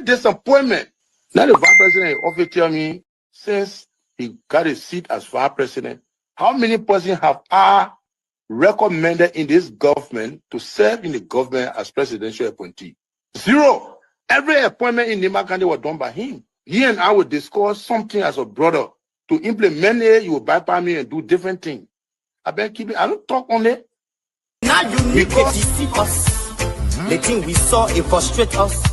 disappointment. Now the vice president often tell me, since he got a seat as vice president, how many persons have I recommended in this government to serve in the government as presidential appointee? Zero. Every appointment in Nimba County was done by him. He and I would discuss something as a brother. To implement it, you will bypass me and do different things. I better keep it. I don't talk on it. Now you need to deceive us. The thing we saw, it frustrate us.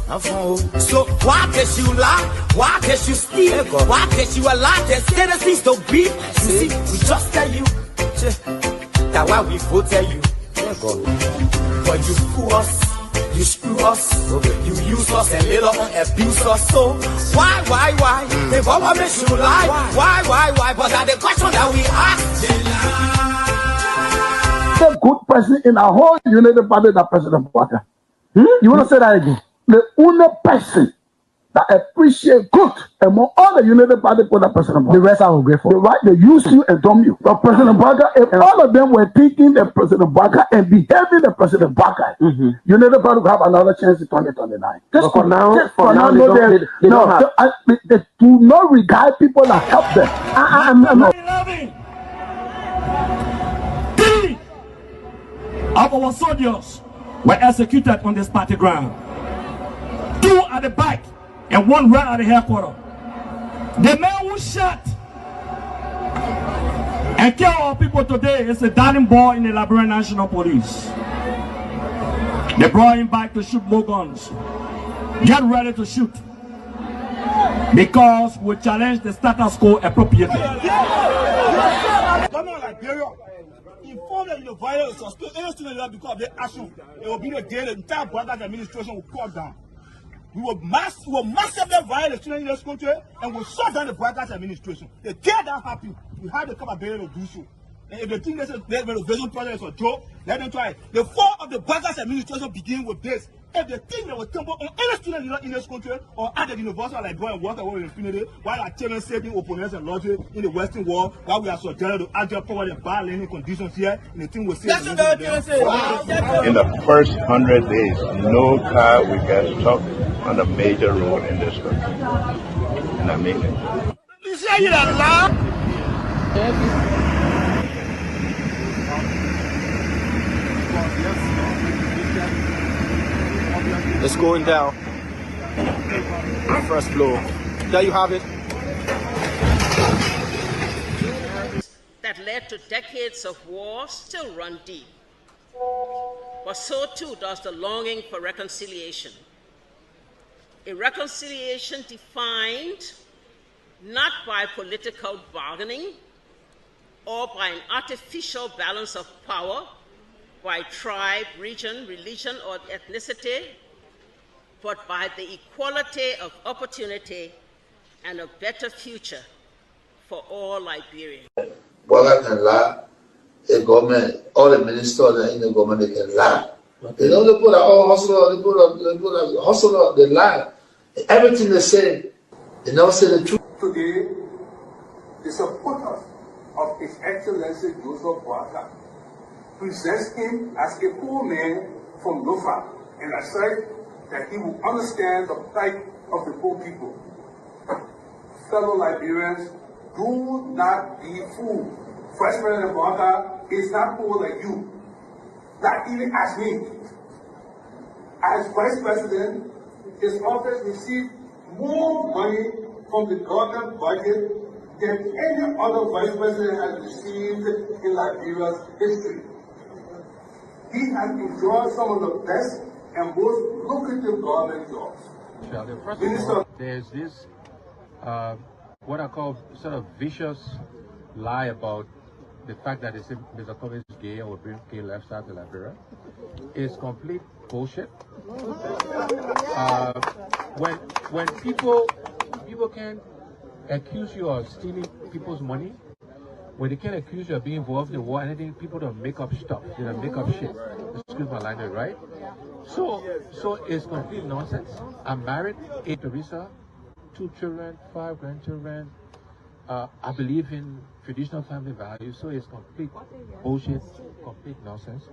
So why can't you lie? Why can't you steal? Why can't you allow the citizens to be? You see, we just tell you. That's why we vote tell you. But you fool us. You screw us, you use us and later on abuse us. So why? The government should lie. Why? But that's the question that we ask. The good person in our whole United Party, that President Bwaka. You want to say that again? The only person that appreciate good among all the United Party for that President Bwaka. The rest are ungrateful. The right, they use you and dumb you. But President Bwaka, if all of them were thinking the President Bwaka and behaving the President Bwaka, United Party will have another chance in 2029. Just for now, they do not regard people that help them. I'm not. 3 of our soldiers were executed on this party ground. 2 at the back and 1 right at the headquarters. The man who shot and killed our people today is a darling boy in the Liberia National Police. They brought him back to shoot more guns. Get ready to shoot. Because we challenge the status quo appropriately. Inform that the violence or still any student because of their action, it will be the day the entire Bwaka administration will cut down. We will massively violate the students in this country and we'll shut down the Bwaka administration. They tear that happy. We have the capability to do so. And if they think this is the renovation project is a joke, let them try it. The fall of the Bwaka administration begin with this. If they think they will tumble on any student in this country or at the university like going and walk away with impunity, while our children saving opponents and logic in the Western world, while we are subjected to agile poverty and bad learning conditions here, and the thing will say. In the first 100 days, no car will get stuck on a major road in this country. And I mean it. It's going down. First floor. There you have it. That led to decades of war still run deep. But so too does the longing for reconciliation. A reconciliation defined not by political bargaining or by an artificial balance of power, by tribe, region, religion, or ethnicity, but by the equality of opportunity and a better future for all Liberians. Bwaka can lie, the government, all the ministers in the government, they can lie. You know, they put all hustler, they put a hustler, they lie. Everything they say, they never say the truth. Today, the supporters of His Excellency Joseph Bwaka presents him as a poor man from Lofa and asserts that he will understand the plight of the poor people. Fellow Liberians, do not be fooled. First President Bwaka is not poor like you, not even as me. As Vice President, his office received more money from the government budget than any other Vice President has received in Liberia's history. He has enjoyed some of the best and most lucrative government jobs. There's this, what I call sort of vicious lie about the fact that Mr. Kobe is gay or bring gay lifestyle to Liberia. It's complete bullshit. When people can accuse you of stealing people's money, when they can accuse you of being involved in war, anything, people don't make up stuff. They don't make up shit. Excuse my language, right? So it's complete nonsense. I'm married, 8 Teresa, 2 children, 5 grandchildren. I believe in traditional family values, so it's complete bullshit, complete nonsense.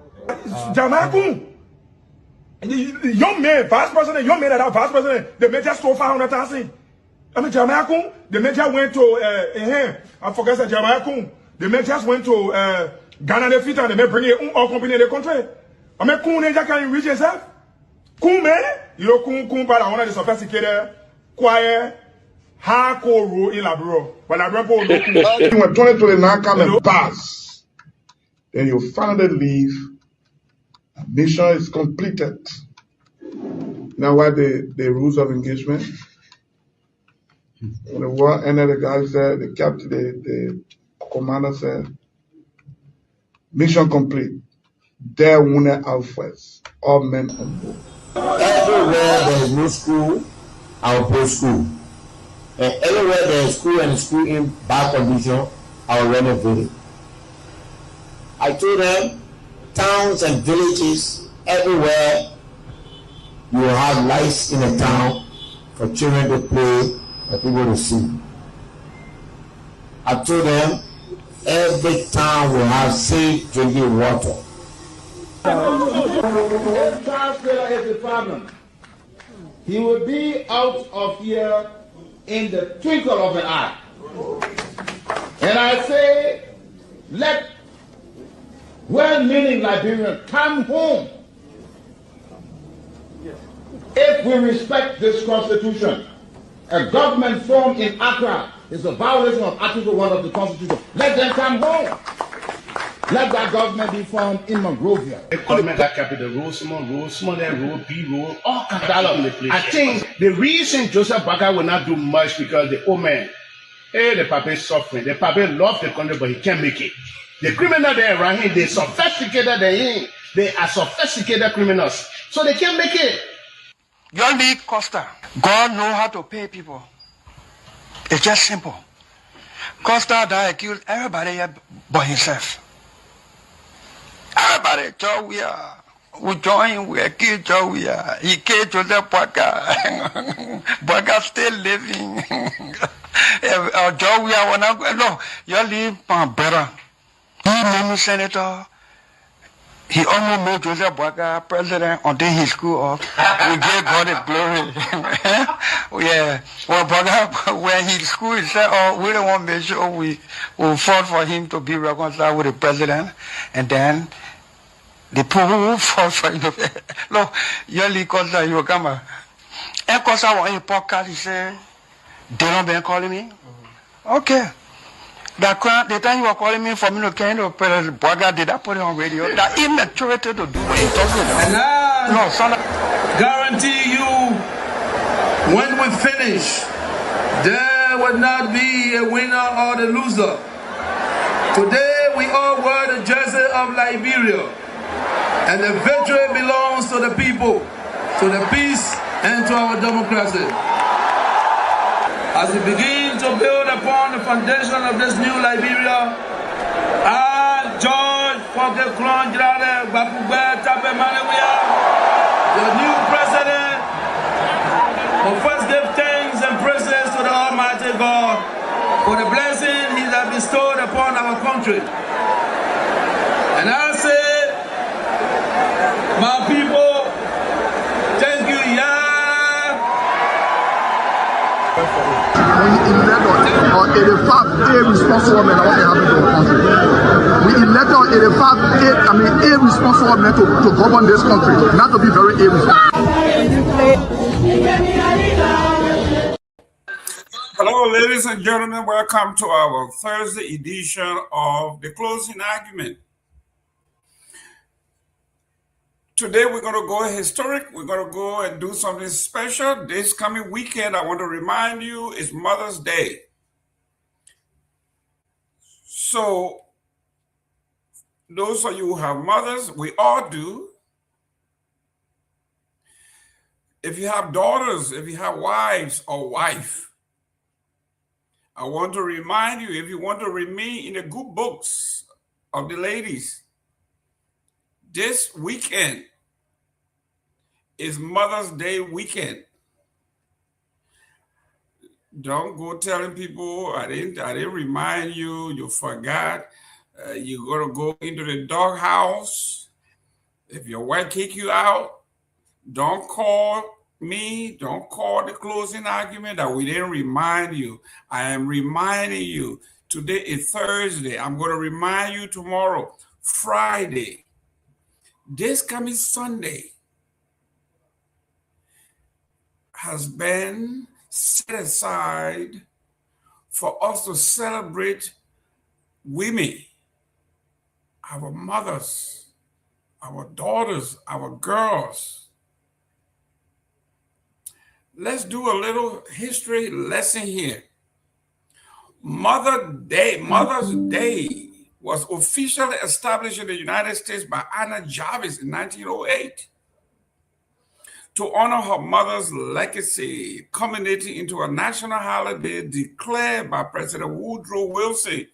Young man, vice president, young man that are vice president, the major stole 500,000. I mean, Jamaica, the major went to, I forget that Jamaica, the majors went to Ghana, the fit, and they may bring it all company in the country. I mean, Kun, they can't reach yourself. Kun, man, you know, Kun, but I want to sophisticated, quiet, hardcore rule in Labro. But Labro, when 2029 come and pass, then you finally leave. Mission is completed. Now, what the rules of engagement? When the war ended, the guy said, the captain, the commander said, mission complete. There wounded out first. All men on board. Everywhere there is no school, I'll put school. And everywhere there is school and school in bad condition, I'll renovate it. I told them, towns and villages, everywhere you will have lights in a town for children to play, for people to see. I told them, every town will have safe drinking water. If Charles Taylor is the problem, he will be out of here in the twinkle of an eye. And I say, let well-meaning Liberians come home. If we respect this constitution, a government formed in Accra is a violation of Article 1 of the Constitution. Let them come home. Let that government be formed in Monrovia. The government that capital road, small, B road, all kinds of the place. I think the reason Joseph Boakai will not do much because the old man, the papa is suffering. The papa loves the country, but he can't make it. The criminal there around him, they sophisticated than him. They are sophisticated criminals, so they can't make it. Your league Costa, God know how to pay people. It's just simple. Costa that accused everybody but himself. Everybody, Joe, we join, we accuse Joe, he killed Joseph Boakai. Boakai still living. Joe, no, you leave better. He made me senator. He almost made Joseph Boakai president until he screwed up. We gave God his glory. Yeah. Well, Boakai, when he screwed, he said, oh, we don't want to make sure we will fought for him to be reconciled with the president. And then the people who fought for him. Look, your league Costa, you will come. And Costa on a podcast, he said, they don't been calling me. Okay. The time you were calling me for me to kind of Boakai, did I put it on radio? That immaturity to do what he talking about. And I guarantee you, when we finish, there will not be a winner or the loser. Today we all wear the jersey of Liberia, and the victory belongs to the people, to the peace, and to our democracy. As we begin to build upon the foundation of this new Liberia, I, George Seleke Kromah, the new president, will first give thanks and praises to the Almighty God for the blessing He has bestowed upon our country. And I say, my people, thank you, We elected on 85 irresponsible men what they happen to the country. We elected on 85 irresponsible men to govern this country, not to be very irresponsible. Hello, ladies and gentlemen. Welcome to our Thursday edition of The Closing Argument. Today we're going to go historic. We're going to go and do something special. This coming weekend, I want to remind you, is Mother's Day. So, those of you who have mothers, we all do. If you have daughters, if you have wives or wife, I want to remind you, if you want to read me in the good books of the ladies, this weekend is Mother's Day weekend. Don't go telling people I didn't remind you, you forgot. You're gonna go into the doghouse. If your wife kick you out, Don't call me, don't call the closing argument that we didn't remind you. I am reminding you. Today is Thursday. I'm going to remind you tomorrow, Friday. This coming Sunday has been set aside for us to celebrate women, our mothers, our daughters, our girls. Let's do a little history lesson here. Mother's Day was officially established in the United States by Anna Jarvis in 1908 to honor her mother's legacy, culminating into a national holiday declared by President Woodrow Wilson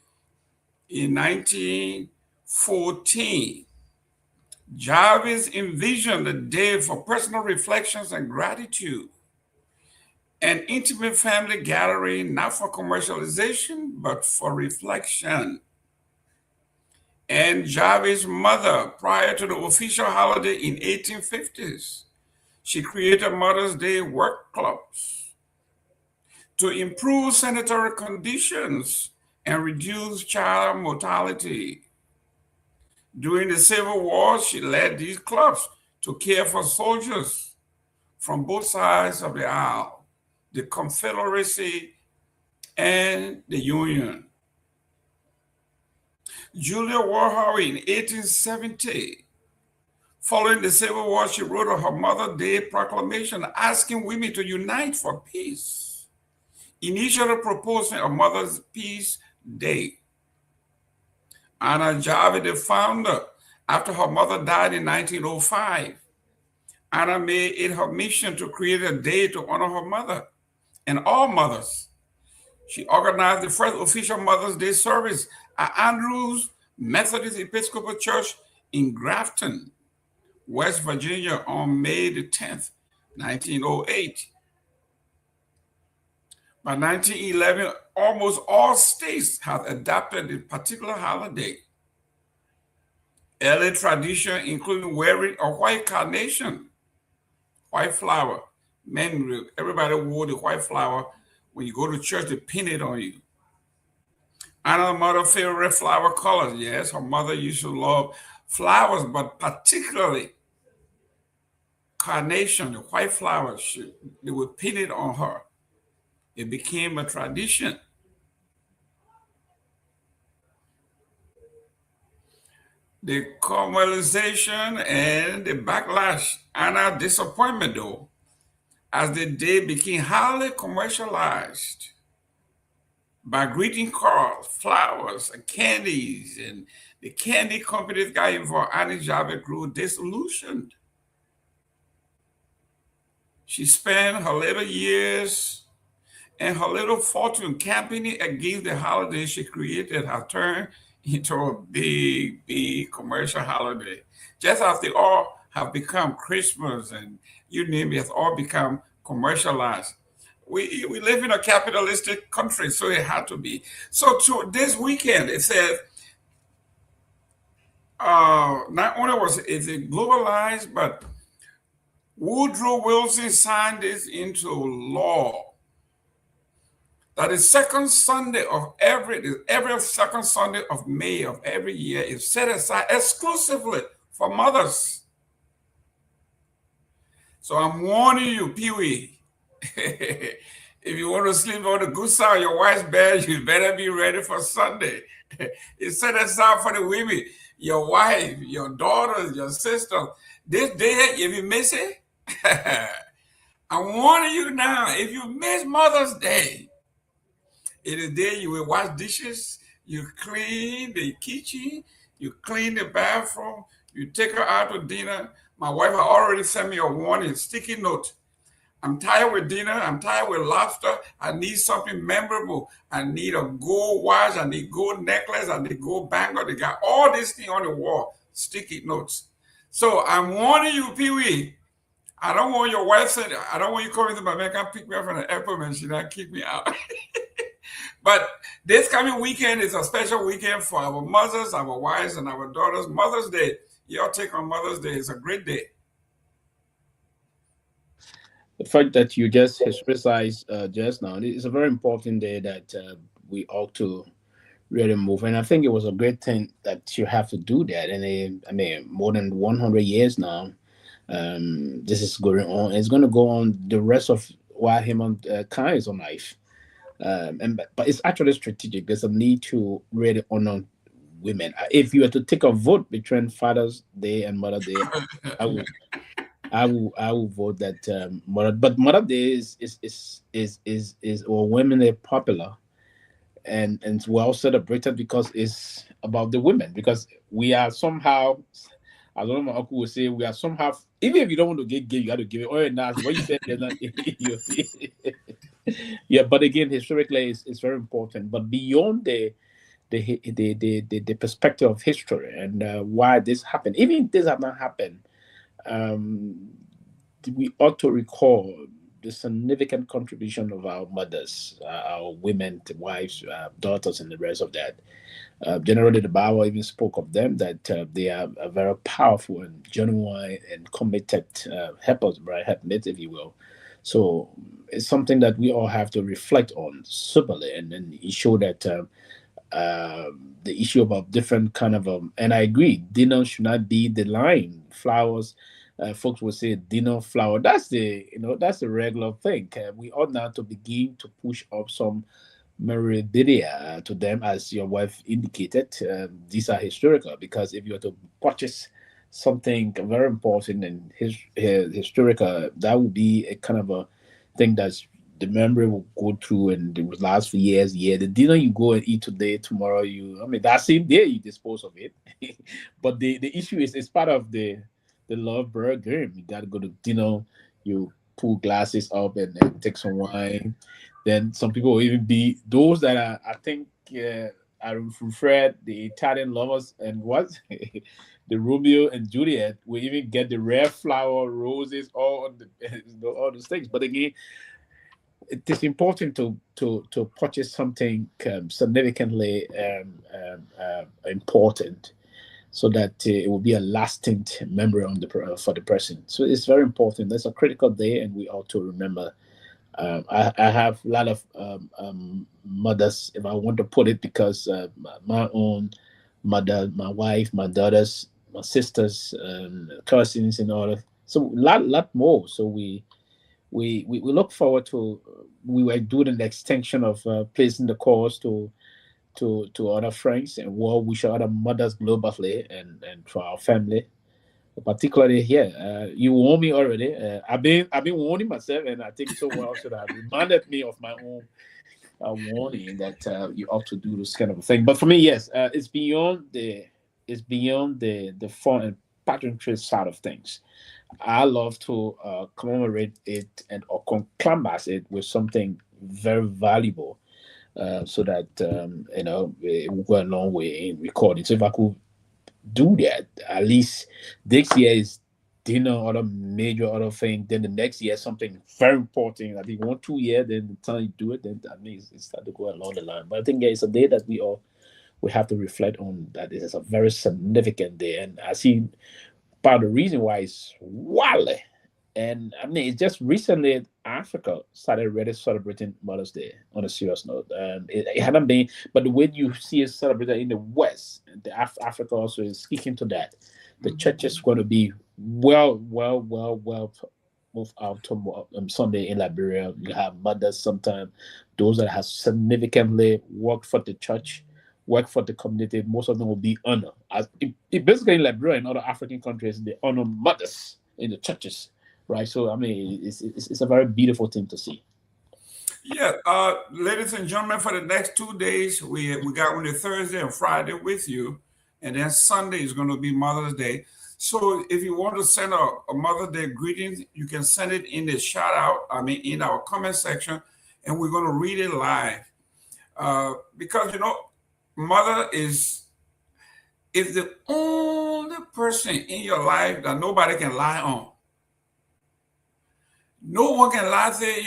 in 1914. Jarvis envisioned the day for personal reflections and gratitude, an intimate family gathering, not for commercialization, but for reflection. And Jarvis' mother, prior to the official holiday in 1850s, she created Mother's Day work clubs to improve sanitary conditions and reduce child mortality. During the Civil War, she led these clubs to care for soldiers from both sides of the aisle, the Confederacy and the Union. Julia Warhow in 1870, following the Civil War, she wrote her Mother's Day proclamation asking women to unite for peace, initially proposing a Mother's Peace Day. Anna Jarvis, the founder, after her mother died in 1905, Anna made it her mission to create a day to honor her mother and all mothers. She organized the first official Mother's Day service at Andrews Methodist Episcopal Church in Grafton, West Virginia on May the 10th, 1908. By 1911, almost all states had adopted this particular holiday. Early tradition including wearing a white carnation, white flower. Men, everybody wore the white flower. When you go to church, they pin it on you. Anna's mother's favorite flower colors. Yes, her mother used to love flowers, but particularly carnation, the white flowers. They would pin it on her. It became a tradition. The commercialization and the backlash, Anna's disappointment though, as the day became highly commercialized by greeting cards, flowers, and candies, and the candy companies got involved. Anna Jarvis grew disillusioned. She spent her later years and her little fortune campaigning against the holiday she created has turned into a big, big commercial holiday. Just as they all have become Christmas and you name it, has all become commercialized. We live in a capitalistic country, so it had to be. So to this weekend, it says, not only was it globalized, but Woodrow Wilson signed this into law. That the second Sunday of every second Sunday of May of every year is set aside exclusively for mothers. So I'm warning you, Pewee, if you want to sleep on the good side of your wife's bed, you better be ready for Sunday. It's set aside for the women, your wife, your daughters, your sister. This day, if you miss it, I'm warning you now, if you miss Mother's Day, it is there you will wash dishes, you clean the kitchen, you clean the bathroom, you take her out to dinner. My wife had already sent me a warning, sticky note. I'm tired with dinner, I'm tired with lobster, I need something memorable. I need a gold watch, I need gold necklace, I need gold bangle. They got all this thing on the wall, sticky notes. So I'm warning you, Pewee, I don't want your wife saying, I don't want you coming to my man, come pick me up from the airport and she not kick me out. But this coming weekend is a special weekend for our mothers, our wives, and our daughters. Mother's Day, your take on Mother's Day is a great day. the fact that you just historicized just now, it's a very important day that we ought to really move. And I think it was a great thing that you have to do that. And I mean, more than 100 years now, this is going on. It's going to go on the rest of while human kind is on life. But it's actually strategic. There's a need to really honor women. If you were to take a vote between Father's Day and Mother's Day, I will vote that Mother's Day is or women are popular and well celebrated because it's about the women, because we are somehow, I don't know, my uncle would say, we are somehow, even if you don't want to get gay, you got to give it. Oh, now what you said, yeah. But again, historically, it's very important. But beyond the perspective of history and why this happened, even if this had not happened, we ought to recall the significant contribution of our mothers, our women, wives, daughters, and the rest of that. Generally, the Bible even spoke of them, that they are very powerful and genuine and committed helpers, right? Helpmates, if you will. So it's something that we all have to reflect on soberly, and then show that the issue about different kind of and I agree, dinner should not be the line. Flowers, folks will say dinner flower. That's the regular thing. We ought now to begin to push up some memorabilia to them, as your wife indicated. These are historical, because if you were to purchase something very important and historical, that would be a kind of a thing that's the memory will go through and it will last for years. Yeah, the dinner you go and eat today, tomorrow that same day you dispose of it. But the issue is, it's part of the love bird game. You got to go to dinner, you pull glasses up and take some wine. Then some people will even be those that are, I think, are from Fred, the Italian lovers, and what the Romeo and Juliet will even get the rare flower, roses, all on all those things. But again, it is important to purchase something significantly important, so that it will be a lasting memory for the person. So it's very important. That's a critical day, and we ought to remember. I have a lot of mothers, if I want to put it, because my own mother, my wife, my daughters, my sisters, cousins, and all that. So a lot more. So we look forward to. We were doing the extension of placing the calls to other friends and well wish other mothers globally and for our family, particularly here. You warned me already. I've been warning myself, and I think someone else should have reminded me of my own warning that you ought to do this kind of thing. But for me, yes, it's beyond the fun and pageantry side of things. I love to commemorate it or conclamas it with something very valuable, so that it will go a long way in recording. So if I could do that, at least this year is dinner or a major other thing, then the next year something very important. I think 1-2 years, then the time you do it, then that means it start to go along the line. But I think it's a day that we have to reflect on, that it is a very significant day. And I see part of the reason why it's wild. And I mean, it's just recently Africa started really celebrating Mother's Day on a serious note. It hadn't been, but the way you see it celebrated in the West, Africa also is speaking to that. The church is going to be well moved out to Sunday in Liberia. You have mothers sometimes, those that have significantly worked for the church, work for the community. Most of them will be honored. Basically in Liberia and other African countries, they honor mothers in the churches. Right, so I mean, it's a very beautiful thing to see. Yeah, ladies and gentlemen, for the next 2 days, we got only Thursday and Friday with you, and then Sunday is going to be Mother's Day. So if you want to send a Mother's Day greeting, you can send it in the shout out. In our comment section, and we're going to read it live, because mother is the only person in your life that nobody can lie on. No one can lie, say,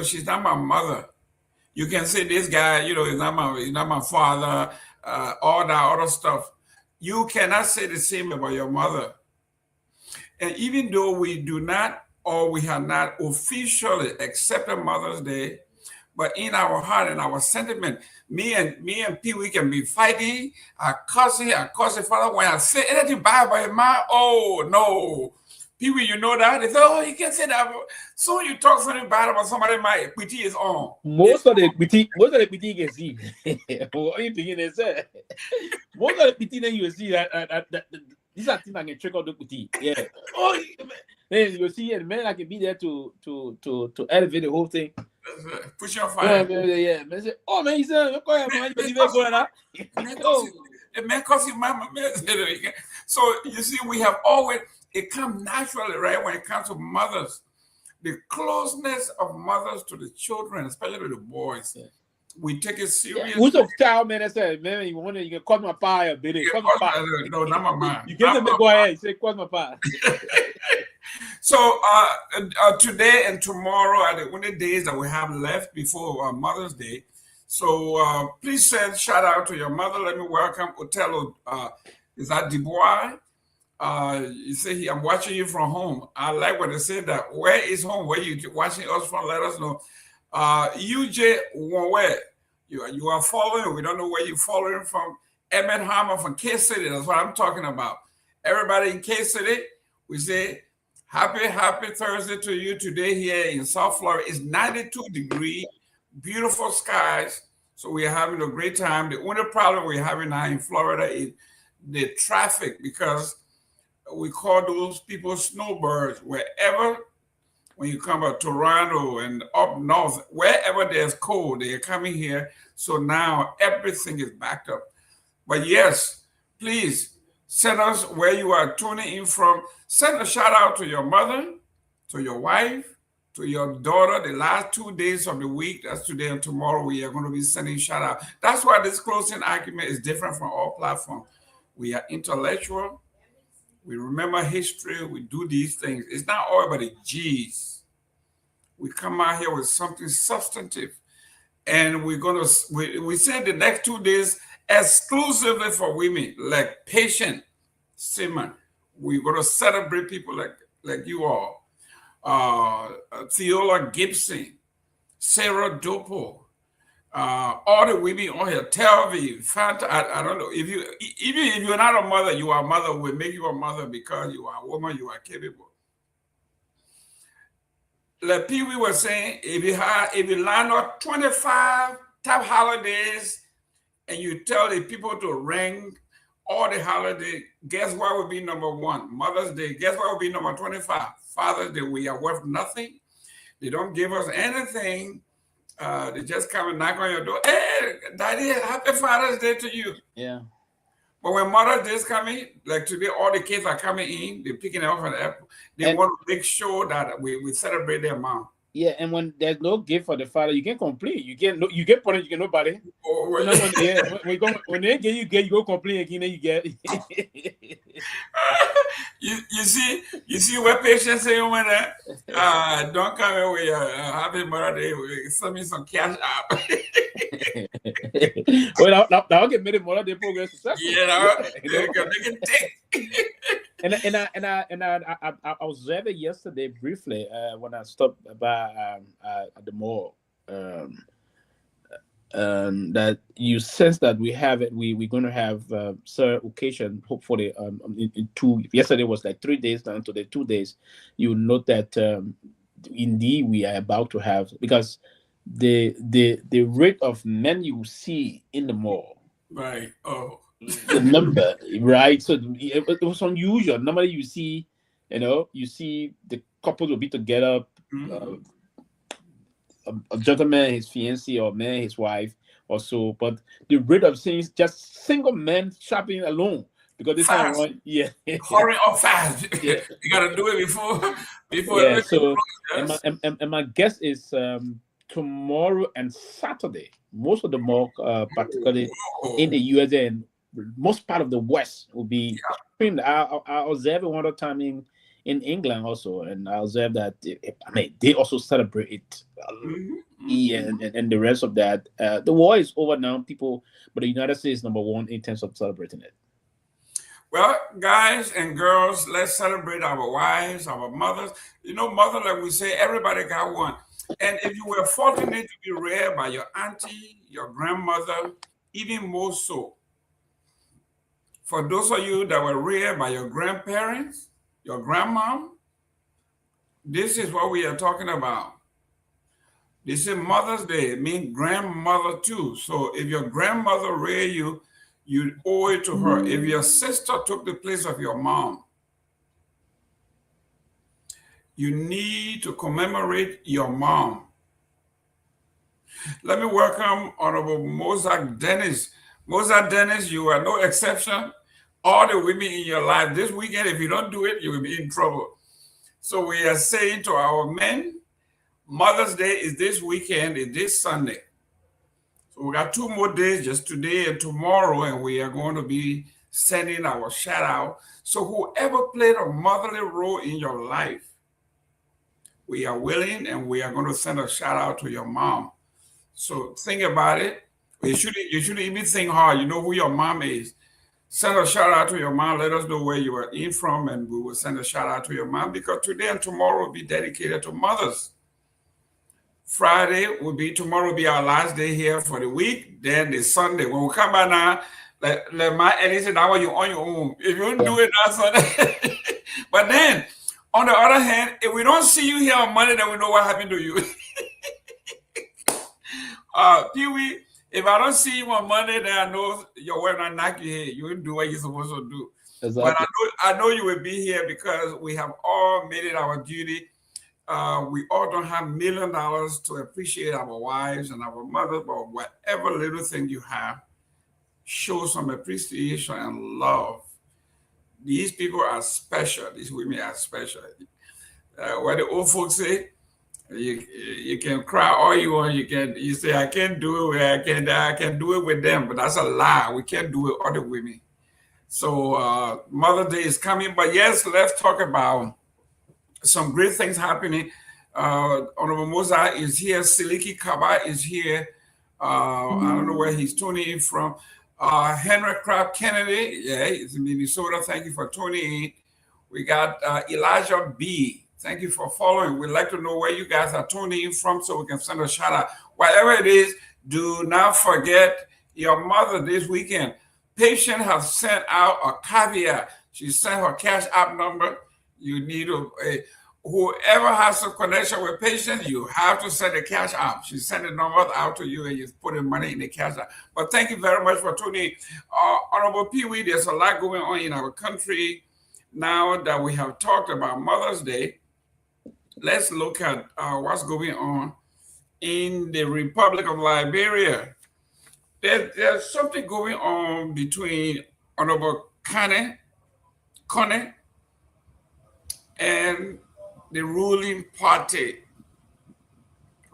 she's not my mother. You can say this guy, is not my father, all that other stuff. You cannot say the same about your mother. And even though we do not or we have not officially accepted Mother's Day, but in our heart and our sentiment, me and Pewee can be fighting, our cousin father. When I say anything bad about your mom, oh no, Pewee, you know that? They say, oh, you can't say that. So you talk something bad about somebody, my PT is on. Most of the PT can see. What you thinking they say? Most of the PT then you see that these are things that can check out the PT. Yeah. Oh, then you see it, man. I can be there to elevate the whole thing. Push your fire. Yeah. Man say, oh man, he said, you it may cost you mama. So you see, we have always, it comes naturally, right? When it comes to mothers, the closeness of mothers to the children, especially the boys, we take it seriously. Who's a child, man? I said, man, you can cut my pie, baby. Cut my pie. No, not my mom. You get them to go ahead. You say, cut my pie. So today and tomorrow are the only days that we have left before Mother's Day. So please send shout out to your mother. Let me welcome Otello. Is that Dubois? You say, I'm watching you from home. I like when they say that. Where is home? Where you watching us from? Let us know. UJ Wonwe, you are following. We don't know where you're following from. Emmett Hammer from K-City. That's what I'm talking about. Everybody in K-City, we say, happy Thursday to you today here in South Florida. It's 92 degrees, beautiful skies. So we're having a great time. The only problem we're having now in Florida is the traffic, because we call those people snowbirds. Wherever, when you come to Toronto and up north, wherever there's cold, they are coming here. So now everything is backed up. But yes, please send us where you are tuning in from. Send a shout out to your mother, to your wife, to your daughter. The last 2 days of the week, that's today and tomorrow, we are going to be sending shout out. That's why this closing argument is different from all platforms. We are intellectual. We remember history. We do these things. It's not all about the G's. We come out here with something substantive. And we're going to, we said the next 2 days exclusively for women, like Patient Simon. We're going to celebrate people like you all. Theola Gibson, Sarah Dopoh, all the women on here, Telvi, Fanta, I don't know. Even if you're not a mother, you are a mother. We make you a mother because you are a woman, you are capable. Like Pewee was saying, if you line up 25 top holidays and you tell the people to ring all the holidays, guess what would be number 1? Mother's Day. Guess what would be number 25? Father's Day. We are worth nothing. They don't give us anything. They just come and knock on your door. Hey, Daddy, happy Father's Day to you. Yeah. But when Mother's Day is coming, like today, all the kids are coming in. They're picking it up at the airport. They want to make sure that we celebrate their mom. Yeah, and when there's no gift for the father, you can complain. You get punished, you get nobody. Oh, when they get, you go complain again, then you get. you see what patients say over there? Don't come here with your happy Mother's Day. Send me some cash out. Well, now I get made Mother's Day program successful. Yeah, they can take. And I was there yesterday briefly when I stopped by at the mall. That you sense that we have it. We're going to have certain occasion. Hopefully, in 2. Yesterday was like 3 days down to the 2 days. You note that indeed we are about to have, because the rate of men you see in the mall. Right. Oh. The number, right? So it was unusual. Normally you see the couple will be together, a gentleman, his fiancée, or man, his wife, or so. But the rate of seeing just single men shopping alone, because this time, hurry up fast. Yeah. You gotta do it before. Yeah. So, and my guess is tomorrow and Saturday, most of the mall, particularly in the USA and most part of the West, will be streamed. I observed one other time in England also, and I observed that they also celebrate it. And the rest of that, the war is over now, but the United States is number 1 in terms of celebrating it. Well, guys and girls, let's celebrate our wives, our mothers. You know, mother, like we say, everybody got one. And if you were fortunate to be reared by your auntie, your grandmother, even more so. For those of you that were reared by your grandparents, your grandmom, this is what we are talking about. This is Mother's Day. It means grandmother too. So if your grandmother reared you, you owe it to her. If your sister took the place of your mom, you need to commemorate your mom. Let me welcome Honorable Mozart Dennis. Mozart Dennis, you are no exception. All the women in your life this weekend, if you don't do it, you will be in trouble. So we are saying to our men, Mother's Day is this weekend, is this Sunday. So we got 2 more days, just today and tomorrow, and we are going to be sending our shout out. So whoever played a motherly role in your life, we are willing and we are going to send a shout out to your mom. So think about it. You shouldn't even think hard. You know who your mom is. Send a shout out to your mom. Let us know where you are in from, and we will send a shout out to your mom, because today and tomorrow will be dedicated to mothers. Tomorrow will be our last day here for the week. Then the Sunday, when we come back now, let my editor now you on your own. If you don't do it that Sunday. But then, on the other hand, if we don't see you here on Monday, then we know what happened to you. Pewee, if I don't see you on Monday, then I know your wife not knock you here. You didn't do what you're supposed to do. Exactly. But I know you will be here because we have all made it our duty. We all don't have $1 million to appreciate our wives and our mothers, but whatever little thing you have, show some appreciation and love. These people are special. These women are special. What the old folks say, you can cry all you want. You say, I can't do it. I can do it with them, but that's a lie. We can't do it with other women. So Mother's Day is coming, but yes, let's talk about some great things happening. Honorable Mozart is here. Seleke Kromah is here. I don't know where he's tuning in from. Henry Craft Kennedy, yeah, he's in Minnesota. Thank you for tuning in. We got Elijah B. Thank you for following. We'd like to know where you guys are tuning in from so we can send a shout out. Whatever it is, do not forget your mother this weekend. Patient has sent out a caveat. She sent her cash app number. You need to, whoever has a connection with patients, you have to send a cash app. She sent the number out to you and you put the money in the cash app. But thank you very much for tuning in. Honorable Pewee, there's a lot going on in our country now that we have talked about Mother's Day. Let's look at what's going on in the Republic of Liberia. There's something going on between Honorable Kane and the ruling party.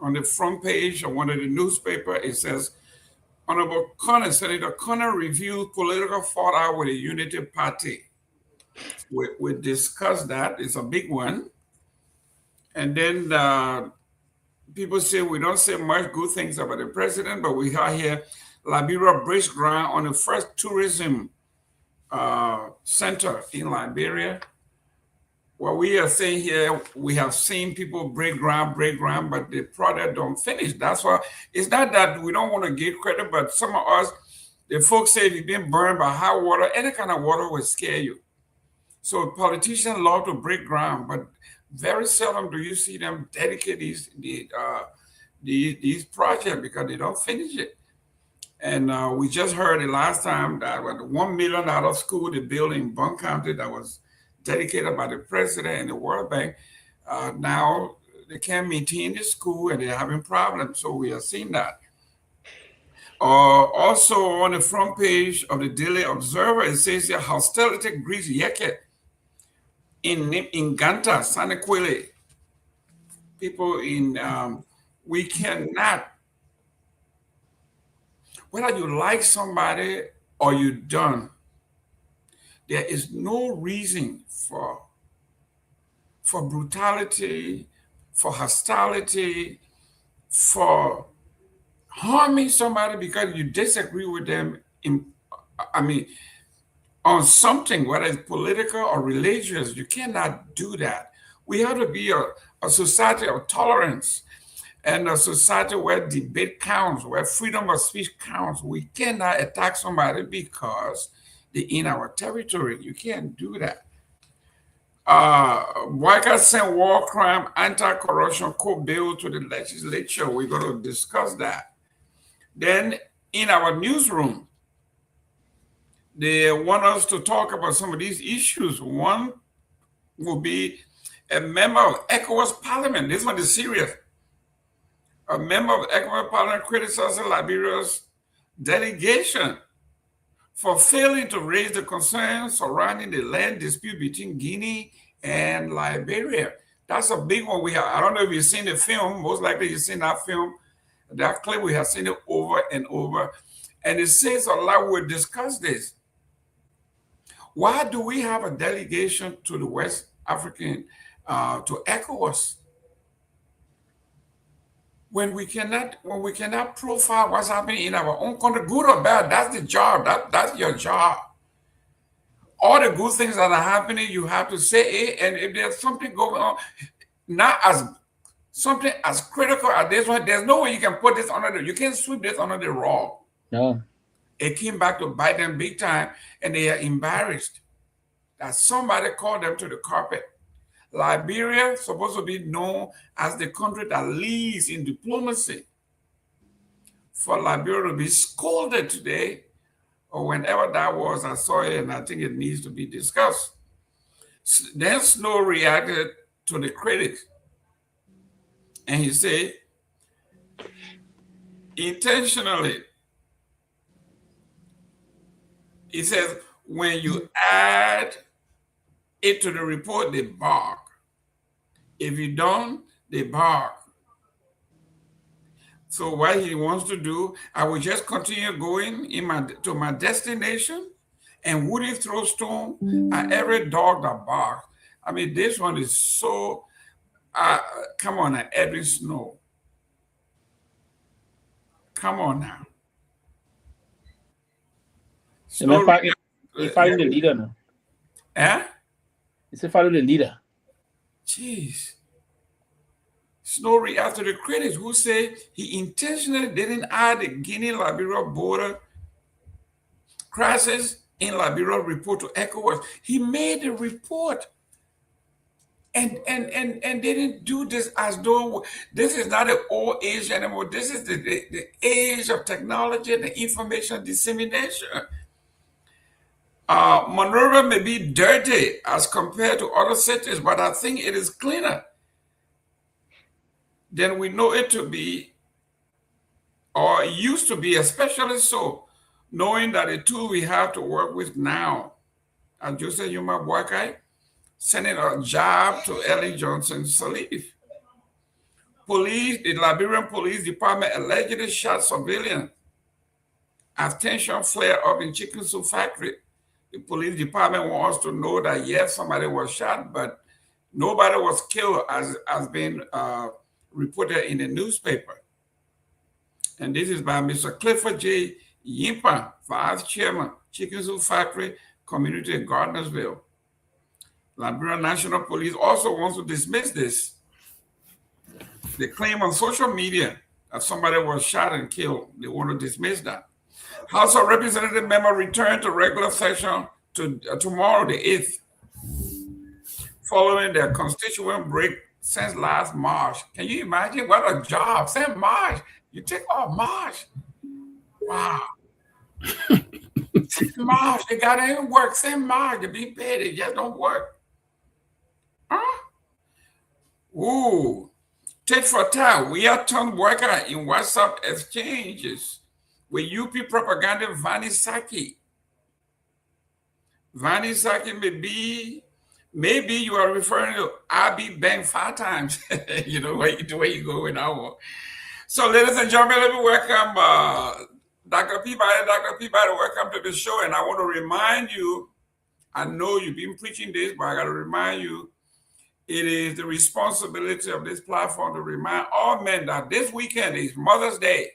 On the front page of one of the newspapers, it says, Honorable Senator Connor reviews political fallout with the Unity Party. We discussed that. It's a big one. And then people say we don't say much good things about the president, but we have here Liberia breaks ground on the first tourism center in Liberia. What we are saying here, we have seen people break ground, but the project don't finish. That's why it's not that we don't want to give credit, but some of us, the folks say if you've been burned by hot water, any kind of water will scare you. So politicians love to break ground, but very seldom do you see them dedicate these projects because they don't finish it. And we just heard the last time that with the $1 million school they built in Bun County that was dedicated by the president and the World Bank, now they can't maintain the school and they're having problems. So we are seeing that. Also on the front page of the Daily Observer, it says here, hostility greets Yeket in Ganta, Sanakwele. People in, we cannot, whether you like somebody or you don't, there is no reason for brutality, for hostility, for harming somebody because you disagree with them on something, whether it's political or religious. You cannot do that. We have to be a society of tolerance and a society where debate counts, where freedom of speech counts. We cannot attack somebody because they're in our territory. You can't do that. Boycott sent war crime anti-corruption court bill to the legislature. We're going to discuss that. Then in our newsroom, they want us to talk about some of these issues. One will be a member of ECOWAS Parliament. This one is serious. A member of ECOWAS Parliament criticized Liberia's delegation for failing to raise the concerns surrounding the land dispute between Guinea and Liberia. That's a big one. I don't know if you've seen the film. Most likely you've seen that film. That clip, we have seen it over and over. And it says a lot. We'll discuss this. Why do we have a delegation to the West African, to ECOWAS? When we cannot profile what's happening in our own country, good or bad, that's the job. That's your job. All the good things that are happening, you have to say it. And if there's something going on, not as something as critical as this one, there's no way you can put this under you can't sweep this under the rug. No. It came back to bite them big time, and they are embarrassed that somebody called them to the carpet. Liberia is supposed to be known as the country that leads in diplomacy. For Liberia to be scolded today, or whenever that was, I saw it, and I think it needs to be discussed. Then Snow reacted to the critics, and he said, intentionally, he says, when you add it to the report, they bark. If you don't, they bark. So what he wants to do, I will just continue going to my destination and would he throw stone at every dog that barks. I mean, this one is so, come on now, Edwin Snow. Come on now. He followed the leader now. Eh? He followed the leader. Jeez. Snow reacted to the critics who said he intentionally didn't add the Guinea-Liberia border crisis in Liberia report to ECOWAS. He made a report and didn't do this as though this is not an old age anymore. This is the age of technology and the information dissemination. Monrovia may be dirty as compared to other cities, but I think it is cleaner than we know it to be, or used to be, especially so, knowing that the tool we have to work with now, as Joseph Yuma Boakai, sending a job to Ellen Johnson Sirleaf. Police, the Liberian Police Department allegedly shot civilians as tension flared up in chicken soup factory. The police department wants to know that yes, somebody was shot, but nobody was killed as been reported in the newspaper. And this is by Mr. Clifford J. Yimpa, Vice Chairman, Chicken Soup Factory Community in Gardnersville. Liberia National Police also wants to dismiss this. They claim on social media that somebody was shot and killed. They want to dismiss that. House of Representatives member return to regular session tomorrow, the 8th, following their constituent break since last March. Can you imagine what a job? Since March, you take off March. Wow. Since March, they got to even work. Since March, they be paid. They just don't work. Huh? Ooh. Tit for tat, we are turned worker in WhatsApp exchanges with UP propaganda Vani Saki. Vani Saki maybe you are referring to Abi Bang 5 times. You know, where you go with that one. So ladies and gentlemen, let me welcome Dr. Peabody. Dr. Peabody, welcome to the show. And I want to remind you, I know you've been preaching this, but I got to remind you, it is the responsibility of this platform to remind all men that this weekend is Mother's Day.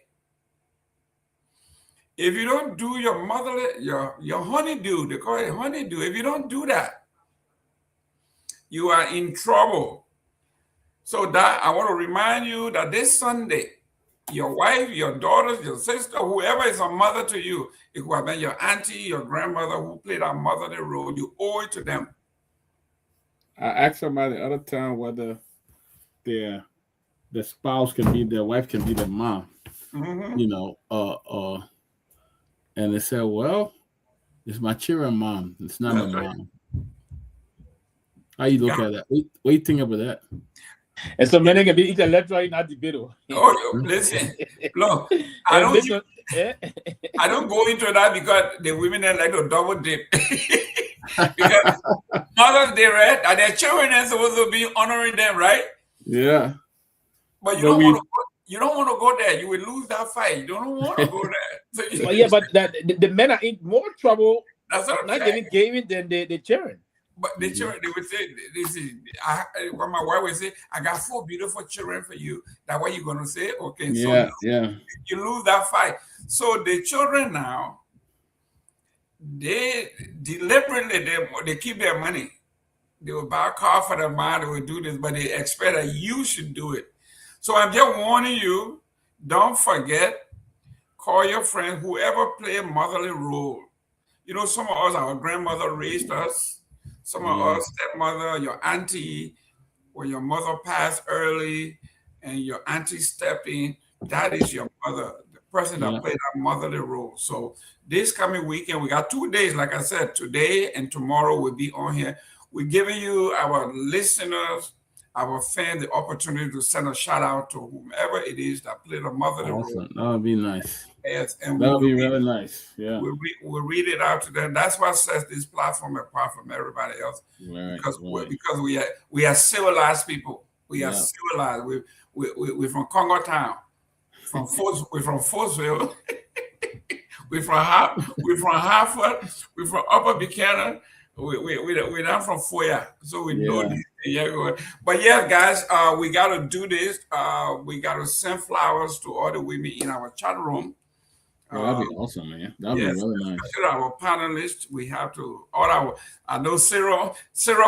If you don't do your motherly, your honeydew, they call it honeydew. If you don't do that, you are in trouble. So that I want to remind you that this Sunday, your wife, your daughters, your sister, whoever is a mother to you, it could have been your auntie, your grandmother who played a motherly role. You owe it to them. I asked somebody the other time whether the spouse can be their wife, can be their mom. Mm-hmm. You know, and they said, "Well, it's my children, mom. It's not my mom." How you look at that? What do you think about that? And so many can be intellectually not debatable. Oh, listen, look, I don't go into that because the women that like to double dip. Because Mother's Day, right? And their children are supposed to be honoring them, right? Yeah. But you don't want to go there. You will lose that fight. You don't want to go there. So but the men are in more trouble. That's what I'm not saying. giving than the children. But the children, they would say, when my wife would say, I got 4 beautiful children for you. That's what you're going to say? Okay. Yeah, so you lose that fight. So the children now, they deliberately, they keep their money. They will buy a car for their mom. They will do this, but they expect that you should do it. So I'm just warning you, don't forget, call your friend, whoever play a motherly role. You know, some of us, our grandmother raised us. Some of us, stepmother, your auntie, when your mother passed early and your auntie stepped in, that is your mother, the person that played that motherly role. So this coming weekend, we got 2 days, like I said, today and tomorrow we'll be on here. We're giving you, our listeners, our fans, the opportunity to send a shout out to whomever it is that played a motherly role. That would be nice. Yes, and that would be really nice. Yeah, we'll read it out to them. That's what sets this platform apart from everybody else. Right, because we are civilized people. We are civilized. We're from Congo Town. We're from Folesville. we're from Hartford. We're from Upper Buchanan. We're not from Foya, so we know this. Yeah, but yeah, guys, we got to do this. We got to send flowers to all the women in our chat room. That'd be awesome, man. That'd be really nice. Our panelists, we have to I know Sarah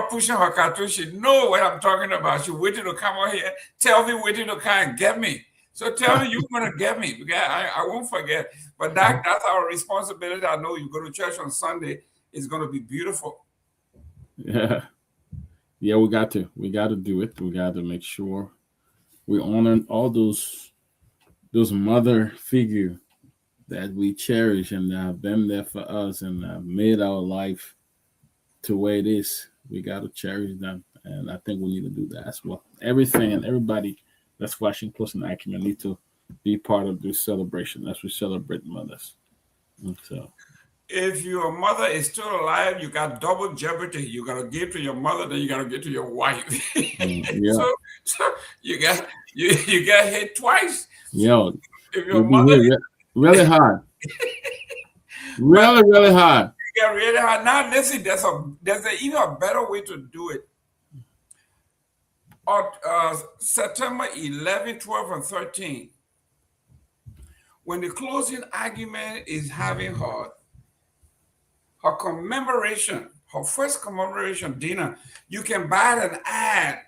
pushing her cartoon. She know what I'm talking about. She waited to come out here. Tell me waiting to come and get me. So tell me you're gonna get me because I won't forget. But that's our responsibility. I know you go to church on Sunday. It's gonna be beautiful. Yeah, we got to do it. We got to make sure we honor all those mother figure that we cherish and have been there for us and have made our life to where it is. We got to cherish them, and I think we need to do that as well. Everything and everybody that's watching Close and Accurate need to be part of this celebration as we celebrate mothers. And so, if your mother is still alive, you got double jeopardy. You got to give to your mother, then you got to give to your wife. So you got hit twice. Yo, if your mother really hard, really hard. You get really hard. Now listen, there's even a better way to do it. On September 11, 12, and 13, when the closing argument is having her commemoration, her first commemoration dinner, you can buy an ad.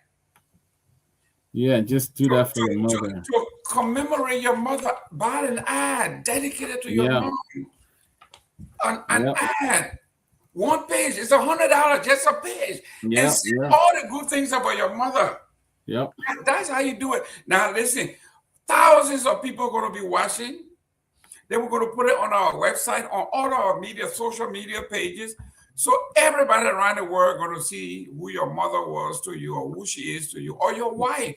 Yeah, just do that for your mother. To commemorate your mother, buy an ad dedicated to your mom. An ad. One page. It's $100, just a page. And see all the good things about your mother. Yep. That's how you do it. Now listen, thousands of people are going to be watching. Then we're going to put it on our website, on all our social media pages. So everybody around the world are going to see who your mother was to you, or who she is to you, or your wife,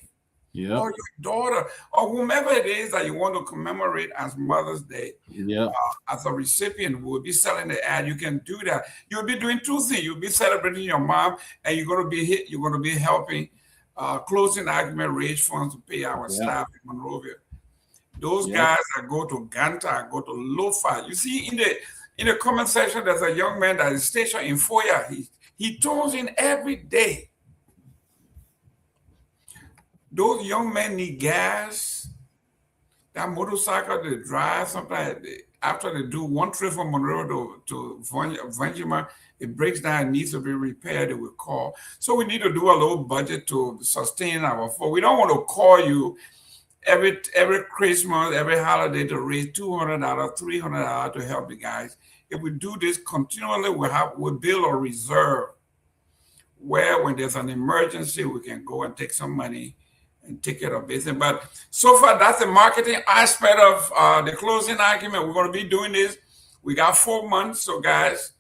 or your daughter, or whomever it is that you want to commemorate as Mother's Day. As a recipient, we'll be selling the ad. You can do that. You'll be doing two things. You'll be celebrating your mom, and you're going to be helping closing argument raise funds to pay our staff in Monrovia. Those guys that go to Ganta, go to Lofa. You see in the comment section, there's a young man that is stationed in Foya. He tunes in every day. Those young men need gas. that motorcycle they drive, sometimes after they do one trip from Monroe to Vanjima, it breaks down, it needs to be repaired, they will call. So we need to do a little budget to sustain our folk. We don't want to call you every Christmas, every holiday to raise $200, $300 to help the guys. If we do this continually, we'll build a reserve where when there's an emergency, we can go and take some money and take care of business. But so far, that's the marketing aspect of the closing argument. We're going to be doing this. We got 4 months. So guys,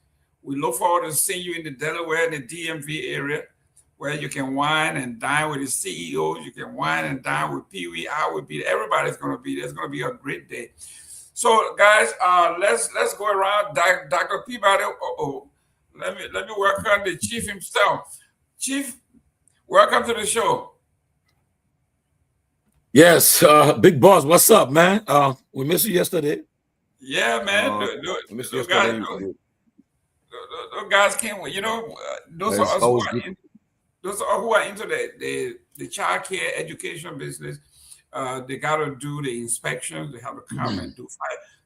we look forward to seeing you in the Delaware, the DMV area, where you can wine and dine with the CEOs. You can wine and dine with Pewee. I will be there. Everybody's going to be there. It's going to be a great day. So guys, let's go around. Dr. Peabody. Let me welcome the chief himself. Chief, welcome to the show. Yes, Big Boss, what's up, man? We missed you yesterday. Yeah, man. We missed you yesterday. Those guys came. You know, those are us who are into the child care education business. They got to do the inspections. They have to come and do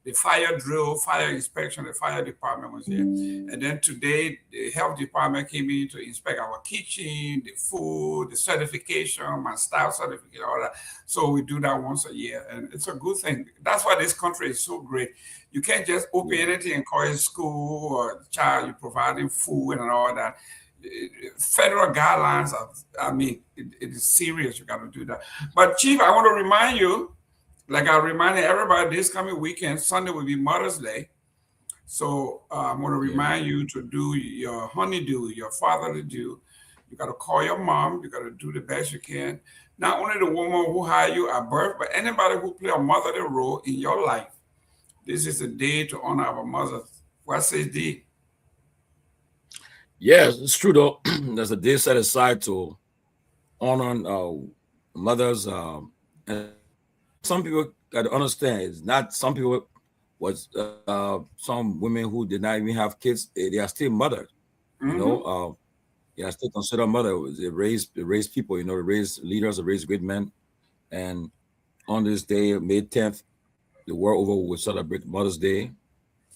the fire drill, fire inspection. The fire department was here. And then today, the health department came in to inspect our kitchen, the food, the certification, my staff certificate, all that. So we do that once a year. And it's a good thing. That's why this country is so great. You can't just open anything and call it school or child, you're providing food and all that. Federal guidelines it is serious. You got to do that. But Chief, I want to remind you, like I reminded everybody, this coming weekend, Sunday will be Mother's Day. So I'm going to remind you to do your honeydew, your fatherly due. You got to call your mom. You got to do the best you can. Not only the woman who hired you at birth, but anybody who play a motherly role in your life. This is a day to honor our mothers. What says D? Yes, it's true though. There's a day set aside to honor mothers. And some people got to understand it's not some people was some women who did not even have kids. They are still mothers. You know, they are still considered mothers. They raise people. You know, they raise leaders. They raise great men. And on this day, May 10th, the world over will celebrate Mother's Day,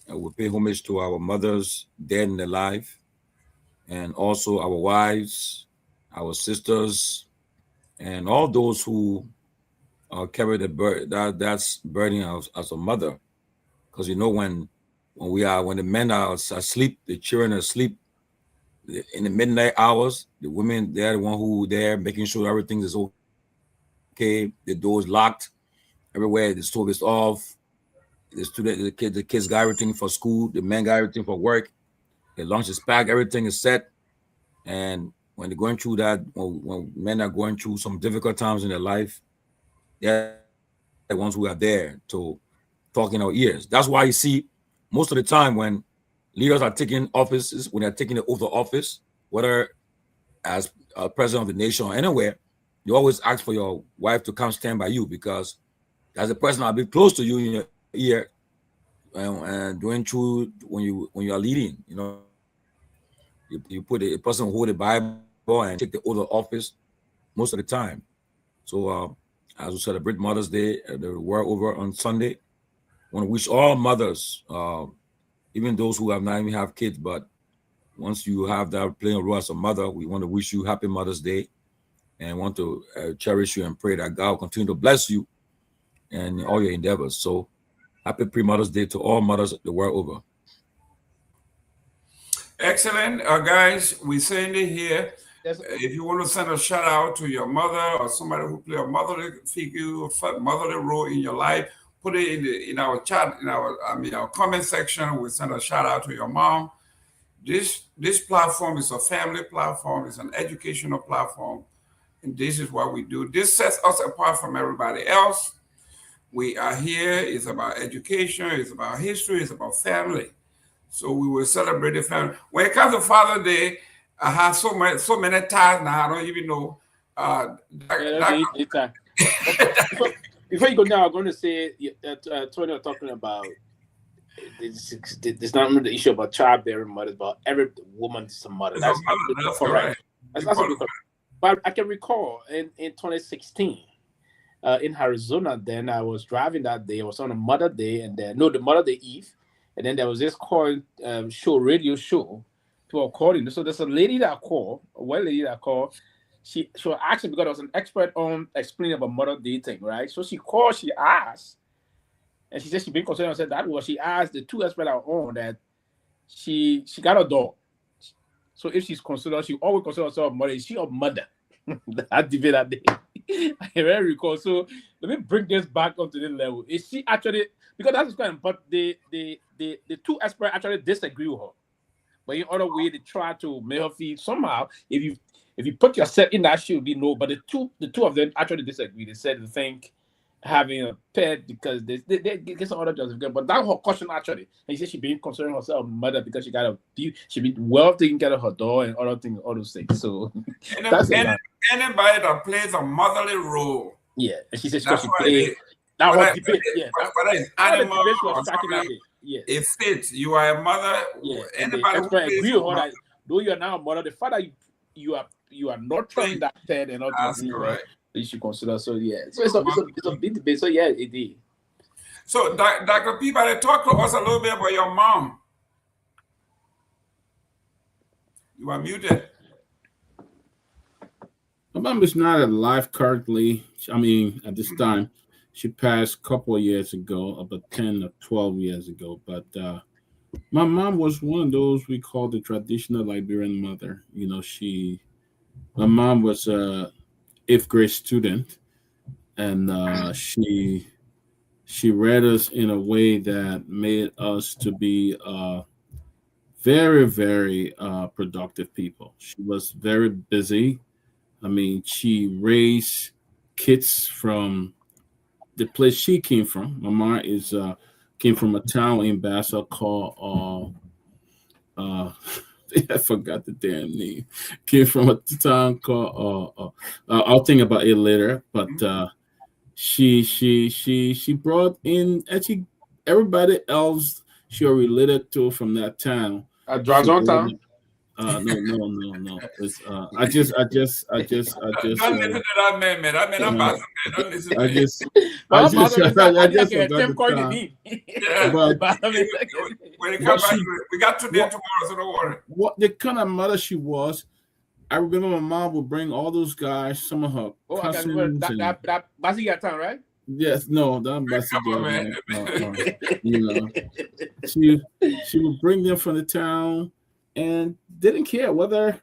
and we'll pay homage to our mothers, dead and alive. And also our wives, our sisters, and all those who carry that's burden as a mother. Because you know when the men are asleep, the children are asleep in the midnight hours, the women, they're the one who there making sure everything is okay, the door's locked, everywhere, the stove is off, the kids got everything for school, the men got everything for work. The lunch is packed, everything is set. And when they're going through that, when men are going through some difficult times in their life, they're the ones who are there to talk in our ears. That's why you see most of the time when leaders are taking offices, when they're taking the oath of office, whether as president of the nation or anywhere, you always ask for your wife to come stand by you because that's the person that'll be close to you in your ear and doing through when you are leading, you know. You put a person who hold the Bible and take the oath of office most of the time. So as we celebrate Mother's Day the world over on Sunday, I want to wish all mothers, even those who have not even have kids, but once you have that playing a role as a mother, we want to wish you happy Mother's Day and want to cherish you and pray that God will continue to bless you and all your endeavors. So happy pre-Mother's Day to all mothers the world over. Excellent. Guys, we're saying it here. If you want to send a shout out to your mother or somebody who play a motherly figure, motherly role in your life, put it in our chat, our comment section. We'll send a shout out to your mom. This platform is a family platform. It's an educational platform. And this is what we do. This sets us apart from everybody else. We are here. It's about education. It's about history. It's about family. So we will celebrate the family. When it comes to Father's Day, I have so many ties now. I don't even know. Before you go now, I'm going to say that Tony was talking about it's not only the issue about childbearing mothers, but every woman is a mother. That's correct. That's correct. But I can recall in 2016, in Arizona. Then I was driving that day. It was on a Mother Day, and then the Mother Day Eve, and then there was this radio show. People were calling. So there's a lady that called, one lady that called. She asked me, because I was an expert on explaining about Mother Day thing, right? So she called, she asked, and she said she been concerned. I said that was, she asked the two experts that were on that she got a dog. So if she's considered, she always consider herself a mother. Is she a mother? That debate that day. I very recall. So let me bring this back onto the level. Is she actually, because that's quite important, the two experts actually disagree with her. But in other way, they try to make her feel somehow, if you put yourself in that shoe, you know. But the two of them actually disagree. They said they think having a pet, because they get some other justification. But that her question actually, and he said she been considering herself a mother because she been well taking care of her dog and other things, all those things. So anybody that plays a motherly role. Yeah, and she said she that's play. That was debate. Yeah, whether it's animal or something. Yeah, it fits. You are a mother. Yeah, anybody who plays agree with her that though you are now a mother, the fact that you are nurturing that pet and all that, right? You should consider. So yeah, so it's a big debate. So yeah, it is. So Dr. Peabody, talk to us a little bit about your mom. You are muted. My mom is not alive currently. I mean, at this time, she passed a couple of years ago, about 10 or 12 years ago. But my mom was one of those we call the traditional Liberian mother. You know, my mom was a 8th grade student, and she read us in a way that made us to be very, very productive people. She was very busy. I mean, she raised kids from the place she came from. My mom came from a town in Bassa called I forgot the damn name. Came from a town called I'll think about it later. But she brought in actually everybody else she was related to from that town. Drazon town. No. It's, I just. Don't listen to that man. That man, I'm about to. Don't listen to I just forgot the time. Yeah. But when it comes back, we got today and tomorrow, so don't worry. What the kind of mother she was, I remember my mom would bring all those guys, some of her cousins. That Basiga town, right? Yes, no, that Basiga. You know, she would bring them from the town. And didn't care whether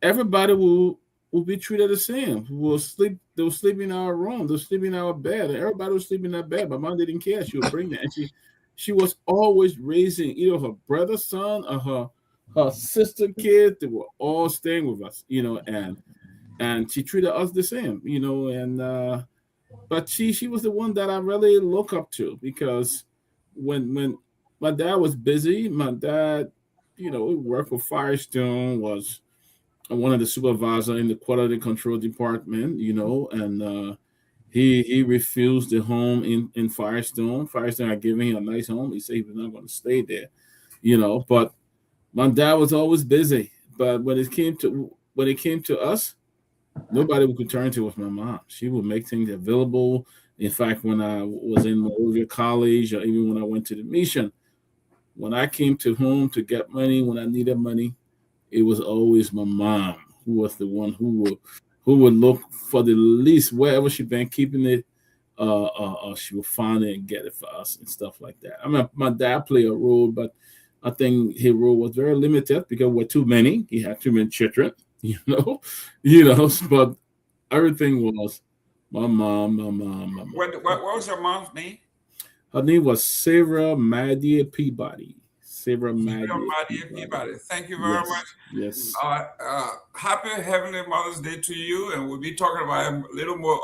everybody will be treated the same. They will sleep in our room. They will sleep in our bed. And everybody was sleeping in that bed. My mom didn't care. She would bring them. And she was always raising either her brother's son or her sister kid. They were all staying with us, you know, and she treated us the same, you know. And but she was the one that I really look up to, because when my dad was busy, my dad, you know, he worked for Firestone, was one of the supervisors in the quality control department, you know, and he refused the home in Firestone. Firestone had given him a nice home. He said he was not going to stay there, you know. But my dad was always busy. But when it came to us, nobody we could turn to was my mom. She would make things available. In fact, when I was in Monrovia College, or even when I went to the mission, when I came to home to get money, when I needed money, it was always my mom who was the one who would look for the least wherever she been keeping it. She would find it and get it for us and stuff like that. I mean, my dad played a role, but I think his role was very limited because we're too many. He had too many children, you know. But everything was my mom. What was your mom's name? Her name was Sarah Madia Peabody. Sarah Madia Peabody. Thank you very much. Yes. Happy Heavenly Mother's Day to you, and we'll be talking about a little more.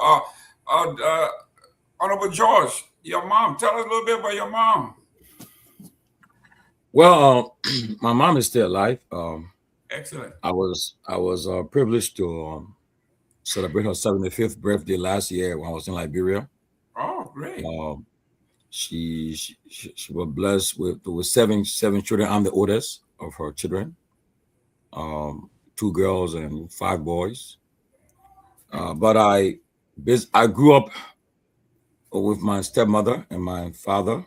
Honorable George, your mom. Tell us a little bit about your mom. Well, my mom is still alive. Excellent. I was privileged to celebrate her 75th birthday last year when I was in Liberia. Oh, great. She was blessed with seven children. I'm the oldest of her children, 2 girls and 5 boys. But I grew up with my stepmother and my father,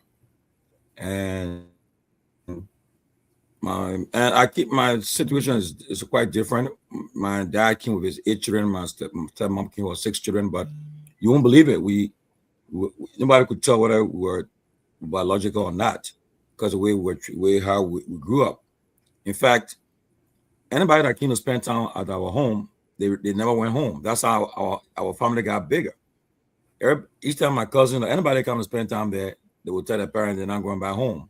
and I keep my situation is quite different. My dad came with his 8 children. My stepmom came with 6 children. But you won't believe it. We nobody could tell whether we were biological or not because of the way how we grew up. In fact, anybody that came to spend time at our home, they never went home. That's how our family got bigger. Each time my cousin or anybody come to spend time there, they would tell their parents they're not going back home.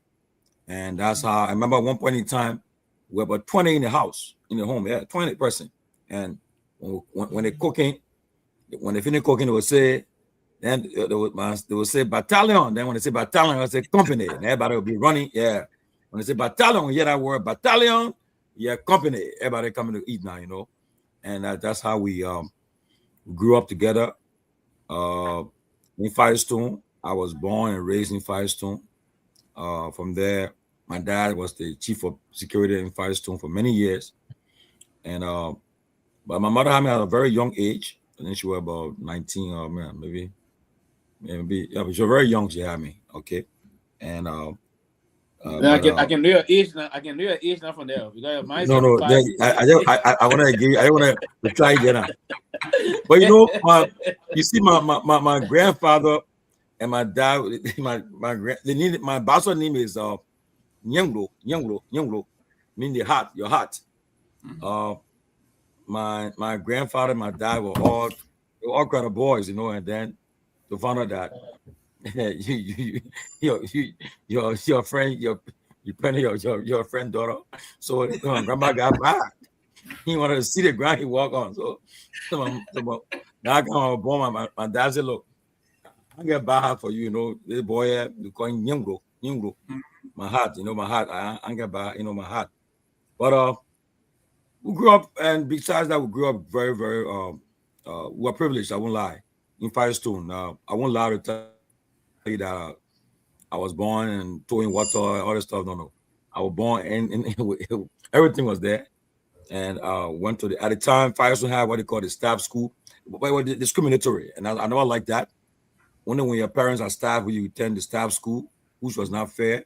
And that's how I remember at one point in time, we were about 20 in the house, in the home, 20 person. And when they're cooking, when they finish cooking, they would say, then they would say battalion. Then when they say battalion, they say company. And everybody would be running. Yeah. When they say battalion, you hear that word battalion, company. Everybody coming to eat now, And that's how we grew up together in Firestone. I was born and raised in Firestone. From there, my dad was the chief of security in Firestone for many years. And but my mother had me at a very young age. I think she was about 19 maybe. Yeah, but she was very young. She had me. Okay. And I can do your age now. I can do your age now from there because my no. I want to give. I want to try again. But you see, my grandfather and my dad, my bastard name is Nyenwolo, mean the heart, your heart. My grandfather, my dad were all kind of boys, and then to find out that your friend, your friend daughter. So grandma got back. He wanted to see the ground he walked on. So now I come born. My dad said, "Look, I get back for you. This boy, you call him Nyenwolo. My heart, my heart. I get back, my heart." But we grew up, and besides that, we grew up very, very. We were privileged. I won't lie. In Firestone, I won't lie to tell you that I was born and throwing water, all this stuff. No. I was born and everything was there. And went to at the time, Firestone had what they call the staff school, but it was discriminatory. And I never liked that. Only when your parents are staff, when you attend the staff school, which was not fair.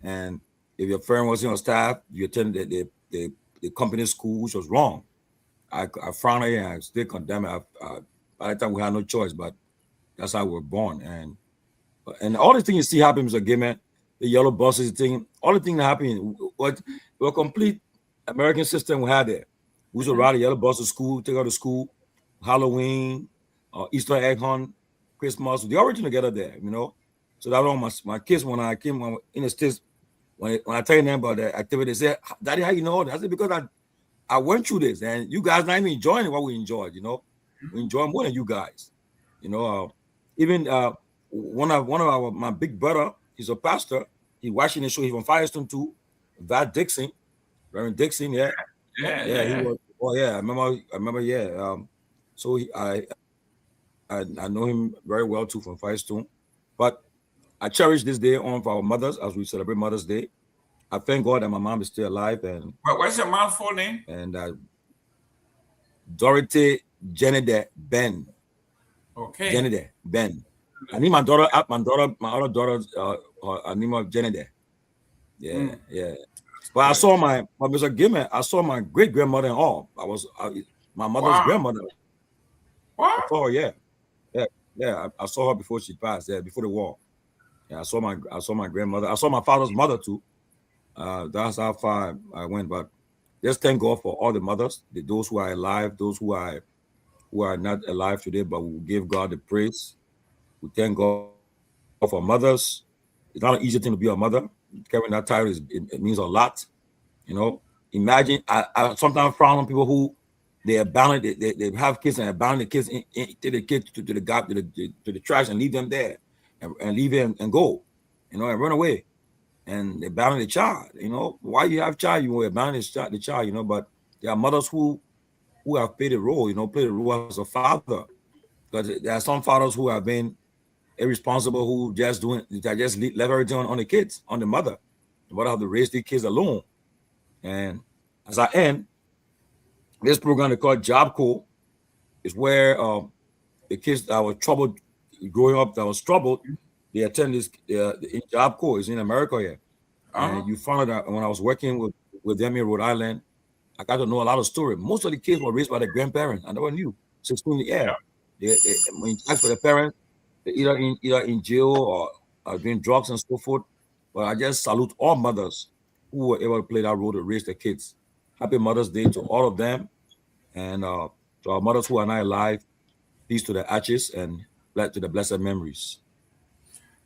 And if your parent wasn't on staff, you attended the company school, which was wrong. I frown at it and I still condemn it. By the time we had no choice, but that's how we were born. And all the things you see happen, Mr. Gayman, the yellow buses thing, all the things that happen, what a complete American system we had there. We used to ride the yellow bus to school, take out to school, Halloween, Easter egg hunt, Christmas. They all were together there, So that all my kids, when I came in the States, when I tell them about the activity, they say, "Daddy, how you know that?" I said, "Because I went through this, and you guys not even enjoying what we enjoyed, We enjoy more than you guys. Even one of my big brother, he's a pastor. He watching the show. He's from Firestone too. That Dixon, Reverend Dixon, yeah. He was. Oh yeah, I remember. Yeah. So I know him very well too from Firestone. But I cherish this day on for our mothers as we celebrate Mother's Day. I thank God that my mom is still alive. And what's your mom's full name? And Dorothy Jenede Ben. Okay. Jenede Ben. I need my other daughter's name of Jenede. Yeah, yeah. But I saw Mr. Gayman, I saw my great grandmother and all. My mother's grandmother. What? I saw her, yeah. I saw her before she passed. Yeah, before the war. Yeah, I saw my grandmother. I saw my father's mother too. That's how far I went. But just thank God for all the mothers, those who are alive, those who are not alive today, but we give God the praise. We thank God for mothers. It's not an easy thing to be a mother. Carrying that title it means a lot. Imagine I sometimes frown on people who they abandon they have kids and abandon the kids take the kids to the trash and leave them there and leave them and go, and run away. And they abandon the child, Why you have child, you will abandon the child, but there are mothers who have played a role, played a role as a father. Because there are some fathers who have been irresponsible, who just left everything on the kids, on the mother. The mother have to raise the kids alone. And as I end, this program they call Job Corps is where the kids that were troubled growing up that was troubled, they attend this in Job Corps, is in America here. And you found out that when I was working with them in Rhode Island, I got to know a lot of stories. Most of the kids were raised by their grandparents. I never knew. 16, they when you ask for the parents, they're either in jail or doing drugs and so forth. But I just salute all mothers who were able to play that role to raise their kids. Happy Mother's Day to all of them. And to our mothers who are not alive, peace to the ashes and to the blessed memories.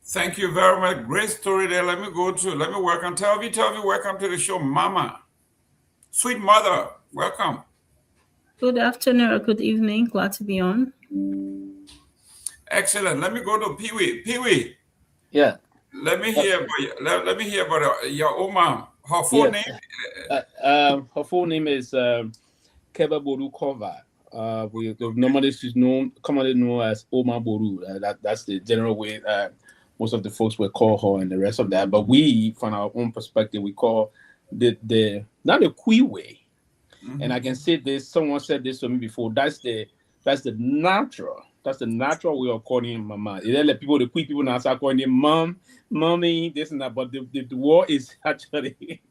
Thank you very much. Great story there. Let me welcome Telvi. Telvi, welcome to the show, Mama. Sweet mother, welcome. Good afternoon or good evening. Glad to be on. Excellent. Let me go to Pewee. Pewee. Yeah. Let me hear about your old mom. Her full name? Her full name is Kehleboe Gongloe. Normally she's commonly known as Oma Boru. That's the general way most of the folks will call her and the rest of that. But we, from our own perspective, we call the not the Kui way. Mm-hmm. And I can say this, someone said this to me before, that's the natural way of calling Mama. They let people, the Kui people now start calling him Mom, Mommy, this and that, but the word is actually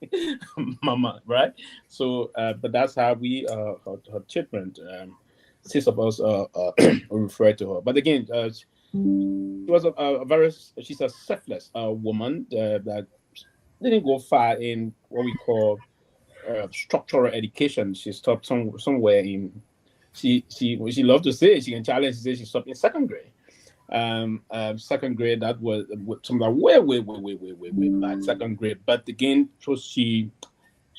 Mama, right? So, but that's how we, her children, 6 of us refer to her. But again, she was she's a selfless woman that didn't go far in what we call structural education. She stopped somewhere in. She loved to say she can challenge. She said she stopped in 2nd grade. 2nd grade, that was something way back, 2nd grade. But again, so she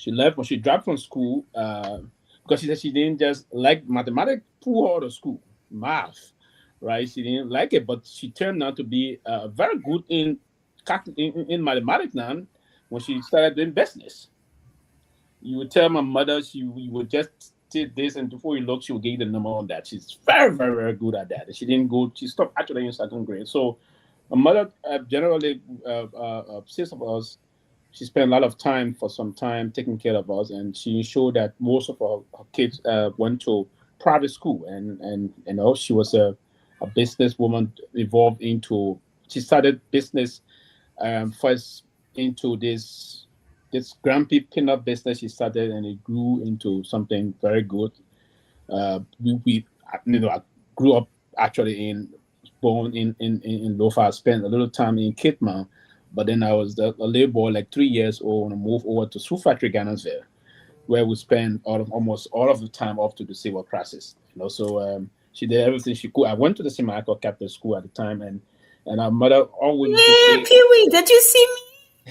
left when she dropped from school because she said she didn't just like mathematics. Pull her out of school, math, right? She didn't like it, but she turned out to be very good in mathematics now. When she started doing business, you would tell my mother you would just did this, and before you look, she would give you the number on that. She's very, very, very good at that. She didn't go. She stopped actually in 2nd grade. So, my mother generally, 6 of us, she spent a lot of time taking care of us, and she ensured that most of her kids went to private school, and you know she was a businesswoman evolved into. She started business first into this grumpy peanut business she started, and it grew into something very good. I grew up actually born in Lofa. I spent a little time in Kitman, but then I was a little boy, like 3 years old, and moved over to Sioux Factory, Ghanansville, where we spent almost all of the time up to the civil process. You know, so she did everything she could. I went to the Semi-Michael Catholic School at the time, and our mother always. Yeah, Pewee, did you see me?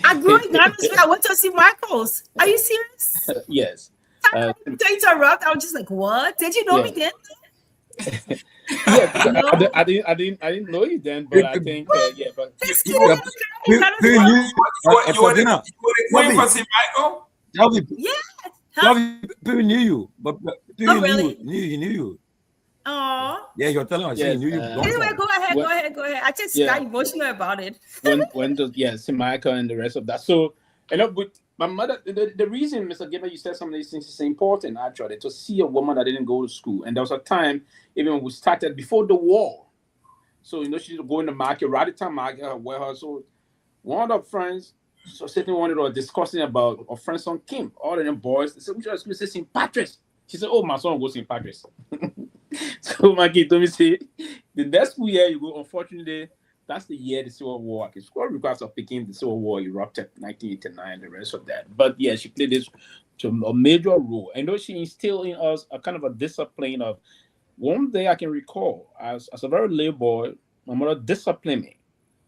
I grew up in Ghanansville. I went to see Michael's. Are you serious? Yes. To interrupt, I was just like, "What? Did you know me then?" Yeah, no. I didn't know you then, but I think yeah. But you were the queen for St. Michael. Yeah. People knew you, but people knew you. Oh. Yeah, you're telling us. Yes, he knew you. Anyway, go ahead. I just got emotional about it. when Michael and the rest of that. So, you know, with my mother, the reason, Mr. Gayman, you said some of these things is important, actually, to see a woman that didn't go to school. And there was a time, even when we started before the war. So, you know, she was going to market, Radical Market, her warehouse. So, one of the friends, so sitting one of discussing about a friend's son, Kim, all of them boys. They said, we should say St. Patrick's. She said, oh, my son will go St. Patrick's. So my kid told me, say, the next school year you go, unfortunately, that's the year the Civil War, because of Peking, the Civil War erupted, 1989, the rest of that. But yeah, she played this a major role. I know she instilled in us a kind of a discipline of, one day I can recall, as a very little boy, my mother disciplined me.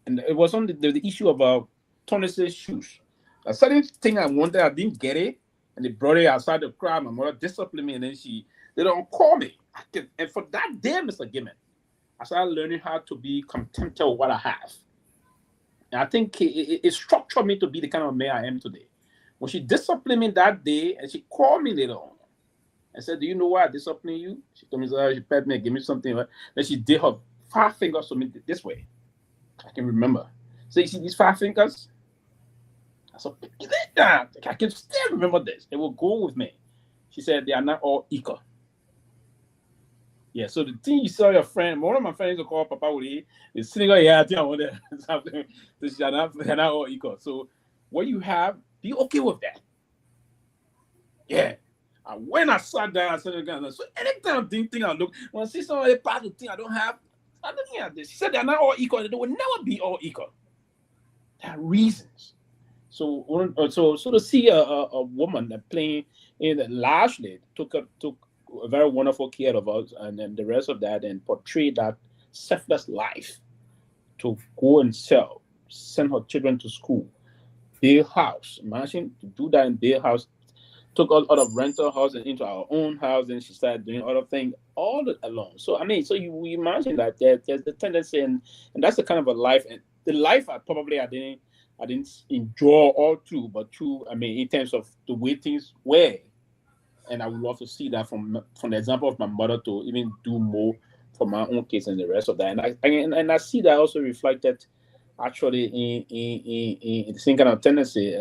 And it was on the issue about Tony's shoes. A certain thing I wanted, I didn't get it. And they brought it outside the crowd. My mother disciplined me, and then they don't call me. And for that day, Mr. Gayman, I started learning how to be content with what I have. And I think it structured me to be the kind of man I am today. When she disciplined me that day, and she called me later on and said, do you know why I disciplined you? She told me, she pat me and gave me something. Then she did her 5 fingers to me this way. I can remember. So you see these 5 fingers? I said, I can still remember this. It will go with me. She said, they are not all equal. Yeah, so the thing you saw your friend, one of my friends will call Papa Woody, is sitting here, I think I want something, this is not all equal. So what you have, be okay with that. Yeah. And when I sat down, I said again, so anytime I didn't think I look, when I see somebody part of the thing I don't have, I'm looking at this. She said they're not all equal, they will never be all equal. There are reasons. So to see a woman playing in largely took a very wonderful care of us, and then the rest of that, and portray that selfless life to go and send her children to school, build house. Imagine to do that in build house. Took out of rental house and into our own house, and she started doing other things all alone. So I mean, so you imagine that there's the tendency, and that's the kind of a life, and the life I didn't enjoy all through, but through, I mean, in terms of the way things were. And I would love to see that from the example of my mother to even do more for my own kids and the rest of that. And I see that also reflected actually in the same kind of tendency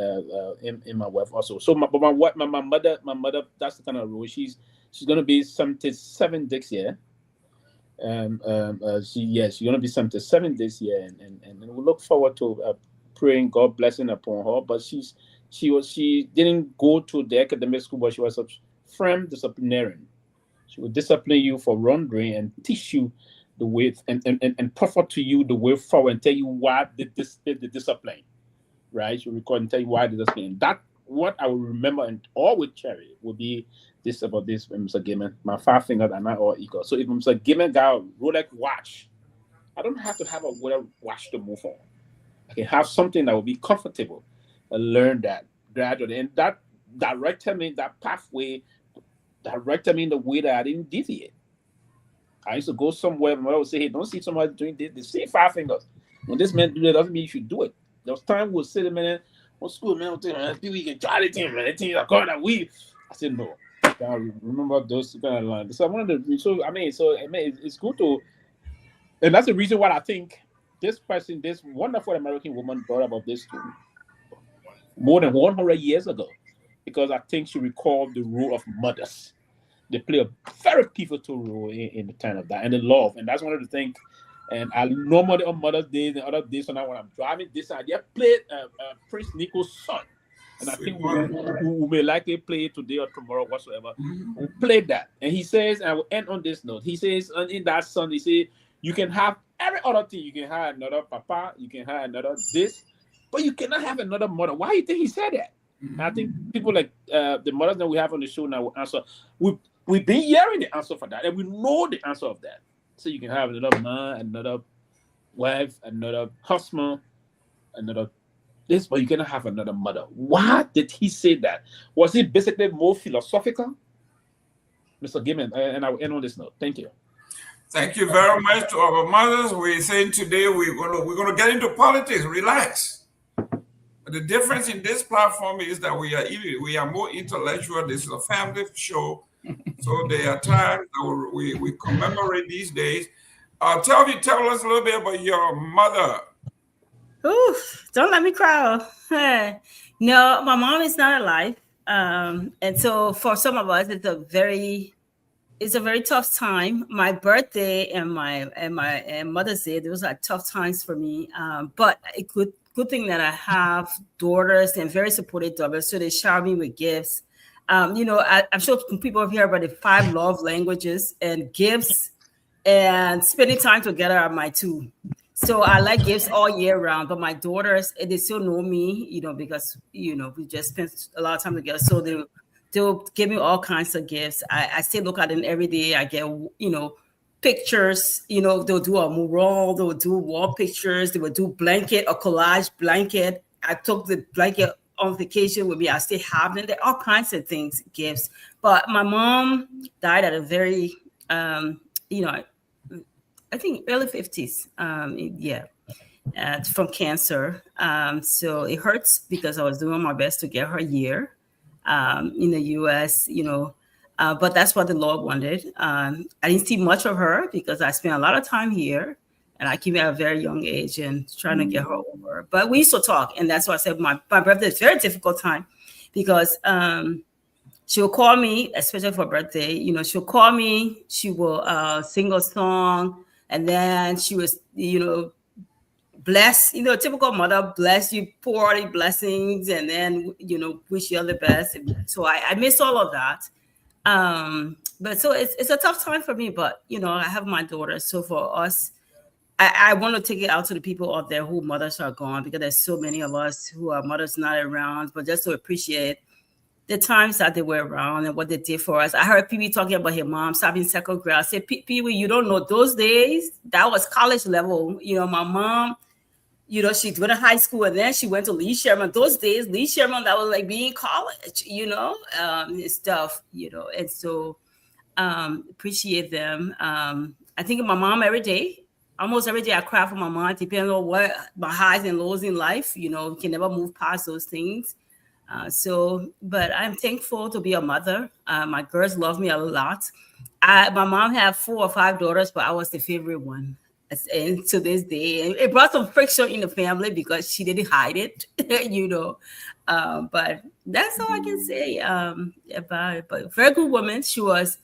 in my wife also. So my mother, that's the kind of role. She's going to be 77 this year. She's going to be 77 this year, and we look forward to praying God blessing upon her. But she didn't go to the academic school, but she was a firm disciplinarian. She will discipline you for wrongdoing and teach you the way and proffer to you the way forward and tell you why the discipline, right? She'll record and tell you why the discipline. That what I will remember and always cherish will be this about this Mr. Gayman. My 5 fingers are not all equal. So if Mr. Gayman got a Rolex watch, I don't have to have a Rolex watch to move on. I can have something that will be comfortable and learn that gradually. And that directed me, that pathway directed me in the way that I didn't deviate. I used to go somewhere, my mother would say, hey, don't see somebody doing this. They say 5 fingers. When this man do that, doesn't mean you should do it. There was time we'll say, man, what school, man, we can try the thing, man. The thing I call that we. I said, no. I remember those kind of lines. So it's good to, and that's the reason why I think this wonderful American woman brought about this to more than 100 years ago, because I think she recalled the role of mothers. They play a very pivotal role in the time of that, and the love. And that's one of the things. And I normally on Mother's Day and other days when I'm driving this idea, played Prince Nico's son. And I think we may likely play it today or tomorrow, whatsoever. We'll play that. And he says, and I will end on this note. He says, in that song, he says, you can have every other thing. You can have another papa, you can have another this, but you cannot have another mother. Why do you think he said that? I think people like the mothers that we have on the show now will answer. We've been hearing the answer for that, and we know the answer of that. So you can have another man, another wife, another husband, another this, but you cannot have another mother. Why did he say that? Was it basically more philosophical? Mr. Gayman, and I will end on this note. Thank you. Thank you very much to our mothers. We're saying today we're gonna get into politics. Relax. But the difference in this platform is that we are more intellectual. This is a family show. So there are times that we commemorate these days. Tell us a little bit about your mother. Ooh, don't let me cry. No, my mom is not alive. And so for some of us, it's a very tough time. My birthday and my Mother's Day, those are tough times for me. But a good thing that I have daughters and very supportive daughters, so they shower me with gifts. I'm sure people have heard about the 5 love languages, and gifts and spending time together are my 2. So I like gifts all year round, but my daughters, they still know me, because, we just spent a lot of time together. So they'll give me all kinds of gifts. I still look at them every day. I get, pictures, they'll do a mural, they'll do wall pictures, they will do a collage blanket. I took the blanket on vacation with me. I still have them. There are all kinds of things, gifts. But my mom died at a very, I think early 50s. From cancer. So it hurts because I was doing my best to get her here in the U.S., but that's what the Lord wanted. I didn't see much of her because I spent a lot of time here, and I came at a very young age and trying to get her over. But we used to talk, and that's why I said my birthday is a very difficult time because she'll call me, especially for birthday. You know, she'll call me. She will sing a song, and then she was, you know, bless. You know, typical mother, bless you, pour the blessings, and then, you know, wish you all the best. So I miss all of that. But so it's a tough time for me. But you know, I have my daughter, so for us, I want to take it out to the people out there who mothers are gone, because there's so many of us who are mothers not around, but just to appreciate the times that they were around and what they did for us. I heard Pewee talking about his mom stopping second grade. I said, Pewee, you don't know, those days, that was college level. You know, my mom, you know, she went to high school and then she went to Lee Sherman. Those days, Lee Sherman, that was like being in college, you know, and stuff, you know. And so appreciate them. I think of my mom every day. Almost every day I cry for my mom, depending on what my highs and lows in life. You know, we can never move past those things. But I'm thankful to be a mother. My girls love me a lot. My mom had 4 or 5 daughters, but I was the favorite one. And to this day, it brought some friction in the family because she didn't hide it, you know. But that's all I can say about it. But very good woman. She was.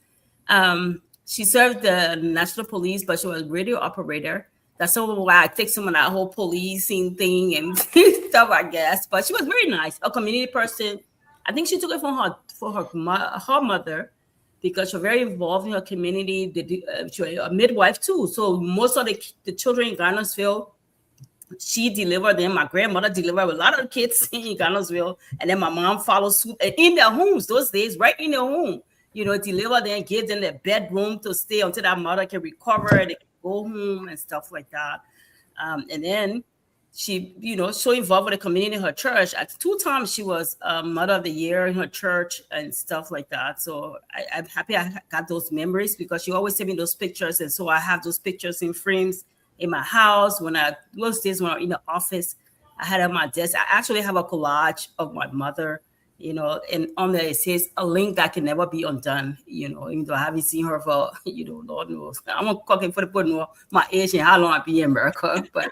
She served the National Police, but she was a radio operator. That's why I take some of that whole policing thing and stuff, I guess. But she was very nice, a community person. I think she took it from her mother, because she was very involved in her community. She was a midwife too. So most of the children in Garnersville, she delivered them. My grandmother delivered a lot of kids in Garnersville. And then my mom followed suit in their homes those days, right in their home. You know, deliver them, give them their bedroom to stay until that mother can recover, they can go home and stuff like that. And then she, you know, so involved with the community in her church. At 2 times she was Mother of the Year in her church and stuff like that. So I'm happy I got those memories, because she always sent me those pictures. And so I have those pictures in frames in my house. Those days when I was in the office, I had on my desk. I actually have a collage of my mother, you know, and on there it says a link that can never be undone, you know, even though I haven't seen her for, you know, Lord knows. I'm not cooking for the put my age and how long I've been in America, but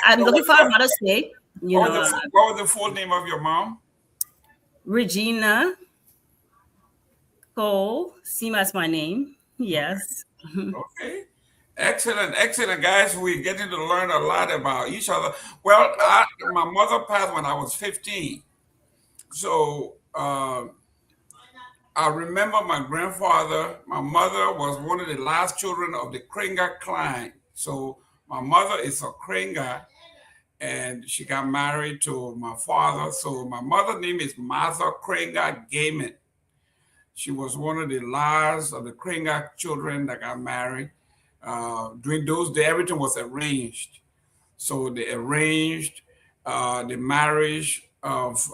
I'm looking for Mother's Day. What was the full name of your mom? Regina Cole. See, that's my name. Yes. Okay. Excellent, guys. We're getting to learn a lot about each other. Well, my mother passed when I was 15. So I remember my grandfather. My mother was one of the last children of the Kringa clan. So my mother is a Kringa, and she got married to my father. So my mother's name is Martha Kringa Gayman. She was one of the last of the Kringa children that got married. During those days, everything was arranged. So they arranged the marriage of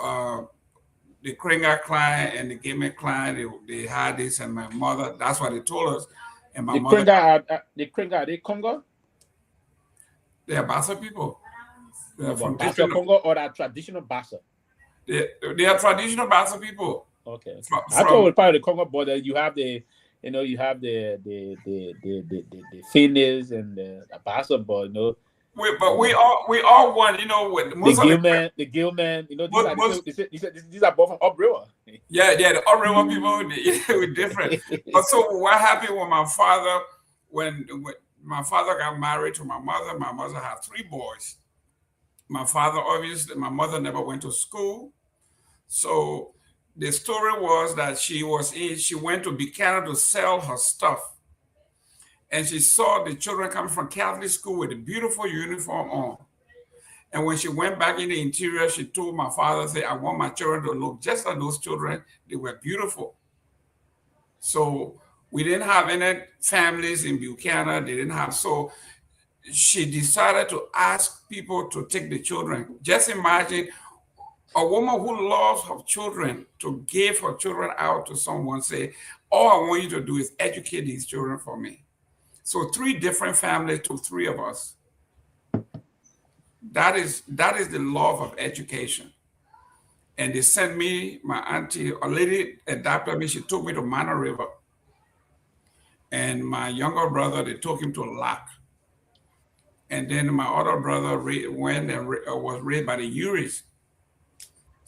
the Kringa clan and the Gayman clan. They had this, and my mother, that's what they told us. And my mother. The Kringa, are they Congo? They are Bassa people. They are from Bassa Congo, or are traditional Bassa? They are traditional Bassa people. Okay. I thought it was part of the Congo border. You have the Finis and the Bassa, but you know. We all one, you know. With most the Gilman, you know, these are both from upriver. Yeah, the upriver people, we're different. But so what happened with my father when my father got married to my mother had 3 boys. My father, obviously, my mother never went to school. So the story was that she went to Buchanan to sell her stuff. And she saw the children coming from Catholic school with a beautiful uniform on. And when she went back in the interior, she told my father, say, I want my children to look just like those children. They were beautiful. So we didn't have any families in Buchanan. They didn't have, so she decided to ask people to take the children. Just imagine a woman who loves her children to give her children out to someone, say, all I want you to do is educate these children for me. So 3 different families took 3 of us. That is the love of education. And they sent me, my auntie, a lady adopted me. She took me to Mana River. And my younger brother, they took him to Lac. And then my other brother went and was raised by the Uris.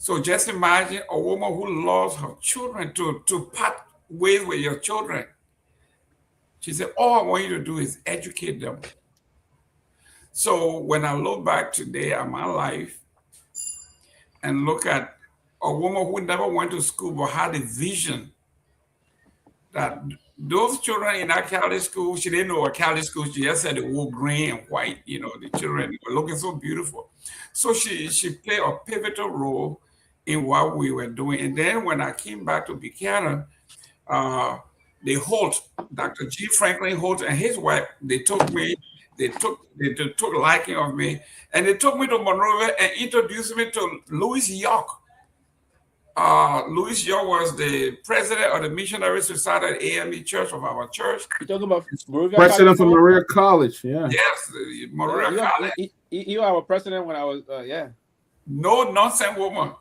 So just imagine a woman who lost her children to part ways with your children. She said, all I want you to do is educate them. So when I look back today at my life and look at a woman who never went to school but had a vision that those children in that Catholic school, she didn't know a Catholic school, she just said they wore green and white, you know, the children were looking so beautiful. So she played a pivotal role in what we were doing. And then when I came back to Buchanan, they Holt, Dr. G. Franklin Holt and his wife, they took me, they took liking of me, and they took me to Monrovia and introduced me to Louis York. Louis York was the president of the Missionary Society at AME Church of our church. You're talking about Monrovia President College? for Monrovia College, yeah. Yes, Monrovia College. You are our president when I was, yeah. No nonsense woman.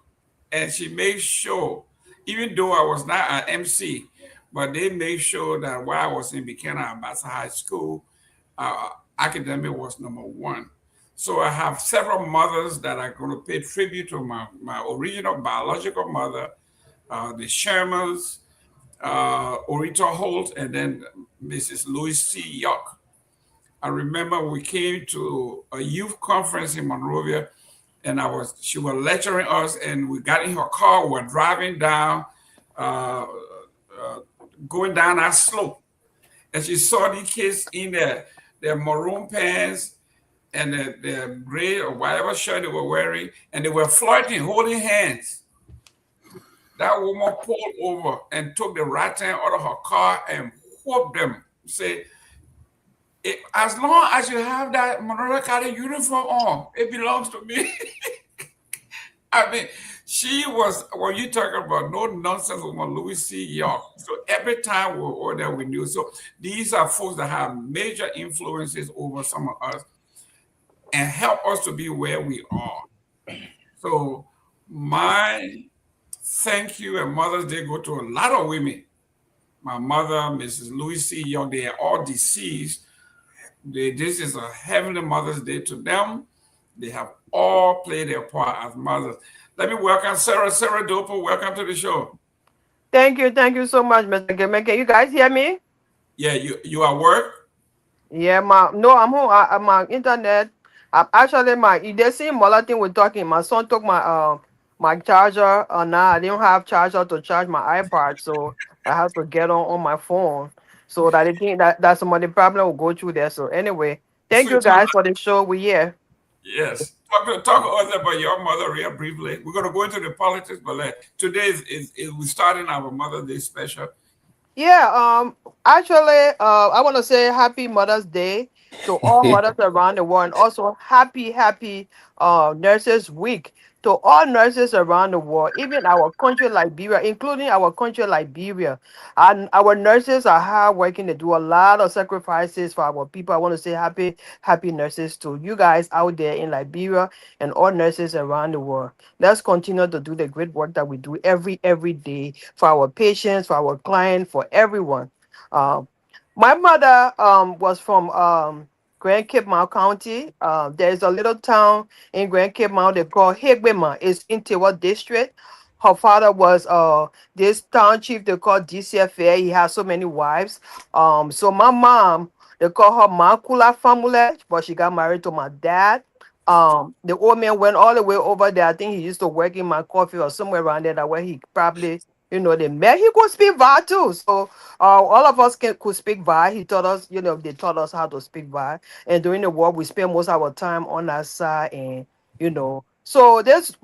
And she made sure, even though I was not an MC, but they made sure that while I was in Buchanan Ambassador High School, academic was number one. So I have several mothers that are going to pay tribute to my original biological mother, the Shermans, Orita Holt, and then Mrs. Louis C. York. I remember we came to a youth conference in Monrovia, and she was lecturing us, and we got in her car, we were driving down, going down that slope. And she saw these kids in their maroon pants and their gray or whatever shirt they were wearing, and they were flirting, holding hands. That woman pulled over and took the right hand out of her car and whooped them. Say, as long as you have that Monrovia College uniform on, it belongs to me. I mean, she was, when you talk about no nonsense woman, Louis C. York. So every time we were there, we knew. So these are folks that have major influences over some of us and help us to be where we are. So my thank you and Mother's Day go to a lot of women. My mother, Mrs. Louis C. York, they are all deceased. This is a heavenly Mother's Day to them. They have all played their part as mothers. Let me welcome Sarah Dopoh. Welcome to the show. Thank you so much, Mr. Gayman. Can you guys hear me? Yeah, you at work? Yeah, no, I'm home. I'm on internet. I'm actually the same mother thing we're talking. My son took my charger, and now I didn't have charger to charge my iPad, so I have to get on my phone. So that I think that some of the problem will go through there. So anyway, thank you guys for the show. We here. Yes. Talk to us about your mother real briefly. We're going to go into the politics, but today is we're starting our Mother's Day special. Yeah, actually, I want to say happy Mother's Day to all mothers around the world, and also happy Nurses Week to all nurses around the world, even our country Liberia, including our country Liberia. And our nurses are hardworking. They do a lot of sacrifices for our people. I want to say happy nurses to you guys out there in Liberia and all nurses around the world. Let's continue to do the great work that we do every day for our patients, for our clients, for everyone. My mother was from Grand Cape Mount County. There's a little town in Grand Cape Mount they call Kehleboe. It's in Tewa District. Her father was this town chief they call DCFA. He has so many wives. So my mom, they call her Makula Famule, but she got married to my dad. The old man went all the way over there. I think he used to work in my coffee or somewhere around there that where he probably, they met. He could speak VA too. So all of us could speak VA. He taught us, they taught us how to speak VA. And during the war, we spent most of our time on that side and, So this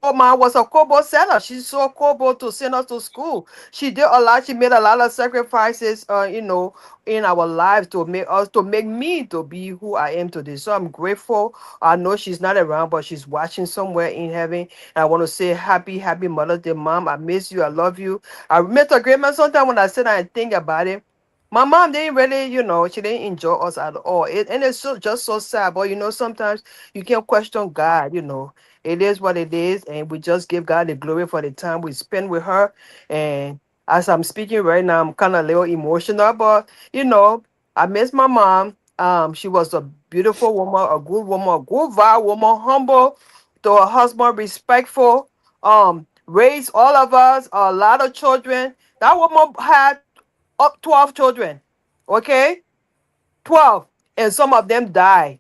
old man was a kobo seller. She sold kobo to send us to school. She did a lot. She made a lot of sacrifices, in our lives to make me to be who I am today. So I'm grateful. I know she's not around, but she's watching somewhere in heaven. And I want to say happy Mother's Day, Mom. I miss you. I love you. I met a great man sometimes when I sit and I think about it. My mom didn't really, she didn't enjoy us at all. And it's just so sad. But, sometimes you can't question God, It is what it is. And we just give God the glory for the time we spend with her. And as I'm speaking right now, I'm kind of a little emotional. But, I miss my mom. She was a beautiful woman, a good woman, a good vow woman, humble to her husband, respectful. raised all of us, a lot of children. That woman had up 12 children. Okay? 12. And some of them died.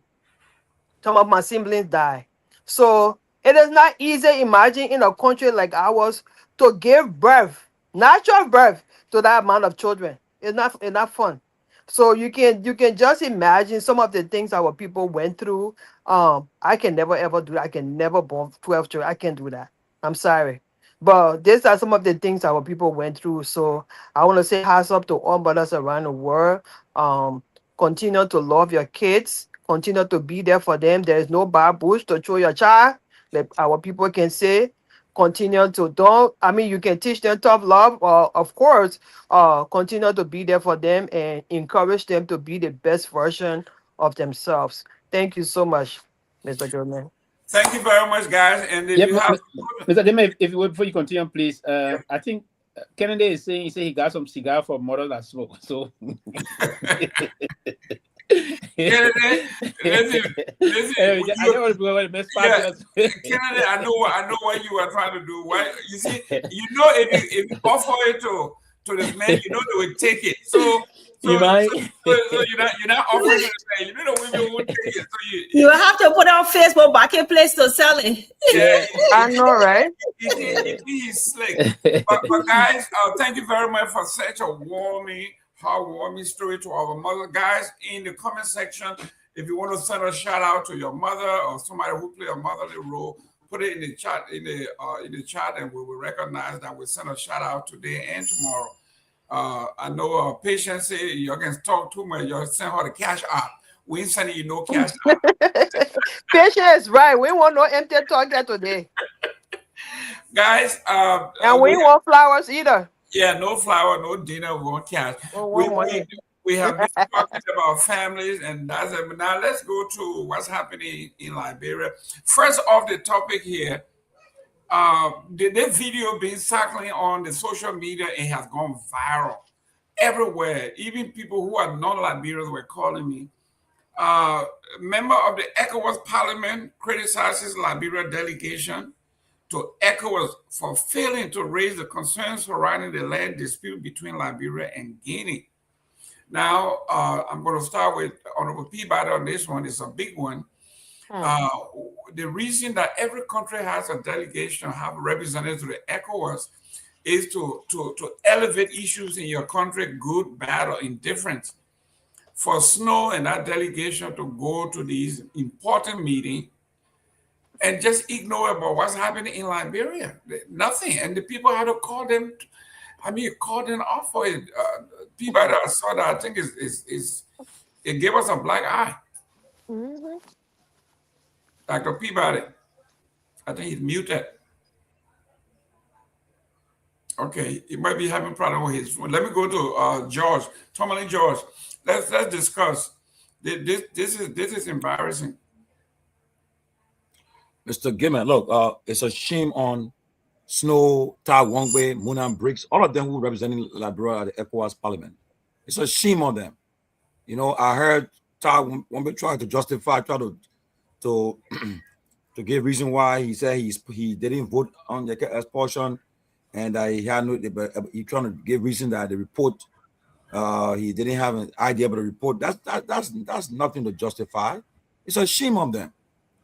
Some of my siblings died. So it is not easy, imagine in a country like ours, to give birth, natural birth, to that amount of children. It's not fun. So you can just imagine some of the things our people went through. I can never ever do that. I can never born 12 children. I can't do that. I'm sorry. But these are some of the things our people went through. So I want to say hats up to all mothers around the world. Continue to love your kids. Continue to be there for them. There is no bad bush to throw your child. Like our people can say, continue to you can teach them tough love. Of course, continue to be there for them and encourage them to be the best version of themselves. Thank you so much, Mr. Goodman. Thank you very much, guys. And if you have, Mr. Gayman, before you continue, please. I think Kennedy is saying he got some cigar for mother that smoke. So Kennedy, listen. Kennedy, I know what you are trying to do. Why you see, if you offer it to this man, they will take it. So you're not offering it to the man. Women won't take it. So you have to put it on Facebook Marketplace to sell it. Yeah, I know, right? He's slick. But guys, thank you very much for such a heartwarming story to our mother. Guys, in the comment section, if you want to send a shout out to your mother or somebody who played a motherly role, put it in the chat in the chat, and we will recognize that we send a shout out today and tomorrow. I know Patience say you can talk too much. You send her the cash app. We ain't sending you no cash app. Patience, right? We want no empty talk there today, guys. And we want flowers either. Yeah, no flower, no dinner, we want cash. We have been talking about families, and that's it. Now let's go to what's happening in Liberia. First off, the topic here, the video been circling on the social media and has gone viral everywhere. Even people who are non-Liberians were calling me. Member of the ECOWAS Parliament criticizes Liberia delegation to ECOWAS for failing to raise the concerns surrounding the land dispute between Liberia and Guinea. Now, I'm going to start with Honorable Peabody on this one. It's a big one. The reason that every country has a delegation, have representatives to the ECOWAS, is to elevate issues in your country, good, bad, or indifferent. For Snow and that delegation to go to these important meetings and just ignore about what's happening in Liberia. Nothing. And the people had to call them, call them off for it. People that saw that, I think it gave us a black eye. Dr. Peabody, I think he's muted. Okay, he might be having a problem with his phone. Let me go to George, Tomalin George. Let's discuss. This is embarrassing. Mr. Gayman, look, it's a shame on Snow, Wongwe, Myean Briggs, all of them who representing Liberia at the ECOWAS Parliament. It's a shame on them. I heard Wongwe try to justify, to give reason why he said he didn't vote on the expulsion, and he had he trying to give reason that the report he didn't have an idea about the report. That's nothing to justify. It's a shame on them.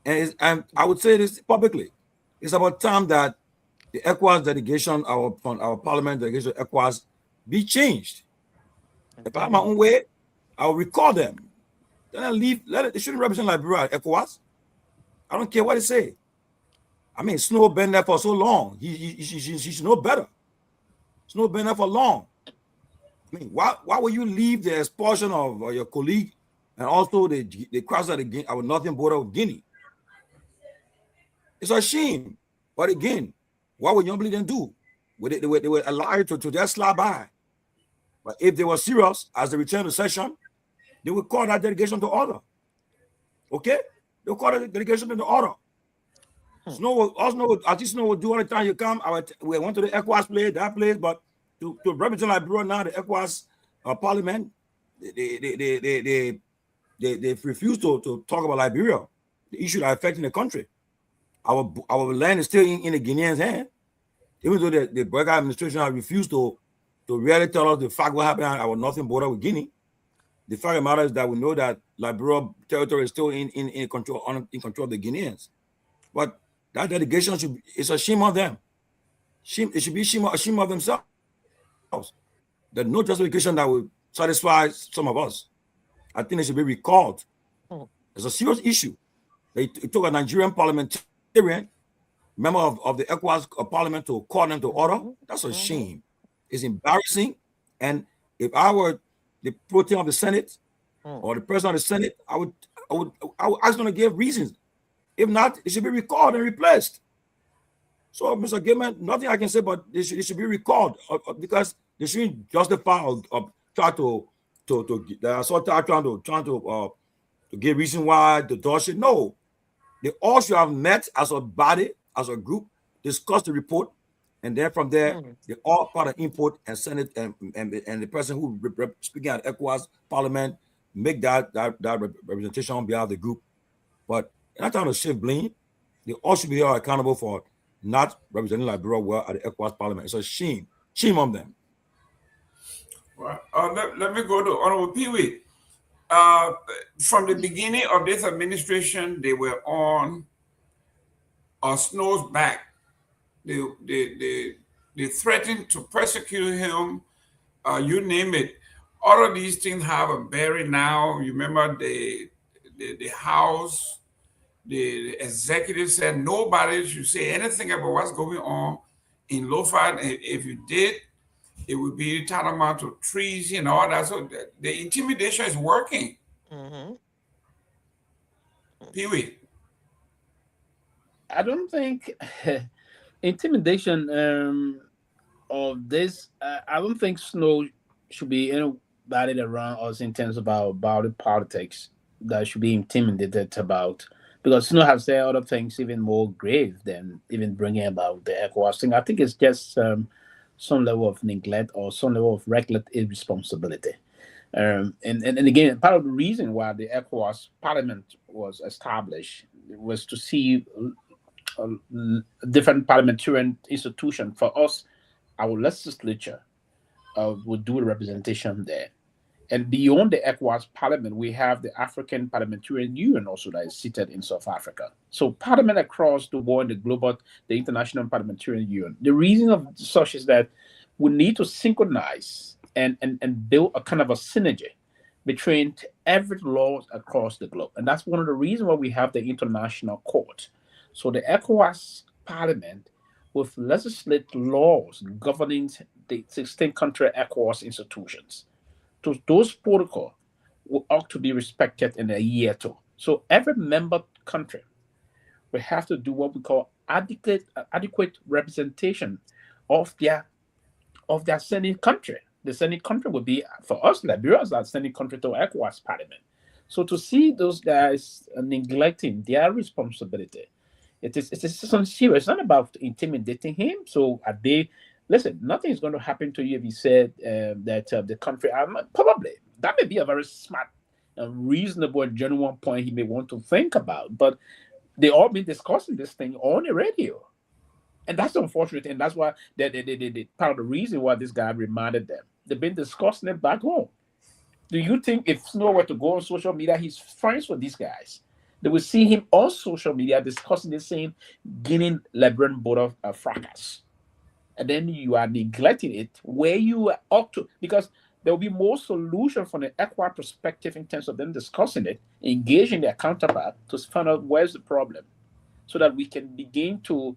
And I would say this publicly. It's about time that the ECOWAS delegation, our parliament delegation, ECOWAS, be changed. If I have my own way, I'll recall them. Then I leave. They shouldn't represent Liberia at ECOWAS. I don't care what they say. Snow been there for so long. He should know better. Snow been there for long. Why would you leave the expulsion of your colleague and also the cross out our northern border of Guinea? It's a shame. But again, what would young them do? They were allowed to just slide by. But if they were serious as they return to session, they would call that delegation to order. Okay? They'll call the delegation to order. Snow would do all the time you come. We went to the ECOWAS place, that place, but to represent Liberia now, the ECOWAS Parliament, they refuse to talk about Liberia, the issue that affecting the country. our land is still in the Guineans' hand, even though the Burger administration has refused to really tell us the fact what happened at our northern border with Guinea. The fact of the matter is that we know that Liberia territory is still in control of the Guineans. But that delegation it's a shame on them. It should be a shame of themselves. There's no justification that will satisfy some of us. I think they should be recalled. It's a serious issue. It took a Nigerian parliamentarian, member of the ECOWAS parliament, to call them to order. That's a shame. It's embarrassing. And if I were the pro-tem of the Senate or the president of the Senate, I would ask them to give reasons. If not, it should be recalled and replaced. So, Mr. Gayman, nothing I can say, but it should be recalled because they shouldn't justify or try to give reason why the door should. No, they all should have met as a body, as a group, discuss the report, and then from there, they all part of input and send it, and the person who speaking at ECOWAS Parliament make that representation on behalf of the group. But not trying to shift blame. They all should be held accountable for not representing Liberia well at the ECOWAS Parliament. It's a shame. Shame on them. Well, let me go to Honorable Pewee. From the beginning of this administration, they were on Snow's back. They threatened to persecute him. You name it. All of these things have a bearing now. You remember the House. The executive said nobody should say anything about what's going on in Lofa. If you did, it would be tantamount to treason and all that. So the intimidation is working. Pewee. I don't think intimidation of this. I don't think Snow should be anybody around us in terms of about politics that should be intimidated about. Because Snow has said other things even more grave than even bringing about the ECOWAS thing. I think it's just some level of neglect or some level of reckless irresponsibility. And again, part of the reason why the ECOWAS Parliament was established was to see different parliamentarian institutions. For us, our legislature would do a representation there. And beyond the ECOWAS Parliament, we have the African Parliamentarian Union also that is seated in South Africa. So Parliament across the world, the International Parliamentarian Union. The reason of such is that we need to synchronize and build a kind of a synergy between every law across the globe. And that's one of the reasons why we have the International Court. So the ECOWAS Parliament with legislate laws governing the 16 country ECOWAS institutions. So those protocols ought to be respected in a year or two. So every member country will have to do what we call adequate representation of their sending country. The sending country would be, for us, Liberia as our sending country to ECOWAS Parliament. So to see those guys neglecting their responsibility, it is something serious. It's not about intimidating him. So listen, nothing is going to happen to you if you said that the country, probably, that may be a very smart, reasonable, and genuine point he may want to think about, but they all been discussing this thing on the radio. And that's unfortunate, and that's why they part of the reason why this guy reminded them. They've been discussing it back home. Do you think if Snow were to go on social media, he's friends with these guys? They will see him on social media discussing the same Guinea-Liberian border fracas. And then you are neglecting it where you ought to, because there will be more solution from the ECOWAS perspective in terms of them discussing it, engaging their counterpart to find out where's the problem, so that we can begin to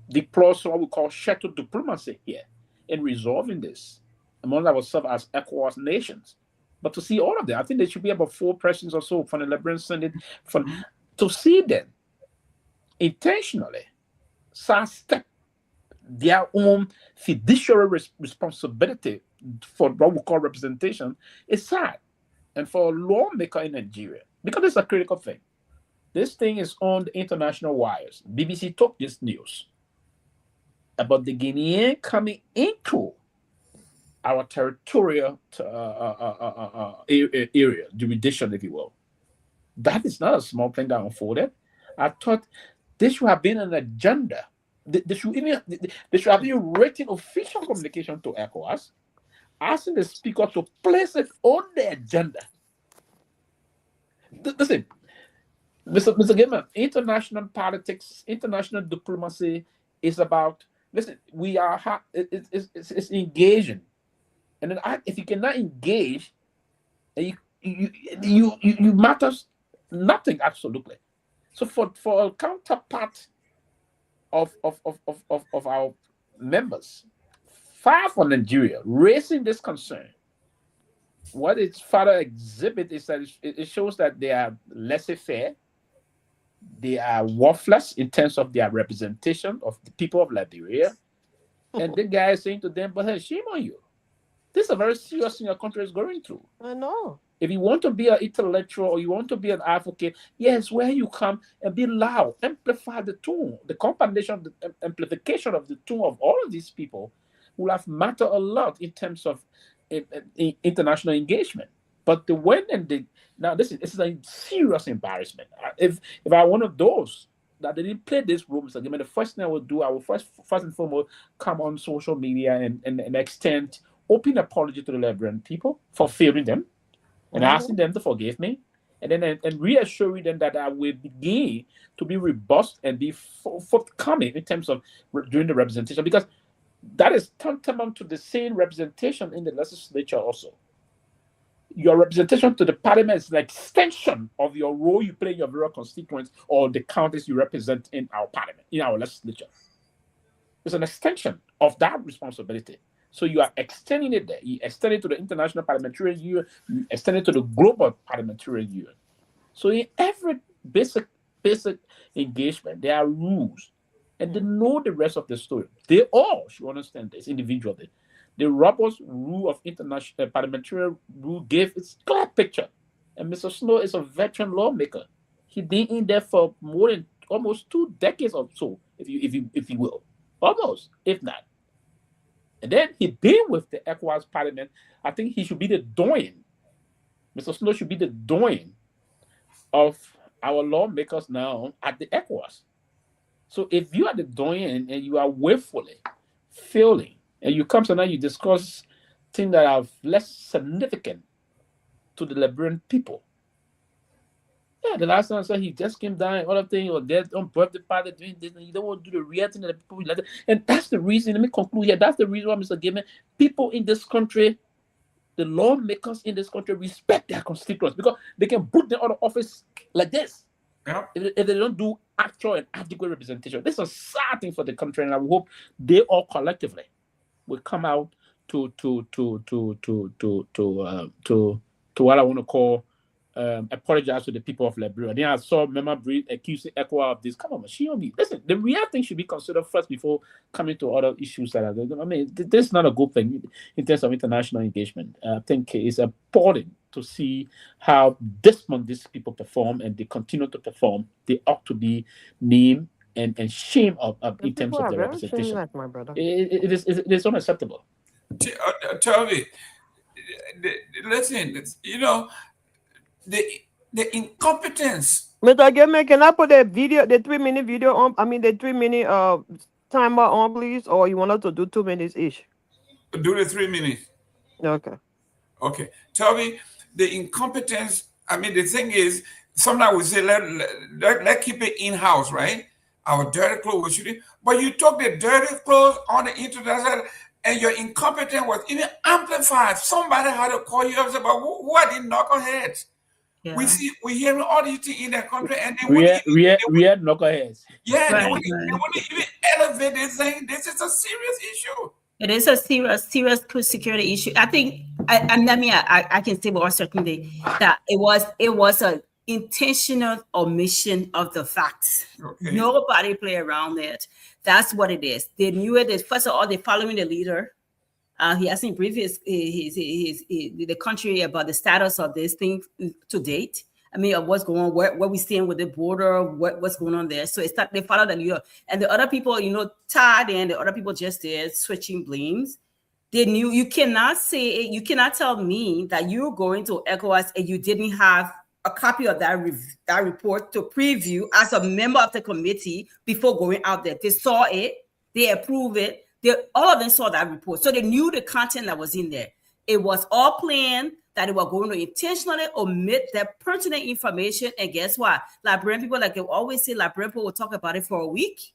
deploy what we call shuttle diplomacy here in resolving this among ourselves as ECOWAS nations. But to see all of them, I think there should be about 4 persons or so from the Liberian Senate to see them intentionally sidestep their own fiduciary responsibility for what we call representation is sad. And for a lawmaker in Nigeria, because it's a critical thing, this thing is on the international wires. BBC took this news about the Guinean coming into our territorial area, jurisdiction, if you will. That is not a small thing that unfolded. I thought This should have been an agenda. They should have been written official communication to ECOWAS, asking the speaker to place it on the agenda. Listen, Mr. Gayman, international politics, international diplomacy is about, listen, it's engaging. And then if you cannot engage, you matters nothing, absolutely. So for a counterpart of our members far from Nigeria raising this concern, what its further exhibit is that it shows that they are laissez-faire, they are worthless in terms of their representation of the people of Liberia. And the guy is saying to them, but hey, shame on you. This is a very serious thing your country is going through. I know. If you want to be an intellectual or you want to be an advocate, yes, where you come and be loud, amplify the tone. The combination, the amplification of the tone of all of these people will have mattered a lot in terms of international engagement. But the when and the now, this is a serious embarrassment. If I one of those that they didn't play this role, Mr. Gayman, the first thing I will do, I will first and foremost come on social media and extend open apology to the Liberian people for failing them and asking them to forgive me, and then and reassuring them that I will begin to be robust and be forthcoming in terms of doing the representation, because that is tantamount to the same representation in the legislature also. Your representation to the parliament is an extension of your role you play in your various constituents or the counties you represent in our parliament, in our legislature. It's an extension of that responsibility. So you are extending it there. You extend it to the International Parliamentarian Union. You extend it to the Global Parliamentarian Union. So in every basic engagement, there are rules. And they know the rest of the story. They all should understand this individually. The robust rule of international parliamentary rule gave its clear picture. And Mr. Snow is a veteran lawmaker. He's been in there for more than almost 2 decades or so, if you will. Almost, if not. And then he been with the ECOWAS Parliament. I think he should be the doyen. Mr. Snow should be the doyen of our lawmakers now at the ECOWAS. So if you are the doyen and you are willfully failing, and you come to now you discuss things that are less significant to the Liberian people. Yeah, the last time I said he just came down and all of things, or dead on birthday party doing this, and you don't want to do the real thing that the people like. And that's the reason, let me conclude here, that's the reason why, Mr. Gayman, people in this country, the lawmakers in this country respect their constituents, because they can put them out of office like this. Yeah. If they don't do actual and adequate representation. This is a sad thing for the country, and I hope they all collectively will come out to what I want to call apologize to the people of Liberia. Then I saw Mema Breed accusing ECOWAS of this. Come on, she on me. Listen, the real thing should be considered first before coming to other issues that are. I mean, this is not a good thing in terms of international engagement. I think it's appalling to see how dismal these people perform, and they continue to perform. They ought to be named and shame of in terms of their representation. Like my brother. It is unacceptable. Tell me, listen, you know, the incompetence. Mr. Gayman, can I put the video, the 3-minute video on? I mean, the 3-minute timer on, please, or you want us to do 2 minutes each? Do the 3 minutes. Okay. Okay. Tell me the incompetence. I mean, the thing is, sometimes we say let keep it in house, right? Our dirty clothes, shooting. But you took the dirty clothes on the internet, and your incompetence was even amplified. Somebody had to call you up and say, "But who are the knuckleheads?" Yeah. We hear all these things in that country, and they we had knuckleheads. Yeah, right, they want to even elevate this thing. This is a serious issue. It is a serious security issue. I think, I can say more certainly that it was a intentional omission of the facts. Okay. Nobody play around it. That's what it is. They knew it. First of all, they're following the leader. He hasn't briefed the country about the status of this thing to date. I mean, of what's going on, where we stand with the border, what's going on there. So it's that they follow the leader. And the other people, tied in, the other people just did switching blames. They knew. You cannot tell me that you're going to ECOWAS and you didn't have a copy of that report to preview as a member of the committee before going out there. They saw it, they approved it. All of them saw that report, so they knew the content that was in there. It was all planned that they were going to intentionally omit that pertinent information. And guess what? Liberian people, like they always say, Liberian people will talk about it for a week,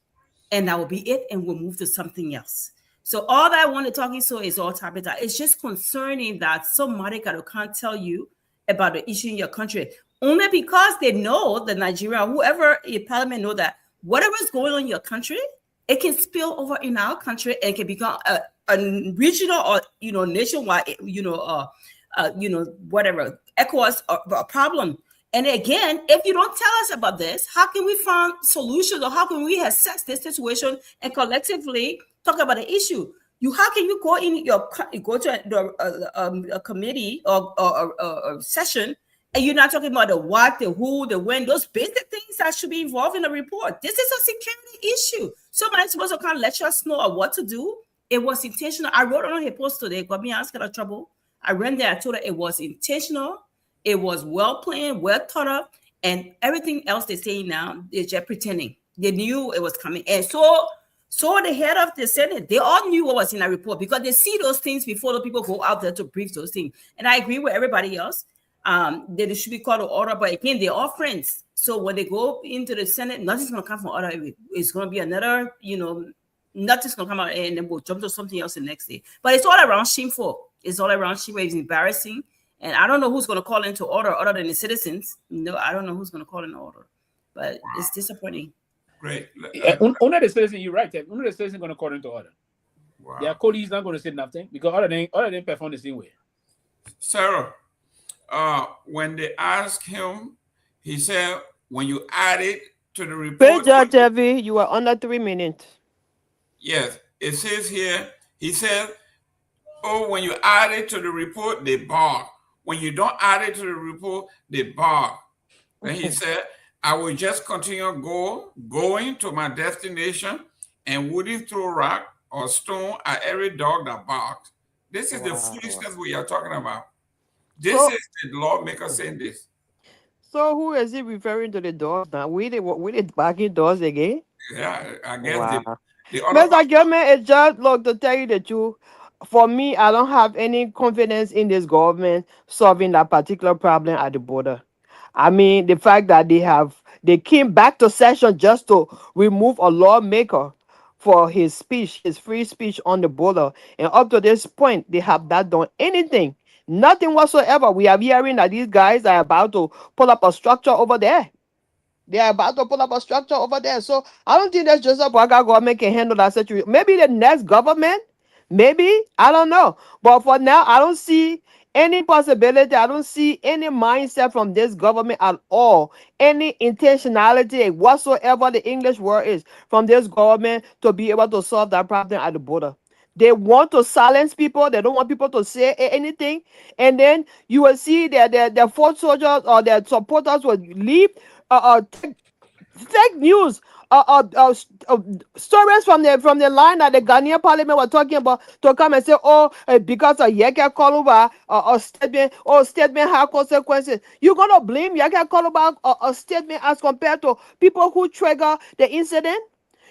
and that will be it, and we'll move to something else. So all that I want to talk so is all type of that. It's just concerning that somebody can't tell you about the issue in your country, only because they know the Nigeria, whoever in parliament know that whatever is going on in your country, it can spill over in our country and it can become a regional or nationwide whatever ECOWAS a problem. And again, if you don't tell us about this, how can we find solutions, or how can we assess this situation and collectively talk about the issue? How can you go to a committee or a session and you're not talking about the what, the who, the when, those basic things that should be involved in the report? This is a security issue. Somebody's supposed to kind of let us know what to do. It was intentional. I wrote on her post today, got me out of trouble. I ran there, I told her it was intentional. It was well planned, well thought of, and everything else they're saying now, they're just pretending. They knew it was coming. And so the head of the Senate, they all knew what was in that report because they see those things before the people go out there to brief those things. And I agree with everybody else that it should be called to order. But again, they're all friends. So when they go into the Senate, nothing's going to come from order. It's going to be another, nothing's going to come out and then we'll jump to something else the next day. But it's all around shameful. It's all around shameful. It's embarrassing. And I don't know who's going to call into order other than the citizens. No, I don't know who's going to call into order. But it's disappointing. Great. One of the citizens, you're right. One of the citizens going to call into order. Wow. Their colleagues not going to say nothing because other than perform the same way. Sarah, when they asked him, he said, when you add it to the report. Tevi, you are under 3 minutes. Yes, it says here, he said, when you add it to the report, they bark. When you don't add it to the report, they bark. And he said, I will just continue going to my destination and wouldn't throw rock or stone at every dog that barks. This is the foolishness we are talking about. This is the lawmaker saying this. So who is he referring to the dogs now? We the barking dogs again? Yeah, I guess the other argument is just, look, to tell you the truth, for me, I don't have any confidence in this government solving that particular problem at the border. I mean, the fact that they came back to session just to remove a lawmaker for his speech, his free speech on the border. And up to this point, they have not done anything. Nothing whatsoever. We are hearing that these guys are about to pull up a structure over there. They are about to pull up a structure over there. So I don't think that Joseph Boakai government can handle that situation. Maybe the next government, maybe, I don't know. But for now, I don't see any possibility. I don't see any mindset from this government at all. Any intentionality whatsoever the English word is from this government to be able to solve that problem at the border. They want to silence people. They don't want people to say anything. And then you will see that their foot soldiers or their supporters will leave fake news, stories from the line that the Ghanaian parliament were talking about to come and say, because of Yeke Koluba statement have consequences. You're gonna blame Yeke Koluba a statement as compared to people who trigger the incident?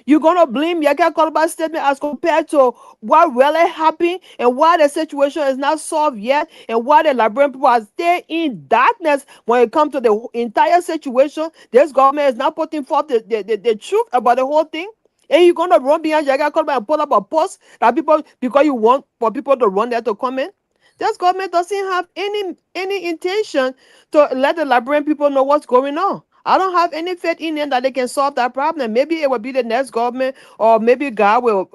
You're gonna blame Yeke Koluba's statement as compared to what really happened and why the situation is not solved yet and why the Liberian people are still in darkness when it comes to the entire situation. This government is not putting forth the truth about the whole thing. And you're gonna run behind Yeke Koluba and pull up a post that people, because you want for people to run there to comment. This government doesn't have any intention to let the Liberian people know what's going on. I don't have any faith in them that they can solve that problem. Maybe it will be the next government, or maybe God will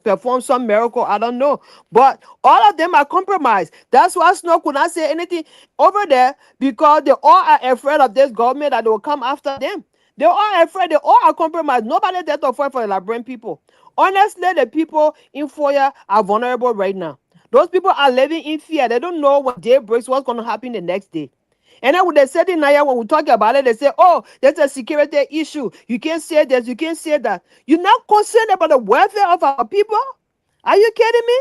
perform some miracle. I don't know. But all of them are compromised. That's why Snow could not say anything over there, because they all are afraid of this government that they will come after them. They all afraid. They all are compromised. Nobody there to fight for the Liberian people. Honestly, the people in Foya are vulnerable right now. Those people are living in fear. They don't know when day breaks what's going to happen the next day. And then when they said in Naya, when we talk about it, they say, there's a security issue. You can't say this, you can't say that. You're not concerned about the welfare of our people? Are you kidding me?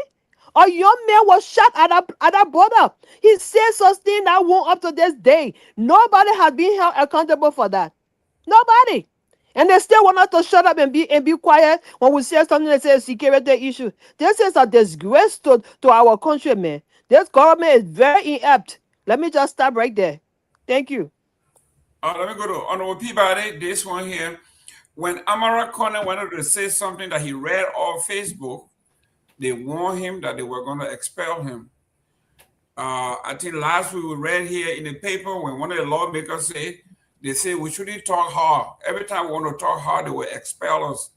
A young man was shot at that border. He said something that won't up to this day. Nobody has been held accountable for that. Nobody. And they still want us to shut up and be quiet when we say something that says security issue. This is a disgrace to our country, man. This government is very inept. Let me just stop right there. Thank you. Let me go to Honorable Peabody. This one here. When Kamara wanted to say something that he read off Facebook, they warned him that they were going to expel him. I think last week we read here in the paper when one of the lawmakers said, they say we shouldn't talk hard. Every time we want to talk hard, they will expel us.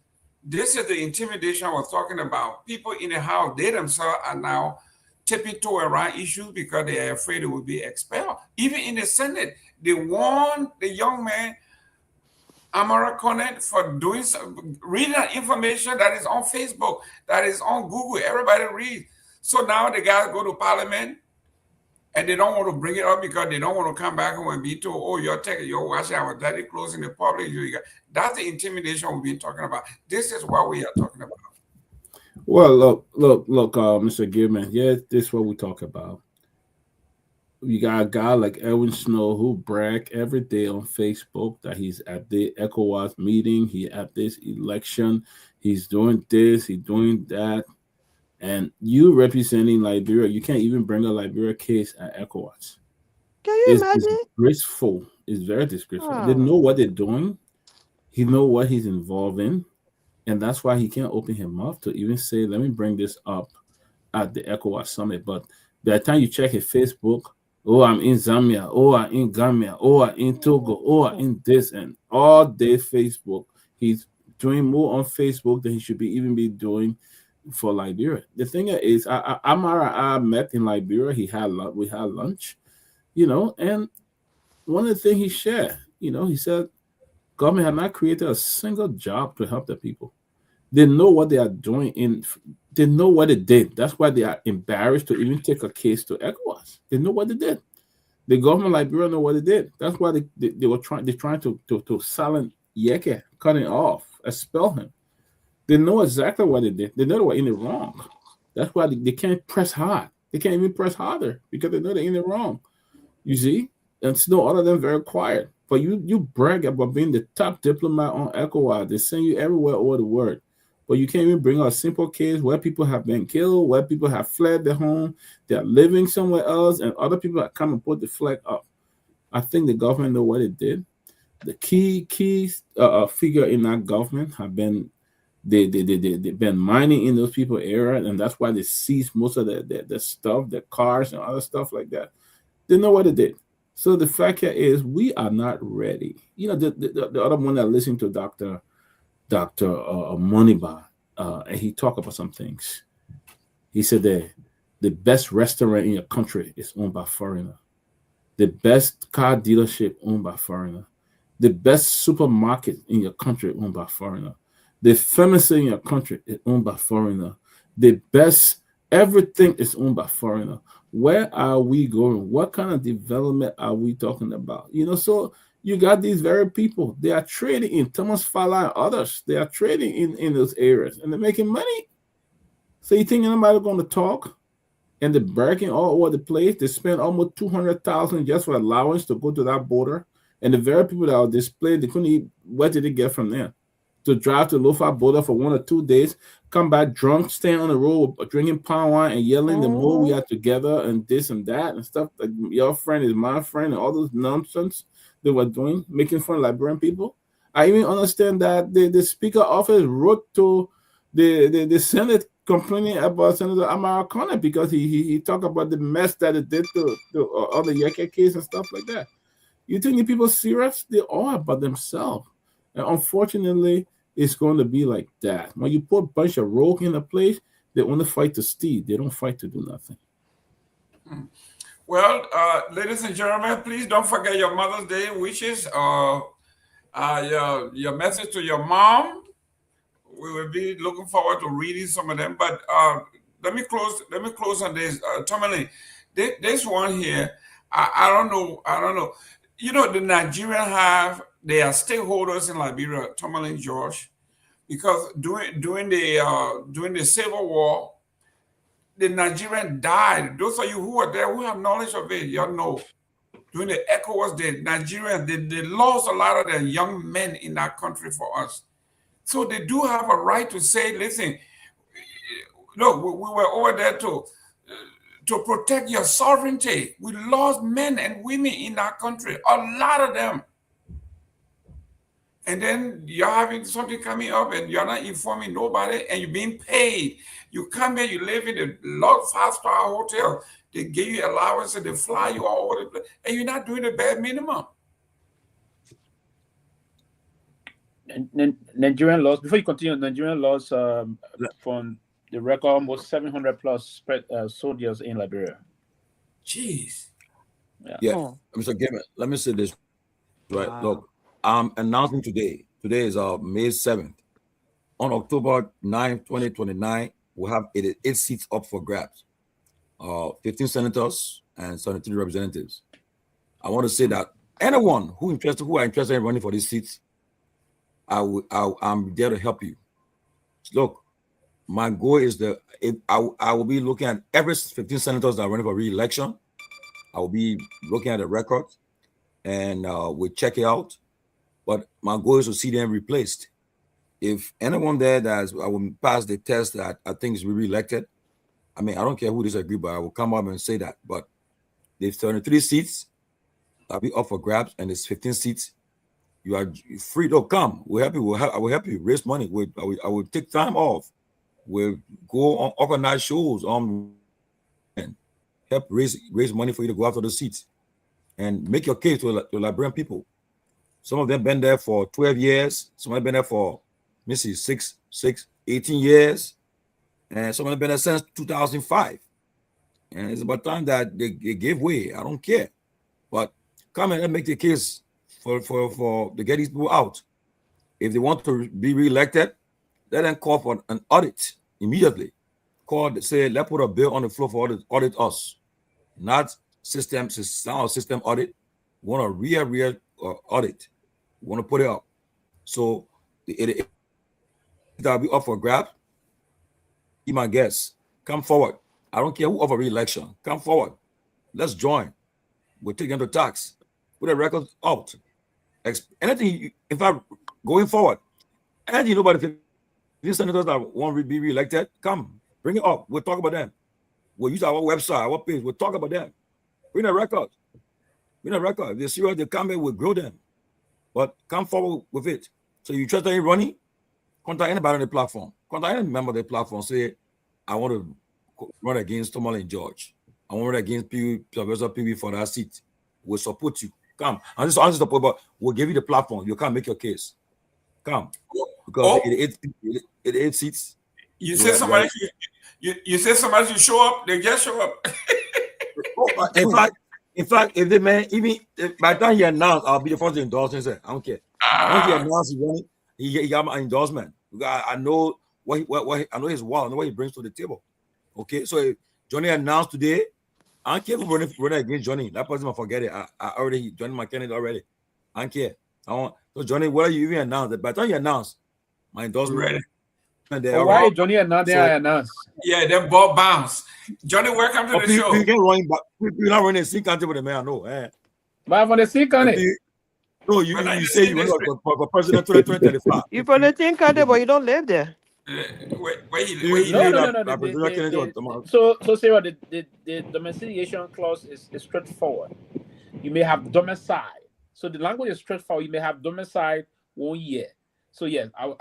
This is the intimidation I was talking about. People in the House, they themselves are now tiptoeing around issues because they are afraid they will be expelled. Even in the Senate, they warned the young man, Kamara, for doing reading information that is on Facebook, that is on Google. Everybody reads. So now the guys go to Parliament, and they don't want to bring it up because they don't want to come back home and be told, oh, you're watching our daddy close in the public. That's the intimidation we've been talking about. This is what we are talking about. Well, look, Mr. Gayman. Yeah, this is what we talk about. You got a guy like Edwin Snow who brag every day on Facebook that he's at the ECOWAS meeting, he at this election, he's doing this, he's doing that. And you representing Liberia, you can't even bring a Liberia case at ECOWAS. Can you imagine? It's disgraceful. It's very disgraceful. They know what they're doing. He know what he's involved in. And that's why he can't open his mouth to even say, let me bring this up at the ECOWAS summit. But by the time you check his Facebook, oh, I'm in Zambia, oh, I'm in Gambia, oh, I'm in Togo, oh, I'm in this, and all day Facebook. He's doing more on Facebook than he should even be doing for Liberia. The thing is, I met in Liberia. We had lunch, and one of the things he shared, he said, government had not created a single job to help the people. They know what they are doing they know what they did. That's why they are embarrassed to even take a case to ECOWAS. They know what they did. The government of Liberia know what they did. That's why they're trying to silence Yeke, cut him off, expel him. They know exactly what they did. They know they were in the wrong. That's why they can't press hard. They can't even press harder because they know they're in the wrong. You see? And Snow, all of them very quiet. But you brag about being the top diplomat on ECOWAS. They send you everywhere over the world. But you can't even bring out a simple case where people have been killed, where people have fled their home, they're living somewhere else, and other people have come and put the flag up. I think the government know what it did. The key figure in that government have been they've been mining in those people's area, and that's why they seized most of the stuff, the cars and other stuff like that. They know what they did. So the fact here is we are not ready. The other one that listened to Dr. Moniba, and he talked about some things. He said that the best restaurant in your country is owned by foreigner. The best car dealership owned by foreigner. The best supermarket in your country owned by foreigner. The pharmacy in your country is owned by foreigner. The best everything is owned by foreigner. Where are we going? What kind of development are we talking about? So you got these very people. They are trading in Thomas Fala and others. They are trading in those areas, and they're making money. So you think anybody going to talk? And they're bragging all over the place. They spend almost $200,000 just for allowance to go to that border. And the very people that are displayed, they couldn't even, what did they get from there? To drive to Lofa border for 1 or 2 days, come back drunk, stand on the road, drinking palm wine and yelling the more we are together and this and that and stuff. Like your friend is my friend and all those nonsense they were doing, making fun of Liberian people. I even understand that the Speaker office wrote to the Senate complaining about Senator Kamara because he talked about the mess that it did to other Yeke case and stuff like that. You think the people serious? They're all about themselves. And unfortunately, it's going to be like that. When you put a bunch of rogue in a place, they only fight to steal. They don't fight to do nothing. Well, ladies and gentlemen, please don't forget your Mother's Day wishes. Your message to your mom. We will be looking forward to reading some of them. But let me close on this. Tomalin, this one here, I don't know. The Nigerian they are stakeholders in Liberia, Tomalin George, because during the Civil War, the Nigerian died. Those of you who were there, who have knowledge of it, y'all know. During the ECOWAS, the Nigerians, they lost a lot of their young men in that country for us. So they do have a right to say, listen, look, we were over there to protect your sovereignty. We lost men and women in that country, a lot of them. And then you're having something coming up and you're not informing nobody and you're being paid. You come here, you live in a lot 5-star hotel. They give you allowance and they fly you all over the place. And you're not doing the bare minimum. Nigerian laws, before you continue, Nigerian laws from the record, almost 700 plus soldiers in Liberia. Jeez. Yeah. Mr. Gayman, let me say this. Right. Wow. Look, I'm announcing today. Today is May 7th. On October 9th, 2029, we'll have 88 seats up for grabs. 15 senators and 73 representatives. I want to say that anyone who are interested in running for these seats, I'm there to help you. Look, my goal is I will be looking at every 15 senators that are running for re-election. I will be looking at the record and we'll check it out. But my goal is to see them replaced. If anyone there I will pass the test that I think is re-elected, I mean, I don't care who disagree, but I will come up and say that. But there's 33 seats that'll be up for grabs, and there's 15 seats. You are free to come. We'll help you. I will help you raise money. I will take time off. We'll go on organize shows and help raise money for you to go after the seats and make your case to Liberian people. Some of them been there for 12 years. Some of them been there for, 18 years. And some of them been there since 2005. And it's about time that they gave way. I don't care. But come and make the case for to get these people out. If they want to be re-elected, let them call for an audit immediately. Let's put a bill on the floor for audit us. Not system audit. We want a real audit. We want to put it up. So that'll be up for grab. Be my guest. Come forward. I don't care who offer re-election. Come forward. Let's join. We'll take them to tax. Put the records out. Anything, in fact, going forward, anything nobody, these senators that want to be re-elected, come. Bring it up. We'll talk about them. We'll use our website, our page. We'll talk about them. Bring a record. Bring a record. If they're serious, they come here, we'll grow them. But come forward with it. So you trust any running? Contact anybody on the platform. Contact any member of the platform. Say, I want to run against Tomalin George. I want to run against Sylvester Pewee for that seat. We'll support you. Come. And this is support, but we'll give you the platform. You can't make your case. Come. Because it 8 seats. You say somebody you say somebody should show up, they just show up. In fact, if the man, by the time he announced, I'll be the first to endorse him. I don't care. Once he announced he's running, he got my endorsement. I know I know his wall. I know what he brings to the table. Okay, so if Johnny announced today, I don't care who running against Johnny. That person will forget it. I already joined my candidate already. I don't care. So Johnny, whether you even announced it, by the time you announced, my endorsement ready. Why Johnny announced? I announced. Yeah, that ball bounce. Johnny, welcome to the show. You can run, but we're not running a C county with the man. No, but from the C county. No, you say you want for president 2025. You from the C county, but you don't live there. No. So Sarah, the domiciliation clause is straightforward. You may have domicile. So the language is straightforward. You may have domicile 1 year. So yes, I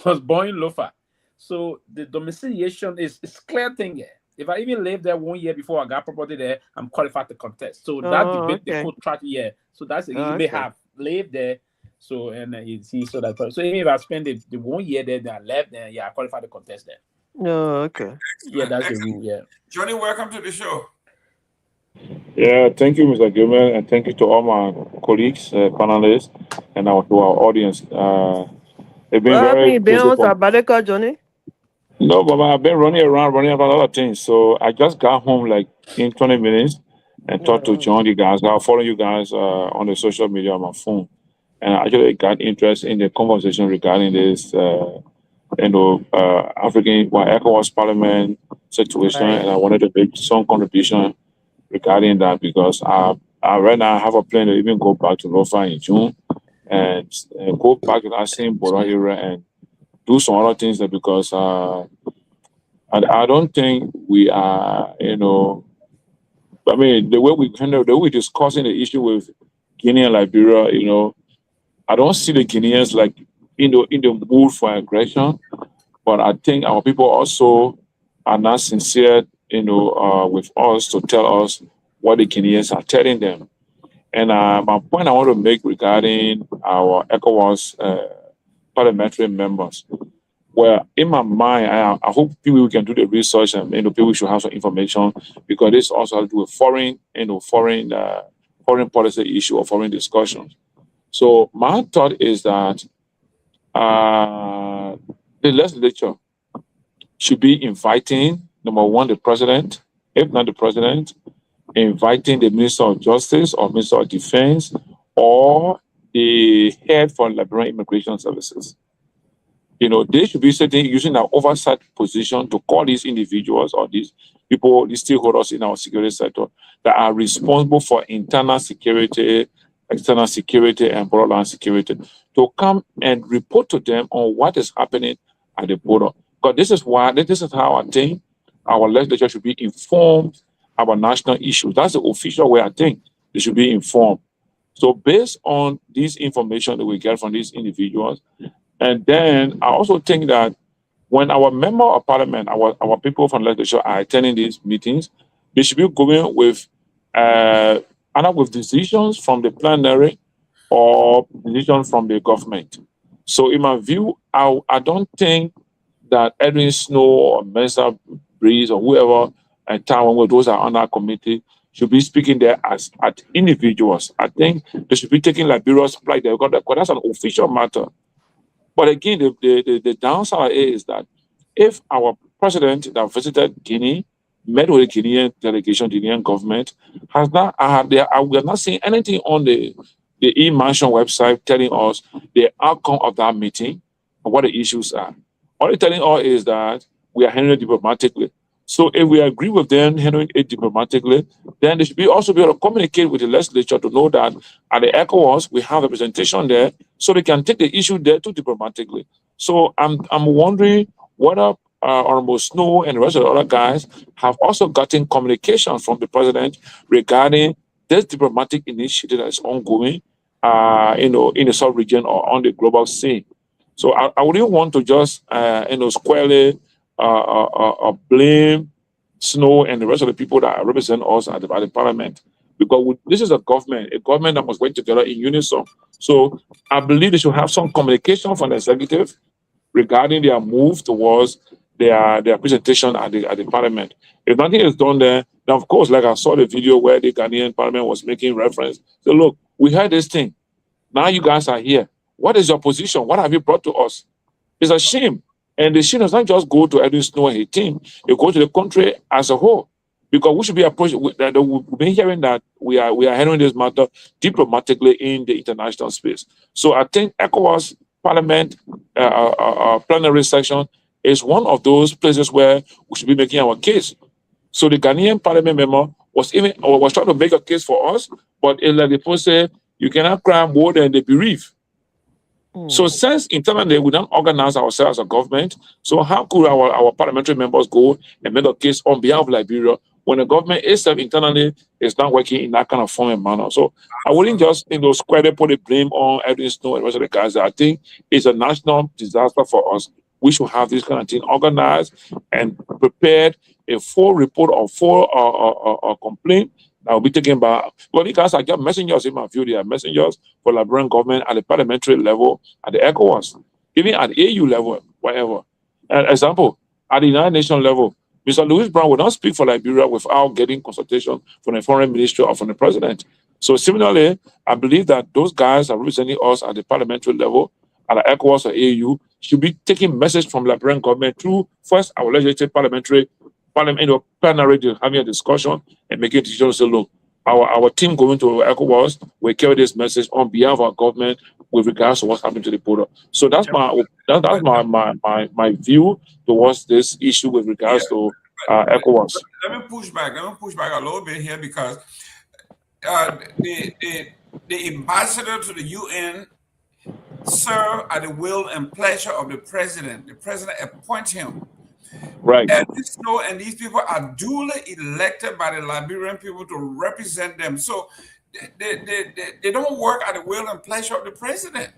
was born in Lofa. So the domiciliation is clear thing here. If I even lived there 1 year before I got property there, I'm qualified to contest. So that debate the code track here. So that's you may have lived there. So and you see so that so even if I spend the 1 year there, then I left there, I qualified to contest there. No, okay. Yeah, that's the rule. Yeah. Johnny, welcome to the show. Yeah, thank you, Mr. Gayman, and thank you to all my colleagues, panelists, and to our audience. They've been Johnny? No, but I've been running around a lot of things. So I just got home like in 20 minutes and talked to John, you guys. I follow you guys on the social media on my phone. And I actually got interest in the conversation regarding this, African ECOWAS Parliament situation, and I wanted to make some contribution regarding that because I right now I have a plan to even go back to Lofa in June and go back to that same border area and do some other things there because I don't think we are, I mean, the way we discussing the issue with Guinea and Liberia, I don't see the Guineans like in the mood for aggression, but I think our people also are not sincere, with us to tell us what the Guineans are telling them. And my point I want to make regarding our ECOWAS parliamentary members, well, in my mind, I hope people can do the research and people should have some information because this also has to do with foreign policy issue or foreign discussions. So my thought is that the legislature should be inviting, number one, the president, if not the president, inviting the Minister of Justice or Minister of Defense or the head for Liberian Immigration Services. They should be sitting using their oversight position to call these individuals or these people, these stakeholders in our security sector that are responsible for internal security, external security, and borderline security to come and report to them on what is happening at the border. Because this is how I think our legislature should be informed about national issues. That's the official way I think they should be informed. So based on this information that we get from these individuals, and then I also think that when our member of parliament, our people from legislature are attending these meetings, they should be going with either with decisions from the plenary or decisions from the government. So in my view, I don't think that Edwin Snow or Mensa Breeze or whoever and Town, those are on our committee, should be speaking there as individuals. I think they should be taking Liberia's plight there because that's an official matter. But again, the downside is that if our president that visited Guinea, met with the Guinean delegation, the Guinean government, we have not seen anything on the e-mansion website telling us the outcome of that meeting and what the issues are. All they're telling us is that we are handling it diplomatically. So if we agree with them handling it diplomatically, then they should also be able to communicate with the legislature to know that at the ECOWAS, we have representation there, so they can take the issue there too diplomatically. So I'm wondering whether Honorable Snow and the rest of the other guys have also gotten communication from the president regarding this diplomatic initiative that is ongoing, in the sub-region or on the global scene. So I wouldn't want to just, squarely blame Snow and the rest of the people that represent us at the parliament, because this is a government that must work together in unison. So I believe they should have some communication from the executive regarding their move towards their presentation at the parliament. If nothing is done there, then of course, like I saw the video where the Ghanaian parliament was making reference. So look, we heard this thing. Now you guys are here. What is your position? What have you brought to us? It's a shame. And the shame does not just go to Edwin Snow and his team. It goes to the country as a whole. Because we should be approaching, we've been hearing that we are handling this matter diplomatically in the international space. So I think ECOWAS Parliament plenary session is one of those places where we should be making our case. So the Ghanaian Parliament member was trying to make a case for us, but it's like the post say, you cannot cry more than the bereaved. So since internally we don't organize ourselves as a government, so how could our parliamentary members go and make a case on behalf of Liberia when the government itself internally is not working in that kind of form and manner? So I wouldn't just squarely put the blame on Edwin Snow and the rest of the guys. I think it's a national disaster for us. We should have this kind of thing organized and prepared a full report or full complaint that will be taken by, well, these guys are just messengers in my view. They are messengers for Liberian government at the parliamentary level, at the ECOWAS, even at the AU level, whatever. An example, at the United Nations level, Mr. Louis Brown will not speak for Liberia without getting consultation from the foreign ministry or from the president. So similarly, I believe that those guys are representing us at the parliamentary level, at the ECOWAS or AU, should be taking message from Liberian government through first our legislative plenary, having a discussion and making decisions. So look, our team going to ECOWAS will carry this message on behalf of our government with regards to what's happening to the border. So that's my view towards this issue with regards to ECOWAS. Let me push back a little bit here, because the ambassador to the UN serve at the will and pleasure of the president. The president appoints him. Right. And these people are duly elected by the Liberian people to represent them. So they don't work at the will and pleasure of the president.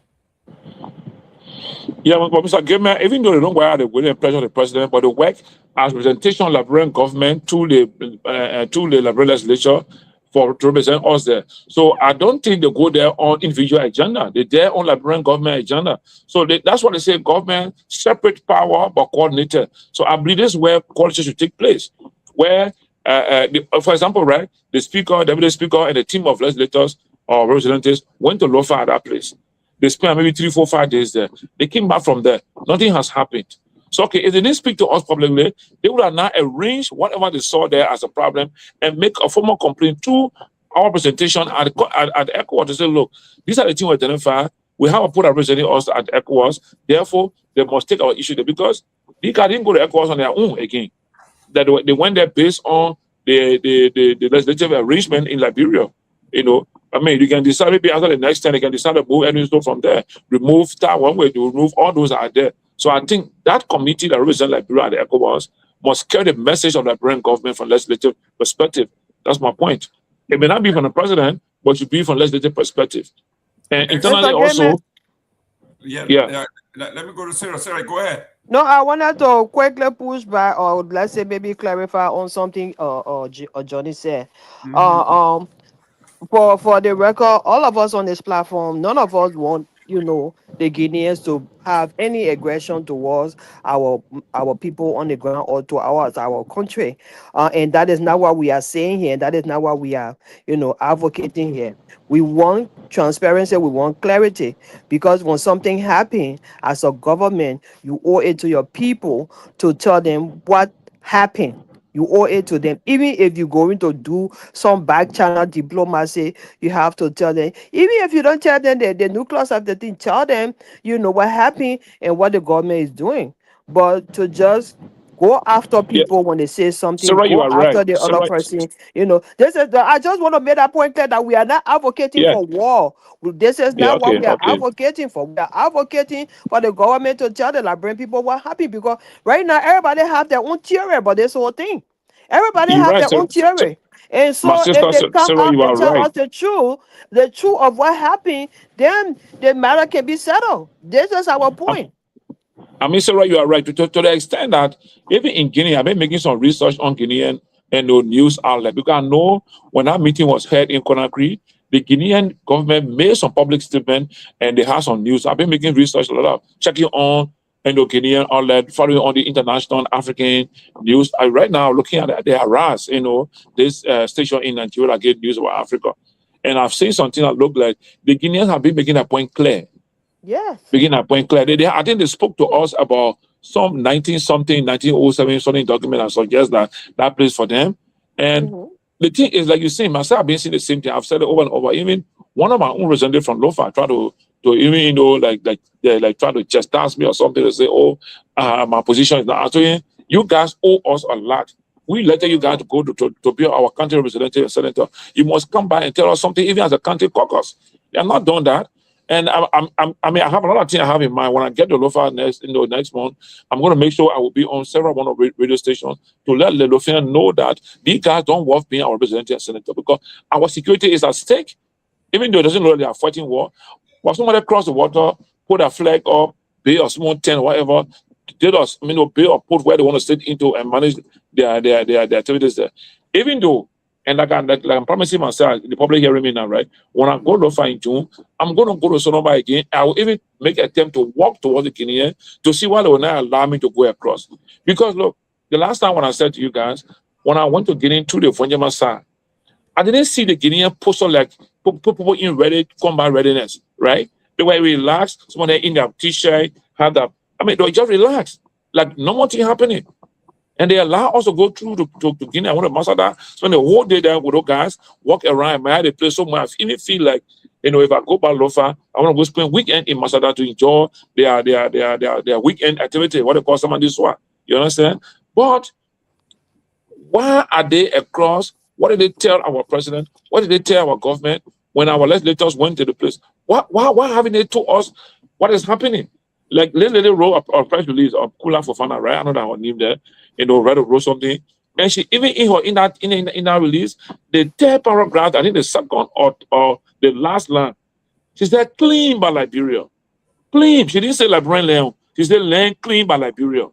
Yeah, but Mr. Gayman, even though they don't work at the will and pleasure of the president, but they work as representation of Liberian government to the Liberian legislature to represent us there. So I don't think they go there on individual agenda. They're there on Liberian government agenda. So that's what they say, government, separate power, but coordinated. So I believe this is where coalition should take place. Where, for example, right, the speaker, deputy speaker, and the team of legislators or representatives went to Lofa at that place. They spent maybe 3, 4, 5 days there. They came back from there. Nothing has happened. So, okay, if they didn't speak to us publicly, they would have now arranged whatever they saw there as a problem and make a formal complaint to our presentation at ECOWAS to say, look, these are the things we identify. We have a put representing us at ECOWAS. Therefore, they must take our issue there, because they didn't go to ECOWAS on their own again. That they went there based on the legislative arrangement in Liberia. You know, I mean, you can decide maybe after the next time, they can decide to move anything from there, remove that one way, to remove all those that are there. So I think that committee that represents Liberia at the ECOWAS must carry the message of the Liberian government from legislative perspective. That's my point. It may not be from the president, but it should be from legislative perspective. And internally also, Let me go to Sarah. Sarah, go ahead. No, I wanted to quickly push back, or let's say maybe clarify on something Johnny said. For the record, all of us on this platform, none of us want, the Guineans to have any aggression towards our people on the ground or to our country. And that is not what we are saying here. That is not what we are, advocating here. We want transparency. We want clarity, because when something happens as a government, you owe it to your people to tell them what happened. You owe it to them. Even if you're going to do some back channel diplomacy, you have to tell them. Even if you don't tell them the nucleus of the thing, tell them, what happened and what the government is doing. But to just go after people when they say something, Sarah, you go are after right. the other person. I just want to make that point clear that we are not advocating for war. This is not what we are advocating for. We are advocating for the government to tell the Liberian people what happened, because right now everybody have their own theory about this whole thing. Everybody have their own theory. And so if they come out and tell us the truth of what happened, then the matter can be settled. This is our point. I mean, Sarah, you are right. To the extent that even in Guinea, I've been making some research on Guinean and the news outlet, because I know when that meeting was held in Conakry, the Guinean government made some public statement and they have some news. I've been making research, a lot of checking on Guinean outlet, following on the international African news. Right now, looking at the Haras, this station in Nigeria that get news about Africa. And I've seen something that look like the Guineans have been making that point clear. Yes. Making that point clear. I think they spoke to us about some 1907 something document that suggests that place for them. And the thing is, like you say, myself, I've been seeing the same thing. I've said it over and over. Even one of my own representatives from Lofa tried to even, try to chastise me or something to say, my position is not. I told you, you guys owe us a lot. We let you guys go to be our country representative, senator. You must come by and tell us something, even as a country caucus. They have not done that. And I have a lot of things I have in mind. When I get to Lofa next month, I'm going to make sure I will be on several one of radio stations to let the Lofian know that these guys don't worth being our representative senator, because our security is at stake. Even though it doesn't look like they are fighting war, when somebody cross the water, put a flag up, build a small tent, whatever, build or put where they want to sit into and manage their activities there. Even though, and like I'm promising myself, the public hearing me now, right? When I go to Lofa in June, I'm going to go to Sonoma again. I will even make an attempt to walk towards the Guinean to see why they will not allow me to go across. Because look, the last time when I said to you guys, when I went to Guinea to the Vonjama side, I didn't see the Guinean posture like put people in combat readiness, right? They were relaxed. Someone in their t-shirt had that. They were just relaxed, like no more thing happening. And they allow us to go through to Guinea. I want to master that. Spend the whole day there with those guys, walk around. I had a place somewhere. I even feel like, if I go back Lofa, I want to go spend weekend in Masada to enjoy their weekend activity. What they call some of this one. You understand? But Why are they across? What did they tell our president? What did they tell our government when our legislators went to the place? Why haven't they told us what is happening? Like, lady wrote a press release of Kula Fofana, right? I know that her name there, wrote something. And she, even in that release, the third paragraph, I think the second or the last line, she said, clean by Liberia. Clean. She didn't say Liberian land. She said land clean by Liberia.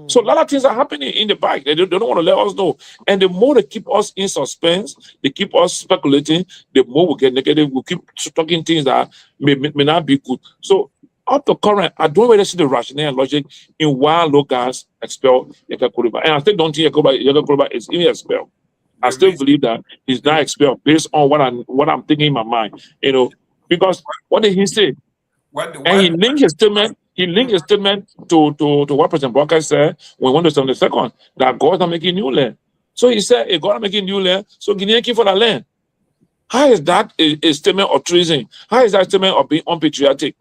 So a lot of things are happening in the back. They don't want to let us know. And the more they keep us in suspense, they keep us speculating, the more we get negative. We keep talking things that may not be good. So up to current, I don't really see the rationale and logic in why locals expel Yaka Kuriba. And I still don't think Yaka Kuriba is even expelled. I still believe that he's not expelled based on what I'm thinking in my mind. Because what did he say? And he linked his statement. He linked his statement to what President Walker said when we went to 72nd, that God is not making new land. So he said, if God is making new land, so Guinea keep for the land. How is that a statement of treason? How is that a statement of being unpatriotic?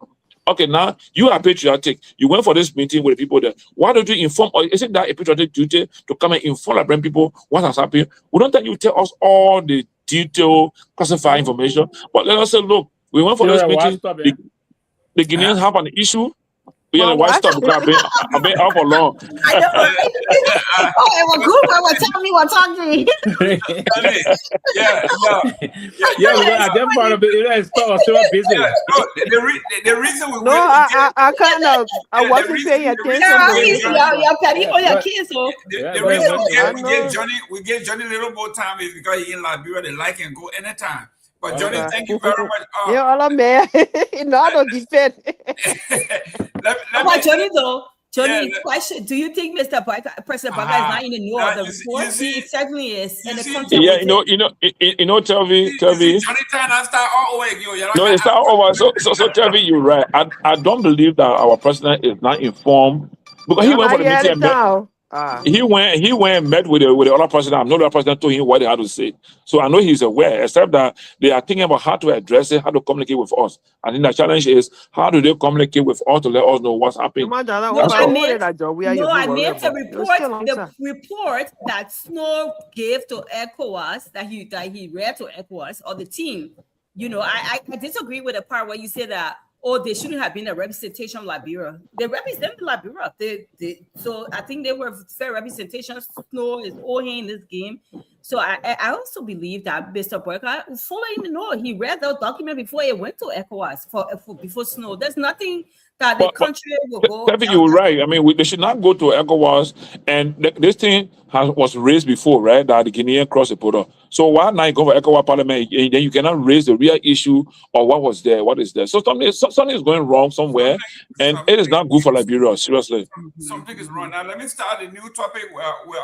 Okay, now you are patriotic. You went for this meeting with the people there. Why don't you inform, or isn't that a patriotic duty to come and inform Liberian people what has happened? We don't think you tell us all the detailed, classified information, but let us say, look, we went for this meeting. The Guineans have an issue. We are why stop because I've been out for long. I know. Oh, it was good when we tell me what's talking. Yeah. Yeah, I just part of it. It's so busy. The reason we no, I kind of I wasn't paying attention. You're petty for your kids, so the reason we gave Johnny a little more time is because he in Liberia. They like and go anytime. But Johnny, thank you very much. Yeah, all of me. Not on defense. But Johnny, though, question: do you think Mr. President Baga is not in the know of the report? He certainly is. And the content. Yeah, Telvi. Johnny Turner start all over. No, it's not over. So Telvi, you're right. I don't believe that our president is not informed because he went for the meeting. He went and met with the other president. I know the other president told him what they had to say. So I know he's aware, except that they are thinking about how to address it, how to communicate with us. I think the challenge is how do they communicate with us to let us know what's happening. I meant to report the report that Snow gave to ECOWAS, that he read to ECOWAS or the team. I disagree with the part where you say that, they shouldn't have been a representation of Liberia. They represent Liberia. So I think they were fair representation. Snow is all in this game. So I also believe that Mr. Burka fully know. He read the document before it went to ECOWAS before Snow. There's nothing that the country will go. I think you're right. I mean, they should not go to ECOWAS. And this thing was raised before, right? That the Guinean crossed the border. So why not go for ECOWAS Parliament? And then you cannot raise the real issue or what was there, what is there. So something is going wrong somewhere, and it is not good for Liberia. Seriously. Something is wrong. Now let me start a new topic with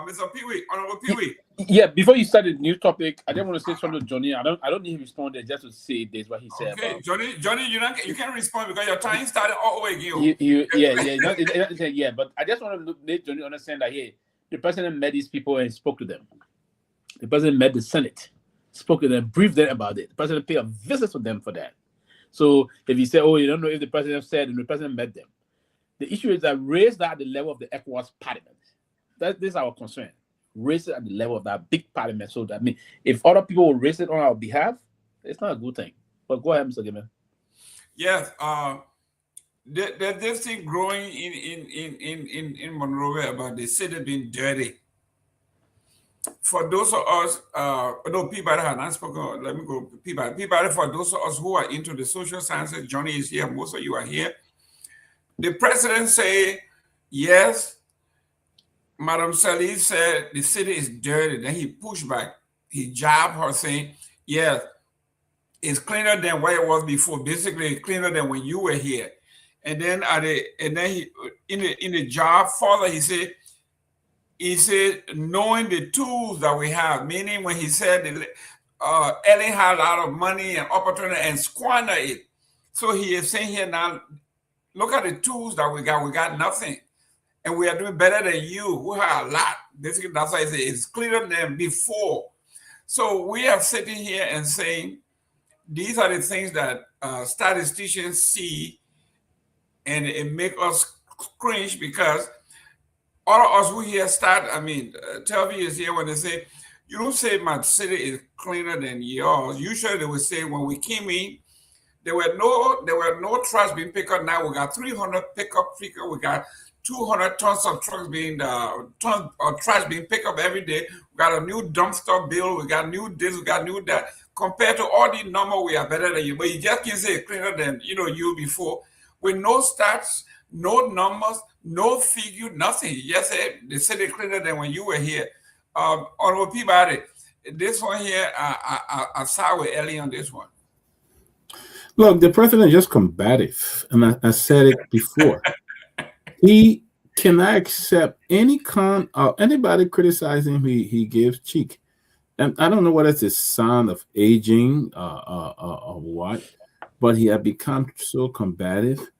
Mr. Pewee, Honorable Pewee. Yeah, before you start the new topic, I didn't want to say something to Johnny. I don't need him to respond there just to say this what he said. Okay, about. Johnny, you can't respond because your time started all over again. Yeah, but I just want to let Johnny understand that the president met these people and spoke to them. The president met the Senate, spoke to them, briefed them about it. The president paid a visit to them for that. So if you say, you don't know if the president said and the president met them, the issue is that raise that at the level of the ECOWAS parliament. This is our concern. Raise it at the level of that big parliament. So that if other people will raise it on our behalf, it's not a good thing. But go ahead, Mr. Gayman. Yes, there's this thing growing in Monrovia about the city being dirty. For those of us, Peabody had not spoken. Let me go Peabody. Peabody, for those of us who are into the social sciences, Johnny is here. Most of you are here. The president say, yes, Madam Salih said the city is dirty. Then he pushed back. He jabbed her saying, yes, it's cleaner than what it was before. Basically, it's cleaner than when you were here. And then he in the job further, he said, knowing the tools that we have, meaning when he said Ellen had a lot of money and opportunity and squander it. So he is saying here now, look at the tools that we got nothing. And we are doing better than you, who have a lot. Basically, that's why I say it's clearer than before. So we are sitting here and saying, these are the things that statisticians see, and it makes us cringe because all of us who here start, I mean, 12 years here when they say, you don't say my city is cleaner than yours. Usually they would say when we came in, there were no trash being picked up. Now we got 300 pickup. We got 200 tons of trash being picked up every day. We got a new dumpster bill. We got new this. We got new that. Compared to all the numbers, we are better than you. But you just can't say cleaner than you before. With no stats, no numbers, no figure, nothing. You just say they said they're cleaner than when you were here. Honorable Peabody, this one here, I side with Ellie on this one. Look, the president is just combative, and I said it before. He cannot accept any anybody criticizing him. He gives cheek, and I don't know whether it's a sign of aging or what, but he had become so combative,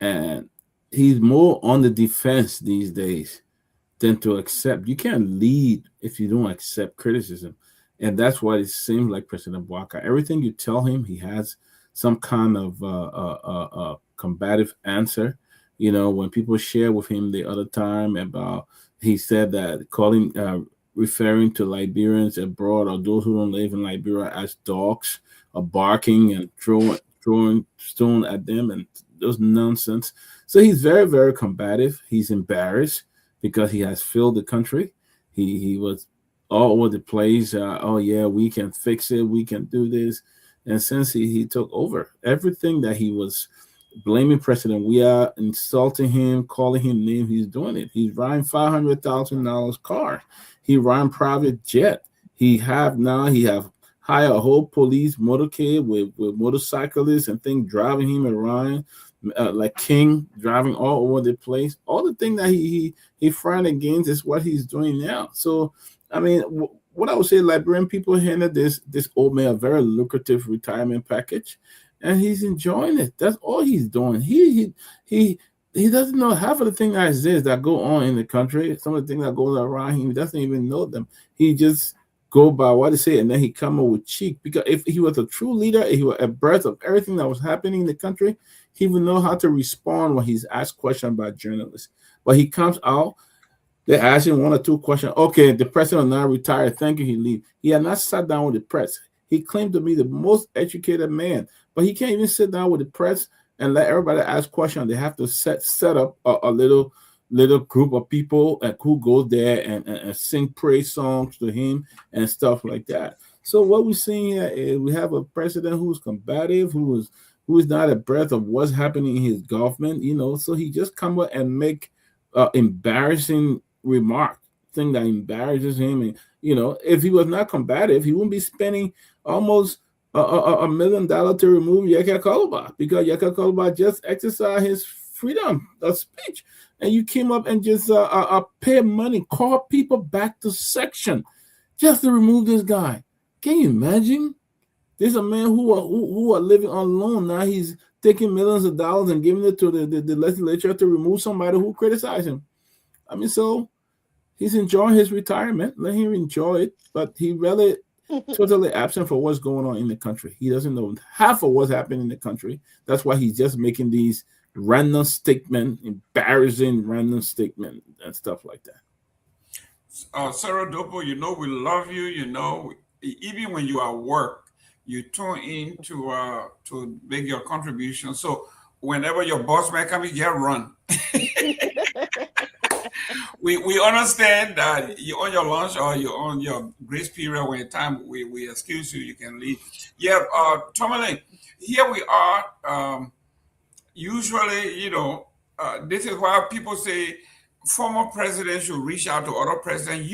and he's more on the defense these days than to accept. You can't lead if you don't accept criticism, and that's why it seems like President Bouaka. Everything you tell him, he has some kind of combative answer. When people share with him the other time about, he said that referring to Liberians abroad or those who don't live in Liberia as dogs, or barking and throwing stone at them, and those nonsense. So he's very, very combative. He's embarrassed because he has failed the country. He was all over the place. Oh yeah, we can fix it. We can do this. And since he took over, everything that he was blaming President, we are insulting him, calling him names, he's doing it. He's riding $500,000 car. He riding private jet. He have hired a whole police motorcade with motorcyclists and things driving him around like king, driving all over the place. All the thing that he frowned against is what he's doing now. So, I mean, what I would say, Liberian people handed this old man a very lucrative retirement package, and he's enjoying it. That's all he's doing. He doesn't know half of the things that exist that go on in the country. Some of the things that goes around him, he doesn't even know them. He just go by what they say, and then he come up with cheek. Because if he was a true leader, if he was abreast of everything that was happening in the country, he would know how to respond when he's asked questions by journalists. But he comes out, they ask him one or two questions. Okay, the president will now retire. Thank you, he leave. He had not sat down with the press. He claimed to be the most educated man, but he can't even sit down with the press and let everybody ask questions. They have to set up a little group of people who go there and sing praise songs to him and stuff like that. So what we're seeing here is we have a president who's combative, who is not abreast of what's happening in his government, so he just come up and make embarrassing remark, thing that embarrasses him. And if he was not combative, he wouldn't be spending almost $1 million to remove Kehleboe, because Kehleboe just exercised his freedom of speech, and you came up and just pay money, call people back to section just to remove this guy. Can you imagine? There's a man who are living on loan now. He's taking millions of dollars and giving it to the legislature to remove somebody who criticized him. I mean, so he's enjoying his retirement. Let him enjoy it, but he really totally absent for what's going on in the country. He doesn't know half of what's happening in the country. That's why he's just making these random statements, embarrassing random statements and stuff like that. Sarah Dopoh, we love you. Even when you are at work, you tune in to make your contribution. So whenever your boss may come, you get run. We understand that you're on your lunch or you're on your grace period. When time we excuse you, you can leave. Yeah, Tomalin, here we are. Usually, this is why people say former presidents should reach out to other presidents.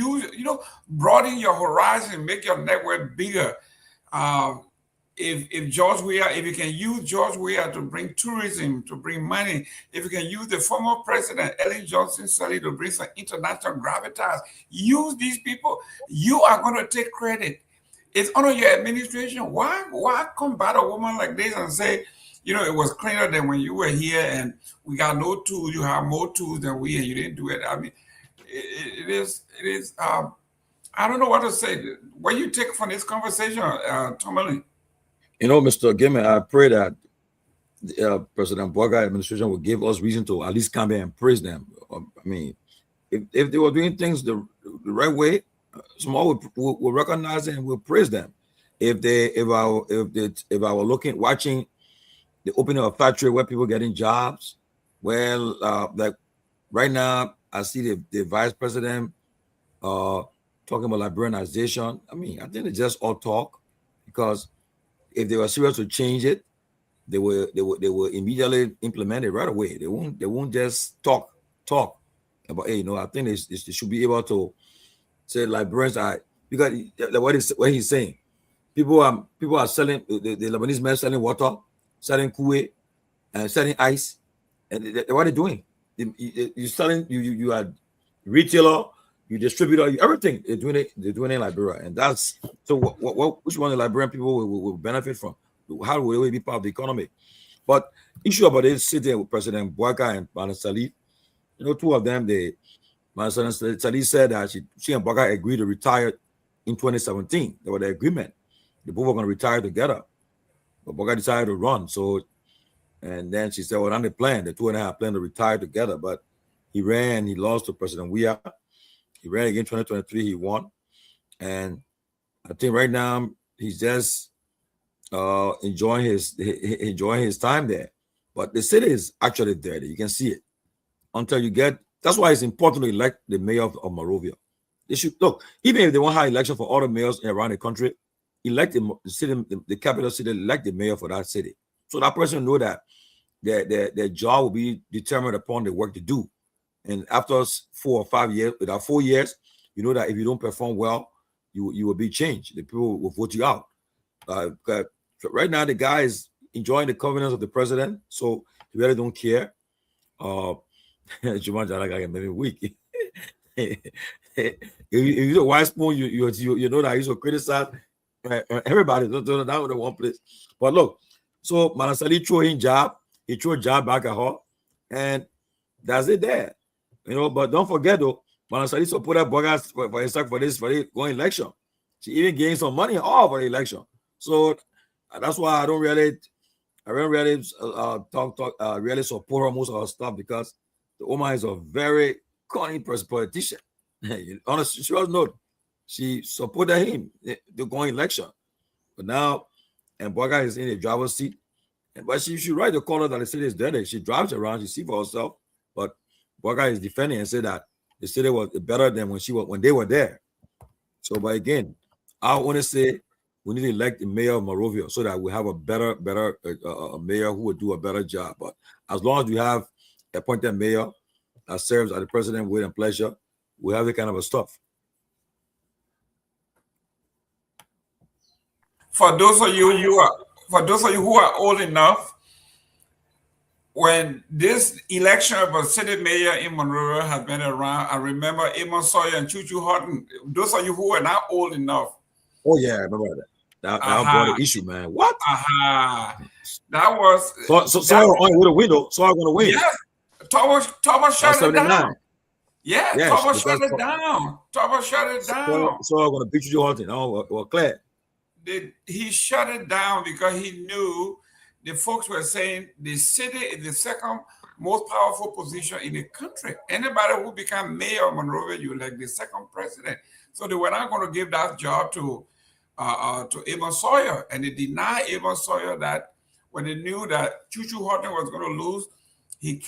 Broaden your horizon, make your network bigger. If George Weah, if you can use George Weah to bring tourism, to bring money, if you can use the former president, Ellen Johnson Sirleaf, to bring some international gravitas, use these people, you are going to take credit. It's under your administration. Why combat a woman like this and say, it was cleaner than when you were here and we got no tools, you have more tools than we and you didn't do it. I mean, it is, I don't know what to say. What do you take from this conversation, Tomalin? Mr. Gayman, I pray that President Bouaka administration will give us reason to at least come here and praise them. I mean, if they were doing things the right way, small will recognize it and will praise them. If I were watching the opening of a factory where people getting jobs, well, like right now I see the vice president talking about liberalization. I mean, I think it's just all talk, because if they were serious to change it, they will immediately implement it right away. They won't just talk about, hey, I think they should be able to say Liberians are, because what he's saying, people are selling, the Lebanese men selling water, selling kuwait, and selling ice, and what are they doing? You're selling, you are retailer, you distributor, everything. They're doing it in Liberia, and that's so. Which one the Liberian people will benefit from? How will they be part of the economy? But issue about this sitting with President Bouaka and Manasali, two of them, Manasali said that she and Bouaka agreed to retire in 2017. There was the agreement. The both were going to retire together, but Bouaka decided to run. So, and then she said, well, on the plan, the two and a half plan to retire together, but he ran, he lost to President Weah. He ran again in 2023, he won. And I think right now he's just enjoying his time there. But the city is actually dirty. You can see it. Until you get, that's why it's important to elect the mayor of Monrovia. They should look, even if they want to have election for all the mayors around the country, elect the city, the capital city, elect the mayor for that city. So that person know that their job will be determined upon the work they do. And after 4 or 5 years, without 4 years, you know that if you don't perform well, you will be changed. The people will vote you out. Right now, the guy is enjoying the covenants of the president, so he really don't care. Juman Jala guy maybe weak. If you're a wise spoon, you know that he's to criticize everybody. That was the one place. But look, so Manasali threw in job. He threw a job back at her, and that's it there. But don't forget though, Manasali supported Bogas for himself for the going election. She even gained some money all for the election. So that's why I don't really really support her most of her stuff, because the woman is a very cunning politician. Honestly, she was not. She supported him the going election, but now, and Boga is in the driver's seat. But she should write the color that the city is dirty. She drives around, she sees for herself. But Boga is defending and said that the city was better than when they were there. So, but again, I want to say we need to elect the mayor of Monrovia so that we have a better mayor who will do a better job. But as long as we have appointed mayor that serves at the president's will and pleasure, we have that kind of a stuff. For those of you who are old enough, when this election of a city mayor in Monrovia has been around, I remember Amos Sawyer and Chuchu Horton. Those of you who are not old enough. Oh yeah, I remember that. That brought the issue, man. What? That was so only with a window. So I'm gonna win. Yeah, Thomas shut it down. Yeah, yes, Thomas shut it down. Thomas shut it down. So I'm gonna beat you, Horton. Oh, well, clear. He shut it down because he knew the folks were saying the city is the second most powerful position in the country. Anybody who become mayor of Monrovia, you like the second president. So they were not going to give that job to Amos Sawyer, and they denied Amos Sawyer that when they knew that Chuchu Horton was going to lose. He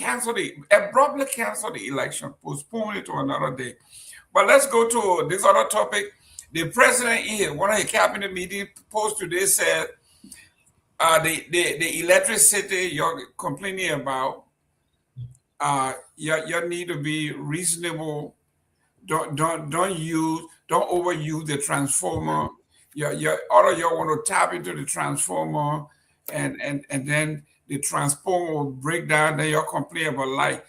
abruptly canceled the election, postponed it to another day. But let's go to this other topic. The president in one of the cabinet meeting post today said the electricity you're complaining about, you need to be reasonable. Don't overuse the transformer. You want to tap into the transformer, and then the transformer will break down. Then you're complaining about light.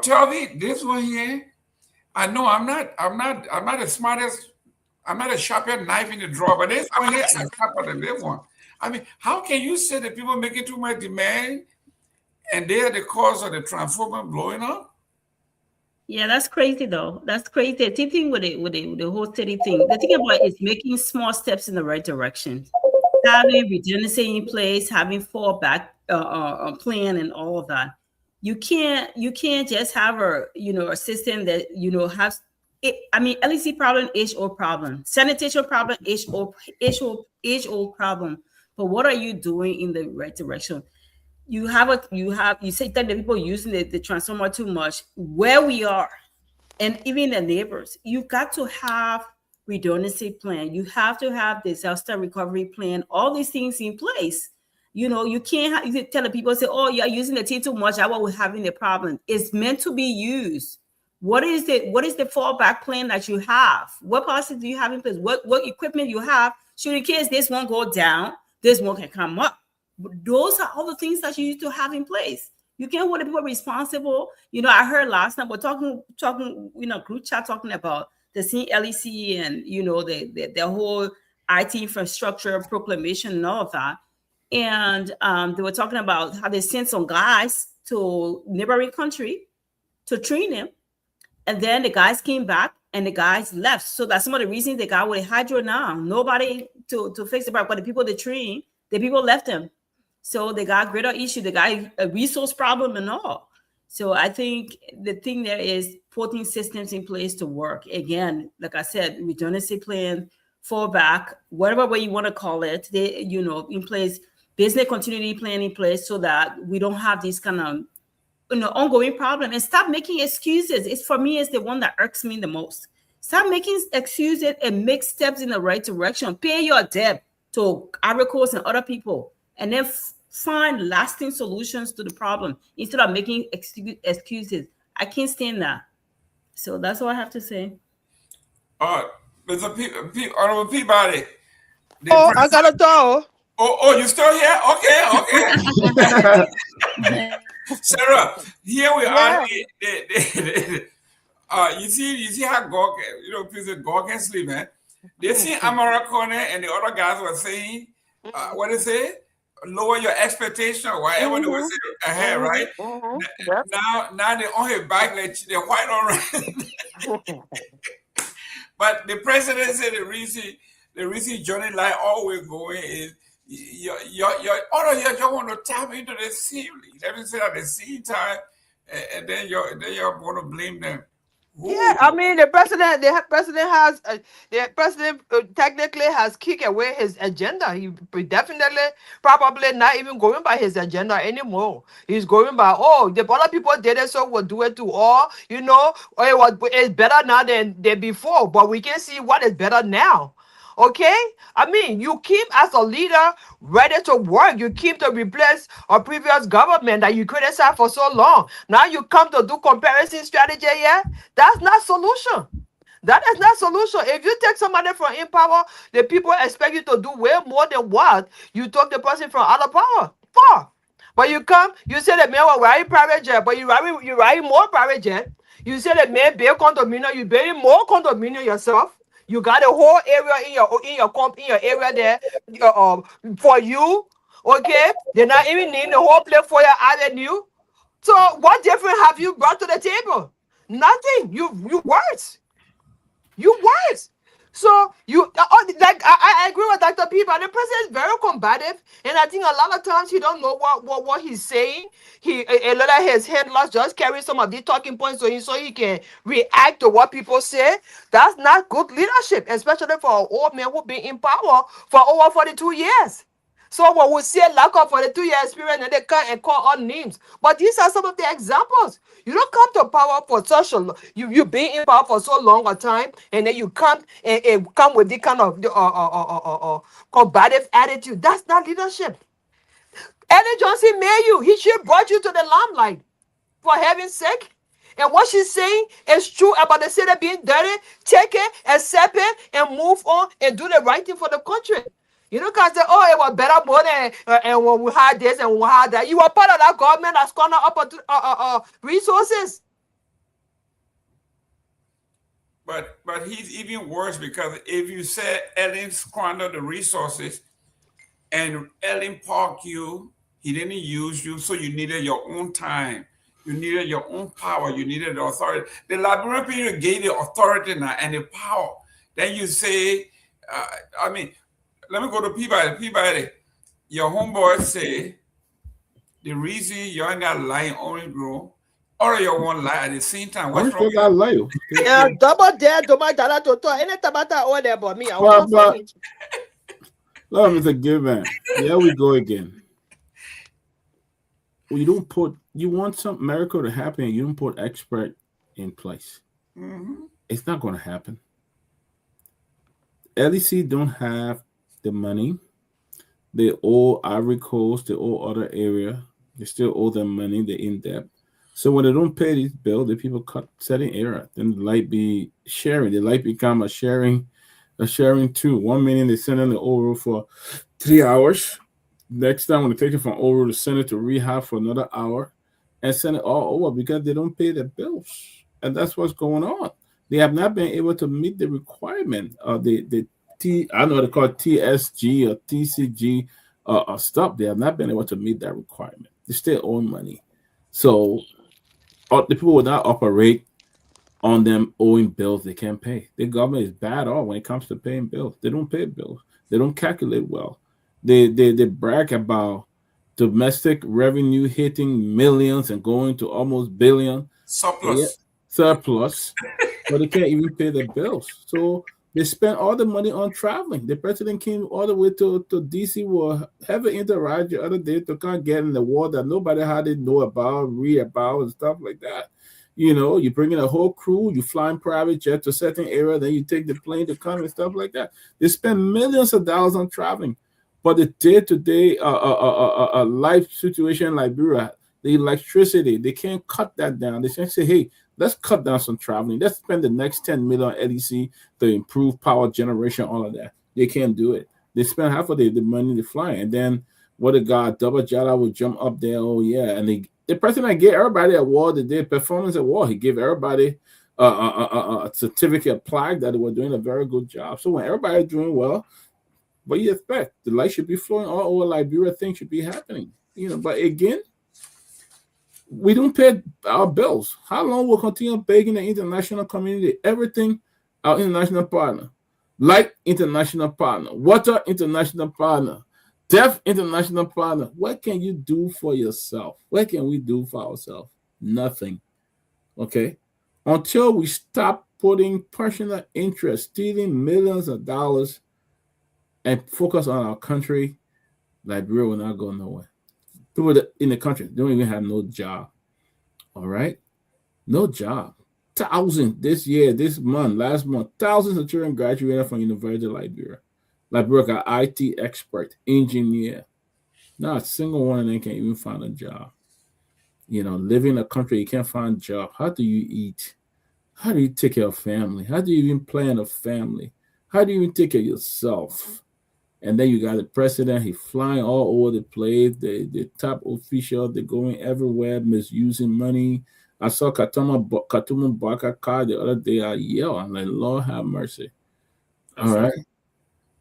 Tell me this one here. I know I'm not the smartest. I'm not a sharper knife in the drawer, but this one here is sharper than this one. I mean, how can you say that people making too much demand and they are the cause of the transformer blowing up? Yeah, that's crazy though. That's crazy. The thing with the whole city thing, the thing about it is making small steps in the right direction, having redundancy in place, having fallback plan, and all of that. You can't just have a system that has it. I mean, LEC problem, age-old problem. Sanitation problem, age-old problem. But what are you doing in the right direction? You say that the people using the transformer too much. Where we are, and even the neighbors, you got to have redundancy plan. You have to have disaster recovery plan. All these things in place. You can't you tell the people, say, oh, you're using the T too much. That's why we're having the problem. It's meant to be used. What is the fallback plan that you have? What policies do you have in place? What equipment you have? So in case this one go down, this one can come up. Those are all the things that you need to have in place. You can't hold the people responsible. I heard last night we're talking, group chat talking about the LEC and the whole IT infrastructure proclamation and all of that. And they were talking about how they sent some guys to neighboring country to train them. And then the guys came back and the guys left. So that's some of the reasons they got with hydro now. Nobody to fix the problem, but the people they trained, the people left them. So they got greater issue. They got a resource problem and all. So I think the thing there is putting systems in place to work. Again, like I said, redundancy plan, fallback, whatever way you want to call it, they, in place, business continuity plan in place so that we don't have these kind of ongoing problem, and stop making excuses. It's for me, it's the one that irks me the most. Stop making excuses and make steps in the right direction. Pay your debt to Agricos and other people, and then find lasting solutions to the problem instead of making excuses. I can't stand that. So that's all I have to say. Mr. Honorable Peabody. I got a door. Oh, you still here? Okay. Sarah, here we are. You see how God can sleep, man. They see Kamara Corner and the other guys were saying, what they say? Lower your expectation, whatever they were saying ahead, right? Now they're on his back, they're white on red. But the president said the reason Johnny Light always going is you just want to tap into the sea. Let me say at the sea time, and then you're going to blame them. Ooh. Yeah, I mean the president technically has kicked away his agenda. He definitely probably not even going by his agenda anymore. He's going by, the other people did it, so we'll do it too. Or it's better now than before, but we can see what is better now. Okay, I mean, you keep as a leader ready to work. You keep to replace a previous government that you criticized for so long. Now you come to do comparison strategy. Yeah, that's not solution. That is not solution. If you take somebody from in power, the people expect you to do way more than what you took the person from out of power for. But you come, you say the man will ride private jet, but you ride more private jet. You say the man build condominium, you build more condominium yourself. You got a whole area in your area there for you. Okay, they're not even needing the whole place for your avenue. So what difference have you brought to the table? Nothing. You worse. You worse. So I agree with Dr. Peabody. The president is very combative, and I think a lot of times he don't know what he's saying. A lot of his handlers just carry some of these talking points so he can react to what people say. That's not good leadership, especially for an old man who's been in power for over 42 years. So when we say lack of 42-year experience, and they come and call on names. But these are some of the examples. You don't come to power for such a you've been in power for so long a time, and then you come and come with this kind of combative attitude. That's not leadership. Ellen Johnson made you. He should have brought you to the limelight, for heaven's sake. And what she's saying is true about the city being dirty. Take it, accept it, and move on and do the right thing for the country. You know, because it was better more than and when we had this and we had that. You were part of that government that's gonna up resources. But he's even worse, because if you said Ellen squandered the resources and Ellen parked you, he didn't use you, so you needed your own time. You needed your own power. You needed the authority. The Liberian people gave the authority now and the power. Then you say, let me go to Peabody. Peabody, your homeboys say the reason you ain't got lie in Orange Grove, or you want lie at the same time. What's Orange Grove got lie. Yeah, double there, double dollar to any tabata or there, but me, I But, want it. look, Mr. Gayman, here we go again. Well, you want some miracle to happen, you don't put expert in place. It's not going to happen. LEC don't have the money. They owe Ivory Coast, they owe other area. They still owe them money. They're in debt. So when they don't pay these bills, the people cut setting error. Then the light be sharing. The light become a sharing too. 1 million they send in the Oro for 3 hours. Next time when they take it from Oro to send it to rehab for another hour and send it all over because they don't pay their bills. And that's what's going on. They have not been able to meet the requirement of I know they call it TSG or TCG stuff. They have not been able to meet that requirement. They still owe money. So the people will not operate on them owing bills they can't pay. The government is bad all when it comes to paying bills. They don't pay bills. They don't calculate well. They brag about domestic revenue hitting millions and going to almost billion. Surplus. But they can't even pay their bills. So they spend all the money on traveling. The president came all the way to DC, will have an interaction the other day to kind of get in the war that nobody had to know about, read about, and stuff like that. You know, you bring in a whole crew, you fly in private jet to a certain area, then you take the plane to come and stuff like that. They spend millions of dollars on traveling. But the day-to-day life situation in Liberia, the electricity, they can't cut that down. They can't say, hey, let's cut down some traveling. Let's spend the next 10 million LEC to improve power generation, all of that. They can't do it. They spend half of the money to fly. And then what a god, Double Jala would jump up there. Oh, yeah. And the president gave everybody a award. They did performance award. He gave everybody a certificate, a plaque that they were doing a very good job. So when everybody's doing well, what do you expect? The light should be flowing all over Liberia. Things should be happening. You know, but again, we don't pay our bills. How long will continue begging the international community? Everything, our international partner. Light, international partner. Water, international partner. Deaf, international partner. What can you do for yourself? What can we do for ourselves? Nothing. Okay? Until we stop putting personal interest, stealing millions of dollars, and focus on our country, Liberia will not go nowhere. People in the country don't even have no job. All right? No job. Thousands this year, this month, last month, thousands of children graduated from University of Liberia. Liberia got IT expert, engineer. Not a single one of them can even find a job. You know, living in a country you can't find a job. How do you eat? How do you take care of family? How do you even plan a family? How do you even take care of yourself? And then you got the president, he's flying all over the place. The top official, they're going everywhere, misusing money. I saw Katuma Baka car the other day. I yelled, I'm like, Lord have mercy. All right.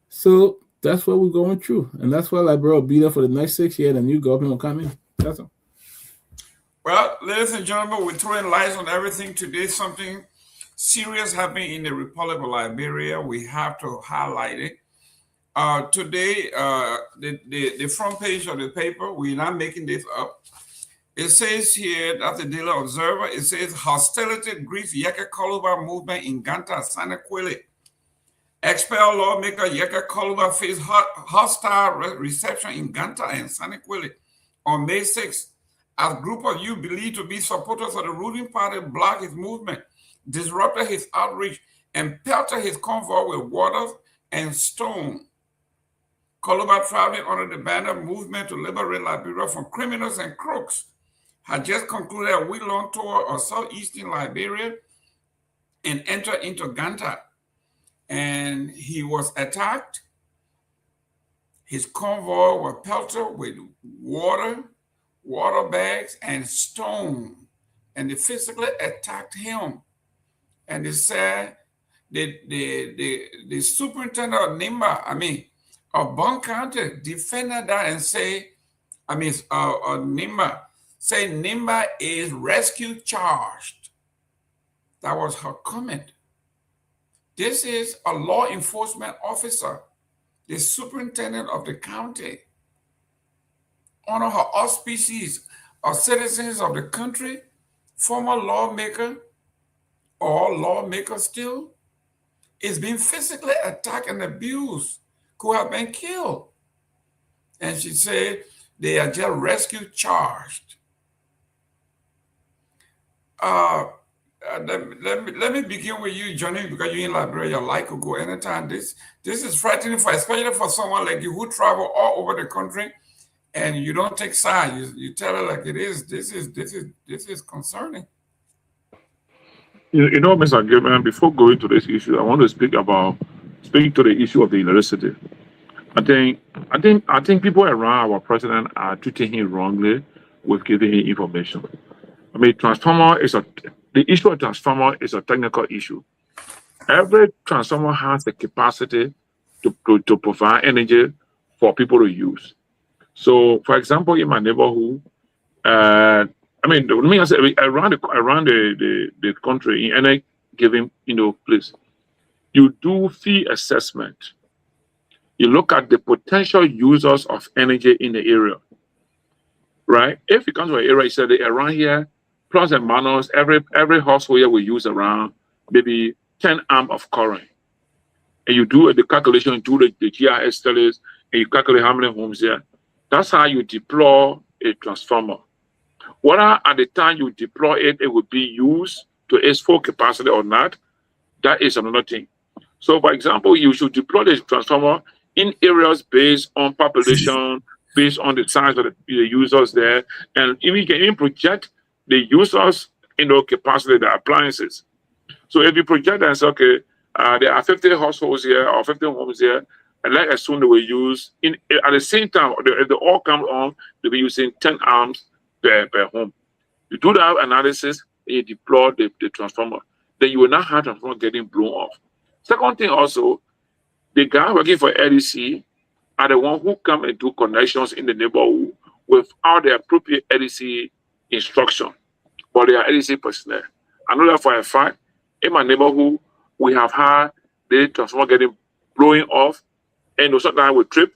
So that's what we're going through. And that's why Liberia will be there for the next 6 years. The new government will come in. That's all. Well, ladies and gentlemen, we're throwing lights on everything today. Something serious happening in the Republic of Liberia. We have to highlight it. Today, the front page of the paper, we're not making this up. It says here, that's the Daily Observer, it says, hostility greets Yeke Koluba movement in Ganta, Sanakwili. Expel lawmaker Yeke Koluba faced hostile reception in Ganta and Sanakwili on May 6th. As a group of youth believed to be supporters of the ruling party blocked his movement, disrupted his outreach, and pelted his convoy with water and stone. Koluba, traveling under the banner Movement to Liberate Liberia from Criminals and Crooks, had just concluded a week-long tour of southeastern Liberia and entered into Ganta. And he was attacked. His convoy was pelted with water bags, and stone. And they physically attacked him. And they said the superintendent of Nimba, of Bon County, defended that and say, Nimba, say Nimba is rescue charged. That was her comment. This is a law enforcement officer, the superintendent of the county, under her auspices are citizens of the country, former lawmaker or lawmaker still, is being physically attacked and abused, could have been killed. And she said they are just rescue charged. Let me begin with you, Johnny, because you're in Liberia, your life could go anytime. This is frightening, especially for someone like you who travel all over the country and you don't take sides. You tell it like it is. This is concerning. You know, Mr. Gayman, before going to this issue, I want to speak to the issue of the university. I think people around our president are treating him wrongly with giving him information. I mean, the issue of transformer is a technical issue. Every transformer has the capacity to provide energy for people to use. So, for example, in my neighborhood, let me say, around the country, in any given place, you do fee assessment. You look at the potential users of energy in the area, right? If you come to an area, you say that around here, plus and minus, every household here will use around maybe 10 amp of current. And you do the calculation, do the GIS studies, and you calculate how many homes there. That's how you deploy a transformer. Whether at the time you deploy it, it will be used to its full capacity or not, that is another thing. So, for example, you should deploy the transformer in areas based on population, based on the size of the users there, and you can even project the users' capacity, the appliances. So if you project that and say, okay, there are 50 households here or 50 homes here, and let's assume they will use at the same time, if they all come on, they'll be using 10 amps per home. You do that analysis, and you deploy the transformer. Then you will not have transformer getting blown off. Second thing also, the guy working for LDC are the one who come and do connections in the neighborhood without the appropriate LDC instruction, but they are LDC personnel. I know that for a fact. In my neighborhood, we have had the transformer getting blowing off, and sometimes we trip,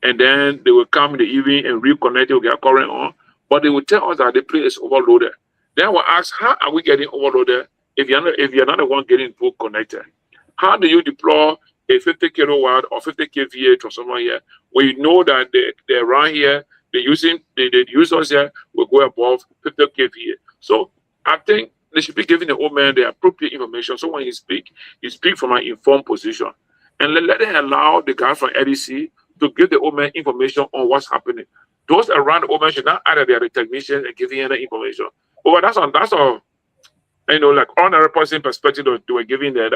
and then they will come in the evening and reconnect it, will get current on, but they will tell us that the place is overloaded. Then we'll ask, how are we getting overloaded if you're not the one getting full connected? How do you deploy a 50 kilowatt or 50 kVA transformer here when you know that they're around here, the users here will go above 50 kVA? So I think they should be giving the old man the appropriate information. So when he speak from an informed position. And let them allow the guy from LDC to give the old man information on what's happening. Those around the old man should not add that they are the technicians and giving any information. But that's all. Like on a person perspective, they were giving that,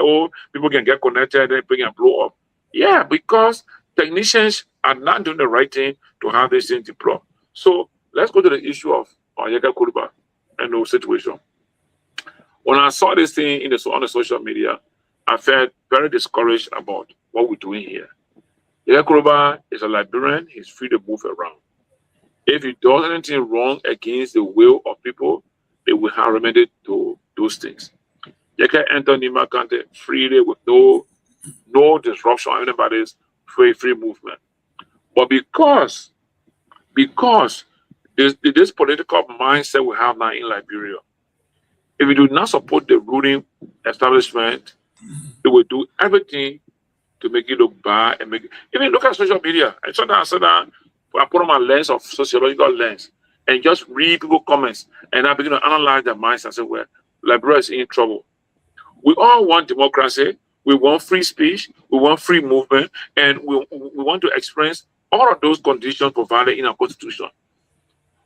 people can get connected and bring and blow up. Yeah, because technicians are not doing the right thing to have this thing deployed. So let's go to the issue of Yeka Kuruba and the situation. When I saw this thing on the social media, I felt very discouraged about what we're doing here. Yeka Kuruba is a Liberian. He's free to move around. If he does anything wrong against the will of people, they will have remedied to those things. Yeka enter Nima County freely with no disruption of anybody's free movement. But because this political mindset we have now in Liberia, if we do not support the ruling establishment, they will do everything to make it look bad and make it. Even look at social media. And sometimes I put on my lens of sociological lens and just read people's comments, and I begin to analyze their minds and say, well, Liberia is in trouble. We all want democracy, we want free speech, we want free movement, and we want to experience all of those conditions provided in our constitution.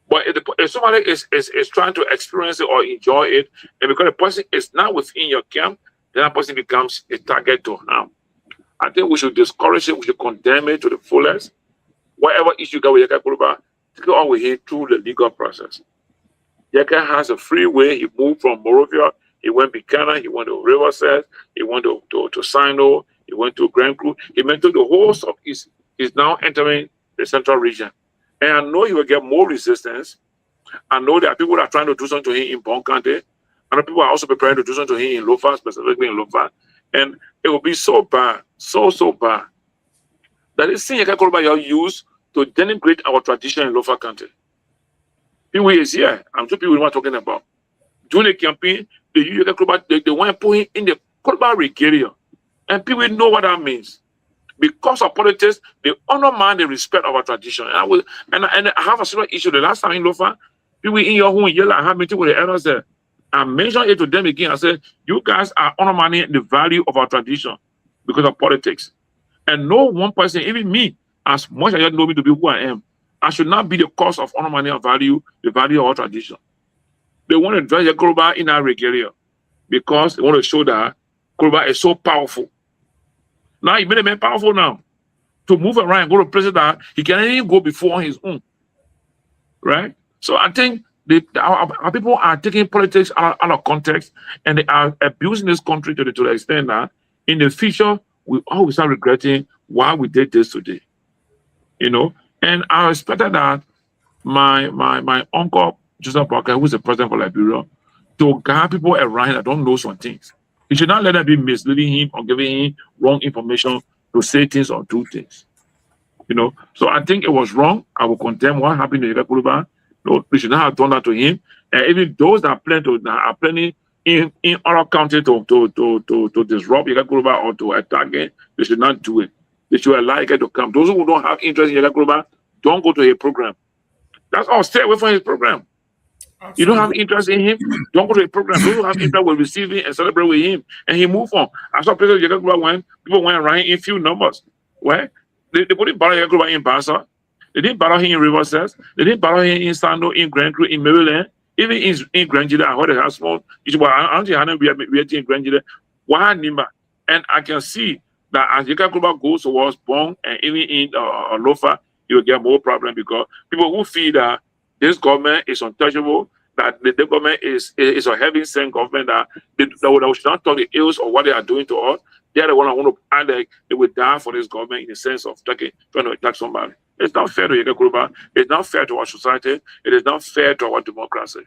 But if somebody is trying to experience it or enjoy it, and because the person is not within your camp, then that person becomes a target to harm. I think we should discourage it, we should condemn it to the fullest. Whatever issue got with Yeka Kuruba, take it all with him through the legal process. Yeka has a free way. He moved from Morovia, he went to Buchanan, he went to Riverside, he went to Sino, he went to Grand Cru, he went to the whole Southeast. He's now entering the central region. And I know he will get more resistance. I know there are people that are trying to do something to him in Bon County. And people are also preparing to do something to him in Lofa, specifically in Lofa. And it will be so bad, so bad, that this thing Yeka Kuruba you use to denigrate our tradition in Lofa country. Pewee is here. I'm sure people are talking about. During the campaign, they want to put him in the Korba regalia. And people know what that means. Because of politics, they undermine the respect of our tradition. And I have a serious issue. The last time in Lofa, people in your home yell, I have meeting with the elders there. I mentioned it to them again. I said, you guys are undermining the value of our tradition because of politics. And no one person, even me, as much as you know me to be who I am, I should not be the cause of undermining our value, the value of our tradition. They want to dress the Korba in our regalia because they want to show that Korba is so powerful. Now he made a man powerful now. To move around and go to places that he can even go before his own. Right? So I think our people are taking politics out of context and they are abusing this country to the extent that in the future we always start regretting why we did this today. You know? And I expected that my uncle Joseph Parker, who's the president for Liberia, to guide people around that don't know some things. He should not let them be misleading him or giving him wrong information to say things or do things. You know, so I think it was wrong. I will condemn what happened to Kehleboe. No, we should not have done that to him. And even those that are planning in other countries to disrupt Kehleboe or to attack him, they should not do it. They should allow him to come. Those who don't have interest in Kehleboe, don't go to his program. That's all. Stay away from his program. Absolutely. You don't have interest in him, don't go to a program. Those who have interest will receive him and celebrate with him, and he move on. I saw places when people went around in few numbers. Where they couldn't battle Kehleboe in Bassa, they didn't battle him in Riverside, they didn't battle him in Sando, in Grand Creek, in Maryland, even in Grand Jida. I heard they have small. I don't think we are in Grand Jida. Why Nimba? And I can see that as Kehleboe goes towards Bong and even in Lofa, you will get more problem because people who feel that this government is untouchable, that the government is a heaven-sent government, that they should not talk the ills of what they are doing to us. They are the one I want to add that they will die for this government in the sense of trying to attack somebody. It's not fair to Kehleboe. It's not fair to our society. It is not fair to our democracy.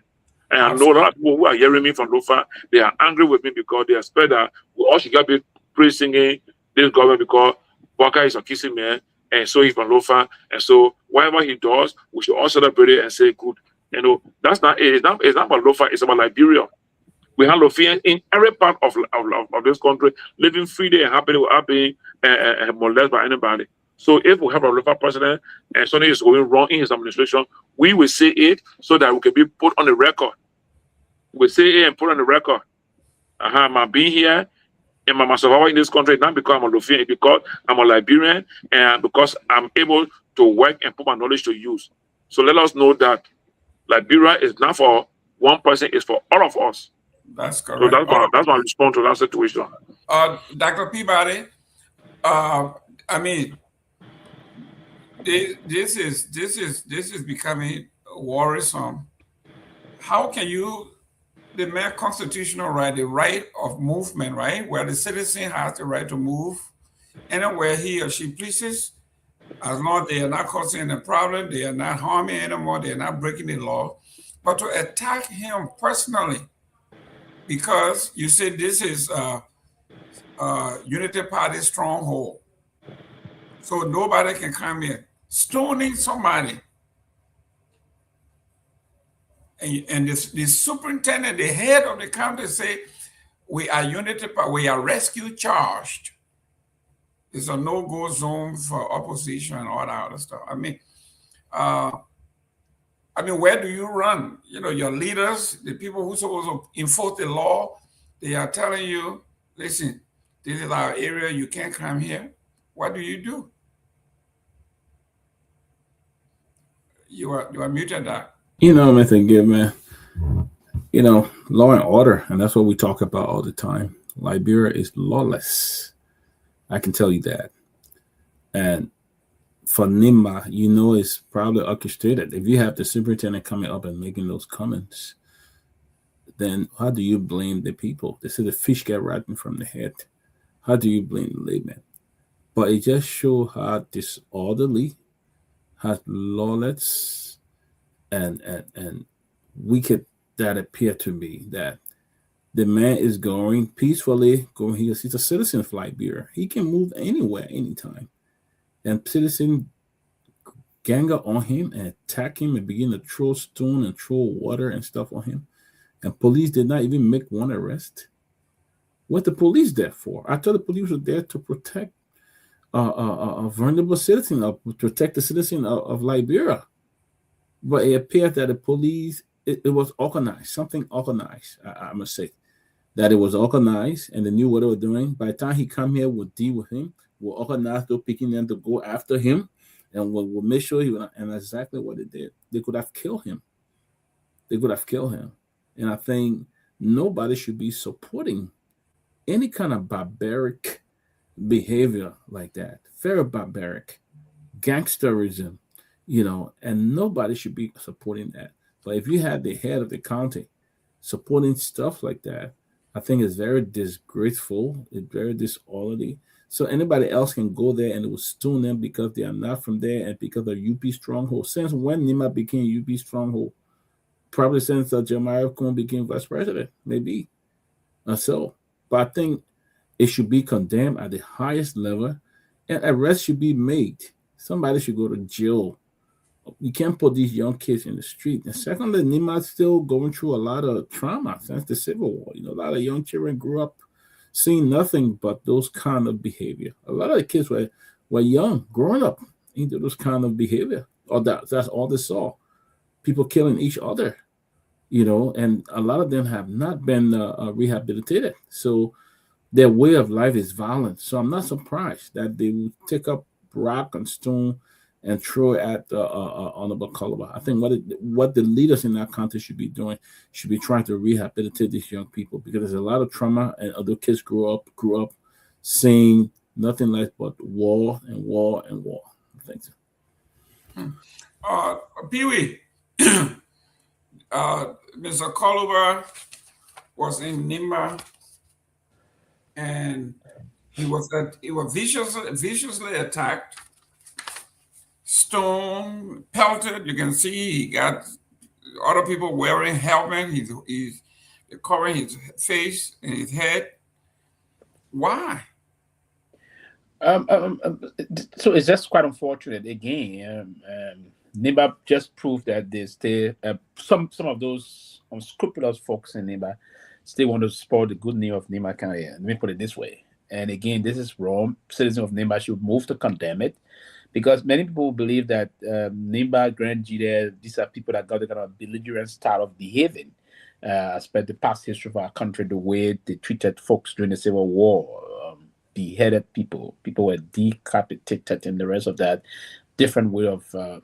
And I know a lot of people who are hearing me from Lofa, they are angry with me because they expect that we all should be praising this government because Baka is a kissing man. And so he's from Lofa, and so whatever he does, we should all celebrate it and say good. You know, that's not it. It's not about Lofa, it's about Liberia. We have Lofians in every part of this country living freely and happily without being molested by anybody. So if we have a Lofa president and something is going wrong in his administration, we will say it so that we can be put on the record. We say it and put on the record. My being here and my survival in this country, not because I'm a Lofian, it's because I'm a Liberian and because I'm able to work and put my knowledge to use. So let us know that Liberia is not for one person, it's for all of us. That's correct. So that's my response to that situation. Dr. Peabody, I mean, this is becoming worrisome. How can you demand constitutional right, the right of movement, right, where the citizen has the right to move anywhere he or she pleases, as long as they are not causing any problem, they are not harming anymore, they are not breaking the law, but to attack him personally, because you said this is Unity Party stronghold. So nobody can come here. Stoning somebody. And the superintendent, the head of the county say, we are Unity Party, we are rescue charged. It's a no-go zone for opposition and all that other stuff. I mean, where do you run? You know, your leaders, the people who are supposed to enforce the law, they are telling you, listen, this is our area, you can't come here. What do you do? You are muted, Doc. You know, Mr. Gayman, you know, law and order, and that's what we talk about all the time. Liberia is lawless. I can tell you that. And for Nimba, you know, it's probably orchestrated. If you have the superintendent coming up and making those comments, then how do you blame the people? They say the fish get rotten from the head. How do you blame the layman? But it just shows how disorderly, how lawless, and wicked that appear to be, that the man is going peacefully, he's a citizen of Liberia. He can move anywhere, anytime. And citizens gang up on him and attack him and begin to throw stone and throw water and stuff on him. And police did not even make one arrest. What the police there for? I thought the police were there to protect a vulnerable citizen, to protect the citizen of Liberia. But it appeared that the police, it was organized, something organized, I must say. That it was organized and they knew what they were doing. By the time he come here, we'll deal with him. We'll organize those picking them to go after him. And we'll make sure he would, and exactly what they did. They could have killed him. They could have killed him. And I think nobody should be supporting any kind of barbaric behavior like that. Very barbaric. Gangsterism, and nobody should be supporting that. But if you had the head of the county supporting stuff like that, I think it's very disgraceful. It's very disorderly. So anybody else can go there and it will stone them because they are not from there and because of UP stronghold. Since when Nima became UP stronghold? Probably since Jeremiah Kuhn became vice president, maybe. So, but I think it should be condemned at the highest level and arrest should be made. Somebody should go to jail. You can't put these young kids in the street. And secondly, Nima's still going through a lot of trauma since the Civil War. A lot of young children grew up seeing nothing but those kind of behavior. A lot of the kids were young, growing up into those kind of behavior. Or that's all they saw. People killing each other, and a lot of them have not been rehabilitated. So their way of life is violent. So I'm not surprised that they will take up rock and stone and throw it at Honorable Kehleboe. I think what the leaders in that country should be doing should be trying to rehabilitate these young people because there's a lot of trauma and other kids grew up seeing nothing less but war and war and war. Thanks. Pewee, Mr. Kehleboe was in Nimba and he was viciously attacked, stone pelted. You can see he got other people wearing helmet. He's covering his face and his head. Why? So it's just quite unfortunate. Again, Nimba just proved that they still some of those unscrupulous folks in Nimba still want to spoil the good name of Nimba County. Let me put it this way. And again, this is wrong. Citizens of Nimba should move to condemn it because many people believe that Nimba, Grand Jide, these are people that got the kind of belligerent style of behaving. As per the past history of our country, the way they treated folks during the Civil War, beheaded people were decapitated, and the rest of that different way of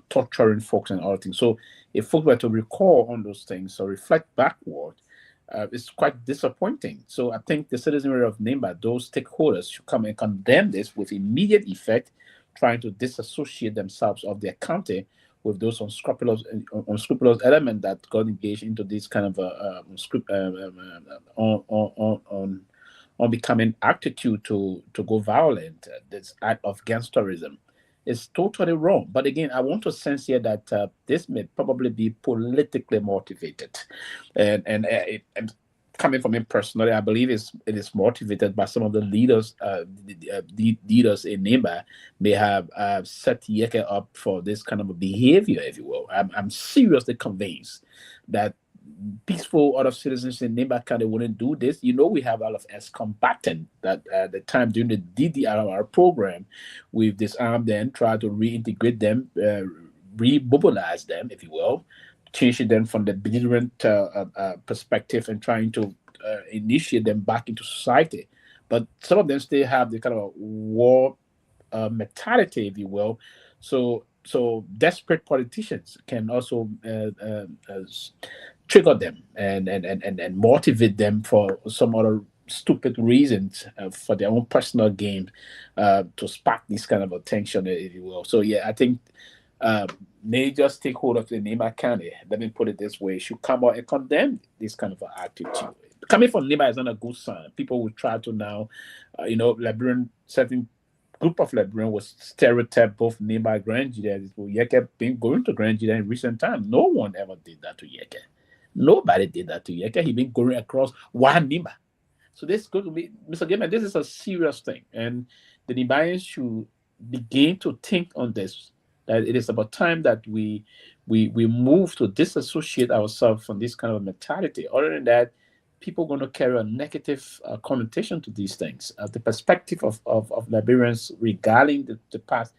torturing folks and other things. So if folks were to recall on those things or reflect backward, it's quite disappointing. So I think the citizenry of Nimba, those stakeholders should come and condemn this with immediate effect, trying to disassociate themselves of their county with those unscrupulous elements that got engaged into this kind of unbecoming attitude to go violent. This act of gangsterism is totally wrong. But again, I want to sense here that this may probably be politically motivated, and coming from him personally, I believe it is motivated by some of the leaders. The leaders in Nimba may have set Yeke up for this kind of a behavior, if you will. I'm seriously convinced that peaceful other citizens in Nimba County wouldn't do this. We have a lot of ex-combatants that at the time during the DDRR program, we've disarmed them, tried to reintegrate them, remobilize them, if you will, changing them from the belligerent perspective and trying to initiate them back into society. But some of them still have the kind of war mentality, if you will. So desperate politicians can also trigger them and motivate them for some other stupid reasons for their own personal gain to spark this kind of attention, if you will. So yeah, I think major stakeholders in Nimba County, let me put it this way, should come out and condemn this kind of attitude. Coming from Nimba is not a good sign. People will try to now, Liberian, certain group of Liberians was stereotype both Nimba and Grand Jide. Yeke been going to Grand Jide in recent times. No one ever did that to Yeke. Nobody did that to Yeke. He been going across one Nimba. So this could be, Mr. Gayman, this is a serious thing. And the Nimbayans should begin to think on this That it is about time that we move to disassociate ourselves from this kind of mentality. Other than that, people are going to carry a negative connotation to these things. The perspective of Liberians regarding the past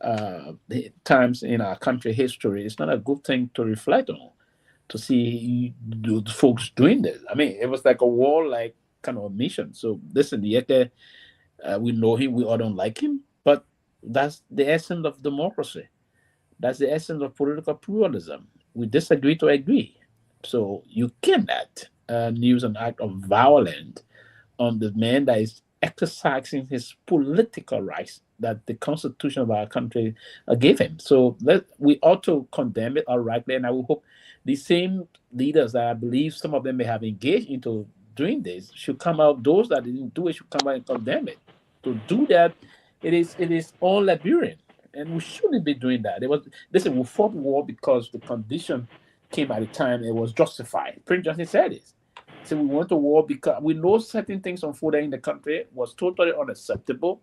the times in our country history is not a good thing to reflect on, to see the folks doing this. I mean, it was like a war-like kind of mission. So listen, the Yeke, we know him, we all don't like him, but that's the essence of democracy. That's the essence of political pluralism. We disagree to agree. So you cannot use an act of violence on the man that is exercising his political rights that the Constitution of our country gave him. So we ought to condemn it outrightly, and I will hope the same leaders that I believe some of them may have engaged into doing this should come out. Those that didn't do it should come out and condemn it. To do that, it is all Liberian, and we shouldn't be doing that. Listen, we fought war because the condition came at a time it was justified. Prince Johnson said this. So we went to war because we know certain things unfolding in the country was totally unacceptable.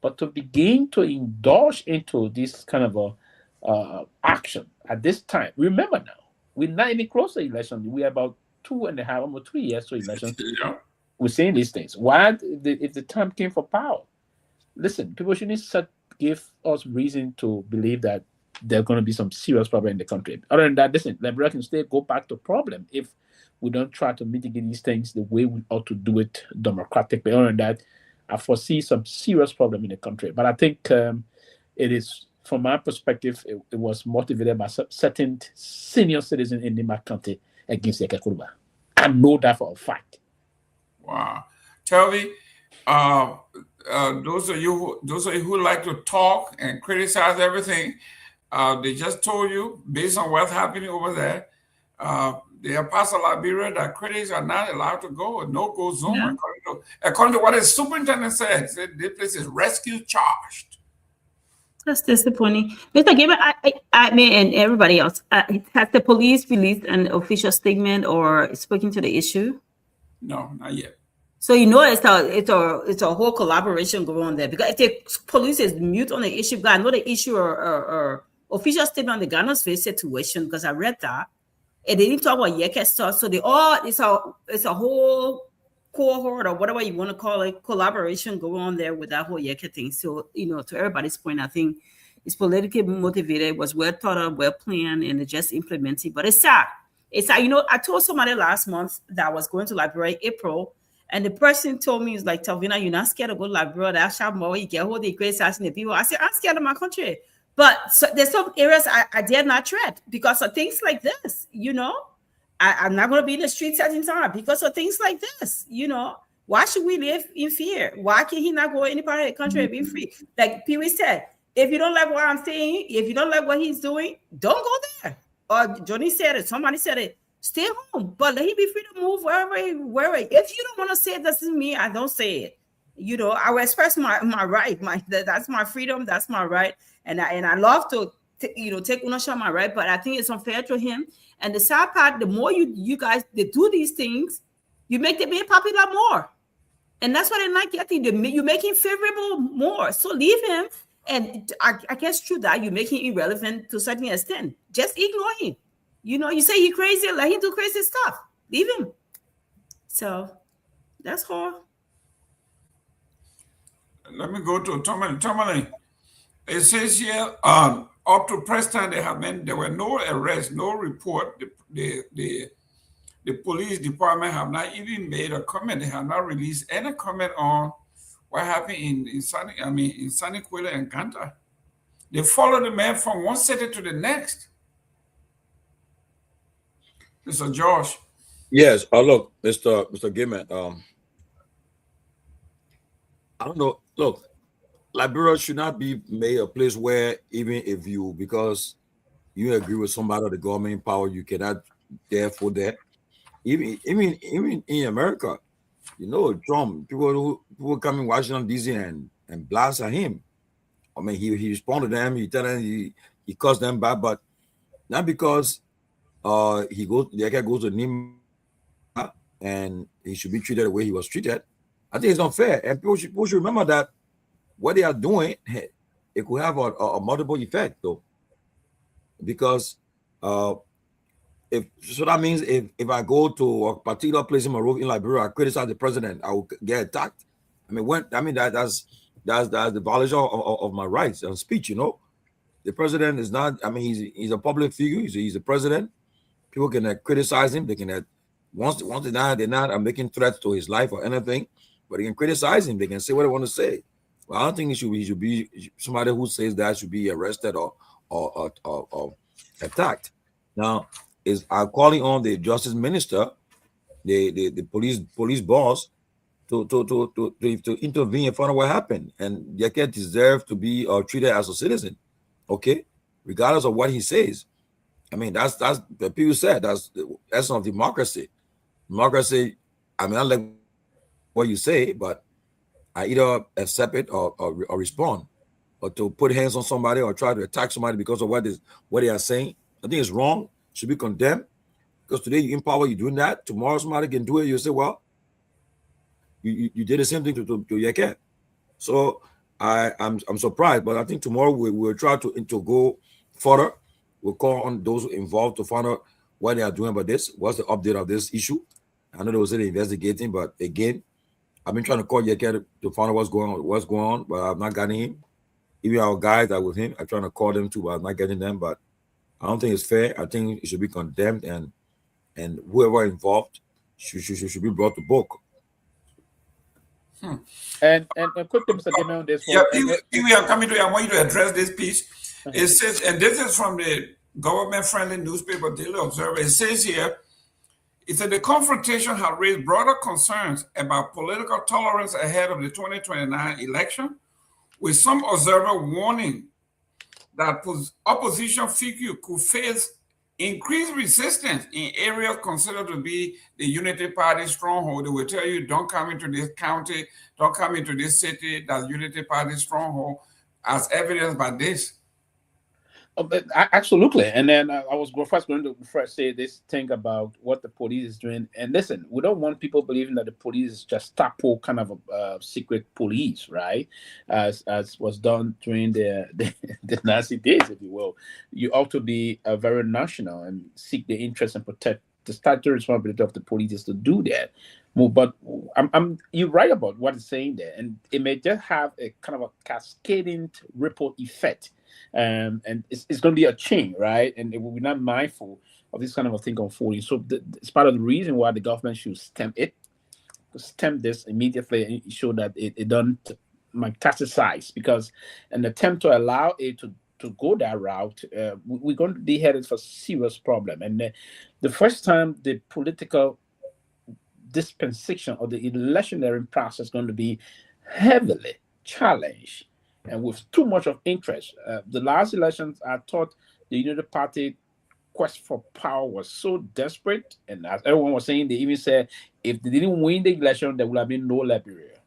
But to begin to indulge into this kind of a action at this time, remember now, we're not even close to election. We're about 2.5, almost 3 years to election. We're saying these things. Why, if the time came for power? Listen, people shouldn't give us reason to believe that there's going to be some serious problem in the country. Other than that, listen, Liberia can still go back to problem if we don't try to mitigate these things the way we ought to do it democratically. Other than that, I foresee some serious problem in the country. But I think it is, from my perspective, it was motivated by certain senior citizens in the county against Seleke Kromah. I know that for a fact. Wow. Tell me, those of you who like to talk and criticize everything, they just told you, based on what's happening over there, they have passed a Liberia that critics are not allowed to go, no-go zone, yeah. according to what the superintendent said. This place is rescue charged. That's disappointing. Mr. Gayman, I mean, and everybody else, has the police released an official statement or spoken to the issue? No, not yet. So you know it's a whole collaboration going on there, because if the police is mute on the issue, because I know the issue or official statement on the Ghana's face situation, because I read that. And they didn't talk about Yeke stuff, so it's a whole cohort or whatever you want to call it, collaboration going on there with that whole Yeke thing. So, to everybody's point, I think it's politically motivated, it was well thought of, well planned, and it's just implemented. But it's sad. It's sad. I told somebody last month that I was going to Liberia in April, and the person told me, it's like, Talvina, you're not scared to go to Liberia, that's how more you get hold the great assassinate people. I said, I'm scared of my country. But there's some areas I dare not tread because of things like this, I'm not going to be in the streets at any time because of things like this, Why should we live in fear? Why can he not go any part of the country and be free? Like Pewee said, if you don't like what I'm saying, if you don't like what he's doing, don't go there. Or Johnny said it, somebody said it, stay home, but let him be free to move wherever. If you don't want to say it, doesn't mean I don't say it. I will express my right. That's my freedom. That's my right. And I love to take ownership of my right, but I think it's unfair to him. And the sad part, the more you guys they do these things, you make them be popular more, and that's what they're not getting. You make him favorable more. So leave him, and I guess true that you make him irrelevant to a certain extent. Just ignore him. You say he's crazy, let him do crazy stuff. Leave him. So that's all. Let me go to Tomalin. It says here, up to press time, there were no arrests, no report. The police department have not even made a comment. They have not released any comment on what happened in Sanikwele and Ganta. They followed the man from one city to the next. Mr. Josh. Yes. Look, Mr. Gayman. I don't know. Look, Liberia should not be made a place where even if because you agree with somebody of the government in power, you cannot therefore that. Even in America, Trump, people come in Washington D.C. and blast at him. I mean, he responded to them, he tell them he cussed them back, but not because the guy goes to Nima and he should be treated the way he was treated. I think it's unfair, and people should remember that what they are doing, it could have a multiple effect though, because so that means if I go to a particular place in Liberia, I criticize the president, I will get attacked. I mean, that's the violation of my rights and speech. You know, the president is not. I mean, he's a public figure. He's a president. People can criticize him. They can once they're not making threats to his life or anything, but they can criticize him. They can say what they want to say. Well, I don't think he should be somebody who says that should be arrested or attacked. Now, is calling on the justice minister, the police boss, to intervene and find out what happened. And Yeke deserves to be treated as a citizen, okay, regardless of what he says. I mean, that's the people said that's the essence of democracy. Democracy. I mean, I like what you say, but I either accept it or respond. Or to put hands on somebody or try to attack somebody because of what they are saying, I think it's wrong. Should be condemned, because today you empower, you're doing that. Tomorrow somebody can do it. You say, well, you did the same thing to Yeke. So I'm surprised, but I think tomorrow we'll try to go further. We'll call on those involved to find out what they are doing about this. What's the update of this issue? I know they were investigating, but again, I've been trying to call Yeke to find out what's going on, but I've not gotten him. Even our guys that with him, I'm trying to call them too, but I'm not getting them. But I don't think it's fair. I think it should be condemned, and whoever involved should be brought to book. And quickly, Mr. Gayman, on this one. Yeah, we are coming to you. I want you to address this piece. It says, and this is from the government-friendly newspaper Daily Observer. It says here, it said the confrontation has raised broader concerns about political tolerance ahead of the 2029 election, with some observer warning that opposition figure could face increased resistance in areas considered to be the Unity Party stronghold. They will tell you, don't come into this county, don't come into this city, that's Unity Party stronghold, as evidenced by this. Absolutely. And then I was first going to say this thing about what the police is doing. And listen, we don't want people believing that the police is just Tapo kind of a secret police, right? As was done during the Nazi days, if you will. You ought to be very national and seek the interest and protect the statutory responsibility of the police is to do that. But you're right about what it's saying there, and it may just have a kind of a cascading ripple effect. And it's going to be a chain, right? And we're not mindful of this kind of a thing unfolding. So it's part of the reason why the government should stem this immediately and show that it don't metastasize, because an attempt to allow it to go that route, we're going to be headed for a serious problem. And the first time the political dispensation or the electionary process is going to be heavily challenged and with too much of interest. The last elections, I thought the Unity Party quest for power was so desperate, and as everyone was saying, they even said if they didn't win the election, there would have been no Liberia.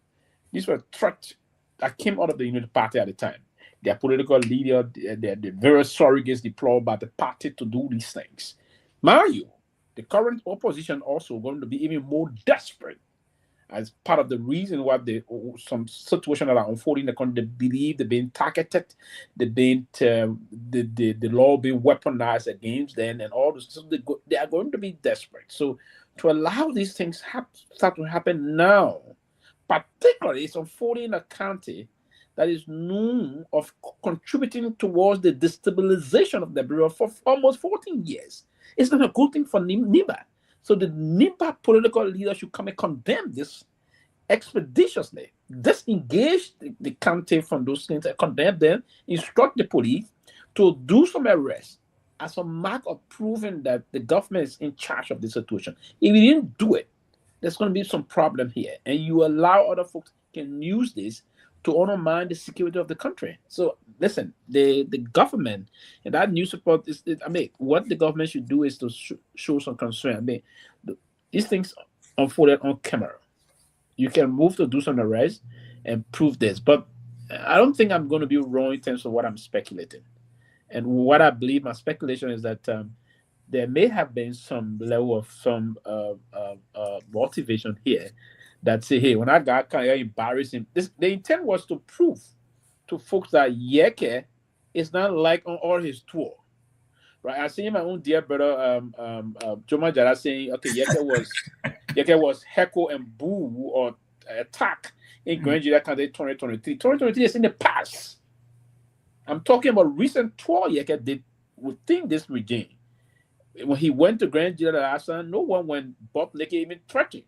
These were threats that came out of the Unity Party at the time. Their political leader, the various surrogates deployed by the party to do these things. Mind you, the current opposition also going to be even more desperate, as part of the reason why some situations that are unfolding in the country, they believe they're being targeted, they're being the law being weaponized against them, and all this. So they are going to be desperate. So to allow these things start to happen now, particularly it's unfolding in a county that is known of contributing towards the destabilization of the Bureau for almost 14 years. It's not a good thing for NIBA. So the NIBA political leaders should come and condemn this expeditiously, disengage the county from those things, and condemn them, instruct the police to do some arrests as a mark of proving that the government is in charge of the situation. If you didn't do it, there's going to be some problem here, and you allow other folks can use this to undermine the security of the country. So listen, the government and that news report is, what the government should do is to show some concern. These things unfolded on camera. You can move to do some arrests and prove this, but I don't think I'm going to be wrong in terms of what I'm speculating. And what I believe, my speculation is that there may have been some level of some motivation here that say, hey, when I got kind of embarrassing, the intent was to prove to folks that Yeke is not like on all his tour. Right, I seen my own dear brother, Joma Jara saying, okay, Yeke was heckle and boo or attack in Grand Jury candidate 2023. 2023 is in the past. I'm talking about recent tour Yeke did within this regime. When he went to Grand Jury last time, no one went Bob Neke even threatened.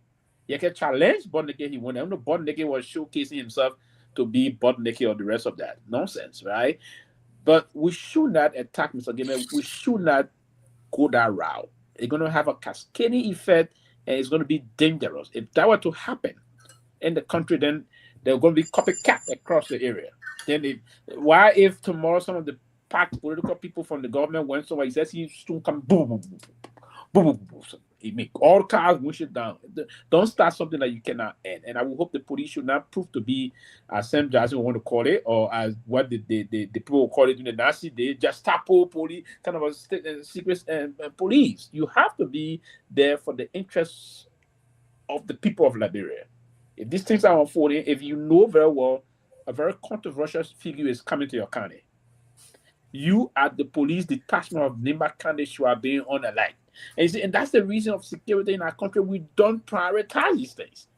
Yeke challenged Bob Neke, he went. I don't know Bob Neke was showcasing himself to be Bob Neke or the rest of that nonsense, right? But we should not attack Mr. Gayman. We should not go that route. It's going to have a cascading effect, and it's going to be dangerous. If that were to happen in the country, then there are going to be copycat across the area. Then, if tomorrow some of the political people from the government went somewhere, he says he soon come boom, boom, boom, boom, boom, boom. He make all cars wish it down. Don't start something that you cannot end. And I will hope the police should not prove to be, as Sam Jackson want to call it, or as what the people call it in the Nazi days, Gestapo police, kind of a secret police. You have to be there for the interests of the people of Liberia. If these things are unfolding, if you know very well a very controversial figure is coming to your county, you at the police detachment of Nimba County should have been on alert. And that's the reason of security in our country. We don't prioritize these things.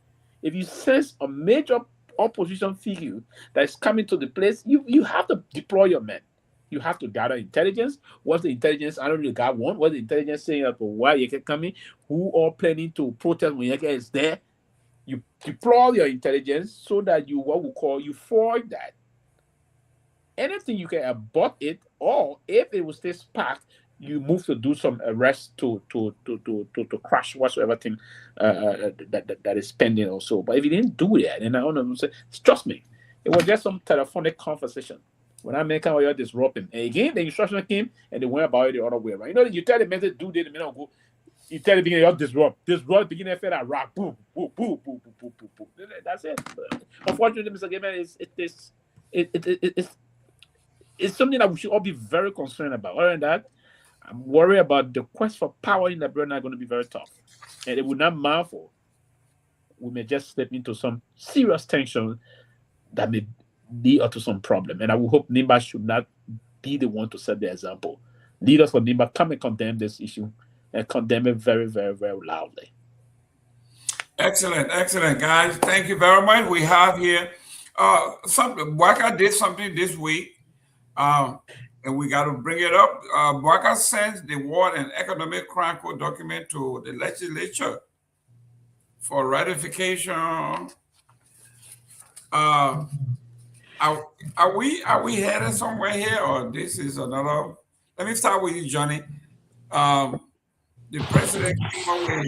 If you sense a major opposition figure that is coming to the place, you have to deploy your men. You have to gather intelligence. What's the intelligence? I don't really got one. What's the intelligence saying about why Yeke coming? Who are planning to protest when Yeke is there? You deploy your intelligence so that you foil that. Anything you can abort it, or if it will stay sparked, you move to do some arrest to crush whatsoever thing that is pending or so. But if you didn't do that, and I don't know, trust me, it was just some telephonic conversation. When I make out you're disrupting, and again the instruction came and they went about it the other way around. You know, you tell the man to do this, the man go. You tell the beginning you're disrupt, beginning to that rock, boom, boom, boom, boom, boom, boom, boom, boom. That's it. Unfortunately, Mr. Gayman, it's something that we should all be very concerned about. Other than that, I'm worried about the quest for power in Liberia are going to be very tough. And it will not marvel. We may just step into some serious tension that may lead up to some problem. And I will hope Nimba should not be the one to set the example. Leaders for Nimba come and condemn this issue and condemn it very, very, very loudly. Excellent, guys. Thank you very much. We have here Waka did something this week. And we got to bring it up. Waka sent the War and Economic Crime Code document to the legislature for ratification. Are we headed somewhere here, or this is another? Let me start with you, Johnny. The president came up with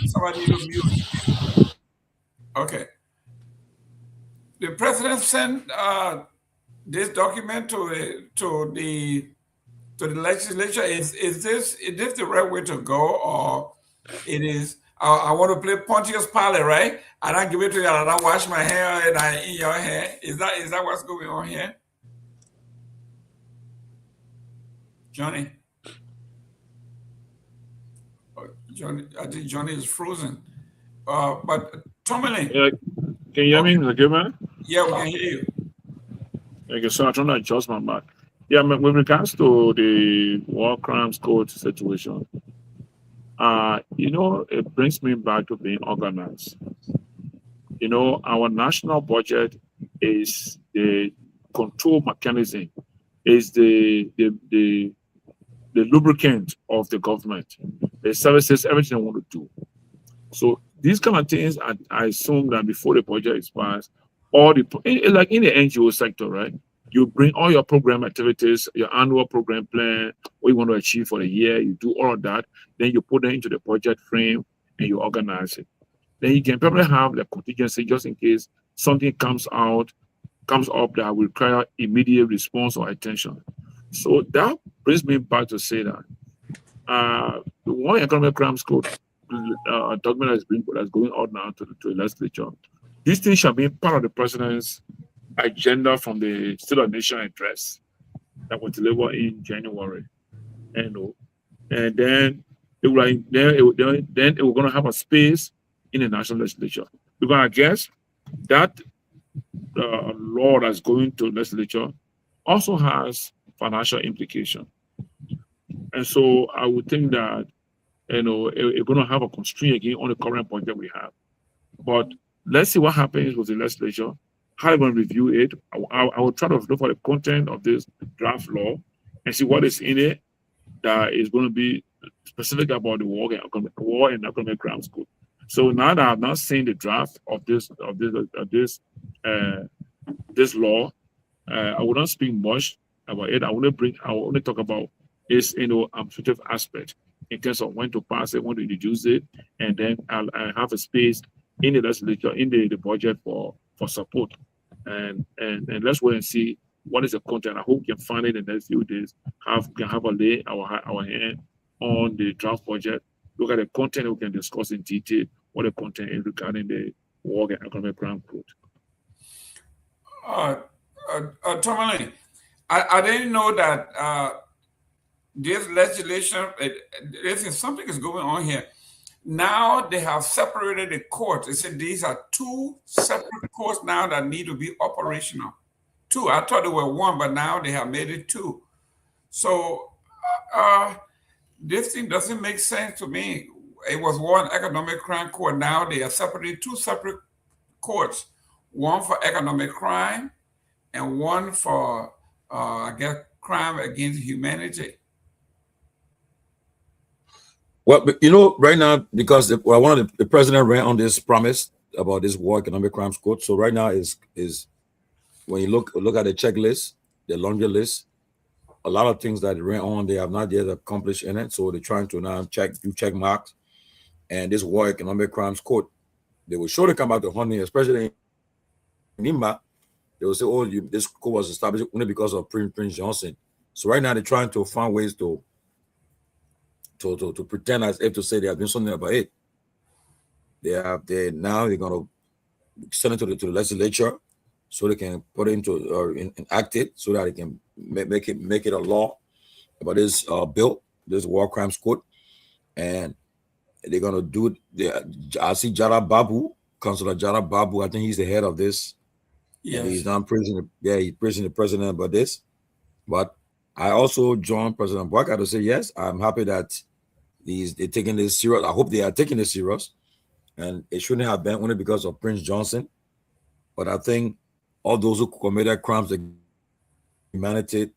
somebody use mute. Okay. The president sent this document to the legislature. Is this the right way to go, or it is? I want to play Pontius Pilate, right? I don't give it to you. I don't wash my hair and I in your hair. Is that what's going on here, Johnny? Johnny, I think Johnny is frozen. But Tomalin. Yeah, can you hear me, Mr. Gayman? Yeah, we can hear you. Okay, so I'm trying to adjust my mic. Yeah, with regards to the War Crimes Code situation, it brings me back to being organized. Our national budget is the control mechanism, is the lubricant of the government. The services, everything I want to do. So these kind of things, I assume that before the budget is passed, like in the NGO sector, right? You bring all your program activities, your annual program plan, what you want to achieve for the year, you do all of that, then you put them into the budget frame and you organize it. Then you can probably have the contingency just in case something comes up that will require immediate response or attention. So that brings me back to say that the War Economic Crimes Code document that's going out now to the legislature. This thing shall be part of the president's agenda from the State of Nation address that was delivered in January. And then it will going to have a space in the national legislature. Because I guess that law that's going to legislature also has financial implication. And so I would think that, you know, it's going to have a constraint again on the current budget we have. But let's see what happens with the legislature, how they're going to review it. I will try to look for the content of this draft law and see what is in it that is going to be specific about the war and economic crimes code. So now that I've not seen the draft of this law, I will not speak much about it. I will only talk about its administrative aspect in terms of when to pass it, when to introduce it, and then I'll have a space in the legislature, in the budget for support. And let's wait and see what is the content. I hope we can find it in the next few days. We can have our hand on the draft budget, look at the content, we can discuss in detail what the content is regarding the war and economic crime code. Tomalin, I didn't know that this legislation, something is going on here. Now they have separated the courts. They said these are two separate courts now that need to be operational. Two. I thought they were one, but now they have made it two. So this thing doesn't make sense to me. It was one economic crime court. Now they are separating two separate courts, one for economic crime and one for, I guess, crime against humanity. Well, you know, right now, because the president ran on this promise about this war economic crimes court. So right now is when you look at the checklist, the laundry list, a lot of things that ran on, they have not yet accomplished in it. So they're trying to now do check marks. And this war economic crimes court, they will surely come out to honey, especially in Nima. They will say, oh, this court was established only because of Prince Johnson. So right now they're trying to find ways to pretend as if to say they have been something about it. Now they're going to send it to the legislature so they can put it into or enact it so that they can make it a law about this bill, this war crimes court. And they're going to do it. I see Jara Babu, Councillor Jara Babu. I think he's the head of this. Yes. And he's not praising the president about this. But I also joined President Bouaka to say, yes, I'm happy that they're taking this serious. I hope they are taking this serious. And it shouldn't have been only because of Prince Johnson. But I think all those who committed crimes against humanity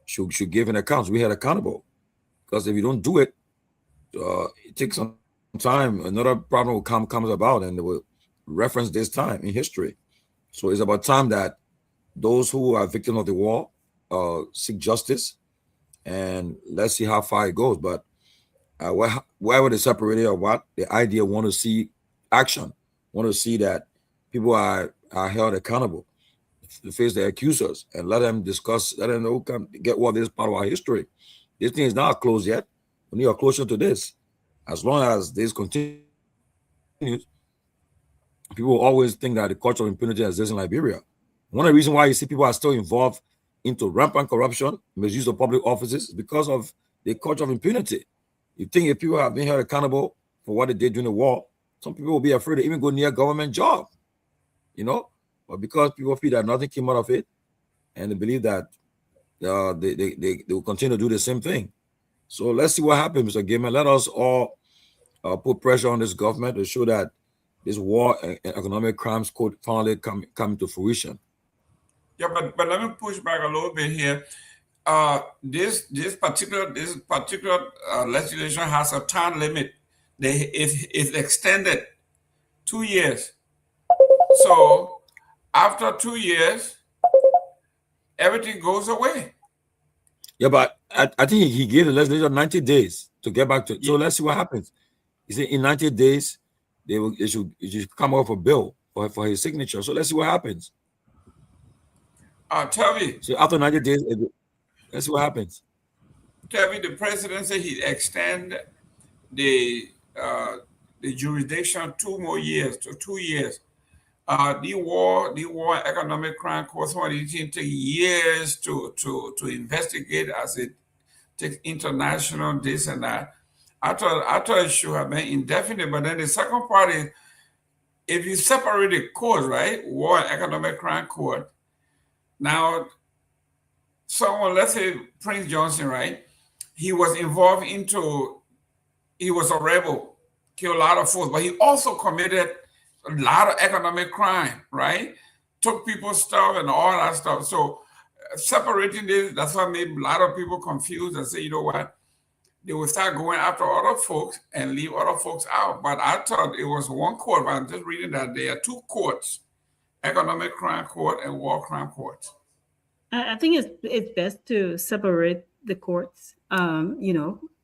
should give an account. We had accountable. Because if you don't do it, it takes some time. Another problem comes about, and they will reference this time in history. So it's about time that those who are victims of the war seek justice, and let's see how far it goes. But wherever they separated or what, the idea want to see action, want to see that people are held accountable to face the accusers and let them discuss, let them know, get what this part of our history. This thing is not closed yet. We need a closure to this. As long as this continues, people will always think that the culture of impunity exists in Liberia. One of the reasons why you see people are still involved into rampant corruption, misuse of public offices, is because of the culture of impunity. You think if people have been held accountable for what they did during the war, some people will be afraid to even go near a government job, you know? But because people feel that nothing came out of it, and they believe that they will continue to do the same thing. So let's see what happens, Mr. Gayman. Let us all put pressure on this government to show that this war and economic crimes could finally come to fruition. Yeah, but let me push back a little bit here. This particular legislation has a time limit. It's extended 2 years. So after 2 years, everything goes away. Yeah, but I think he gave the legislature 90 days to get back to it. So let's see what happens. He said in 90 days, they should come up with a bill for his signature. So let's see what happens. Tell me. So after 90 days, let's see what happens. Tell me, the president said he'd extend the jurisdiction 2 more years to 2 years. The war economic crime court, some of these things take years to investigate as it takes international this and that. I thought it should have been indefinite, but then the second part is if you separate the court, right, war and economic crime court, now someone, let's say Prince Johnson, right, he was involved into, he was a rebel, killed a lot of folks, but he also committed a lot of economic crime, right? Took people's stuff and all that stuff. So separating this, that's what made a lot of people confused and say, you know what, they will start going after other folks and leave other folks out. But I thought it was one court, but I'm just reading that there are two courts, economic crime court and war crime court. I think it's best to separate the courts,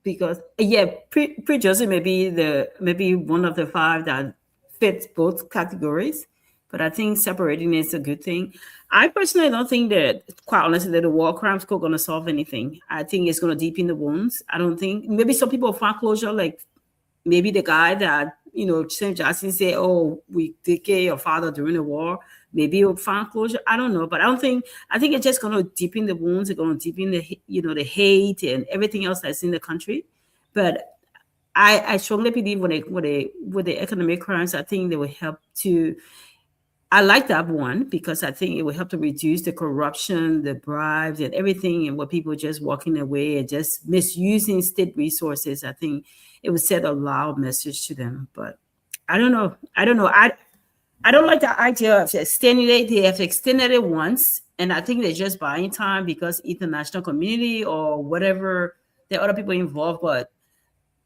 because pre-Joseph may be one of the 5 that fits both categories, but I think separating is a good thing. I personally don't think that, quite honestly, that the war crimes court going to solve anything. I think it's going to deepen the wounds. I don't think, maybe some people find closure, like maybe the guy that, St. Jackson say, oh, we take care of your father during the war. Maybe it'll find closure. I don't know, but I think it's just going to deepen the wounds. It's going to deepen the hate and everything else that's in the country. But I strongly believe with the economic crimes, I think they will help to. I like that one because I think it will help to reduce the corruption, the bribes, and everything, and what people just walking away and just misusing state resources. I think it would send a loud message to them. But I don't know. I don't like the idea of extending it. They have extended it once, and I think they're just buying time because international community or whatever, there are other people involved. But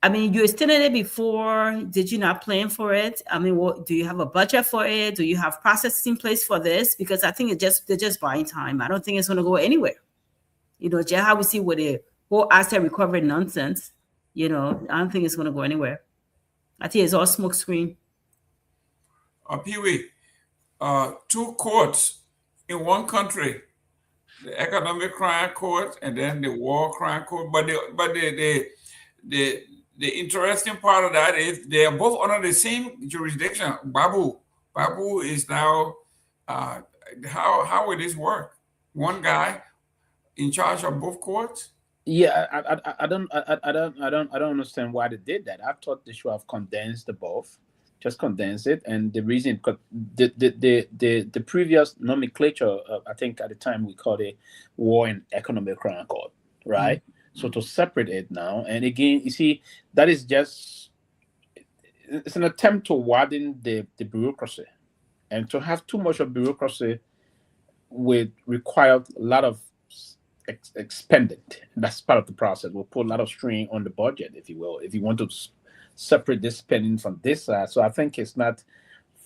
I mean, you extended it before. Did you not plan for it? I mean, do you have a budget for it? Do you have processes in place for this? Because I think they're just buying time. I don't think it's going to go anywhere. Just how we see with the whole asset recovery nonsense, I don't think it's going to go anywhere. I think it's all smoke screen. Pewee, 2 courts in one country, the economic crime court and then the war crime court. But the interesting part of that is they are both under the same jurisdiction. Babu is now, how will this work? One guy in charge of both courts? Yeah, I don't understand why they did that. I thought they should have condensed the both, just condense it. And the reason, because the previous nomenclature, I think at the time we called it War and Economic Crime Court, right? Mm-hmm. So to separate it now, and again, you see, that is just, it's an attempt to widen the bureaucracy. And to have too much of bureaucracy would require a lot of expended. That's part of the process. We'll put a lot of strain on the budget, if you will, if you want to separate this spending from this side. So I think it's not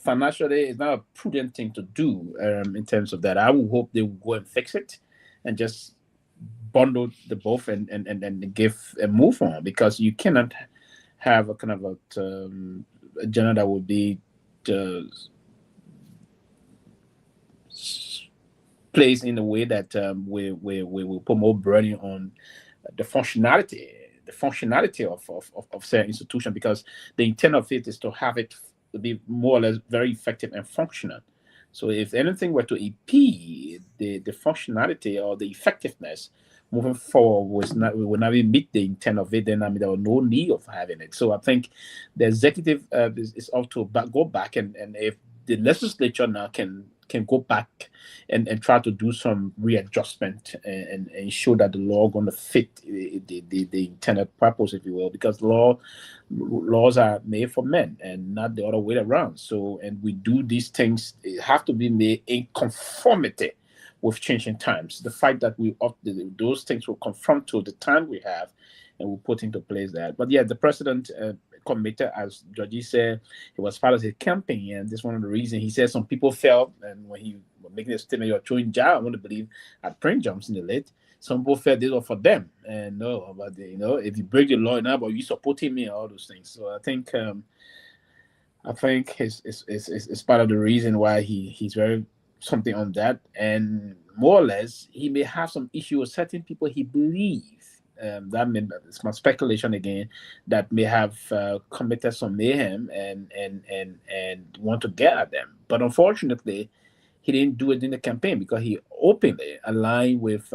financially, it's not a prudent thing to do in terms of that. I would hope they will go and fix it and just bundle the both and give a move on, because you cannot have a kind of a agenda that would be placed in a way that we will put more burden on the functionality of certain institution, because the intent of it is to have it to be more or less very effective and functional. So if anything were to impede the functionality or the effectiveness moving forward will not meet the intent of it, then there was no need of having it. So I think the executive is ought to go back and if the legislature now can go back and try to do some readjustment and ensure that the law going to fit the intended purpose, if you will, because laws are made for men and not the other way around. So, and we do these things, it have to be made in conformity with changing times. The fact that those things will conform to the time we have, and we'll put into place that. But yeah, the president committed, as Georgie said, it was part of his campaign, and this is one of the reasons he said some people felt, and when he was making a statement, you're throwing jar, I want to believe at Prince Johnson in the late, some people felt this was for them, and no, but if you break the law enough, or you support him and all those things. So I think it's part of the reason why he's very something on that, and more or less he may have some issue with certain people he believes it's my speculation again, that may have committed some mayhem and want to get at them. But unfortunately, he didn't do it in the campaign because he openly aligned with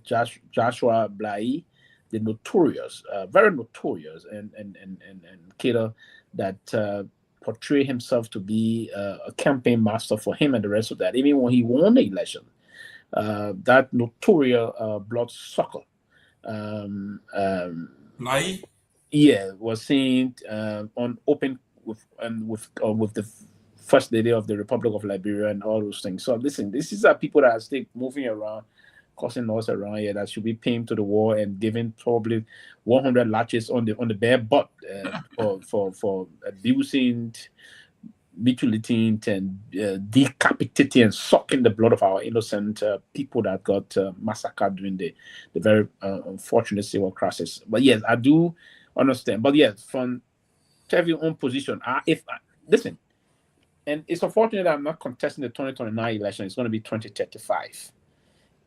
Joshua Blai, the notorious, very notorious and killer that portray himself to be a campaign master for him and the rest of that. Even when he won the election, that notorious bloodsucker, was seen on open with the First Lady of the Republic of Liberia and all those things. So listen, this is people that are still moving around, causing noise around here, that should be pinned to the wall and given probably 100 lashes on the bare butt for abusing, mutilating, and decapitating and sucking the blood of our innocent people that got massacred during the very unfortunate civil crisis. But yes, I do understand. But yes, from to have your own position, listen, and it's unfortunate that I'm not contesting the 2029 election. It's going to be 2035.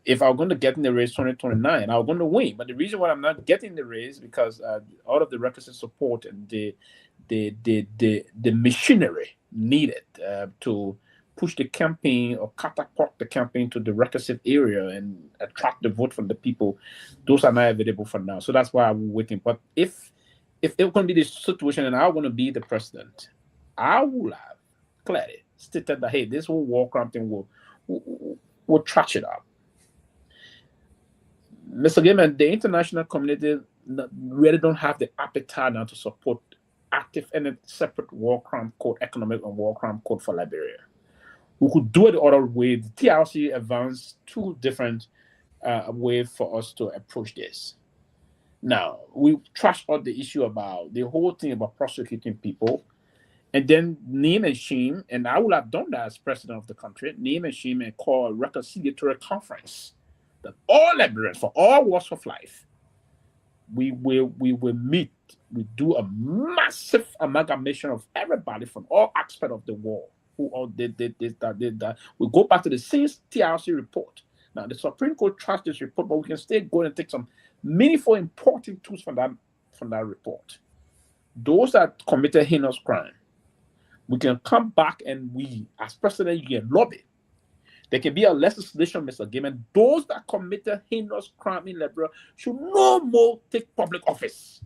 If I'm going to get in the race 2029, I'm going to win. But the reason why I'm not getting the race because all of the requisite support and the machinery needed to push the campaign or catapult the campaign to the requisite area and attract the vote from the people, those are not available for now. So that's why I'm waiting. But if it's going to be the situation and I want to be the president, I will have clearly stated that, hey, this whole war crime thing will trash it up. Mr. Gayman, the international community really don't have the appetite now to support active and separate war crime code, economic and war crime code for Liberia. We could do it the other way. The TRC advanced two different ways for us to approach this. Now, we trash out the issue about the whole thing about prosecuting people, and then name and shame, and I would have done that as president of the country, name and shame and call a reconciliatory conference that all Liberians, for all walks of life, we will meet, we do a massive amalgamation of everybody from all aspects of the war who all did this, that. We go back to the same TRC report. Now, the Supreme Court trashed this report, but we can still go and take some meaningful, important tools from that report. Those that committed heinous crime, we can come back and we, as president, you can lobby. There can be a legislation, Mr. Gayman. Those that committed heinous crime in Liberia should no more take public office.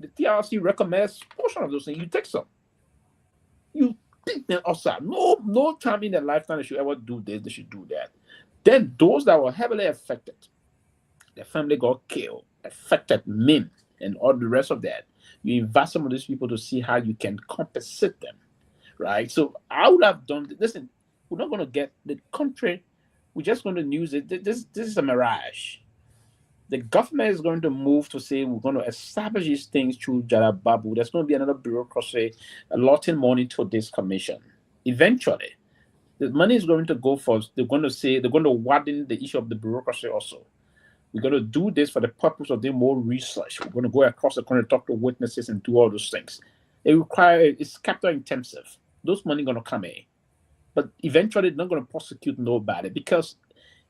The TRC recommends a portion of those things. You take some. You take them outside. No time in their lifetime they should ever do this, they should do that. Then those that were heavily affected, their family got killed, affected, men, and all the rest of that. You invite some of these people to see how you can compensate them, right? So I would have done, listen, we're not going to get the country, we're just going to use it. This is a mirage. The government is going to move to say we're going to establish these things through Jarababu. There's going to be another bureaucracy allotting money to this commission. Eventually, the money is going to go for, they're going to widen the issue of the bureaucracy also. We're going to do this for the purpose of doing more research. We're going to go across the country, talk to witnesses, and do all those things. It's capital intensive. Those money going to come in. But eventually, they're not going to prosecute nobody because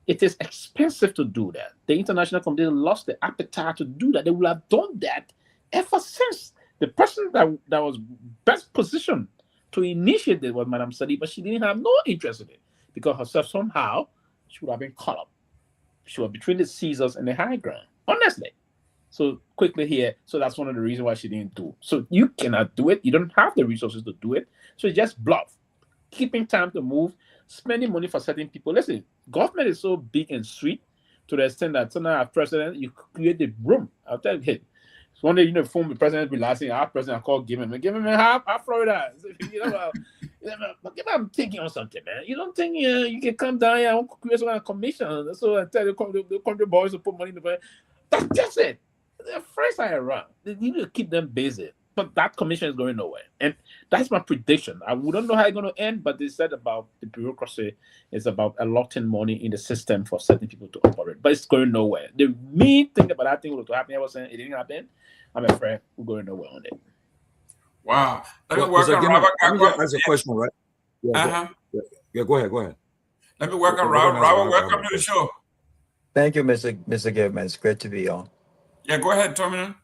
it is expensive to do that. The international community lost the appetite to do that. They would have done that ever since the person that was best positioned to initiate it was Madame Sadi, but she didn't have no interest in it because herself somehow she would have been caught up. She was between the Caesars and the high ground, honestly. So quickly here, so that's one of the reasons why she didn't do. So you cannot do it. You don't have the resources to do it. So just bluff. Keeping time to move, spending money for certain people. Listen, government is so big and sweet to the extent that sometimes as president, you create the room. I'll tell you, hey, so one day, former president be last thing, our president called Gayman. Gayman, how Florida? I'm thinking on something, man. You don't think you can come down here and create some kind of commission? So I tell the country boys to put money in the bank. That's just it. The first I around, they need to keep them busy. But that commission is going nowhere. And that's my prediction. I wouldn't know how it's going to end, but they said about the bureaucracy is about allotting money in the system for certain people to operate. But it's going nowhere. The main thing about that thing was to happen, I was saying it didn't happen. I'm afraid we're going nowhere on it. Wow. Let me work on Robert. Let me ask a question, right? Yeah, go ahead. Let me work on Robert. Robert, welcome to the show. Thank you, Mr. Gayman. It's great to be on. Yeah, go ahead, Tomalin.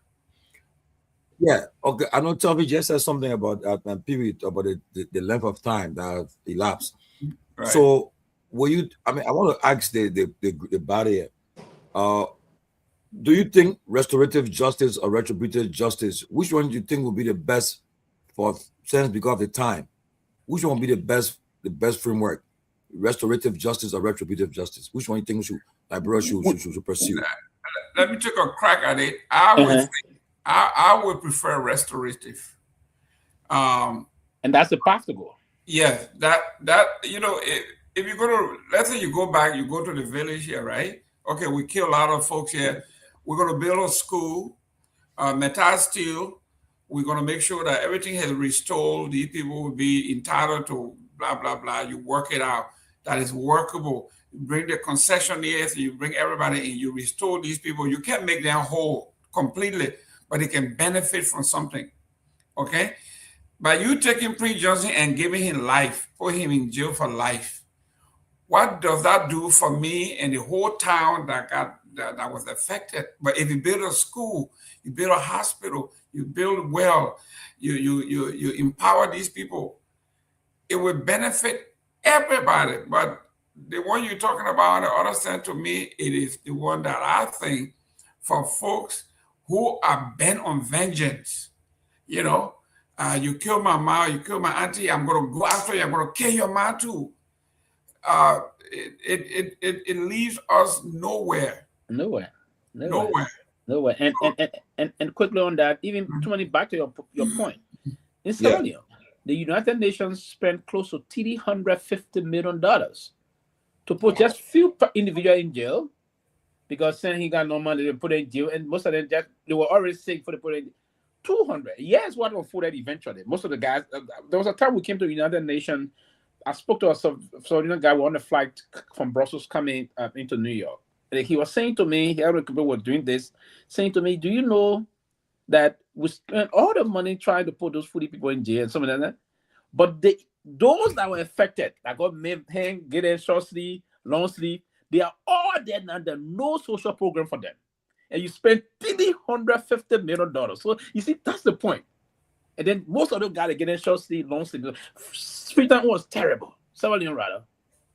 Yeah, okay. I know Tommy just said something about Peabody, about the length of time that elapsed. Right. So, I want to ask the body, do you think restorative justice or retributive justice, which one do you think will be the best for sentence because of the time. Which one will be the best framework? Restorative justice or retributive justice? Which one you think Liberia should pursue? Let me take a crack at it. I would prefer restorative. And that's the path to go. Yeah, that if you go to, let's say you go back, you go to the village here, right? Okay, we kill a lot of folks here. We're going to build a school, metal steel. We're going to make sure that everything has restored. These people will be entitled to blah, blah, blah. You work it out. That is workable. You bring the concessionaires, you bring everybody in, you restore these people. You can't make them whole completely, but they can benefit from something, okay? By you taking Prince Johnson and giving him life, put him in jail for life, what does that do for me and the whole town that was affected? But if you build a school, you build a hospital, you build well, you empower these people, it will benefit everybody. But the one you're talking about, on the other side, to me, it is the one that I think for folks who are bent on vengeance. You know, you kill my mom, you kill my auntie, I'm going to go after you, I'm going to kill your mom too. It leaves us nowhere. Nowhere. And quickly on that, even Tomalin, back to your point. In Sierra Leone, the United Nations spent close to $350 million to put just few individuals in jail, because saying he got no money, they put in jail, and most of them they were already sick for the put in 200. Yes, what was food eventually. Most of the guys, there was a time we came to the United Nations. I spoke to a Southern guy on a flight from Brussels coming into New York. And he was saying to me, other people were doing this, saying to me, do you know that we spent all the money trying to put those 40 people in jail and some of that, but those that were affected, that got hanged, getting short sleeve, long sleeve, they are all dead now. There's no social program for them. And you spend $350 million. So you see, that's the point. And then most of them guys are getting short sleeve, long sleeve. Freetown was terrible. 7 million rather.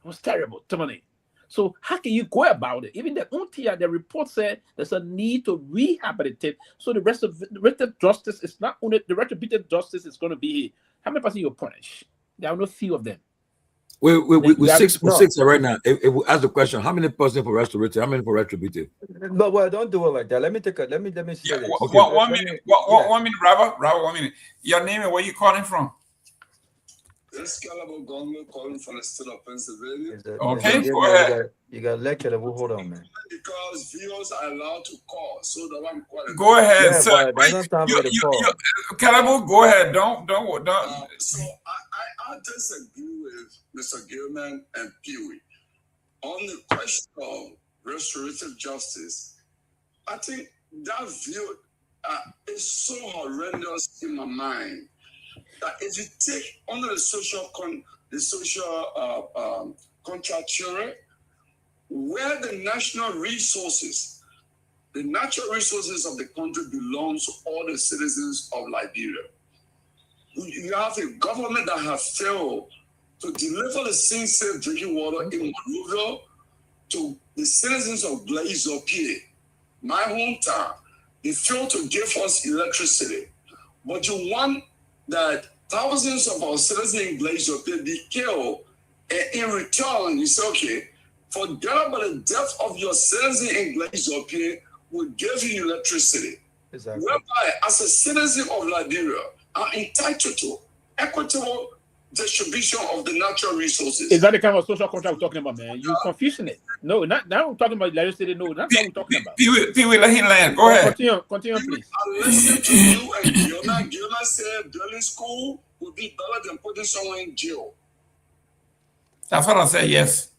It was terrible. Tomalin. So how can you go about it? Even the UNTIA, the report said there's a need to rehabilitate. So the rest of the justice is not only the retributive justice is going to be here. How many person you punish? There are no few of them. We're six right now. If we ask the question, how many person for restorative? How many for retributive? But well, don't do it like that. Let me say this. Okay. One minute, Robert, 1 minute. Your name and where you calling from? This is Kehleboe Gongloe calling from the state of Pennsylvania. Okay, go ahead. You got a lecture. Hold on, man. Because viewers are allowed to call, so that I'm calling. Go ahead, yeah, sir. Kehleboe, go ahead. Don't. So I disagree with Mr. Gayman and Pewee on the question of restorative justice. I think that view is so horrendous in my mind. That if you take under the social contract theory, where the national resources, the natural resources of the country belongs to all the citizens of Liberia. You have a government that has failed to deliver the safe drinking water in Monrovia to the citizens of Peabody, my hometown. They failed to give us electricity. But you want that thousands of our citizens in Peabody be killed, and in return, you say, okay, forget about the death of your citizen in Peabody, we'll give you electricity. Exactly. Whereby, as a citizen of Liberia, I'm entitled to equitable distribution of the natural resources. Is that the kind of social contract we're talking about, man? You're confusing it. No, not now we're talking about electricity. No, that's what we're talking about. Pewee, let him land. Go ahead. Continue, please. I listen to you and Gayman said building school would be better than putting someone in jail. That's what I said, yes.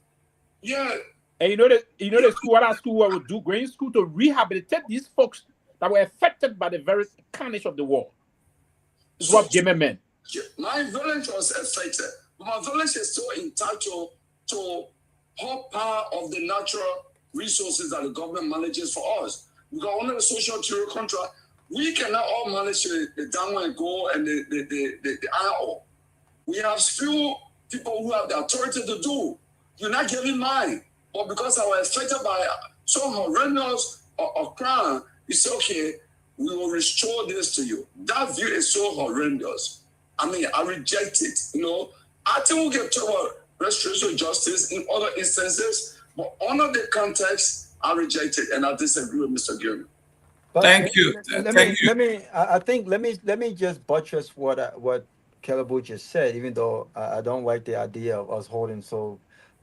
Yeah. And you know the school, what our school would do, Green School, to rehabilitate these folks that were affected by the very carnage of the war. It's what Gayman meant. My village was affected, but my village is still entitled to whole part of the natural resources that the government manages for us. Because under the social theory contract, we cannot all manage the downward and gold and the iron ore. We have few people who have the authority to do. You're not giving mine, but because I was affected by some horrendous of crime, you say, okay, we will restore this to you. That view is so horrendous. I mean, I reject it. You know, I think we'll get to about restoration of justice in other instances, but under the context, I reject it, and I disagree with Mr. Gayman. Thank you. Let me just buttress what Kehleboe just said. Even though I don't like the idea of us holding so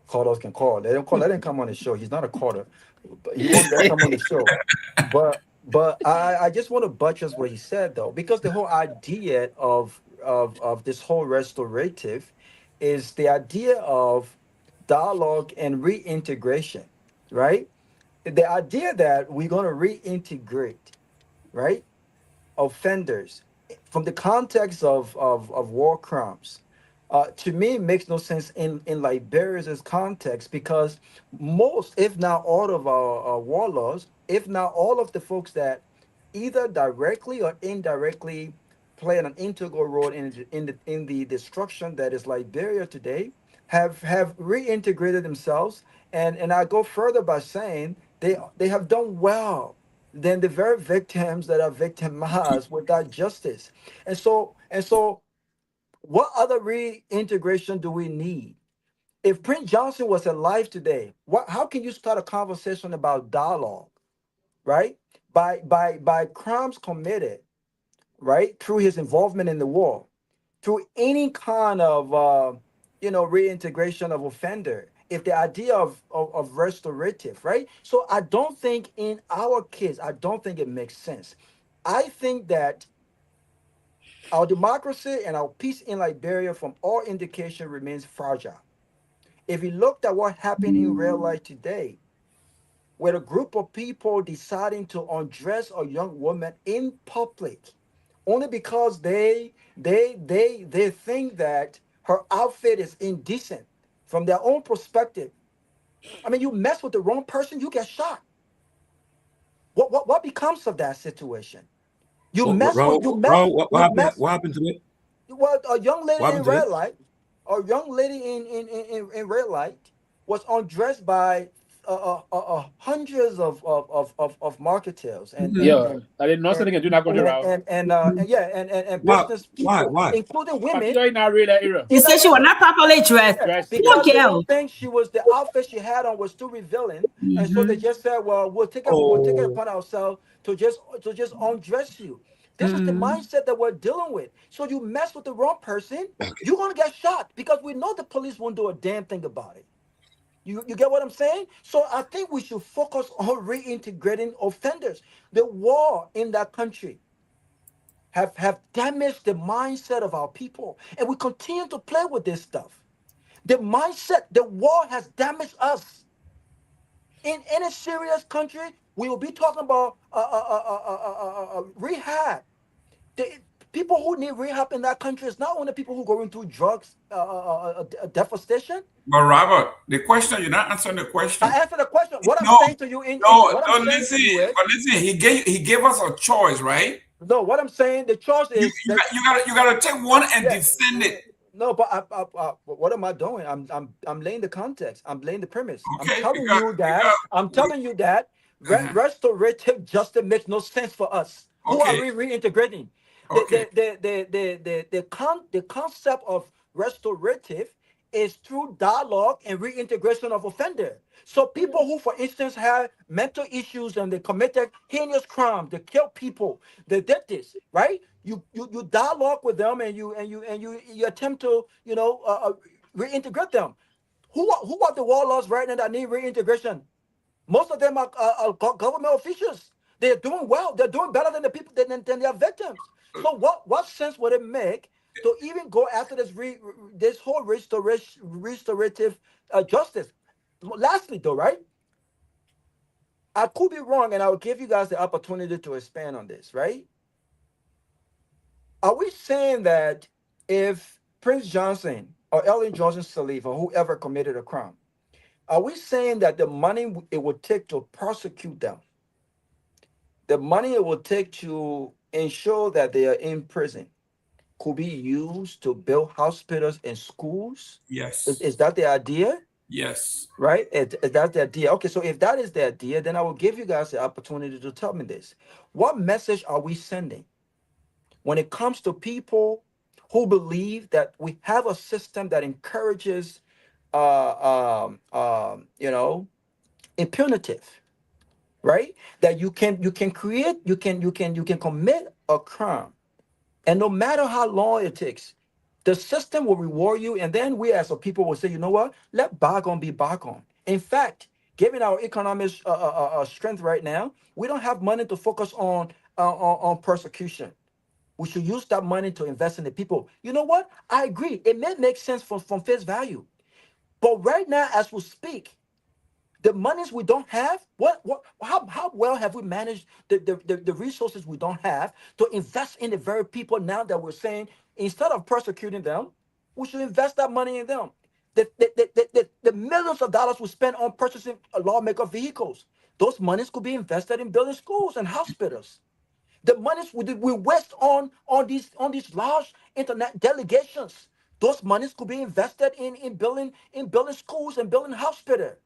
callers can call. Let him come on the show. He's not a caller, but he won't let him come on the show. But I just want to buttress what he said though, because the whole idea of this whole restorative is the idea of dialogue and reintegration, right? The idea that we're going to reintegrate, right, offenders from the context of war crimes, to me makes no sense in Liberia's context, because most, if not all of our warlords, if not all of the folks that either directly or indirectly play an integral role in the destruction that is Liberia today, have reintegrated themselves, and I go further by saying they have done well than the very victims that are victimized without justice. And so what other reintegration do we need? If Prince Johnson was alive today, how can you start a conversation about dialogue, right? By crimes committed, right, through his involvement in the war, through any kind of reintegration of offender, if the idea of restorative, right? So I don't think in our case, I don't think it makes sense. I think that our democracy and our peace in Liberia, from all indication, remains fragile. If you looked at what happened in real life today, with a group of people deciding to undress a young woman in public, only because they think that her outfit is indecent from their own perspective. I mean, you mess with the wrong person, you get shot. What becomes of that situation? What happened to it? Well, a young lady in red light, in red light was undressed by hundreds of marketers and I didn't know something can do not go around. And business people, including women. You said she was not properly dressed. Because they don't think the outfit she had on was too revealing, and so they just said, "Well, we'll take it upon ourselves to just undress you." This is the mindset that we're dealing with. So you mess with the wrong person, you're gonna get shot, because we know the police won't do a damn thing about it. You get what I'm saying? So I think we should focus on reintegrating offenders. The war in that country have damaged the mindset of our people, and we continue to play with this stuff. The mindset, the war has damaged us. In any serious country, we will be talking about rehab. The people who need rehab in that country is not only people who are going through drugs, devastation. But Robert, the question, you're not answering the question. I answered the question. What I'm saying to you listen, he gave us a choice, right? No, what I'm saying, the choice is you gotta take one and defend it. No, but what am I doing? I'm laying the context. I'm laying the premise. Okay, I'm telling you that restorative justice makes no sense for us. Who are we reintegrating? Okay. The concept of restorative is through dialogue and reintegration of offender. So people who, for instance, have mental issues and they committed heinous crimes, they kill people, they did this, right? You dialogue with them and you attempt to reintegrate them. Who are the warlords right now that need reintegration? Most of them are government officials. They're doing well. They're doing better than the people than their victims. So what sense would it make to even go after this whole restorative justice? Lastly, though, right? I could be wrong, and I will give you guys the opportunity to expand on this, right? Are we saying that if Prince Johnson or Ellen Johnson Sirleaf or whoever committed a crime, are we saying that the money it would take to prosecute them, the money it would take to ensure that they are in prison, could be used to build hospitals and schools? Yes. Is that the idea? Yes. Right? Is that the idea? Okay, so if that is the idea, then I will give you guys the opportunity to tell me this. What message are we sending when it comes to people who believe that we have a system that encourages, impunitive, right? That you can create, you can commit a crime, and no matter how long it takes, the system will reward you. And then we as a people will say, you know what? Let bygone be bygone. In fact, given our economic strength right now, we don't have money to focus on persecution. We should use that money to invest in the people. You know what? I agree. It may make sense from face value. But right now, as we speak, the monies we don't have, how well have we managed the resources we don't have to invest in the very people now that we're saying, instead of persecuting them, we should invest that money in them. The millions of dollars we spend on purchasing lawmaker vehicles, those monies could be invested in building schools and hospitals. The monies we waste on these large internet delegations, those monies could be invested in building schools and building hospitals.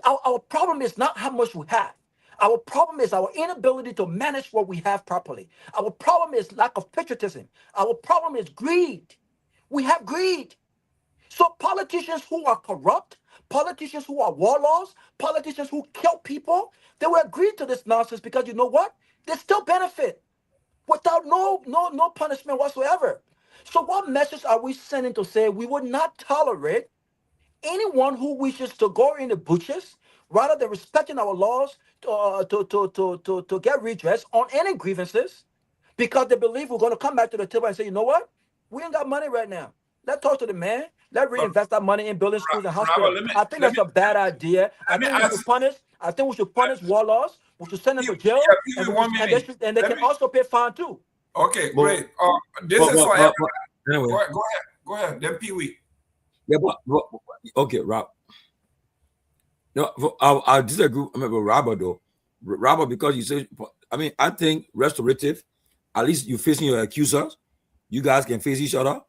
Our problem is not how much we have. Our problem is our inability to manage what we have properly. Our problem is lack of patriotism. Our problem is greed. We have greed. So politicians who are corrupt, politicians who are warlords, politicians who kill people, they will agree to this nonsense because you know what? They still benefit without no punishment whatsoever. So what message are we sending to say we would not tolerate anyone who wishes to go in the bushes rather than respecting our laws to get redress on any grievances because they believe we're going to come back to the table and say, you know what? We ain't got money right now. Let's talk to the man. Let's reinvest that money in building schools and hospitals. I think that's a bad idea. I think we should punish warlords. We should send them to jail, and they can also pay fine too. Okay, great. This is for everyone. Go ahead. Then Pewee. Yeah, but okay, Rob. No, I disagree with Robert though. Robert, because you say, I think restorative. At least you're facing your accusers. You guys can face each other,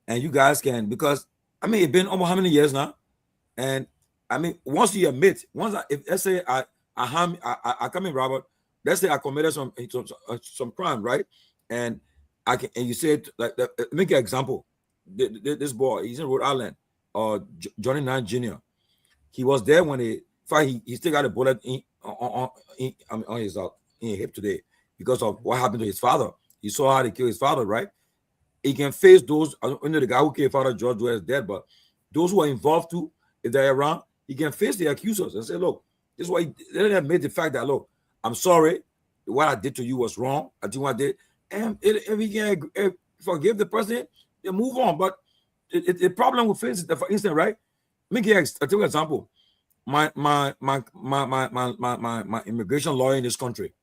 and you guys can, because it's been almost how many years now, and once you admit, if let's say I come in, Robert, let's say I committed some crime, right, and you said, like, make an example. This boy, he's in Rhode Island, Johnny Nine Jr. He was there when he still got a bullet on his hip today because of what happened to his father. He saw how they killed his father, right? He can face those. I don't know the guy who killed father, George Joy, is dead, but those who are involved too, if they're around, he can face the accusers and say, look, this is why they admit the fact that, look, I'm sorry, what I did to you was wrong. I did what I did. And if he can forgive the person, they move on. But the problem we face is that, for instance, right? I'll take an example. My immigration lawyer in this country,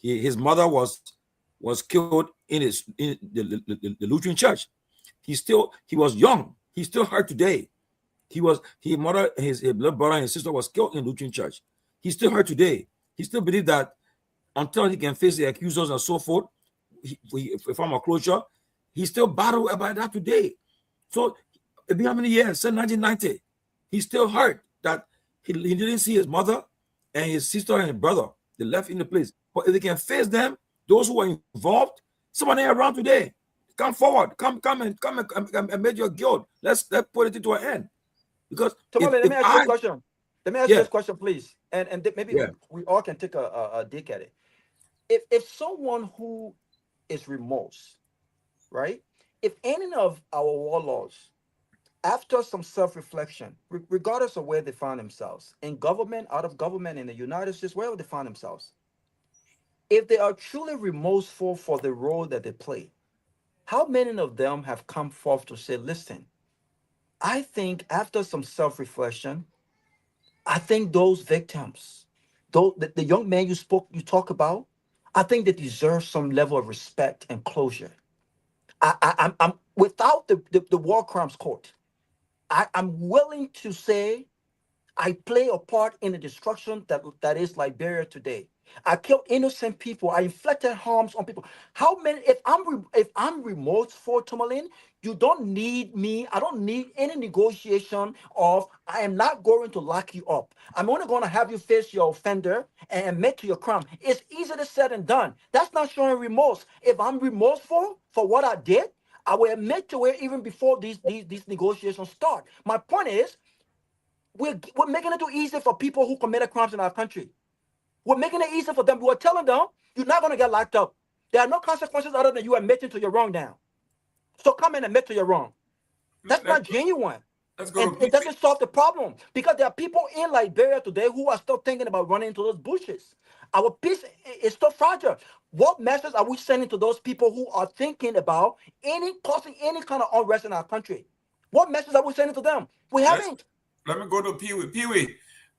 his mother was killed in the Lutheran church. He was young. He's still hurt today. His blood brother and his sister was killed in the Lutheran church. He's still hurt today. He still believes that until he can face the accusers and so forth, from a closure, he still battled about that today. So it's been how many years? Since 1990. He's still hurt that he didn't see his mother and his sister and his brother. They left in the place. But if they can face them, those who are involved, somebody around today, come forward, come and make your guilt. Let's put it into an end. Because let me ask you a question. Let me ask you this question, please. And maybe we all can take a dig at it. If someone who is remorse, right? If any of our warlords, after some self-reflection, regardless of where they find themselves, in government, out of government, in the United States, wherever they find themselves, if they are truly remorseful for the role that they play, how many of them have come forth to say, listen, I think after some self-reflection, I think those victims, the young man you talk about, I think they deserve some level of respect and closure. I'm without the war crimes court, I'm willing to say I play a part in the destruction that is Liberia today. I killed innocent people. I inflicted harms on people. How many? If I'm remorseful, Tomalin, you don't need me. I don't need any negotiation of I am not going to lock you up. I'm only going to have you face your offender and admit to your crime. It's easier said than done. That's not showing remorse. If I'm remorseful for what I did, I will admit to it even before these negotiations start. My point is, we're making it too easy for people who committed crimes in our country. We're making it easy for them. We're telling them, you're not going to get locked up. There are no consequences other than you admitting to your wrong now. So come and admit to your wrong. That's not genuine. And it doesn't solve the problem, because there are people in Liberia today who are still thinking about running into those bushes. Our peace is still fragile. What message are we sending to those people who are thinking about causing any kind of unrest in our country? What message are we sending to them? We haven't. Let me go to Pewee. Pewee,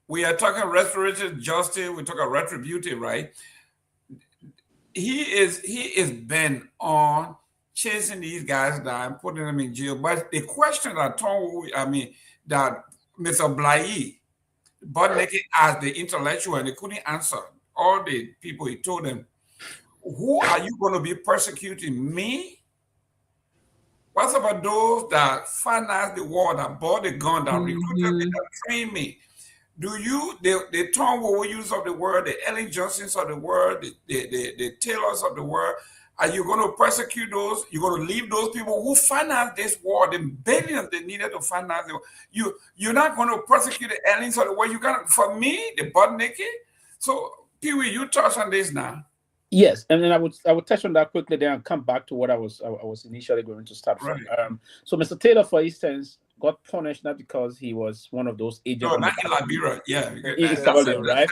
we are talking restorative justice. We're talking retributive, right? He is bent on chasing these guys down, putting them in jail. But the question that that Mr. Blai, but naked as the intellectual, and they couldn't answer. All the people, he told them, who are you going to be persecuting? Me? What about those that financed the war, that bought the gun, that recruited me, that trained me? Do you, the Tonwo use of the word, the Ellen Johnsons of the word, the Taylors of the word, are you going to persecute those? You're going to leave those people who financed this war, the billions they needed to finance the war. You're not going to persecute the Ellens of the world. You got, for me, the butt naked. So, Pewee, you touch on this now. Yes, and then I would touch on that quickly, then and come back to what I was initially going to start from. So, Mr. Taylor, for instance, got punished not because he was one of those agents. No, not in Liberia. Yeah, right?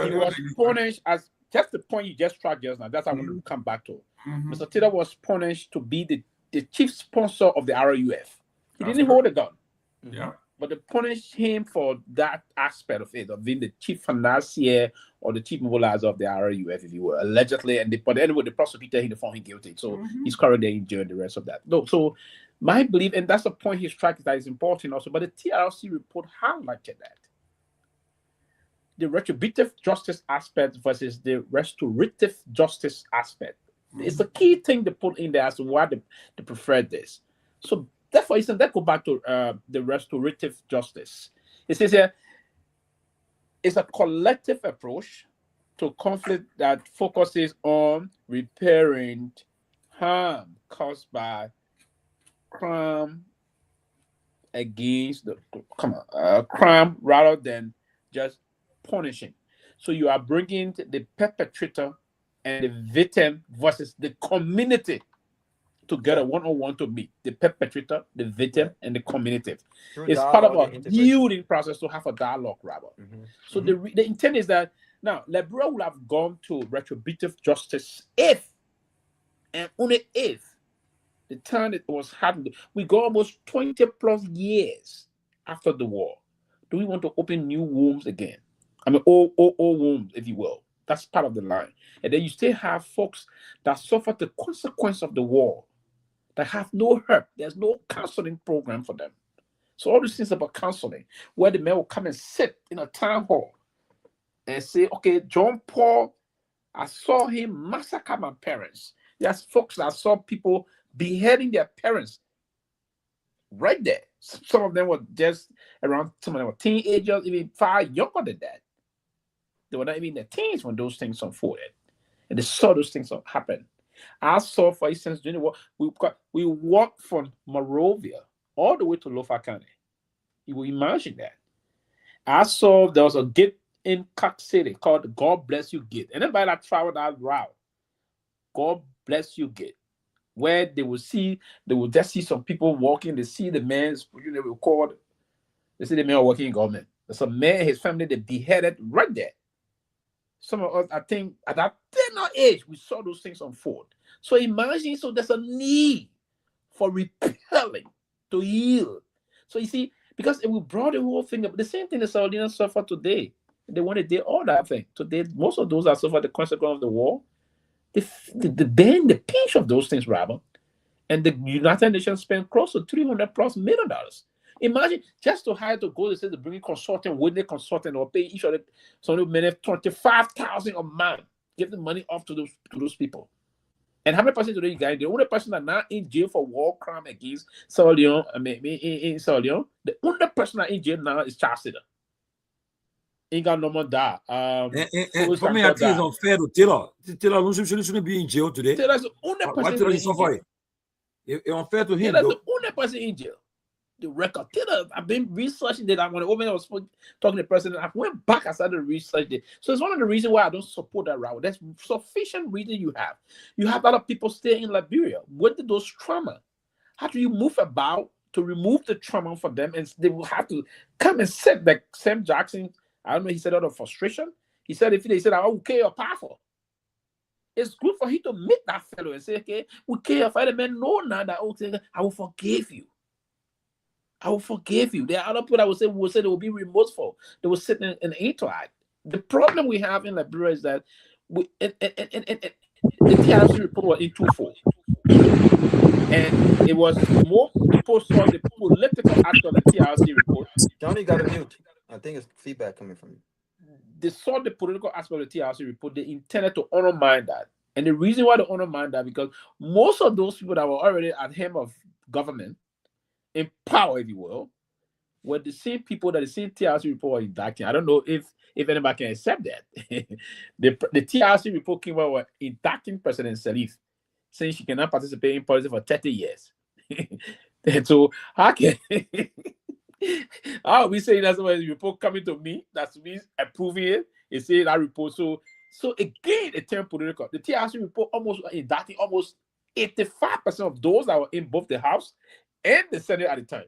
He was punished as just the point you just struck just now. That's what I want to come back to. Mr. Taylor was punished to be the chief sponsor of the RUF. He didn't hold a gun. Yeah. But they punished him for that aspect of it, of being the chief financier or the chief mobilizer of the RUF, if you will, allegedly. But anyway, the prosecutor, he found him guilty. So he's currently in jail and the rest of that. No, so my belief, and that's the point he struck, that is important also, but the TRC report highlighted that. The retributive justice aspect versus the restorative justice aspect. It's the key thing they put in there as to why they prefer this. So therefore, that go back to the restorative justice. It says here, it's a collective approach to conflict that focuses on repairing harm caused by crime against the crime rather than just punishing. So you are bringing the perpetrator and the victim versus the community together one-on-one to meet the perpetrator, the victim, and the community. It's part of a healing process to have a dialogue, rather. So the intent is that now Liberia will have gone to retributive justice if, and only if, the time it was happening. We go almost 20 plus years after the war. Do we want to open new wombs again? I mean, old wombs, if you will. That's part of the line. And then you still have folks that suffer the consequence of the war, that have no help. There's no counseling program for them. So all these things about counseling, where the man will come and sit in a town hall and say, okay, John Paul, I saw him massacre my parents. There's folks that saw people beheading their parents right there. Some of them were just around, some of them were teenagers, even far younger than that. They were not even in their teens when those things unfolded. And they saw those things happen. I saw, for instance, during the war, we walked from Monrovia all the way to Lofa County. You will imagine that. I saw there was a gate in Cox City called the God Bless You Gate. Anybody that traveled that route, God Bless You Gate, where they will just see some people walking, they see the man, they see the man working in government. There's a man, his family, they beheaded right there. Some of us, I think, at that tender age, we saw those things unfold. So imagine, so there's a need for repelling, to heal. So you see, because we brought the whole thing up, the same thing the Saudis suffer today. They wanted to do all that thing. Today, most of those that suffer the consequence of the war, the pinch of those things, rather. And the United Nations spent close to $300+ million. Imagine just to hire to go to bring in consultant, witness consultant, or pay each other somebody $25,000 a month, give the money off to those people. And how many percent today, guys? The only person that now in jail for war crime against Sierra Leone, in Sierra Leone, the only person that in jail now is Charles Sitter. Ain't got no more that. For me, I think it's unfair to Taylor. Taylor shouldn't be in jail today. Taylor's the only person why Taylor is suffering. It's unfair to him. That's the only person in jail. The record. I've been researching that. When the woman was talking to the president, I went back and started researching it. So it's one of the reasons why I don't support that route. There's sufficient reason you have. You have a lot of people staying in Liberia. What did those trauma? How do you move about to remove the trauma for them? And they will have to come and sit like Sam Jackson. I don't know, he said out of frustration. He said if they said, "Oh, okay, you're powerful." It's good for him to meet that fellow and say, "Okay, we care for the man. No, now that okay, I will forgive you. I will forgive you." There are other people that will say they will be remorseful. They will sit and interact. The problem we have in Liberia is that the TRC report was in 2-4. And it was more people saw the political aspect of the TRC report. Johnny got a mute. I think it's feedback coming from you. They saw the political aspect of the TRC report. They intended to undermine that. And the reason why they undermine that, because most of those people that were already at the helm of government, in power, if you will, were the same people that the same TRC report was indicting. I don't know if anybody can accept that. the TRC report came out indicting President Salif, saying she cannot participate in politics for 30 years. And so how can how are we saying that's why the report coming to me? That's me approving it. It's saying that report. So again, it turned political. The TRC report almost indicting almost 85% of those that were in both the House and the Senate at the time.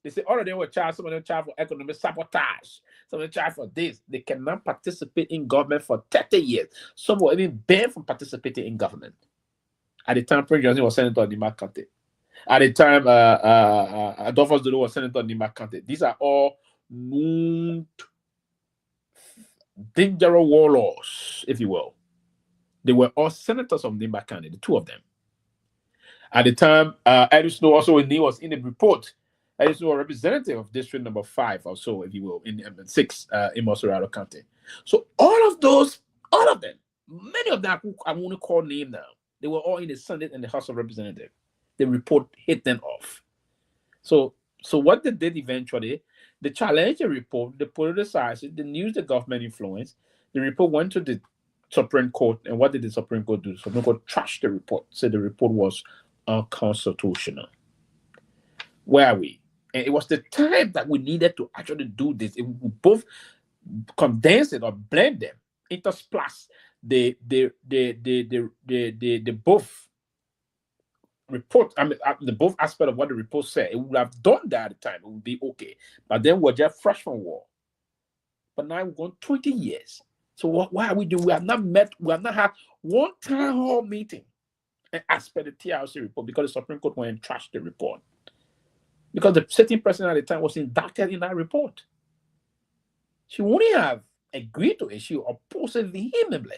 They say all of them were charged, some of them charged for economic sabotage, some of them charged for this. They cannot participate in government for 30 years. Some were even banned from participating in government. At the time, Prince Johnson was Senator in Nima County. At the time, Adolphus Dodo was Senator in Nima County. These are all known dangerous warlords, if you will. They were all senators of Nima County, the two of them. At the time, Edwin Snow also was in the report. Edwin Snow was representative of District Number 5 or so, if you will, in 6 in Moserado County. So all of them, many of them I want to call name now. They were all in the Senate and the House of Representatives. The report hit them off. So what they did eventually, they challenged the report, they politicized it, they used the government influence. The report went to the Supreme Court, and what did the Supreme Court do? The Supreme Court trashed the report, said the report was unconstitutional. Where are we? And it was the time that we needed to actually do this. It would both condense it or blend them, intersplice the both report. I mean, the both aspect of what the report said. It would have done that at the time. It would be okay. But then we're just fresh from war. But now we've gone 20 years. So why are we doing? We have not met. We have not had one town hall meeting and aspect the TRC report because the Supreme Court went and trashed the report. Because the sitting president at the time was indicted in that report. She wouldn't have agreed to it. She opposed it vehemently.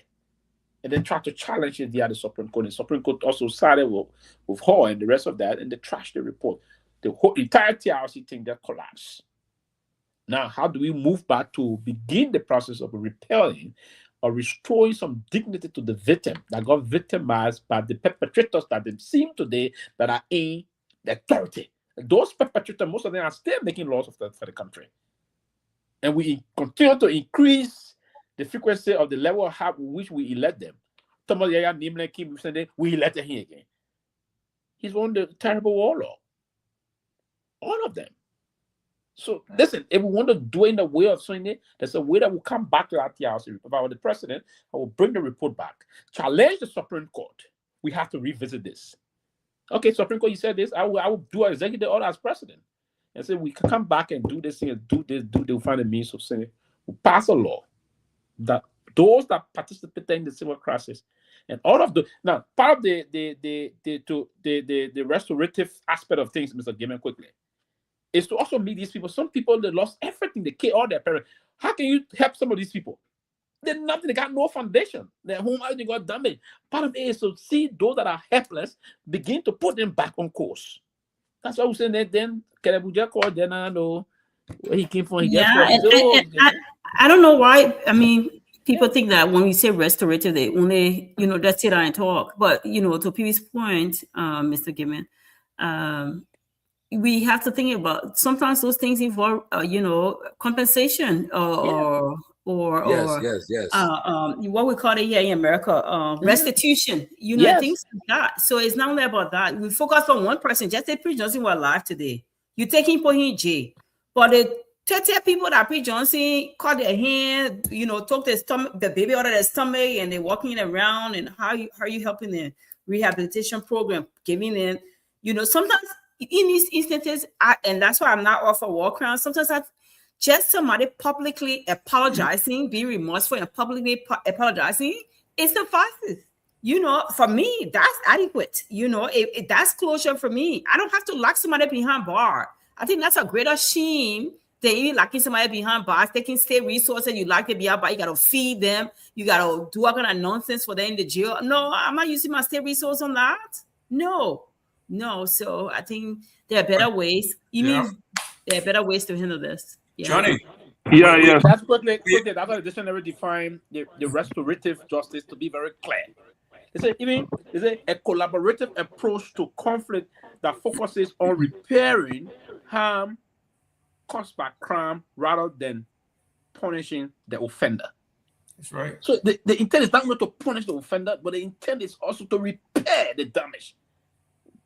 And then tried to challenge it via the Supreme Court. The Supreme Court also sided with her and the rest of that, and they trashed the report. The whole entire TRC thing that collapsed. Now, how do we move back to begin the process of repelling or restoring some dignity to the victim that got victimized by the perpetrators that they seem today that are in the authority? Those perpetrators, most of them are still making laws for the country. And we continue to increase the frequency of the level of help which we elect them. We elected him again. He's one of the terrible warlord. All of them. So listen, if we want to do it in the way of saying it, there's a way that will come back to that TRC. If I were the president, I will bring the report back. Challenge the Supreme Court. We have to revisit this. Okay, Supreme Court, you said this. I will do an executive order as president. And say we can come back and do this thing and do this, we'll find a means of saying it. We'll pass a law that those that participated in the civil crisis and all of the now part of the restorative aspect of things, Mr. Gayman, quickly, is to also meet these people. Some people they lost everything, they killed all their parents. How can you help some of these people? They're nothing, they got no foundation. Their home they got damaged. Part of it is to see those that are helpless, begin to put them back on course. That's why we say that then Kehleboe called, then I know where he came from. I don't know why. I mean, people think that when we say restorative, they only, that's sit down and talk. But, to Pewee's point, Mr. Gayman, we have to think about sometimes those things involve, compensation or or yes. What we call it here in America, restitution, things like that. So it's not only about that. We focus on one person. Just say Prince Johnson was alive today. You take him, put him in jail. But the 30 people that Prince Johnson caught their hand, took the baby out of their stomach, and they're walking around, and how are you helping the rehabilitation program, giving them, sometimes in these instances, and that's why I'm not all for war crimes. Sometimes just somebody publicly apologizing, being remorseful and publicly apologizing, it suffices. For me, that's adequate. If that's closure for me. I don't have to lock somebody behind bar. I think that's a greater shame than even locking somebody behind bars, taking state resources, you lock them behind bar, you got to feed them, you got to do all kind of nonsense for them in the jail. No, I'm not using my state resource on that. No. So I think there are better ways. There are better ways to handle this. Yeah. Johnny. Yeah. That's quickly. That's how the dictionary define the restorative justice to be very clear. It's a collaborative approach to conflict that focuses on repairing harm caused by crime rather than punishing the offender. That's right. So the intent is not only to punish the offender, but the intent is also to repair the damage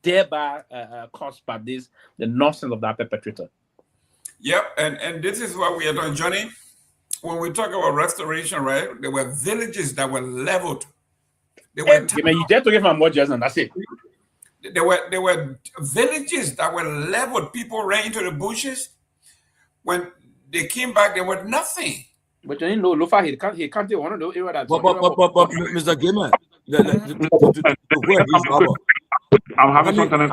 thereby caused by the nonsense of that perpetrator. Yep, and this is what we are doing, Johnny. When we talk about restoration, right? There were villages that were leveled. You dare to give my more just and that's it. There were villages that were leveled. People ran into the bushes. When they came back, there was nothing. But you know, Lufa, he can't do one of those areas that. But Mr. Gayman, I'm having something.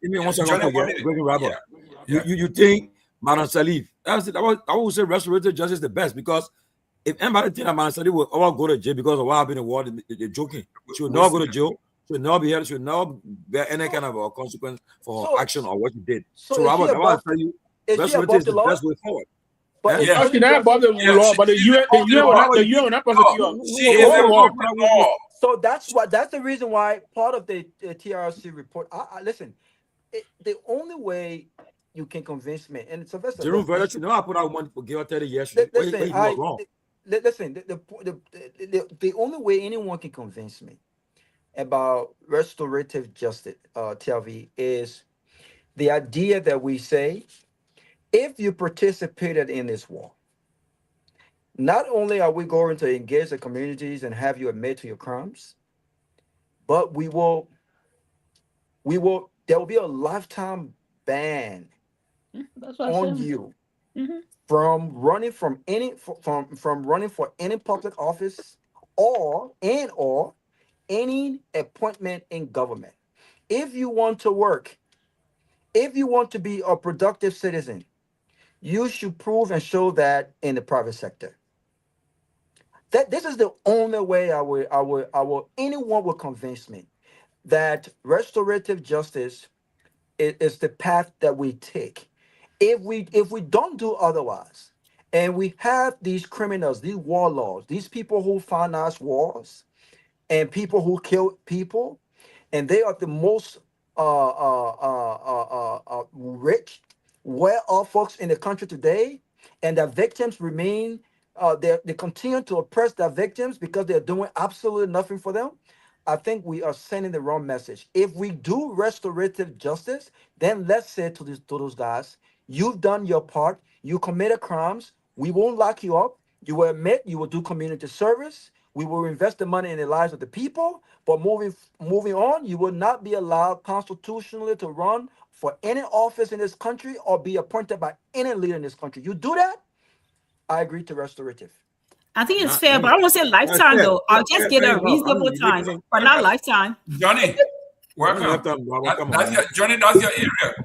Give me 1 second. Breaking rubber. You think Madam Salif? I would say restorative justice is the best, because if anybody think that Madam Salif will all go to jail because of what happened in the war, they're joking. She will not go to jail. She will not be held. She will not bear any kind of a consequence for her action or what she did. So Robert, I want to tell you, restorative is the best way forward. But it's not above the law, but the UN will not prosecute. So that's the reason why part of the TRC report. Listen, the only way you can convince me, and Sylvester, Jerome, I put out one for give 30 years. Listen, the only way anyone can convince me about restorative justice, TLV, is the idea that we say, if you participated in this war, not only are we going to engage the communities and have you admit to your crimes, but there will be a lifetime ban on you from running from running for any public office or any appointment in government. If you want to work, if you want to be a productive citizen, you should prove and show that in the private sector. That this is the only way anyone will convince me that restorative justice is the path that we take. If we don't do otherwise, and we have these criminals, these warlords, these people who finance wars, and people who kill people, and they are the most rich, well-off folks in the country today, and the victims remain. They continue to oppress their victims because they're doing absolutely nothing for them. I think we are sending the wrong message. If we do restorative justice, then let's say to those guys, you've done your part, you committed crimes, we won't lock you up, you will admit, you will do community service, we will invest the money in the lives of the people, but moving on, you will not be allowed constitutionally to run for any office in this country or be appointed by any leader in this country. You do that, I agree to restorative. I think it's fair, but I won't say lifetime though. I'll just get a reasonable time, but not lifetime. Johnny, welcome. Johnny, that's your area.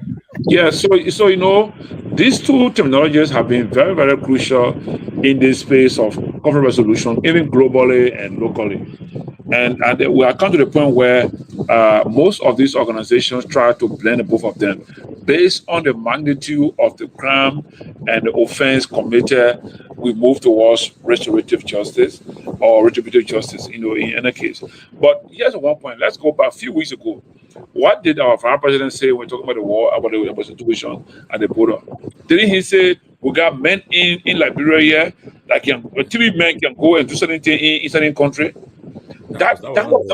Yeah, so you know, these two terminologies have been very, very crucial in this space of conflict resolution, even globally and locally. And we are come to the point where most of these organizations try to blend both of them based on the magnitude of the crime and the offense committed. We move towards restorative justice or retributive justice, you know, in any case. But here's one point. Let's go back a few weeks ago. What did our former president say when talking about the war, about the situation at the border? Didn't he say we got men in Liberia here like a TV man can go and do certain thing in certain country. That was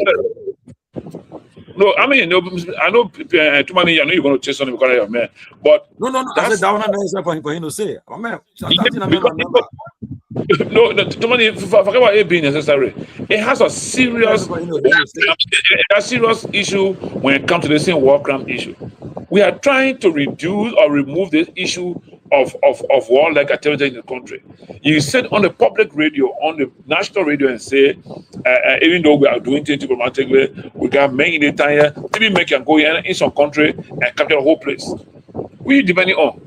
no, I mean, no, I know too many. I know you're going to chase something because you're a man, but no. I said that one not necessary for him to say. Oh, man, no, too many. Forget about it being necessary. It has a serious issue when it comes to the same war crime issue. We are trying to reduce or remove the issue of war-like activity in the country. You said on the public radio, on the national radio, and say, even though we are doing things diplomatically, we got men in the time, maybe men can go in some country and capture the whole place. We depending on.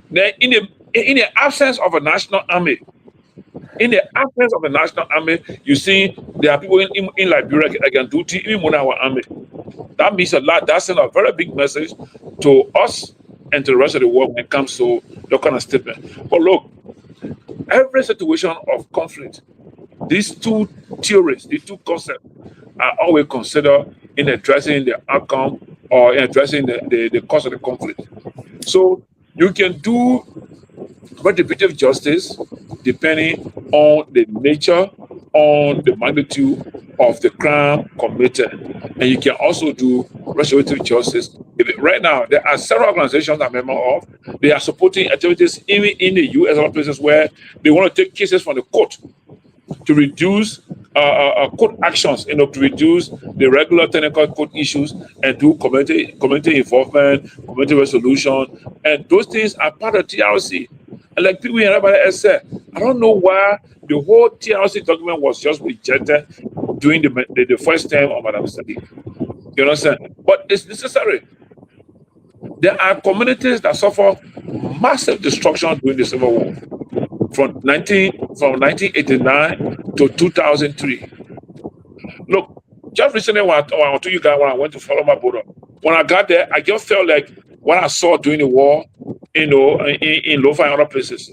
Then in the absence of a national army, you see there are people in Liberia that can do things even more than our army. That means a lot. That sends a very big message to us and to the rest of the world when it comes to that kind of statement. But look, every situation of conflict, these two theories, these two concepts are always considered in addressing the outcome or in addressing the cause of the conflict. So you can do retributive justice depending on the nature, on the magnitude of the crime committed. And you can also do restorative justice. Right now, there are several organizations I'm a member of. They are supporting activities even in the U.S. and other places where they want to take cases from the court to reduce court actions, to reduce the regular technical court issues and do community involvement, community resolution. And those things are part of TRC. And like people and everybody else said, I don't know why the whole TRC document was just rejected during the first term of Madam Sadi. You understand? But it's necessary. There are communities that suffer massive destruction during the Civil War from 1989 to 2003. Look, just recently when I told you guys when I went to follow my brother, when I got there, I just felt like what I saw during the war, in Lofa and other places.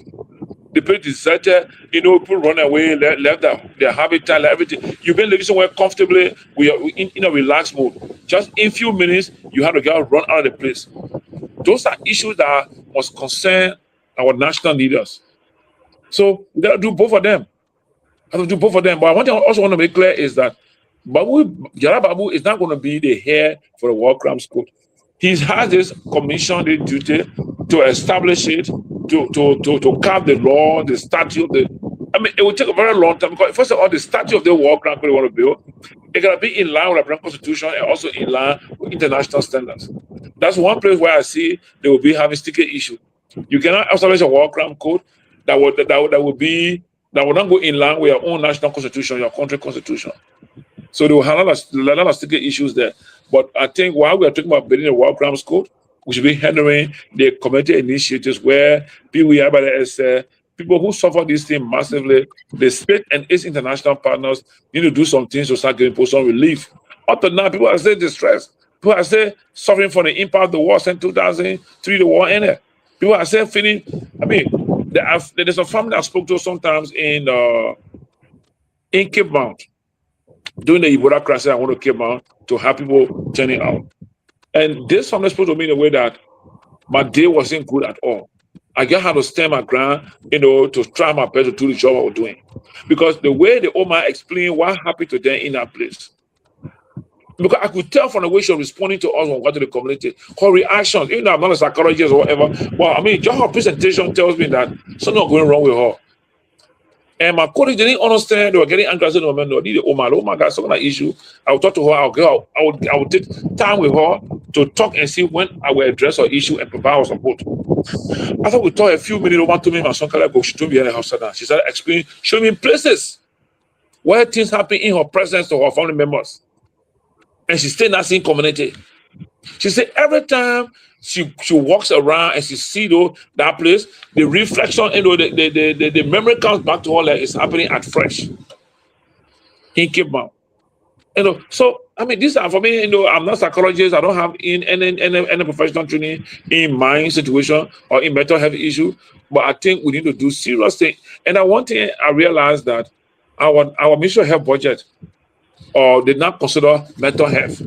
The place deserted, people run away, left their habitat, everything. You've been living somewhere comfortably, we are in a relaxed mode. Just in a few minutes, you have to get run out of the place. Those are issues that must concern our national leaders. So we got to do both of them. But one thing I also want to make clear is that Jara Babu is not going to be the heir for the war crimes code. He has this commission, the duty to establish it, to carve the law, the statute. It will take a very long time because first of all, the statute of the war crime code they want to build, it got to be in line with the American Constitution and also in line with international standards. That's one place where I see they will be having sticky issue. You cannot establish a war crime code that will not go in line with your own national constitution, your country constitution. So they will have a lot of sticky issues there. But I think while we are talking about building a war crimes code, we should be handling the community initiatives where people who suffer this thing massively, the state and its international partners need to do some things to start getting some relief. Up to now, people are still distressed. People are still suffering from the impact of the war since 2003, the war ended. People are still feeling, there's a family I spoke to sometimes in Cape Mount. During the Ebola crisis, I went to Cape Mount to have people turning out. And this family spoke to me in a way that my day wasn't good at all. I just had to stand my ground, to try my best to do the job I was doing. Because the way the Oma explained what happened to them in that place, because I could tell from the way she was responding to us when we got to the community, her reactions, even though I'm not a psychologist or whatever, just her presentation tells me that something was going wrong with her. And my colleagues didn't understand. They were getting angry. I said, no, the Oma got some kind of issue. I would talk to her. I would take time with her to talk and see when I will address her issue and provide her support. After we talked a few minutes, Oma told me my son Kehleboe, she told me in the house. She started explaining, showing me places where things happen in her presence to her family members. And she stayed in that same community. She said every time she walks around and she sees that place, the reflection, the memory comes back to her like it's happening at fresh in Cape Mount. So these are for me. I'm not a psychologist. I don't have any professional training in my situation or in mental health issue. But I think we need to do serious things. And one thing I realized that our Ministry of Health budget did not consider mental health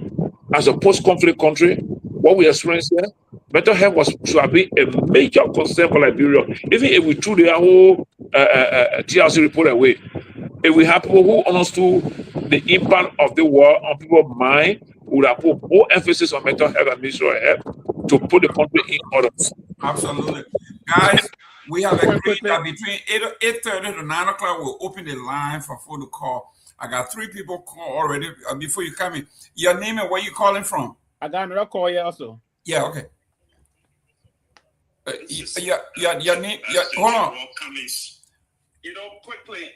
as a post-conflict country. What we experience here, mental health should have been a major concern for Liberia. Even if we threw the whole TRC report away. If we have people who understood the impact of the war on people's mind, we would have put more emphasis on mental health and mental health to put the country in order. Absolutely. Guys, we have agreed that between 8:30 to 9 o'clock, we'll open the line for phone to call. I got 3 people call already before you come in. Your name and where you calling from? I got another call here also. Yeah, okay. Your name, hold on. Quickly,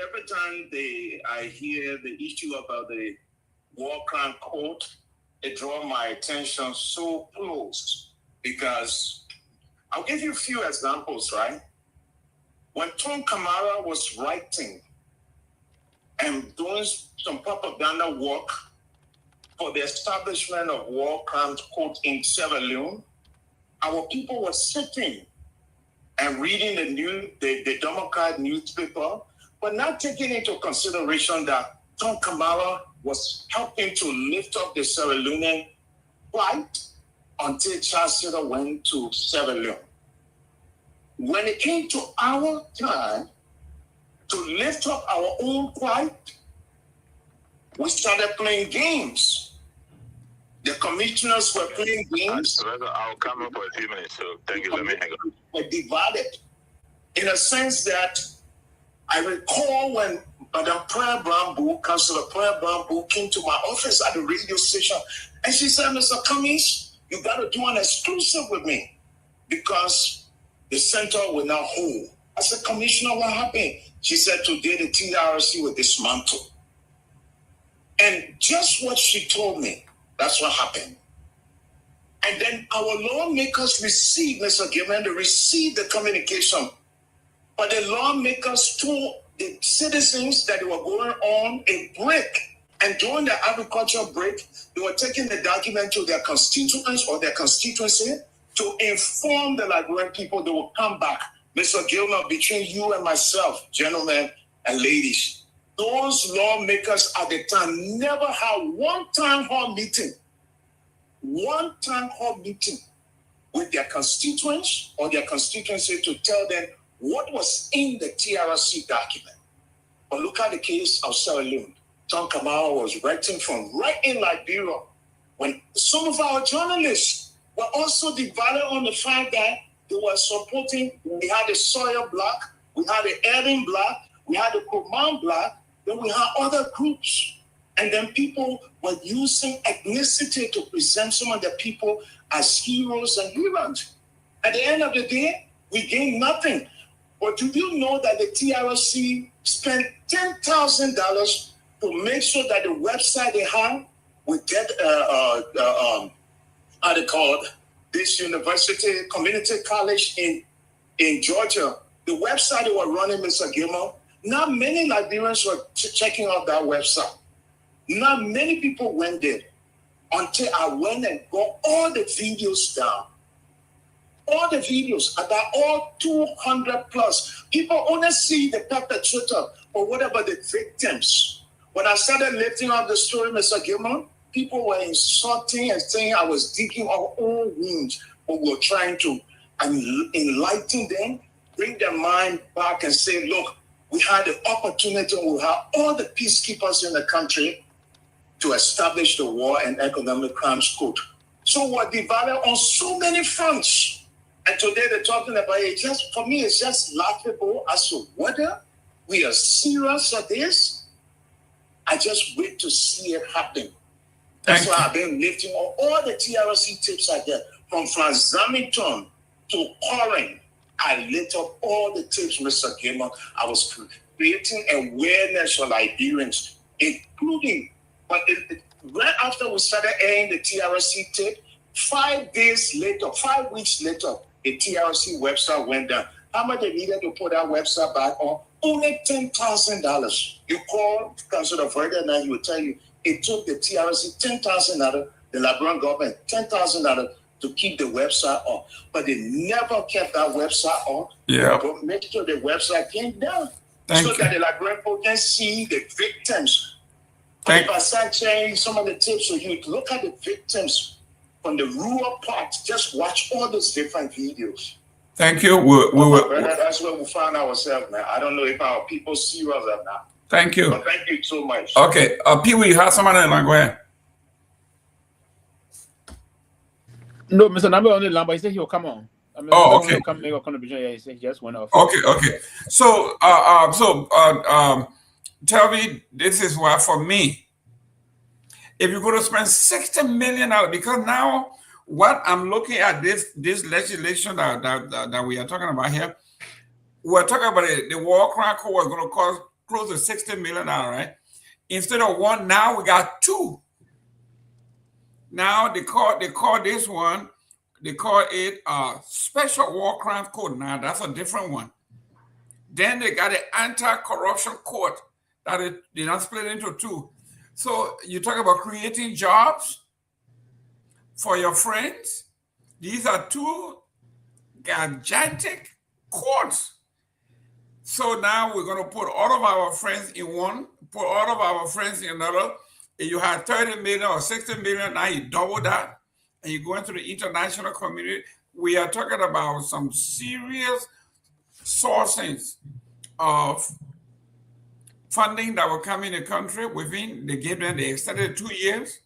every time I hear the issue about the war crime court, it draws my attention so close because I'll give you a few examples, right? When Tom Kamara was writing and doing some propaganda work for the establishment of war crimes court in Sierra Leone, our people were sitting and reading the Democrat newspaper, but not taking into consideration that Tom Kamara was helping to lift up the Sierra Leonean fight until Charles Taylor went to Sierra Leone. When it came to our time to lift up our own fight, we started playing games. The commissioners were playing games. I'll come up for a few minutes, so thank you. Let me hang on. Were divided in a sense that I recall when Madam Prayer Bramble, Councillor Prayer Bramble, came to my office at the radio station and she said, Mr. Cummings, you got to do an exclusive with me because the center will not hold. I said, Commissioner, what happened? She said, today the TRC will dismantle. And just what she told me, that's what happened. And then our lawmakers received, Mr. Gayman, they received the communication. But the lawmakers told the citizens that they were going on a break. And during the agricultural break, they were taking the document to their constituents or their constituency to inform the Liberian people they will come back. Mr. Gilman, between you and myself, gentlemen and ladies, those lawmakers at the time never had one town hall meeting with their constituents or their constituency to tell them what was in the TRC document. But look at the case of Sierra Leone. Tom Kamara was writing from right in Liberia when some of our journalists were also divided on the fact that they were supporting, we had the Sawyer Bloc, we had the Erding Bloc, we had the Kromah Bloc, then we had other groups. And then people were using ethnicity to present some of the people as heroes and heroines. At the end of the day, we gained nothing. But do you know that the TRC spent $10,000 to make sure that the website they have would get, how they call it, this university, community college in Georgia, the website they were running, Mr. Gilmore, not many Liberians were checking out that website. Not many people went there until I went and got all the videos down. All the videos, about all 200 plus. People only see the perpetrator or whatever the victims. When I started lifting up the story, Mr. Gilman, people were insulting and saying I was digging our own wounds, but we were trying to enlighten them, bring their mind back and say, look, we had the opportunity, we had all the peacekeepers in the country to establish the War and Economic Crimes Code. So we're divided on so many fronts. And today they're talking about it. Just for me, it's just laughable as to whether we are serious at this. I just wait to see it happen. That's why I've been lifting all the TRC tips I get, from Franz Zamington to Corin. I lit up all the tips, Mr. Gayman. I was creating awareness for Liberians, including, but right after we started airing the TRC tip, 5 weeks later, the TRC website went down. How much they needed to put that website back on? Only $10,000. You call Councillor Verda and he will tell you it took the TRC $10,000, the Liberian government $10,000 to keep the website on. But they never kept that website on. Yeah. But make sure the website came down that the Liberian people can see the victims. But if I start sharing some of the tips for you, look at the victims from the rural part, just watch all those different videos. Thank you. Brother, that's where we find ourselves, man. I don't know if our people see us or not. Thank you. But thank you so much. Okay. Pewee, you have someone in line. Go ahead. No, Mr. Nagbe on the line, but he said he'll come on. I mean, okay. He'll come make a contribution. Yeah, he said he just went off. Okay. So, tell me, this is why for me, if you're going to spend $60 million, because now what I'm looking at this legislation that we are talking about here, we're talking about the war crime code was going to cost close to $60 million, right? Instead of one, now we got two. Now they call this one, they call it Special War Crimes Code. Now that's a different one. Then they got the Anti-Corruption Court that they not split into two. So you talk about creating jobs for your friends. These are two gigantic courts. So now we're going to put all of our friends in one, put all of our friends in another. If you have 30 million or 60 million, now you double that, and you go into the international community. We are talking about some serious sources of funding that will come in the country within, they gave them, they extended 2 years.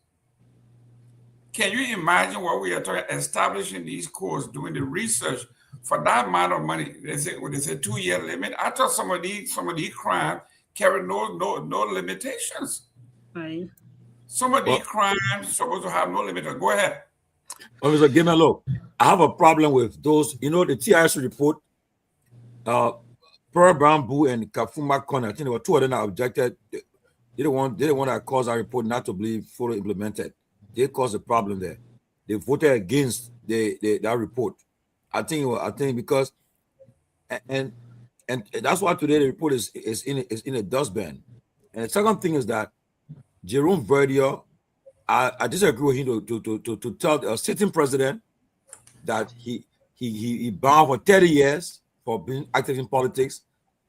Can you imagine what we are talking, establishing these courts, doing the research for that amount of money? They say 2-year limit. I thought some of these crimes carry no limitations. Right. Some of these crimes supposed to have no limit. Go ahead. Well, Mr. Gayman, look, I have a problem with those. You know, the TIS report, Pearl Bamboo and Kafuma Corner, I think there were two of them that objected. They didn't want that cause our report not to be fully implemented. They caused a problem there. They voted against that report. I think because and that's why today the report is in a dustbin. And the second thing is that Jerome Gayman, I disagree with him to tell a sitting president that he bound for 30 years for being active in politics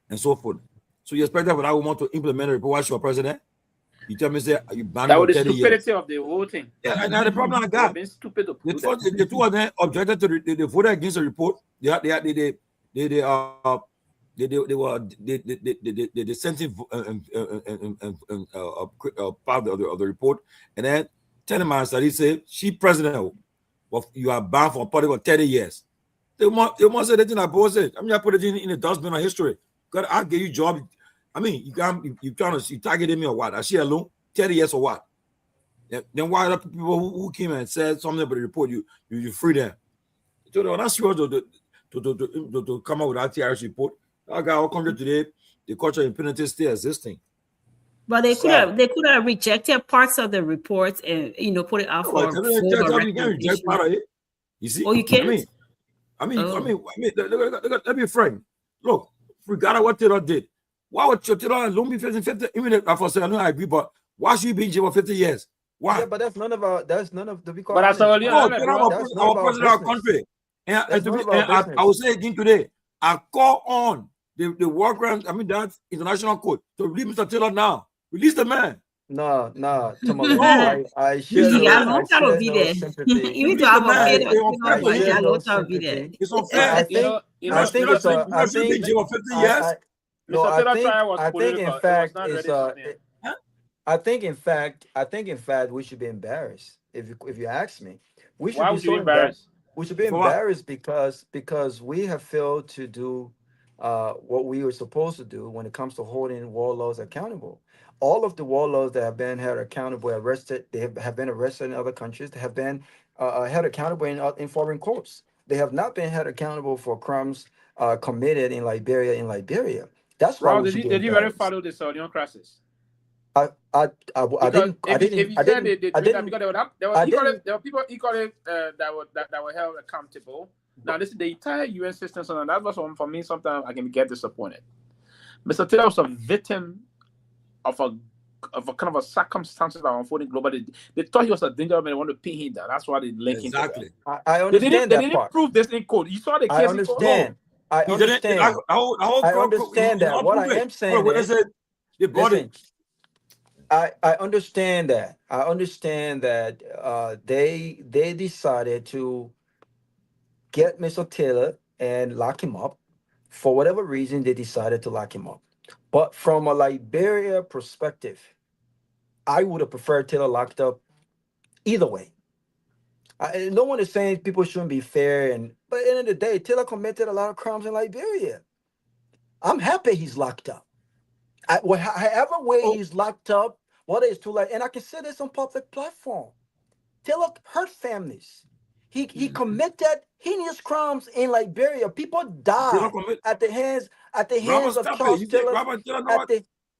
and so forth. So you expect that when I want to implement a report while you're president? You tell me, say, you banned for 30 years. That was the stupidity of the whole thing. Yeah, now the problem I got, being stupid to the two of them objected to they voted against the report. They sent in part of the report, and then Telemans that he said, she president, you are banned for political 30 years. They must say that in a boss. I mean, I put it in the dustbin of history. God, I'll give you job. I mean, you targeted me or what? I see alone 30 years or what? Then why are people who came and said something about the report? You free them. So they're not sure to come out with that TRS report. I got all country today. The culture of impunity is still existing. But they could have rejected parts of the report and put it out for you can reject part of it. You see? Oh, you can't. I mean, let me frank. Look, regardless of what Taylor did, why would Taylor alone be facing 50? I agree, but why should you be in jail for 50 years? Why? Yeah, but that's none of the because. But our president of our country. And I will say again today, I call on the war crimes, that international court to release Mr. Taylor now. Release the man. No, Tomalin. I share no sympathy. You need to have a sympathy. It's unfair. I think in fact we should be embarrassed. If you ask me, we should be so embarrassed. We should be embarrassed because we have failed to do what we were supposed to do when it comes to holding warlords accountable. All of the warlords that have been held accountable, arrested, they have been arrested in other countries. They have been held accountable in foreign courts. They have not been held accountable for crimes committed in Liberia. That's why. Did you really follow the Saudian crisis? I didn't. There were people equally that were held accountable. Now, this is the entire UN system, and that was for me. Sometimes I can get disappointed. Mr. Taylor was a victim of a kind of a circumstances that are unfolding globally. They thought he was a danger and they want to pin him down. That's why they linked him. Exactly. I understand they didn't prove this in court. You saw the case. I understand. I understand. I understand that. What I am saying is, I understand that. I understand that they decided to get Mr. Taylor and lock him up. For whatever reason, they decided to lock him up. But from a Liberia perspective, I would have preferred Taylor locked up either way. No one is saying people shouldn't be fair, but at the end of the day, Taylor committed a lot of crimes in Liberia. I'm happy he's locked up. However way he's locked up, whether it's too late, and I can say this on public platform. Taylor hurt families. He committed heinous crimes in Liberia. People died at the hands of Charles Taylor.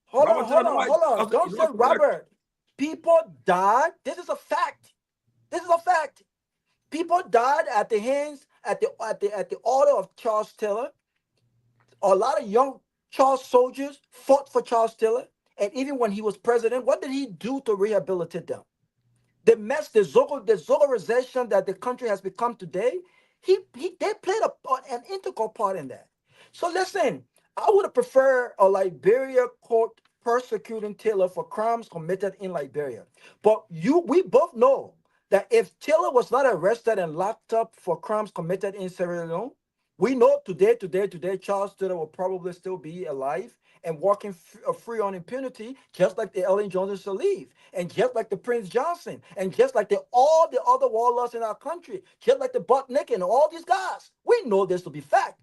Hold on. Don't say Robert. People died. This is a fact. People died at the hands at the order of Charles Taylor. A lot of young Charles soldiers fought for Charles Taylor, and even when he was president, what did he do to rehabilitate them? The mess, the Zogarization that the country has become today, they played an integral part in that. So listen, I would have preferred a Liberia court persecuting Taylor for crimes committed in Liberia. But we both know that if Taylor was not arrested and locked up for crimes committed in Sierra Leone, we know today, Charles Taylor will probably still be alive and walking free on impunity, just like the Ellen Johnson Sirleaf, and just like the Prince Johnson, and just like all the other warlords in our country, just like the Butnick and all these guys. We know this to be fact.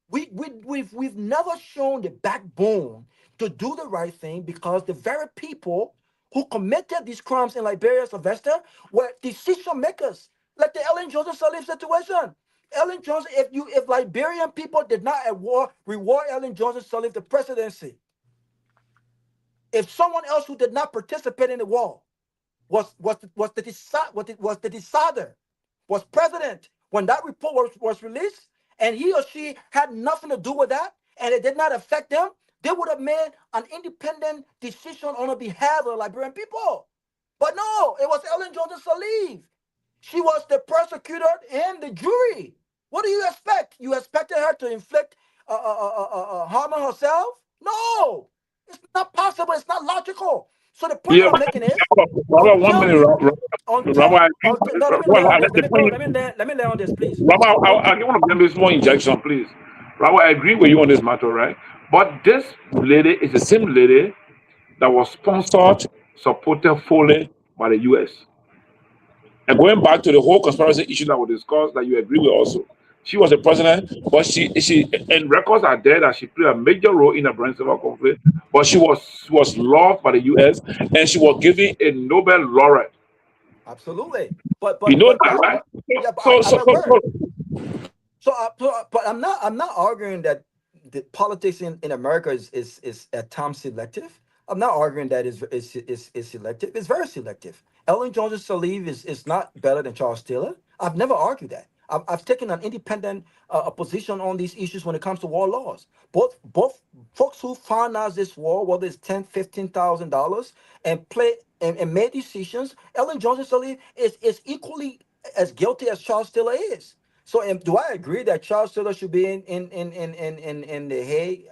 We've never shown the backbone to do the right thing, because the very people who committed these crimes in Liberia, Sylvester, were decision makers, like the Ellen Johnson Sirleaf situation. Ellen Johnson, if Liberian people did not reward Ellen Johnson Sirleaf the presidency, if someone else who did not participate in the war was the decider, was president when that report was released, and he or she had nothing to do with that, and it did not affect them, they would have made an independent decision on the behalf of the Liberian people. But no, it was Ellen Johnson Sirleaf. She was the prosecutor and the jury. What do you expect? You expected her to inflict harm on herself? No, it's not possible. It's not logical. So the point I'm making is, Robert, 1 minute, Robert. Let me lay on this, please. Robert, I want to give this more injection, please. Robert, I agree with you on this matter, right? But this lady is the same lady that was sponsored, supported fully by the U.S. And going back to the whole conspiracy issue that we discussed, that you agree with also, she was the president, but she and records are there that she played a major role in the Brand Civil conflict, but she was loved by the U.S. and she was given a Nobel laureate. Absolutely, but you know that, right? Yeah, but I'm not arguing that the politics in America is at times selective. I'm not arguing that is selective. It's very selective. Ellen Johnson Sirleaf is not better than Charles Taylor. I've never argued that. I've taken an independent position on these issues when it comes to war laws. Both folks who financed this war, whether it's $10,000, $15,000, and made decisions, Ellen Johnson Sirleaf is equally as guilty as Charles Taylor is. So, do I agree that Charles Taylor should be in the Hague,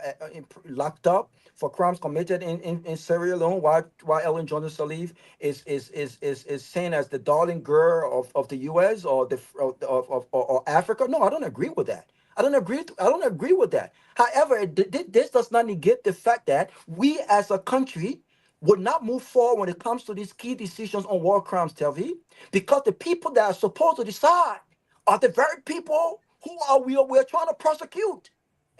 locked up for crimes committed in Sierra Leone, while Ellen Johnson Sirleaf is seen as the darling girl of the U.S. or Africa? No, I don't agree with that. I don't agree with that. However, this does not negate the fact that we as a country would not move forward when it comes to these key decisions on war crimes, Telvi, because the people that are supposed to decide are the very people who we're trying to prosecute.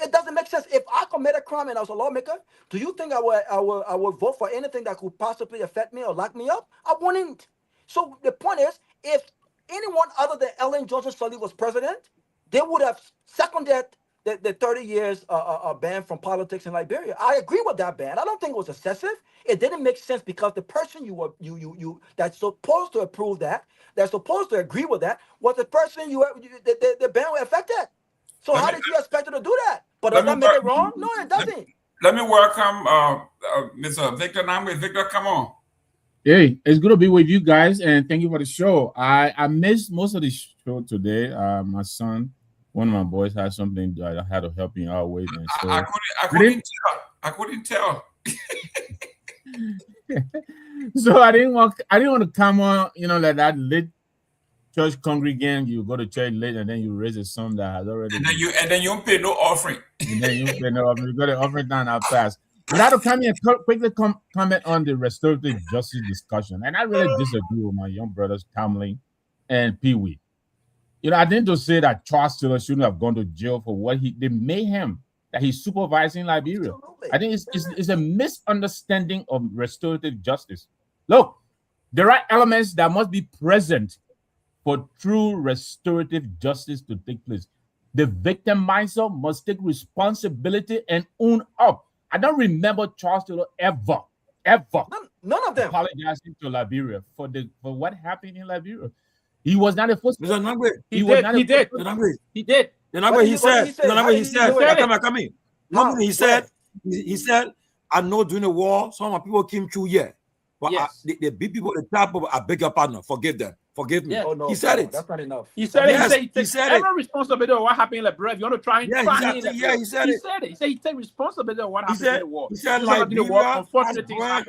It doesn't make sense. If I commit a crime and I was a lawmaker, do you think I would vote for anything that could possibly affect me or lock me up? I wouldn't. So the point is, if anyone other than Ellen Johnson Sirleaf was president, they would have seconded the 30 years ban from politics in Liberia. I agree with that ban. I don't think it was excessive. It didn't make sense because the person you that's supposed to approve that's supposed to agree with that, was the person the ban affected. So how did you expect her to do that? But does that make it wrong? No, it doesn't. Let me welcome Mr. Victor Nagbe. Victor, come on. Hey, it's good to be with you guys, and thank you for the show. I missed most of the show today. My son, one of my boys, had something that I had to help him out with, and so I couldn't tell. So I didn't want to come on, like that late church congregant, you go to church late and then you raise a son that has already. And then you don't pay no offering. And then you pay no offering. You got to offering down our fast. But I have to come here quickly comment on the restorative justice discussion. And I really disagree with my young brothers, Tomalin and Pewee. You know, I didn't just say that Charles Taylor shouldn't have gone to jail for what the mayhem that he's supervising in Liberia. Absolutely. I think it's a misunderstanding of restorative justice. Look, there are elements that must be present for true restorative justice to take place. The victimizer must take responsibility and own up. I don't remember Charles Taylor ever none of them apologizing to Liberia for what happened in Liberia. He was not the first. Mr. Nagbe, he did. He did. He said, I know during the war, some of my people came through here. But the big people, the top people, I beg your partner, forgive them. Forgive me. Yeah. Oh, no, he said it. That's not enough. He said yes, it. He takes every responsibility of what happened in Liberia. If you want to try and he said it. He said he takes responsibility of what happened in the war. He said Liberia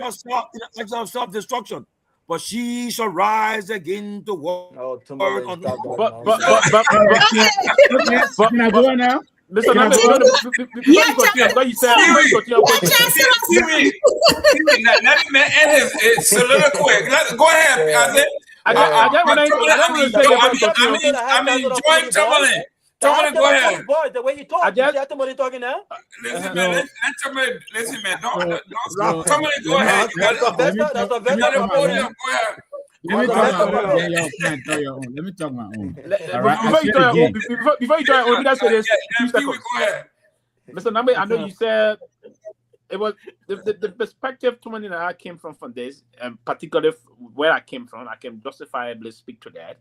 has self-destruction, but she shall rise again to war. Oh, can I go on now? Listen, let me end his soliloquy. Go ahead. I mean, join Tomalin. Tomalin, go ahead. Boy, the way you talk, you see Tomalin talking now? Listen, man. Tomalin, go ahead. Let me talk my own. Before you try, let me say this. Mr. Nagbe, I know you said it was the perspective Tomalin and I came from this, and particularly where I came from. I can justifiably speak to that.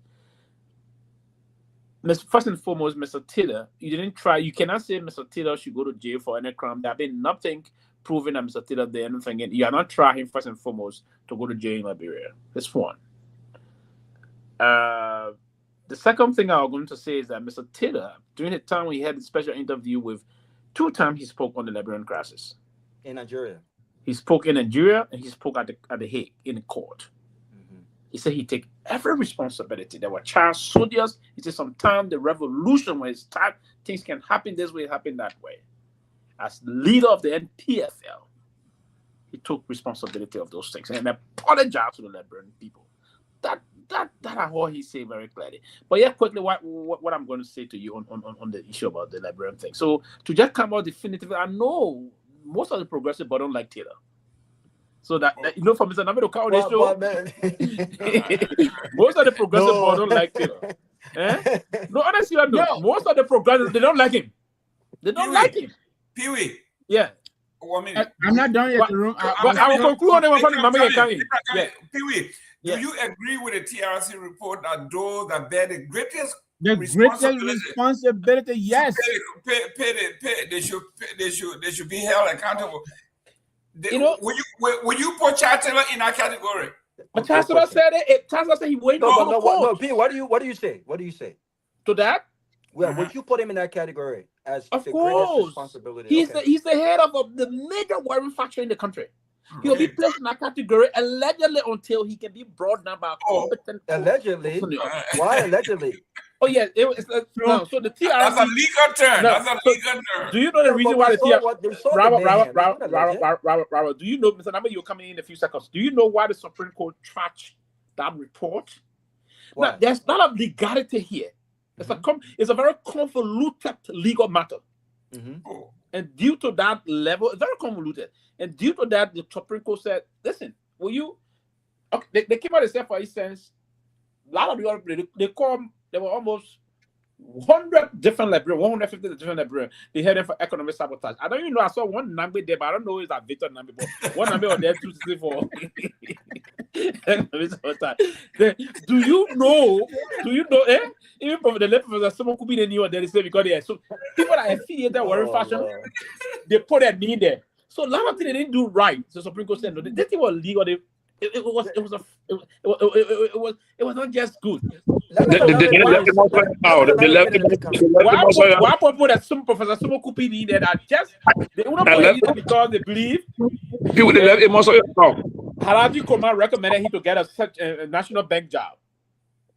First and foremost, Mr. Taylor, you didn't try. You cannot say Mr. Taylor should go to jail for any crime. There have been nothing proving that Mr. Taylor did anything. You are not trying first and foremost to go to jail in Liberia. That's one. The second thing I was going to say is that Mr. Taylor, during the time when he had a special interview with, 2 times he spoke on the Liberian crisis. In Nigeria. He spoke in Nigeria and he spoke at the Hague in the court. He said he take every responsibility. There were child soldiers. He said sometimes the revolution, when it starts, things can happen this way, happen that way. As leader of the NPFL, he took responsibility of those things and apologized to the Liberian people. That is what he said very clearly. But yeah, quickly, what I'm going to say to you on the issue about the Liberian thing. So to just come out definitively, I know most of the progressive but don't like Taylor. So that you know, for Mr. Nagbe to come on this show, most of the progressive don't like Taylor. No, honestly, most of the progressives, they don't like him. They don't like him. Pewee. Yeah. I'm not done yet. But I will conclude on the Pewee, do you agree with the TRC report that those that bear the greatest responsibility, yes, they should be held accountable? Will you put Chancellor in that category? But Chancellor said it. Chancellor said he waited on the court. No, P, what do you say? What do you say to that? Well, would you put him in that category as of the course greatest responsibility? He's the head of the major warring factory in the country. He'll be placed in that category allegedly until he can be brought down by a competent. Allegedly? Why allegedly? Oh yeah, so the TRC. That's a legal term. That's a legal term. Do you know the reason why the TRC? Robert, do you know, Mr. Nagbe, you're coming in a few seconds. Do you know why the Supreme Court trashed that report? Now, there's not a legality here. It's a very convoluted legal matter. And due to that level, it's very convoluted. And due to that, the Supreme Court said, listen, will you... Okay, they came out and said, for instance, a lot of the there were almost 100 different librarians, 150 different librarians. They had them for economic sabotage. I don't even know. I saw one Nagbe there, but I don't know if that Victor Nagbe, but one Nagbe was there 264. Do you know, even from the left of someone could be the new there, they say because they are so people that are affiliated with fashion, they put their name there. So a lot of things they didn't do right. So Supreme Court said no, this thing was legal. It was not just good. Why people that some Professor Sumo Kupini that are just they don't because they believe people they left him also. Seleke Kromah recommended him to get a national bank job.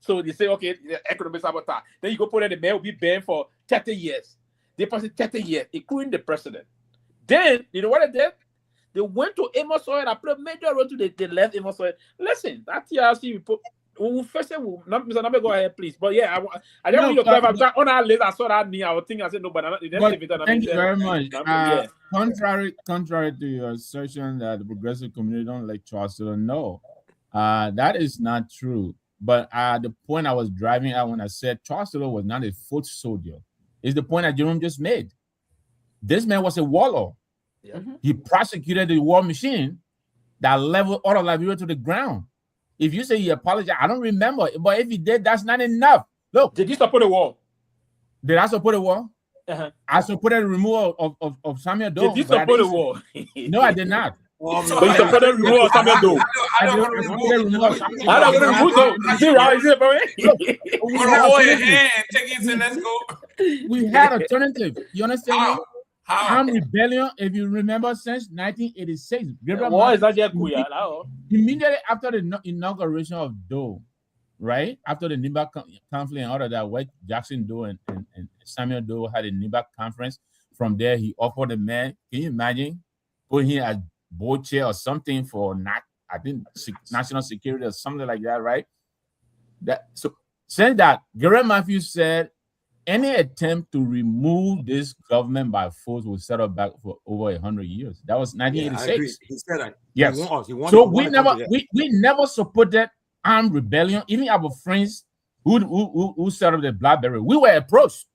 So they say, okay, the economic sabotage. Then you go put in the man will be banned for 30 years. They passed 30 years, including the president. Then, you know what they did? They went to Amos Oil and put a major road to they left Amos Oil. Listen, that TRC report. First, Mr. Nagbe, go ahead, please. But yeah, I don't need to clarify. On our list, I saw that I would think I said no, but thank you very much. Contrary to your assertion that the progressive community don't like Charles Taylor, no, that is not true. But the point I was driving at when I said Charles Taylor was not a foot soldier is the point that Jerome just made. This man was a warlord. Yeah. He prosecuted the war machine that leveled all of Liberia to the ground. If you say he apologized, I don't remember. But if he did, that's not enough. Look. Did he support the war? Did I support the war? Uh-huh. I supported the removal of Samuel Doe. Did you support the war? No, I did not. But you supported the removal of Samuel Doe. I don't want to remove Doe. See how is it, bro? Hold your hand and take it and let's go. We had alternative. You understand me? Armed rebellion, if you remember, since 1986. Immediately after the inauguration of Doe, right? After the NIBA conflict and all of that, where Jackson Doe and Samuel Doe had a NIBA conference. From there, he offered the man, can you imagine, putting him as board chair or something for national security or something like that, right? So since that, Gareth Matthews said, any attempt to remove this government by force will set up back for over 100 years. That was 1986. He said that. Yes. So we never supported armed rebellion. Even our friends who set up the BlackBerry, we were approached.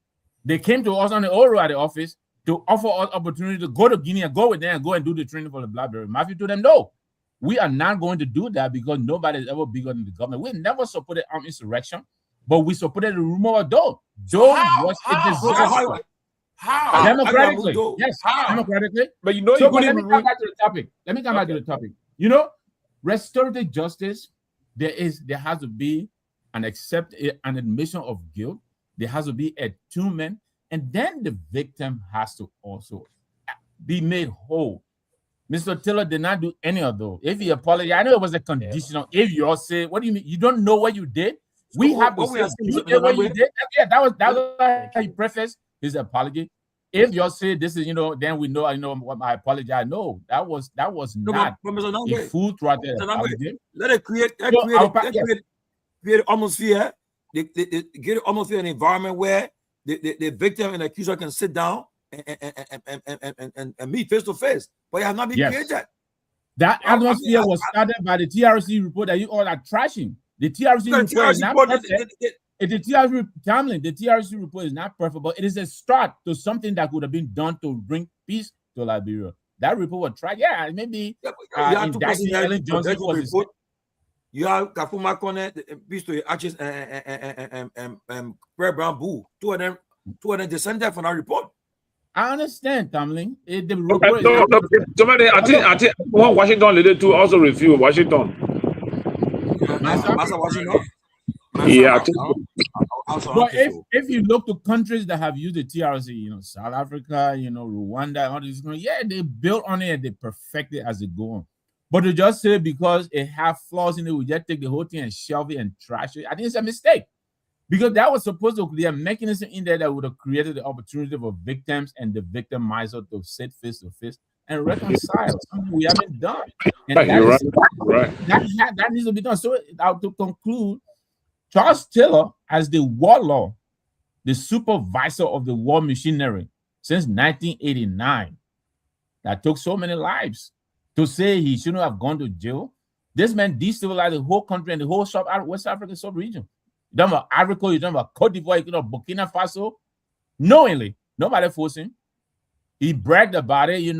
They came to us on the Oro at the office to offer us opportunity to go to Guinea and go with them and go and do the training for the BlackBerry. Matthew told them, no, we are not going to do that because nobody is ever bigger than the government. We never supported armed insurrection. But we supported the removal of Doe. Doe was a disaster. How? Democratically. Yes, democratically. But you know, so let me come back to the topic. Back to the topic. You know, restorative justice, there has to be an admission of guilt. There has to be attunement. And then the victim has to also be made whole. Mr. Taylor did not do any of those. If he apologized, I know it was a conditional. If you all say, what do you mean? You don't know what you did? We have to say, you did what you did. Yeah, that was how he prefaced his apology. If you all say this is, then we know, what I apologize. No, that was not a full throttle apology. Let it create atmosphere. Get atmosphere an environment where the victim and the accuser can sit down and meet face to face. But it has not been created. That atmosphere was started by the TRC report that you all are trashing. The TRC report is not perfect. The TRC report is not perfect, but it is a start to something that could have been done to bring peace to Liberia. That report was tried. Yeah, maybe Ellen Johnson was. You have Kafuma Kone, peace to Arches and Prayer Bamboo. Two of them descended from our report. I understand, Tomalin. Somebody, I think Washington leader too also refused Washington. Washington. Yeah. But if you look to countries that have used the TRC, South Africa, Rwanda, all these, they built on it and they perfect it as they go on. But to just say because it has flaws in it, we just take the whole thing and shelve it and trash it, I think it's a mistake. Because that was supposed to be a mechanism in there that would have created the opportunity for victims and the victimizer to sit face to face and reconcile. Something we haven't done. And that needs to be done. So to conclude, Charles Taylor, as the warlord, the supervisor of the war machinery since 1989, that took so many lives, to say he shouldn't have gone to jail. This man destabilized the whole country and the whole West African sub-region. You don't about Africa, you don't about Cote d'Ivoire, you don't about Burkina Faso. Knowingly, nobody forced him. He bragged about it, he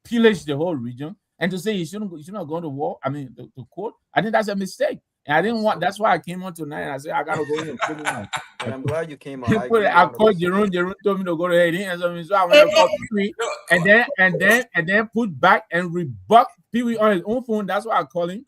pillaged the whole region. And to say he shouldn't have gone to war, to court, I think that's a mistake. And I didn't want, that's why I came on tonight and I said, I got to go in and put it on. And I'm glad you came on. I called Jerome told me to go to Haiti, and so I went to call Pewee, and then put back and rebut Pewee on his own phone. That's why I called him.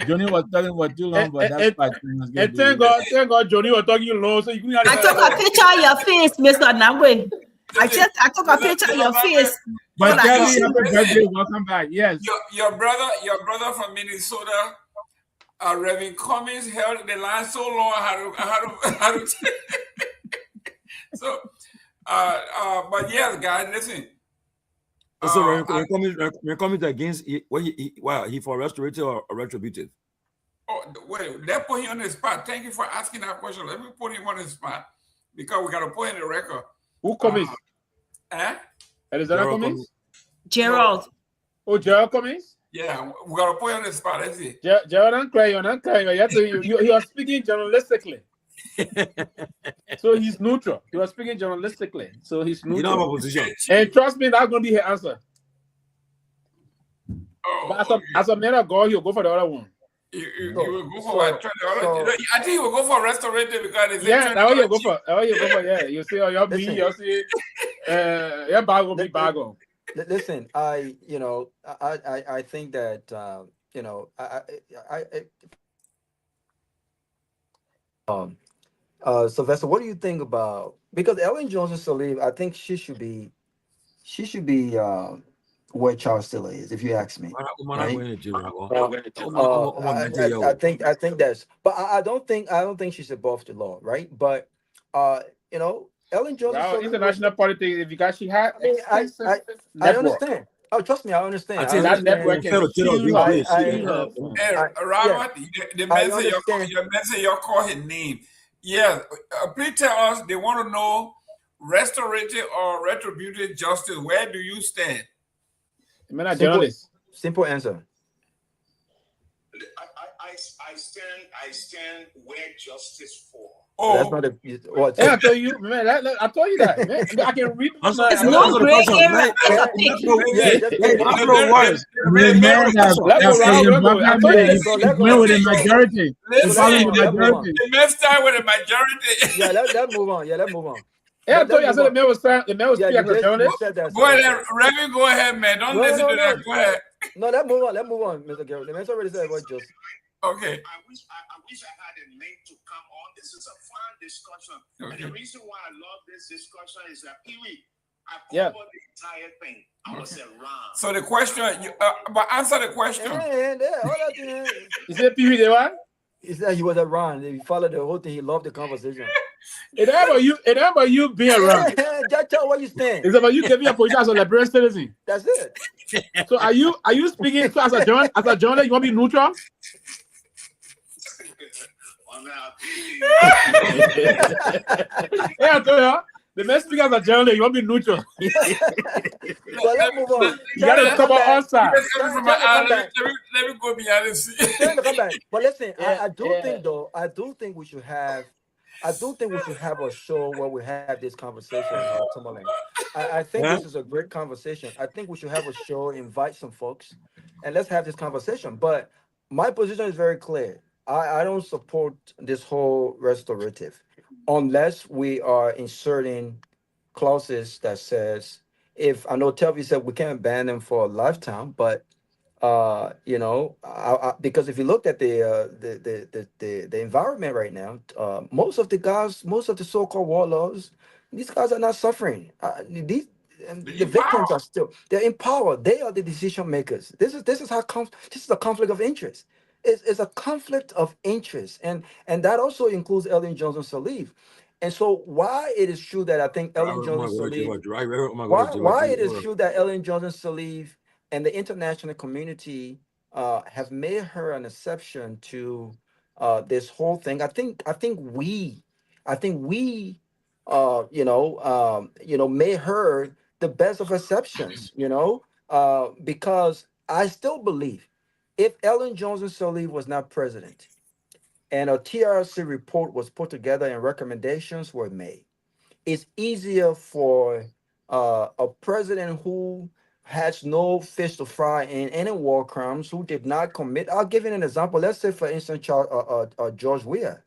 Johnny was talking for too long, but that's why. And thank God Johnny was talking long, so you couldn't. I took a picture of your face, Mr. Nagbe. I took a picture of your face. But tell me, happy birthday, welcome back. Yes. Your brother from Minnesota Reverend Cummings held the line so long, how to so, but yes, guys, listen. So when Cummings against he for restorative or retributive? Oh, wait, let's put him on the spot. Thank you for asking that question. Let me put him on the spot because we got to put in the record. Who Cummings? Alexander Cummings? Gerald. Oh, Gerald Cummings? Yeah, we got to put him on the spot. Let's see. Gerald, I'm crying. You are speaking journalistically. So he's neutral. You are speaking journalistically. So he's neutral. You don't have a position. And trust me, that's going to be his answer. But as a man of God, he'll go for the other one. You will go for what? I think you will go for restorative because it's that's what you go for. Yeah. You see, you see, your bag will be bag on. Listen, I think that Sylvester, what do you think about, because Ellen Johnson Sirleaf, I think she should be where Charles still is, if you ask me. Right? I think that's, but I don't think she's above the law, right? But Ellen Johnson Sirleaf, international politics, because she had I understand. Oh, trust me, I understand. I think that network Robert, the message you call his name. Yeah, please tell us, they want to know restorative or retributive justice. Where do you stand? Simple answer. I stand where justice for. Oh, that's not a. What? Yeah, I told you, man. I told you that. Man. I can read. It's no great area. With the majority. The man start with a majority. Yeah, let's move on. Yeah, let's move on. Yeah, I told you. I said the man was speaking as a journalist. Go ahead, Remy. Go ahead, man. Don't listen to that. Go ahead. No, let's move on, Mr. Garrett. The man's already said what just. Okay. I wish I had a link to come on. This is a fun discussion. Okay. And the reason why I love this discussion is that Pewee, I covered the entire thing. I was around. So the question, but answer the question. You said Pewee the what? He said he was around. He followed the whole thing. He loved the conversation. It's about you being around. Just tell where you stand. It's about you giving a position as a Liberian citizen. That's it. So are you speaking as a journalist? You want to be neutral? Yeah, I told you. The next speaker as a journalist, you want to be neutral. Well, let's move on. You got to cover all sides. Let me go behind the scene. Come back. But listen, I do think we should have a show where we have this conversation about Tomalin. I think this is a great conversation. I think we should have a show, invite some folks, and let's have this conversation. But my position is very clear. I don't support this whole restorative unless we are inserting clauses that says, if I know Telvi said we can't ban them for a lifetime, but because if you look at the environment right now, most of the so-called warlords, these guys are not suffering. The victims are they're in power. They are the decision makers. This is a conflict of interest. It's a conflict of interest, and that also includes Ellen Johnson Sirleaf. And so, why it is true that I think Ellen Johnson Sirleaf, why it is true that Ellen Johnson Sirleaf and the international community have made her an exception to this whole thing. I think we made her the best of exceptions. Because I still believe, if Ellen Johnson Sirleaf was not president and a TRC report was put together and recommendations were made, it's easier for a president who has no fish to fry in any war crimes, who did not commit. I'll give you an example. Let's say, for instance, George Weah.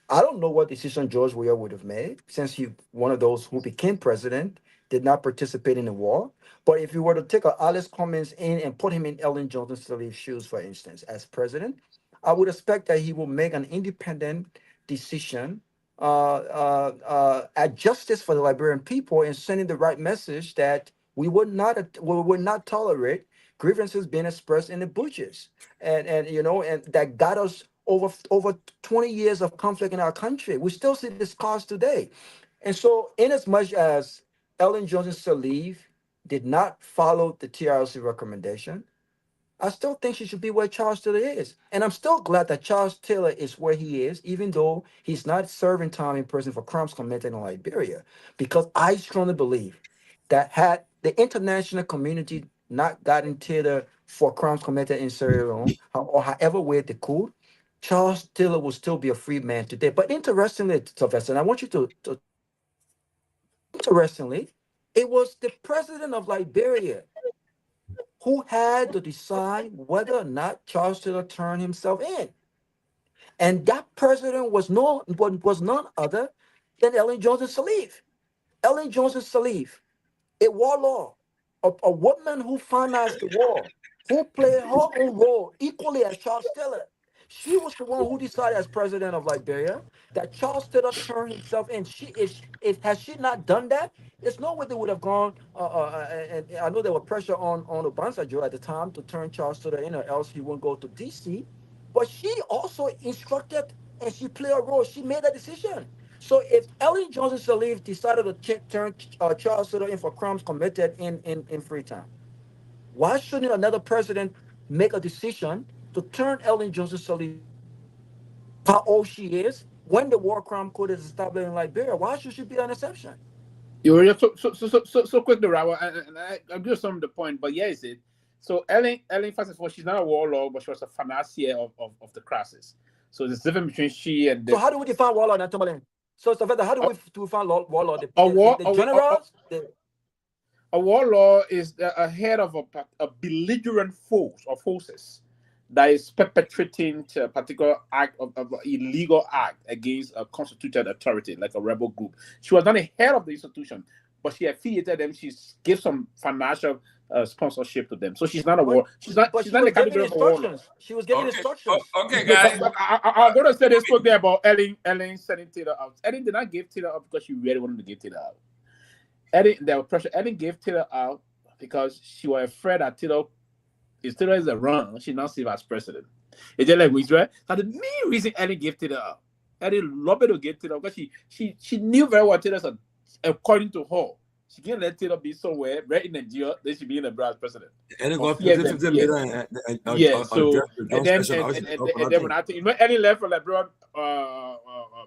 I don't know what decision George Weah would have made, since he one of those who became president, did not participate in the war. But if you were to take Alice Cummings in and put him in Ellen Johnson Sirleaf's shoes, for instance, as president, I would expect that he will make an independent decision at justice for the Liberian people, and sending the right message that we would not tolerate grievances being expressed in the bushes, and you know, and that got us over 20 years of conflict in our country. We still see this cause today. And so, in as much as Ellen Johnson Sirleaf did not follow the TRLC recommendation, I still think she should be where Charles Taylor is. And I'm still glad that Charles Taylor is where he is, even though he's not serving time in prison for crimes committed in Liberia. Because I strongly believe that had the international community not gotten Taylor for crimes committed in Sierra Leone, or however way they could, Charles Taylor will still be a free man today. But interestingly, Sylvester, and I want you to interestingly, it was the president of Liberia who had to decide whether or not Charles Taylor turned himself in. And that president was none other than Ellen Johnson Sirleaf. Ellen Johnson Sirleaf, a warlord, a woman who financed the war, who played her own role equally as Charles Taylor. She was the one who decided, as president of Liberia, that Charles Taylor turned himself in. Has she not done that, there's no way they would have gone. And I know there was pressure on Obasanjo at the time to turn Charles Taylor in, or else he wouldn't go to DC. But she also instructed and she played a role. She made a decision. So if Ellen Johnson Sirleaf decided to turn Charles Taylor in for crimes committed in Freetown, why shouldn't another president make a decision to turn Ellen Johnson Sirleaf, how old she is, when the war crime code is established in Liberia? Why should she be an exception? You were so quickly, Rawa, and I agree with some of the point, but yes, it. So Ellen, first of all, she's not a warlord, but she was a financier of the crisis. So there's difference between she and. So how do we define warlord, Tomalin? So how do we define warlord? The generals. A warlord is a head of a belligerent force or forces that is perpetrating a particular act of illegal act against a constituted authority, like a rebel group. She was not a head of the institution, but she affiliated them. She gives some financial sponsorship to them. So she's not a war. She's not the capital of a warlord. She was giving instructions. Okay, guys. But I'm going to say this spoke there about Ellen sending Taylor out. Ellen did not give Taylor out because she really wanted to give Taylor out. There was pressure. Ellen gave Taylor out because she was afraid that Taylor is a run. She not see as president. It's just like Israel. So the main reason Ellen gave Taylor out, Ellen loved to give Taylor because she knew very well Taylor said, according to her, she can't let Taylor be somewhere right in Nigeria. Then she be in the Brazil president. Ellen got so and then when I think when Ellen left for LeBron,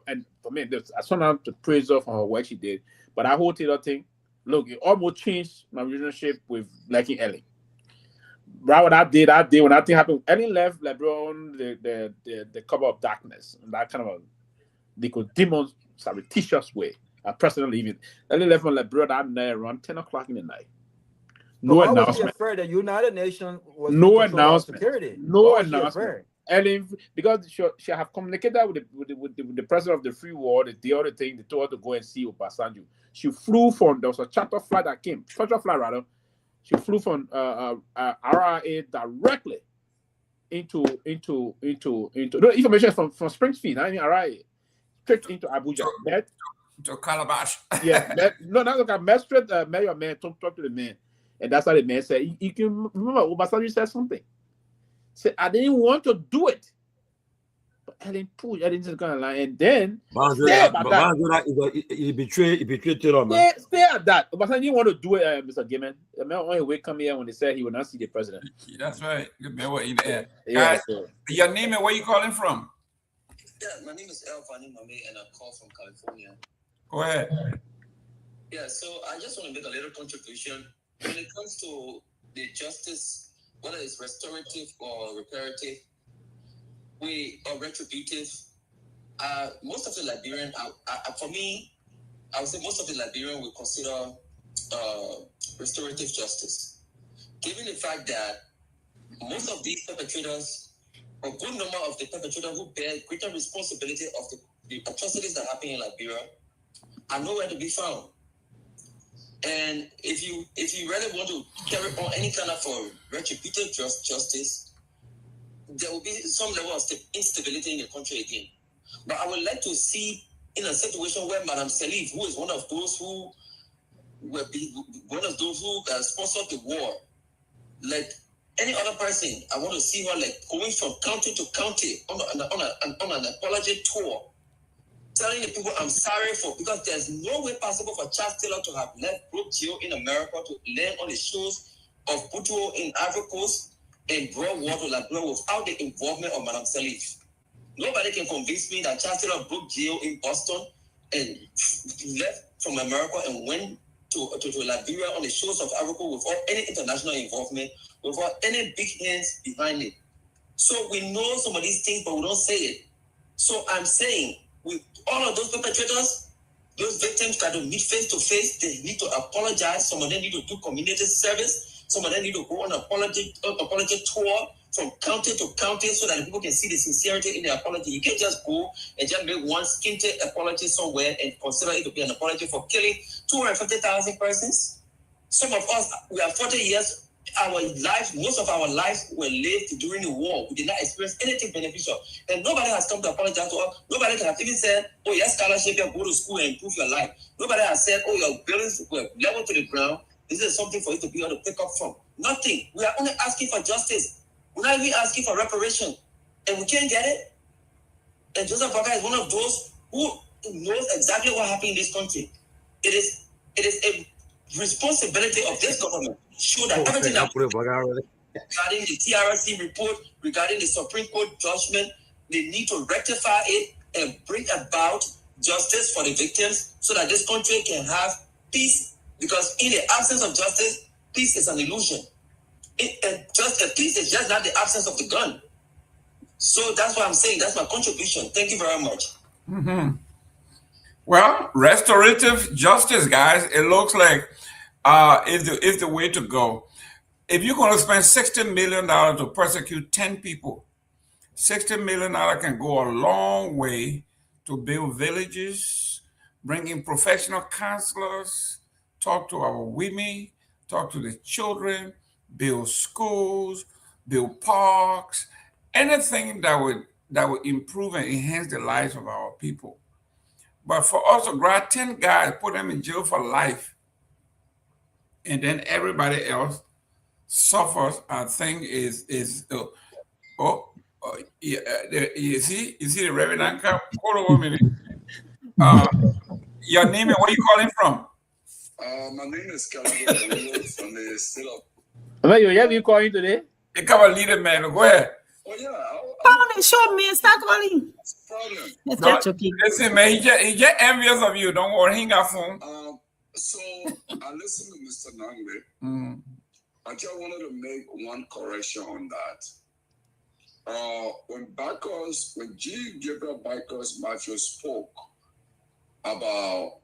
and for me, I saw her to praise her for her work she did. But that whole Taylor thing, look, it almost changed my relationship with liking Ellen. Right when that day when that thing happened, Ellen left LeBron the cover of darkness, and that kind of they could demon surreptitious way. A personal leaving. Ellen left on LeBron that night around 10 o'clock in the night. No announcement. Was she afraid the United Nations was no announcement. Security? No announcement. Ellen, because she have communicated with the president of the free world, the other thing, they told her to go and see Obasanjo. She flew from, there was a charter flight that came, she flew from RIA directly into no information from Springfield, I mean RIA, straight into Abuja. To Calabash. Yeah, met straight, met your man, talk to the man. And that's how the man said, you can remember Obasanjo said something. Said, I didn't want to do it. But Ellen pushed, Ellen just gonna lie. And then he betrayed Taylor, man. Stay at that. Obasanjo didn't want to do it, Mr. Gayman. The man only way come here when they said he would not see the president. That's right. Good man, what in the air. Guys, your name and where you calling from? Yeah, my name is Elfani Mame and I call from California. Go ahead. Yeah, so I just want to make a little contribution. When it comes to the justice, whether it's restorative or reparative, or retributive, most of the Liberian, for me, I would say most of the Liberian will consider restorative justice. Given the fact that most of these perpetrators, a good number of the perpetrators who bear greater responsibility of the atrocities that happen in Liberia are nowhere to be found. And if you really want to carry on any kind of retributive justice, there will be some level of instability in the country again. But I would like to see in a situation where Madam Sirleaf, who is one of those who sponsored the war, like Any other person, I want to see her like going from county to county on an apology tour, telling the people I'm sorry for, because there's no way possible for Charles Taylor to have left Brooke Geo in America to land on the shores of Butuo in Ivory Coast and brought war to Liberia without the involvement of Madame Salif. Nobody can convince me that Charles Taylor broke jail in Boston and left from America and went to Liberia on the shores of Africa without any international involvement, without any big hands behind it. So we know some of these things, but we don't say it. So I'm saying, with all of those perpetrators, those victims that don't meet face to face, they need to apologize. Some of them need to do community service. Some of them need to go on an apology tour from county to county so that people can see the sincerity in the apology. You can't just go and just make one skinty apology somewhere and consider it to be an apology for killing 250,000 persons. Some of us, we are 40 years, our lives, most of our lives were lived during the war. We did not experience anything beneficial. And nobody has come to apologize to us. Nobody can have even said, oh, your scholarship, you go to school and improve your life. Nobody has said, oh, your buildings were level to the ground. This is something for you to be able to pick up from. Nothing. We are only asking for justice. We're not even asking for reparation. And we can't get it. And Joseph Boakai is one of those who knows exactly what happened in this country. It is a responsibility of this government to show that everything that regarding the TRC report, regarding the Supreme Court judgment, they need to rectify it and bring about justice for the victims so that this country can have peace. Because in the absence of justice, peace is an illusion. Peace is just not the absence of the gun. So that's what I'm saying. That's my contribution. Thank you very much. Mm-hmm. Well, restorative justice, guys, it looks like is the way to go. If you're going to spend $60 million to persecute 10 people, $60 million can go a long way to build villages, bring in professional counselors, talk to our women, talk to the children, build schools, build parks, anything that would improve and enhance the lives of our people. But for us to grab 10 guys, put them in jail for life, and then everybody else suffers, I think is yeah, you see the Reverend Anka? Hold on a minute. Your name and where you calling from? My name is Kehleboe Gongloe from the state of... Where you calling today? You come a leader, man. Go ahead. Oh, yeah. Phone show me and start calling. Listen, man, he just envious of you. Don't worry, he got phone. So I listened to Mr. Nagbe. I just wanted to make one correction on that. When G. Gabriel Bikers Matthew spoke about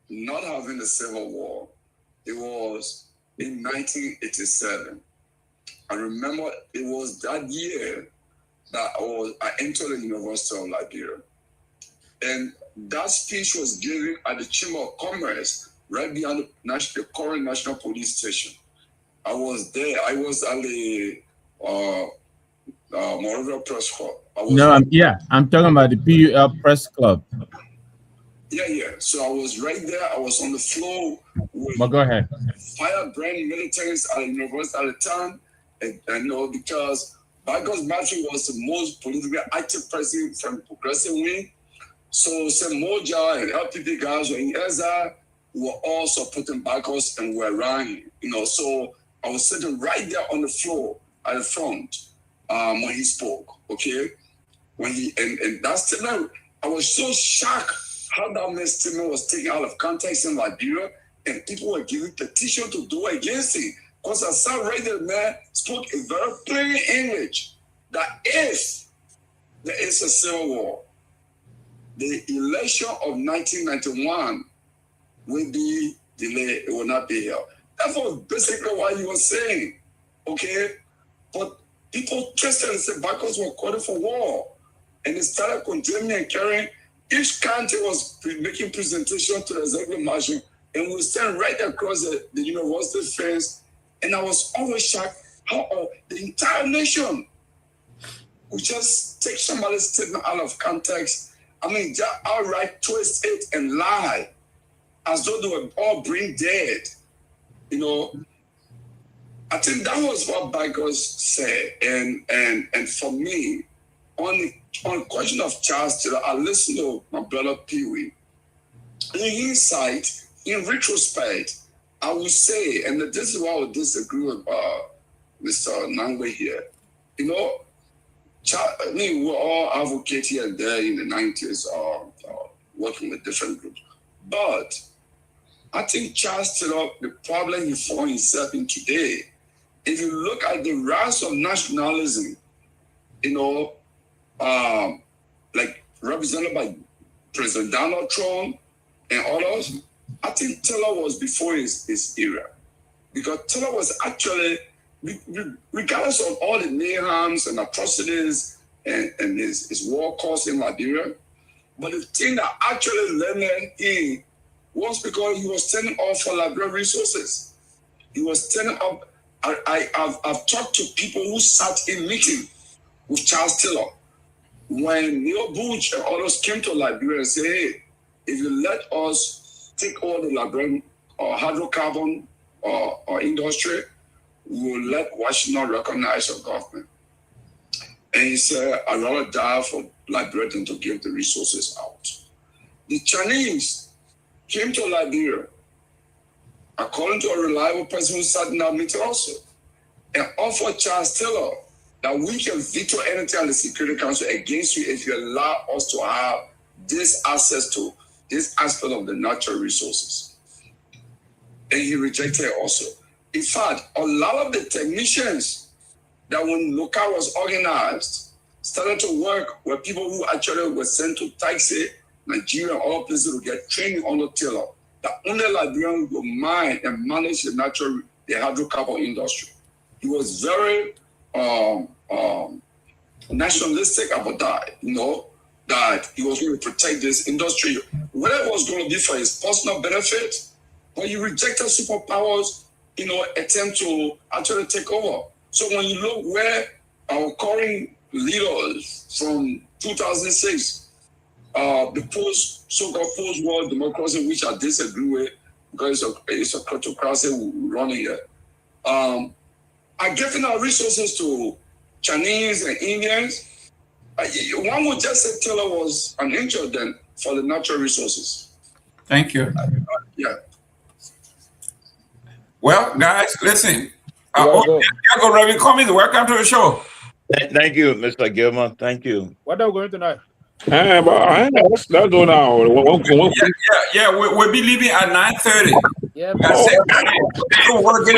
not having a civil war, it was in 1987. I remember it was that year that I entered the University of Liberia. And that speech was given at the Chamber of Commerce, right behind the current National Police Station. I was there. I was at the Monrovia Press Club. I'm talking about the PUL Press Club. Yeah. So I was right there. I was on the floor with go ahead. firebrand militaries at the university at the time. And because Bikers Matthew was the most politically active president from the progressive wing. So some Moja and LPP guys were in Eza, were all supporting Bikers and were around, So I was sitting right there on the floor at the front when he spoke, okay? And that statement, I was so shocked how that man's statement was taken out of context in Liberia, and people were giving petition to do against it. Because I sat right there, man, spoke a very plain English that if there is a civil war, the election of 1991 will be delayed, it will not be held. That was basically what he was saying, okay? But people twisted and said Bikers were calling for war. And they started condemning and carrying. Each county was making presentation to the executive marshal, and we stand right across the university fence. And I was always shocked how the entire nation would just take somebody's statement out of context. I mean, just outright twist it and lie as though they were all brain dead. I I think that was what Bikers said. And for me, on the question of Charles Taylor, I listened to my brother Pewee. In hindsight, in retrospect, I would say, and this is why I would disagree with Mr. Nagbe here. You know, we were all advocates here and there in the 90s, working with different groups. But I think Charles Taylor, the problem he found himself in today, if you look at the rise of nationalism, you know, like represented by President Donald Trump and others, I think Taylor was before his era. Because Taylor was actually, regardless of all the mayhems and atrocities and his war costs in Liberia, but the thing that actually led him was because he was standing up for Liberian resources. He was standing up. I've talked to people who sat in meeting with Charles Taylor when Neil Bush and others came to Liberia and said, hey, if you let us take all the Liberian hydrocarbon or industry, we will let Washington recognize your government. And he said, I'd rather die for Liberia than to give the resources out. The Chinese came to Liberia, according to a reliable person who sat in that meeting also, and offered Charles Taylor that we can veto anything at the Security Council against you if you allow us to have this access to this aspect of the natural resources. And he rejected it also. In fact, a lot of the technicians that when local was organized started to work with people who actually were sent to Taxi, Nigeria, and all places to get training under Taylor. That only Liberian will mine and manage the hydrocarbon industry. He was very nationalistic about that, you know, that he was going to protect this industry, whatever it was going to be for his personal benefit, but he rejected superpowers, you know, attempt to actually take over. So when you look where our current leaders from 2006, the so-called post-war democracy, which I disagree with because it's a kleptocracy running here, are giving our resources to Chinese and Indians. One would just say Taylor was an angel then for the natural resources. Thank you. Yeah. Well, guys, listen. Reverend Cummings, welcome to the show. Thank you, Mr. Gilman. Thank you. What are we going tonight? But I know that's go now. Yeah, we'll be leaving at 9:30. Yeah, so we'll get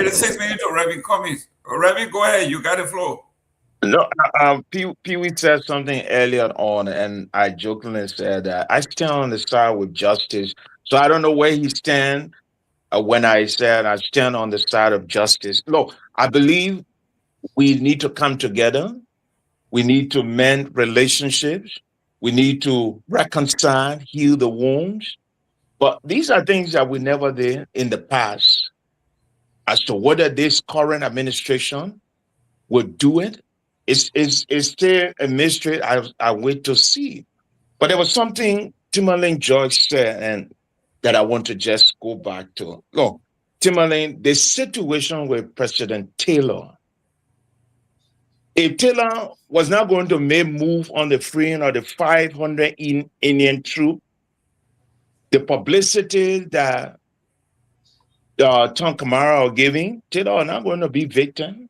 a 6 minutes to Reverend Cummings. Reverend, go ahead. You got the floor. No, Pewee said something earlier on, and I jokingly said that I stand on the side with justice. So I don't know where he stands when I said I stand on the side of justice. Look, I believe we need to come together. We need to mend relationships. We need to reconcile, heal the wounds. But these are things that we never did in the past. As to whether this current administration would do it, it's still a mystery. I wait to see. But there was something Tomalin George said, and that I want to just go back to. Look, Tomalin, the situation with President Taylor, if Taylor was not going to make move on the freeing of the 500 Indian troops, the publicity that Tom Kamara are giving, Taylor are not going to be victim.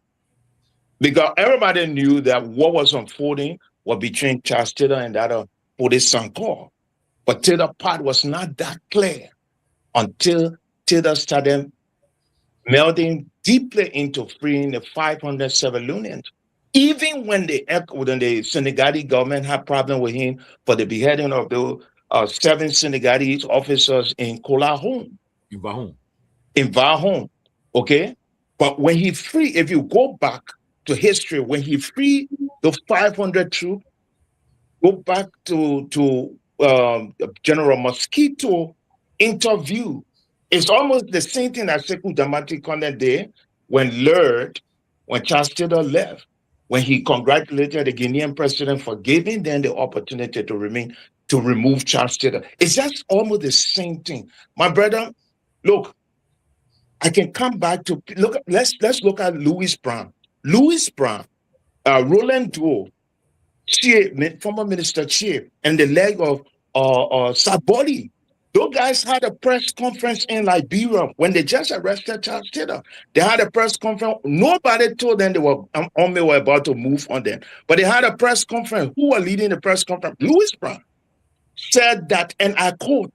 Because everybody knew that what was unfolding was between Charles Taylor and that of Police Sankor. But Taylor's part was not that clear until Taylor started melding deeply into freeing the 500 civilians. Even when the Senegalese government had problem with him for the beheading of the 7 Senegalese officers in Kolahome. In Vahon, okay? But when he freed, if you go back to history, when he freed the 500 troops, go back to General Mosquito interview. It's almost the same thing that Sekou Damati Kone did when Charles Taylor left, when he congratulated the Guinean president for giving them the opportunity to remove Charles Taylor. It's just almost the same thing. My brother, look, I can come back to look. Let's look at Louis Brown. Louis Brown, Roland Doe, former Minister Chie, and the leg of Saboli. Those guys had a press conference in Liberia when they just arrested Charles Taylor. They had a press conference. Nobody told them they were about to move on them. But they had a press conference. Who were leading the press conference? Louis Brown said that, and I quote,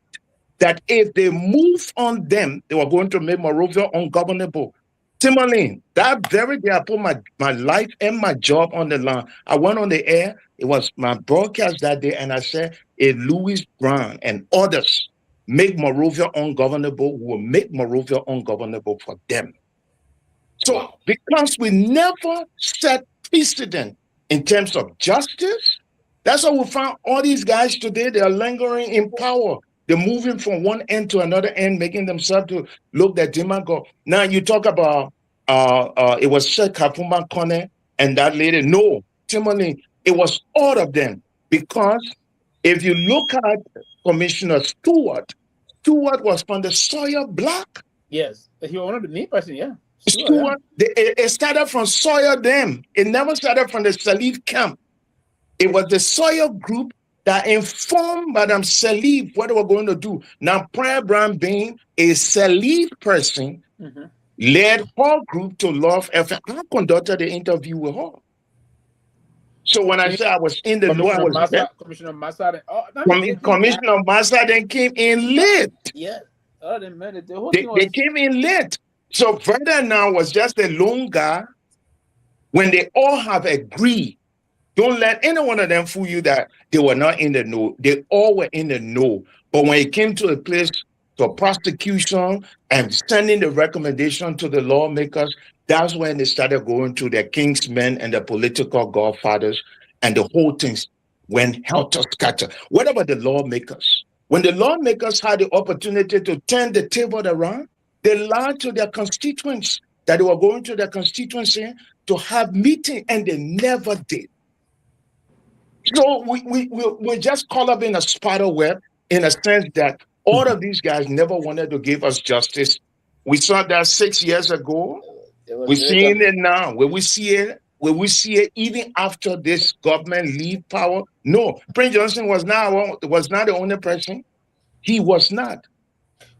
that if they move on them, they were going to make Monrovia ungovernable. Tomalin, that very day I put my life and my job on the line. I went on the air. It was my broadcast that day, and I said, if Louis Brown and others make Monrovia ungovernable, we will make Monrovia ungovernable for them. So because we never set precedent in terms of justice, that's why we found all these guys today, they are lingering in power. They're moving from one end to another end, making themselves to look that demagogue. Now you talk about it was Sheikh Kapuma Kone and that lady. No, Timothy, it was all of them. Because if you look at Commissioner Stewart was from the Sawyer block. Yes, he was one of the main person, yeah. Stewart, it started from Sawyer Dam. It never started from the Salif camp. It was the Sawyer group that informed Madame Salif what they were going to do. Now, Prayer Brown being a Salif person, led her group to Love FM. I conducted the interview with her. So when I said I was in the know, I was Commissioner Massa. Commissioner Massa then came in late. Yeah. Oh, they came in late. So Brother now was just a lone guy when they all have agreed. Don't let any one of them fool you that they were not in the know. They all were in the know. But when it came to a place for prosecution and sending the recommendation to the lawmakers, that's when they started going to their kingsmen and the political godfathers, and the whole thing went helter-skelter. What about the lawmakers? When the lawmakers had the opportunity to turn the table around, they lied to their constituents that they were going to their constituency to have meeting, and they never did. So we're just caught up in a spider web in a sense that all of these guys never wanted to give us justice. We saw that 6 years ago. We're seeing it now. Will we see it even after this government leave power? No. Prince Johnson was not the only person. He was not.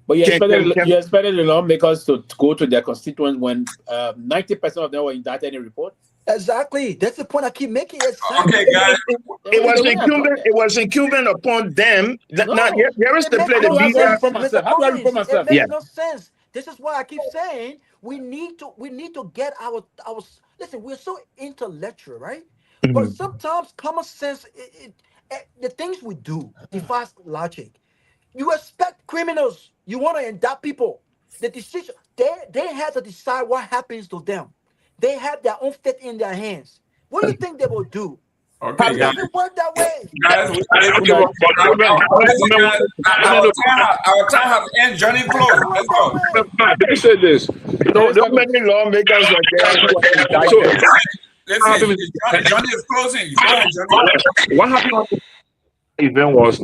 But you expected the lawmakers to go to their constituents when 90% of them were indicted in a report? Exactly. That's the point I keep making. Exactly. Okay, guys. It was incumbent upon them. No, now, here is the play. How do I report myself? It makes no sense. This is why I keep saying we need to get our listen, we're so intellectual, right? But sometimes common sense, the things we do defies logic. You expect criminals, you want to indict people. The decision, they have to decide what happens to them. They have their own fate in their hands. What do you think they will do? Okay, it doesn't work that way. Guys, our time has ended. Johnny close. Let's go. Let me say this. Don't many lawmakers are there. Listen, Johnny is closing. Go ahead, Johnny. What happened event was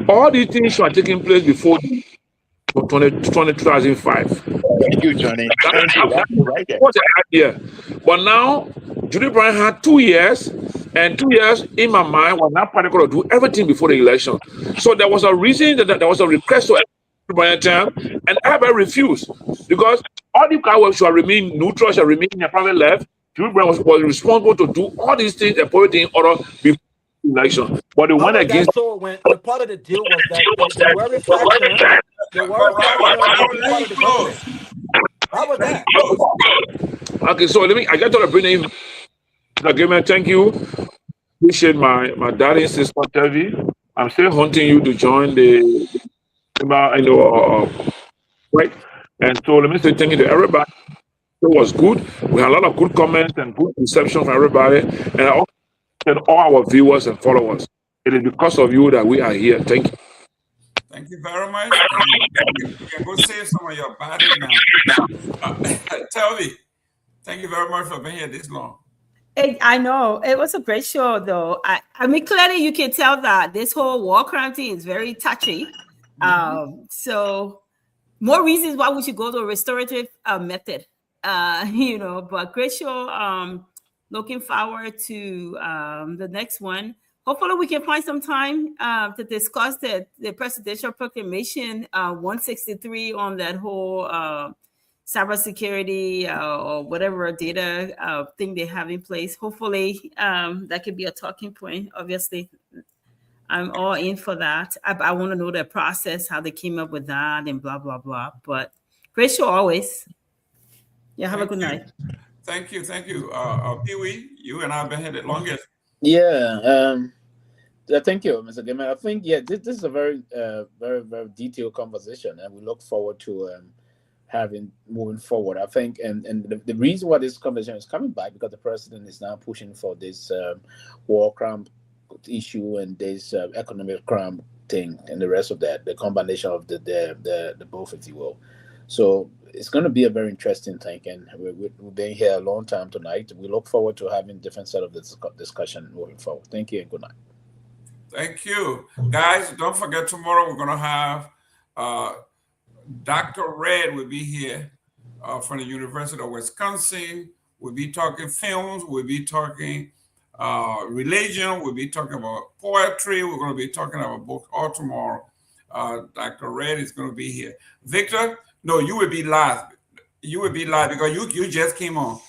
all these things were taking place before 2005. Thank you, Johnny. Right there. What's the idea? But now, Judy Bryan had 2 years, and 2 years in my mind was not particular to do everything before the election. So there was a reason that there was a request to Judy Bryan time, and everybody refused because all the guys should remain neutral, should remain in the private left. Judy Bryan was responsible to do all these things and put it in order before the election. But they went against. So when part of the deal was that they were reflection. How was that? Okay, so I got to bring in Gayman. Thank you. Appreciate my darling sister Tevi. I'm still hunting you to join the right. And so let me say thank you to everybody. It was good. We had a lot of good comments and good reception from everybody. And I also thank all our viewers and followers. It is because of you that we are here. Thank you. Thank you very much. You can go save some of your body now. Tell me, thank you very much for being here this long. I know. It was a great show, though. I mean, clearly you can tell that this whole war crime thing is very touchy. So more reasons why we should go to a restorative method. But great show. Looking forward to the next one. Hopefully we can find some time to discuss the presidential proclamation 163 on that whole cybersecurity or whatever data thing they have in place. Hopefully that could be a talking point. Obviously, I'm all in for that. I want to know the process, how they came up with that, and blah, blah, blah. But great show always. Yeah, have a good night. Thank you. Pewee, you and I have been here the longest. Yeah. Thank you, Mr. Gayman. I think this is a very, very, very detailed conversation, and we look forward to moving forward. I think, and the reason why this conversation is coming back because the president is now pushing for this war crime issue and this economic crime thing and the rest of that, the combination of the both, if you will. So it's going to be a very interesting thing, and we've been here a long time tonight. We look forward to having different set of this discussion moving forward. Thank you and good night. Thank you. Guys, don't forget tomorrow we're going to have Dr. Red will be here from the University of Wisconsin. We'll be talking films. We'll be talking religion. We'll be talking about poetry. We're going to be talking about books all tomorrow. Dr. Red is going to be here. Victor, no, you will be live. You will be live because you just came on.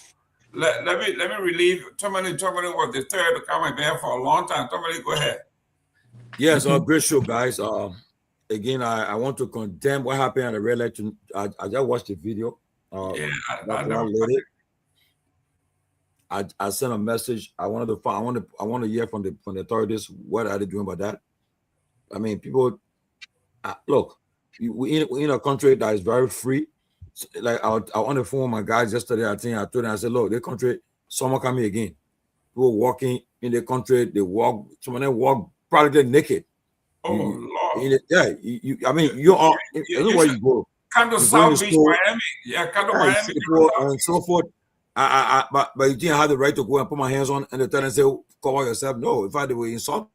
Let me relieve. Tomalin was the third to come here for a long time. Tomalin, go ahead. Yes, great show, guys. Again, I want to condemn what happened at the red light. I just watched the video. I sent a message. I want to hear from the authorities. What are they doing about that? I mean, people. Look, we in a country that is very free. Like I on the phone with my guys yesterday. I told them, I said, look, the country, someone coming again. People walking in the country. They walk. Some of them walk practically naked. Oh Lord! I mean, you're all everywhere you go. Come to South Beach, Miami. Yeah, come to Miami. And so forth. But you didn't have the right to go and put my hands on and the and say, cover yourself. No, in fact, they were insult.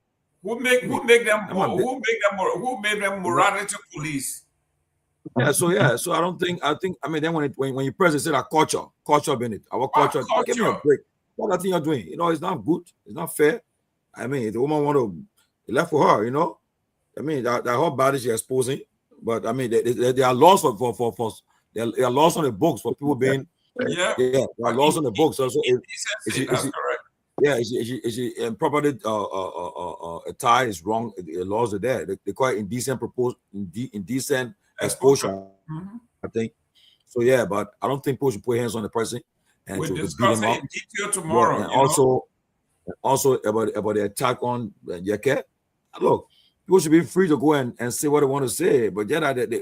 Who made them morality police? So I don't think. I mean, then when you press it, say that culture been it. Our culture. Give me a break. What that thing you're doing, it's not good. It's not fair. I mean, if the woman want to left for her, I mean, that whole body she's exposing. But I mean, there are laws for there are laws on the books for people being. There are laws on the books. Also, that's correct. Yeah, she improperly a tie is wrong. The laws are there. They call it indecent exposure. I think so. Yeah, but I don't think people should put hands on the person and we'll to beat discuss him it up. in detail tomorrow. Yeah, and also about the attack on Yeke. Look, people should be free to go and say what they want to say, but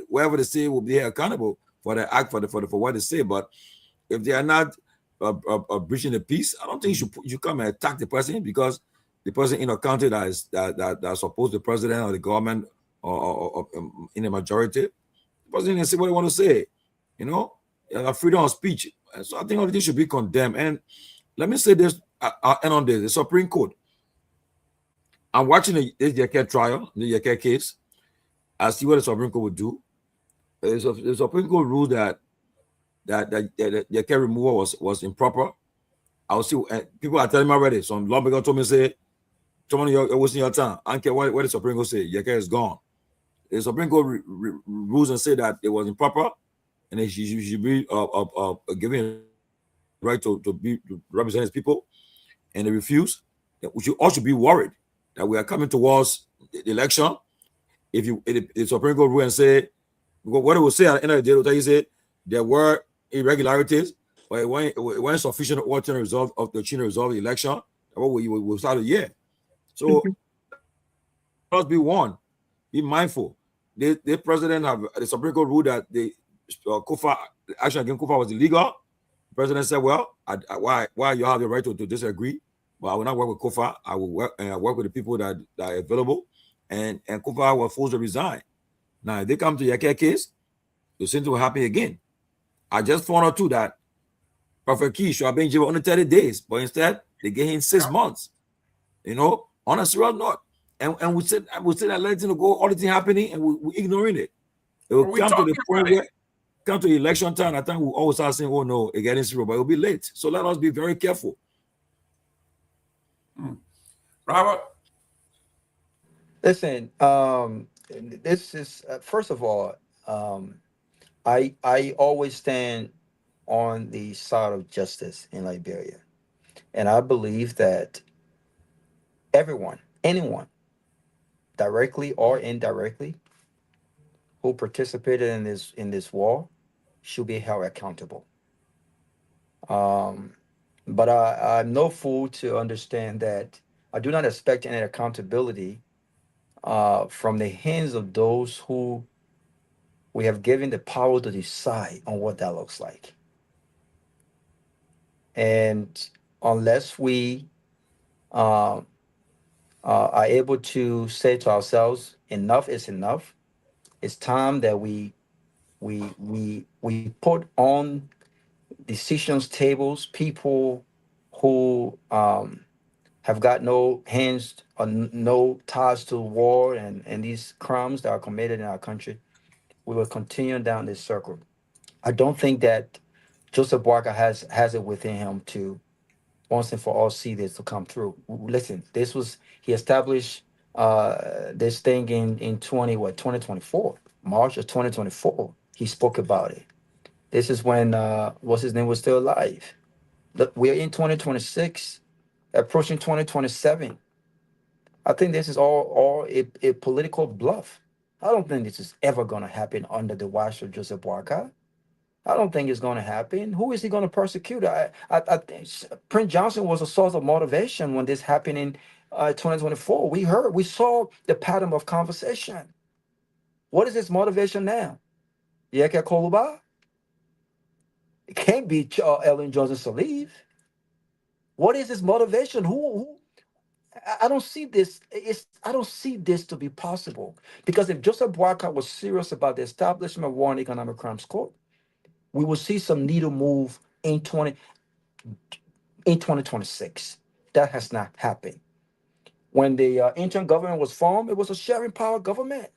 whatever they say will be accountable for the act for what they say. But if they are not breaching the peace, I don't think you come and attack the person because the person in a country that's opposed to the president or the government or in a majority, the person can say what they want to say. Freedom of speech. So I think all of this should be condemned. And let me say this. I'll end on this. The Supreme Court. I'm watching this Yeke trial, the Yeke case. I see what the Supreme Court would do. The Supreme Court ruled that Yeke removal was improper. I'll see. People are telling me already. Some lawmakers told me, say, you're wasting your time. I don't care what the Supreme Court say. Yeke is gone. The Supreme Court rules and say that it was improper, and he should be given right to represent his people, and they refuse. We should all be worried that we are coming towards the election. If the Supreme Court rule and say, what it will say at the end of the day, will tell you say there were irregularities, but it wasn't sufficient to resolve the election. What we will start a year. So let's be warned. Be mindful. The president the Supreme Court ruled that the action against Kufa was illegal. The president said, "Well, why you have the right to disagree, but I will not work with Kufa. I will work with the people that are available." And Kufa was forced to resign. Now, if they come to the Yeke case, the same thing will happen again. I just found out too that Prophet Key should have been given only 30 days, but instead they gave him 6 months. On a serious note. And we said that letting go, all the thing happening, and we ignoring it. It will come to the point where, come to election time, I think we'll always start saying, oh no, it's getting zero, but it'll be late. So let us be very careful. Robert? Listen, this is, first of all, I always stand on the side of justice in Liberia. And I believe that anyone, directly or indirectly, who participated in this war should be held accountable. But I'm no fool to understand that I do not expect any accountability from the hands of those who we have given the power to decide on what that looks like. And unless we are able to say to ourselves, enough is enough, it's time that we put on decisions tables people who have got no hands or no ties to war and these crimes that are committed in our country. We will continue down this circle. I don't think that Joseph Boakai has it within him to once and for all see this to come through. Listen, he established this thing in 2024, March of 2024. He spoke about it. This is when what's his name was still alive. Look, we're in 2026, approaching 2027. I think this is all a political bluff. I don't think this is ever going to happen under the watch of Joseph Boakai. I don't think it's going to happen. Who is he going to persecute? I think Prince Johnson was a source of motivation when this happened in 2024. We saw the pattern of conversation. What is his motivation now? Yeke Koluba? It can't be Ellen Johnson Sirleaf. What is his motivation? Who? I don't see this. I don't see this to be possible, because if Joseph Boakai was serious about the establishment of War and Economic Crimes Court, we will see some needle move in 2026. That has not happened. When the interim government was formed, it was a sharing power government.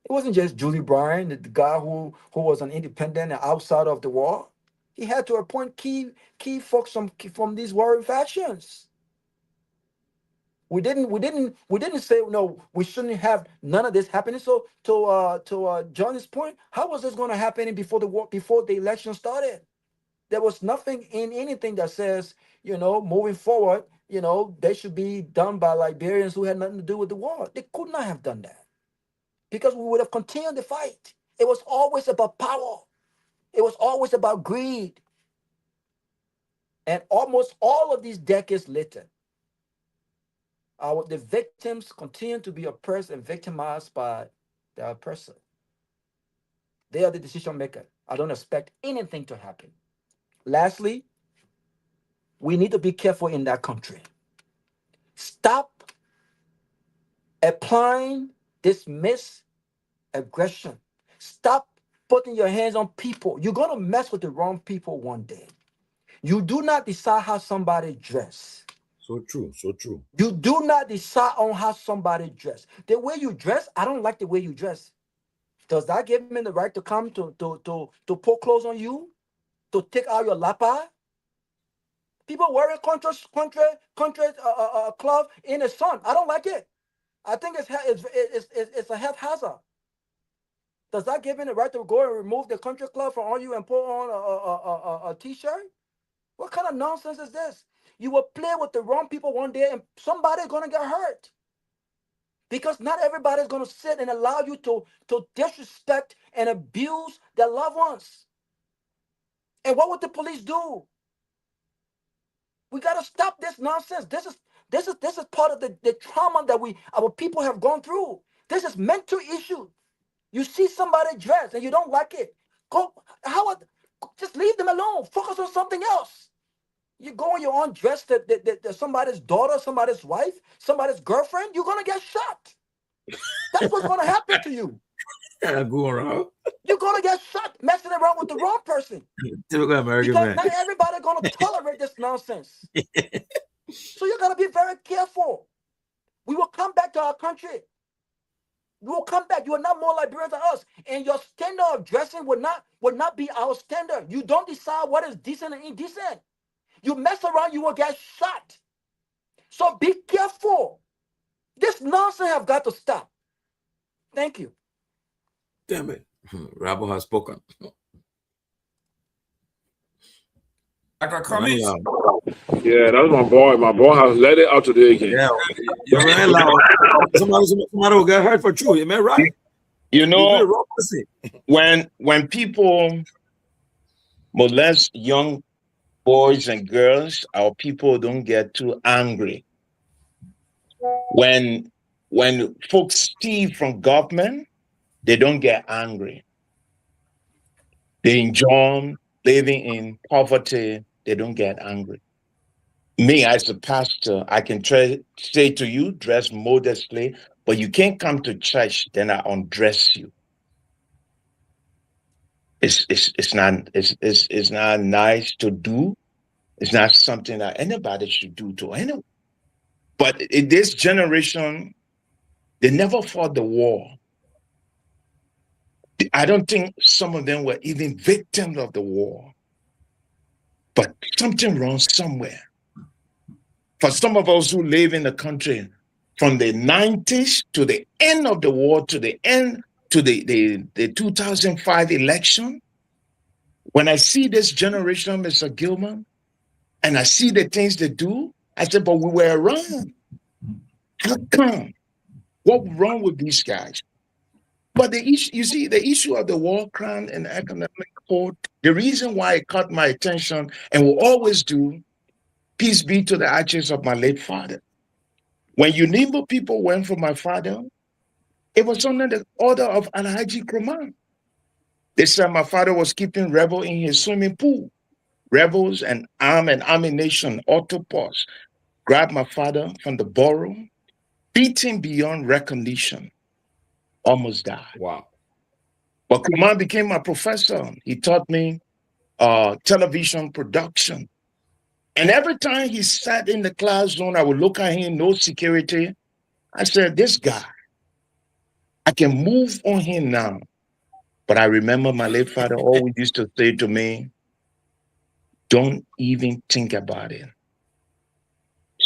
It wasn't just Julie Bryan, the guy who was an independent and outside of the war. He had to appoint key folks from these warring factions. We didn't say no. We shouldn't have none of this happening. So to John's point, how was this going to happen before the election started? There was nothing in anything that says, moving forward, they should be done by Liberians who had nothing to do with the war. They could not have done that, because we would have continued the fight. It was always about power. It was always about greed. And almost all of these decades later, the victims continue to be oppressed and victimized by the oppressor. They are the decision maker. I don't expect anything to happen. Lastly, we need to be careful in that country. Stop applying this misaggression. Stop putting your hands on people. You're going to mess with the wrong people one day. You do not decide how somebody dress. So true, so true. You do not decide on how somebody dress. The way you dress, I don't like the way you dress. Does that give me the right to come to pour clothes on you? To take out your lapa? People wearing country cloth in the sun. I don't like it. I think it's a health hazard. Does that give me the right to go and remove the country cloth from on you and put on a t-shirt? What kind of nonsense is this? You will play with the wrong people one day and somebody's going to get hurt. Because not everybody's going to sit and allow you to disrespect and abuse their loved ones. And what would the police do? We got to stop this nonsense. This is part of the trauma that our people have gone through. This is mental issue. You see somebody dressed and you don't like it. Just leave them alone. Focus on something else. You go in your own dress that somebody's daughter, somebody's wife, somebody's girlfriend, you're going to get shot. That's what's going to happen to you. Go around. You're going to get shot messing around with the wrong person. Typical American because man. not everybody's going to tolerate this nonsense. So you got to be very careful. We will come back to our country. You will come back. You are not more Liberians than us. And your standard of dressing would not be our standard. You don't decide what is decent and indecent. You mess around, you will get shot. So be careful. This nonsense have got to stop. Thank you. Damn it. Rabbi has spoken. Yeah, that's my boy. My boy has let it out today again. Yeah, you're right. Somebody will get hurt for true. Am I right? You know, when people molest young boys and girls, our people don't get too angry. When folks steal from government, they don't get angry. They enjoy living in poverty. They don't get angry. Me, as a pastor, I can say to you, dress modestly, but you can't come to church, then I undress you. It's not nice to do. It's not something that anybody should do to anyone. But in this generation, they never fought the war. I don't think some of them were even victims of the war. But something wrong somewhere. For some of us who live in the country from the 90s to the end of the war, to the end, to the 2005 election, when I see this generation, Mr. Gayman, and I see the things they do, I said, but we were around. How come? What was wrong with these guys? But the issue, you see, the issue of the war crime and economic code, the reason why it caught my attention and will always do, peace be to the ashes of my late father. When Unimbo people went for my father, it was under the order of Seleke Kromah. They said my father was keeping rebels in his swimming pool. Rebels and ammunition, autopods, grabbed my father from the burrow, beat him beyond recognition, almost died. Wow. But Kromah became my professor. He taught me television production. And every time he sat in the classroom, I would look at him, no security. I said, this guy, I can move on him now. But I remember my late father always used to say to me, don't even think about it.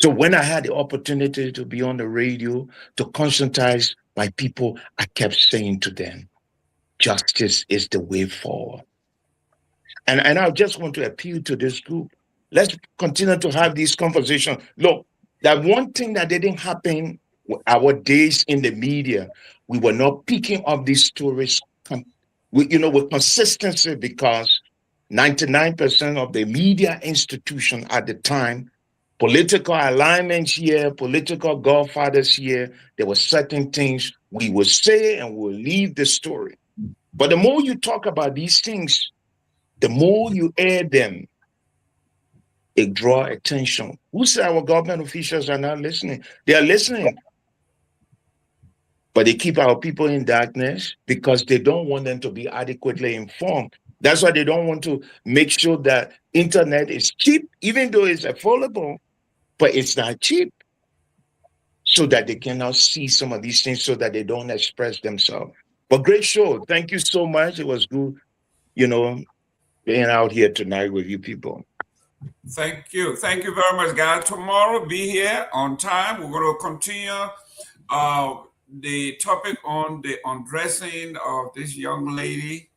So when I had the opportunity to be on the radio, to conscientize my people, I kept saying to them, justice is the way forward. And I just want to appeal to this group. Let's continue to have these conversations. Look, that one thing that didn't happen our days in the media, we were not picking up these stories with consistency, because 99% of the media institution at the time, political alignments here, political godfathers here, there were certain things we would say and we'll leave the story. But the more you talk about these things, the more you air them, it draws attention. Who say our government officials are not listening? They are listening. But they keep our people in darkness because they don't want them to be adequately informed. That's why they don't want to make sure that internet is cheap, even though it's affordable, but it's not cheap, so that they cannot see some of these things, so that they don't express themselves. But great show. Thank you so much. It was good, being out here tonight with you people. Thank you. Thank you very much, guys. Tomorrow, be here on time. We're going to continue the topic on the undressing of this young lady.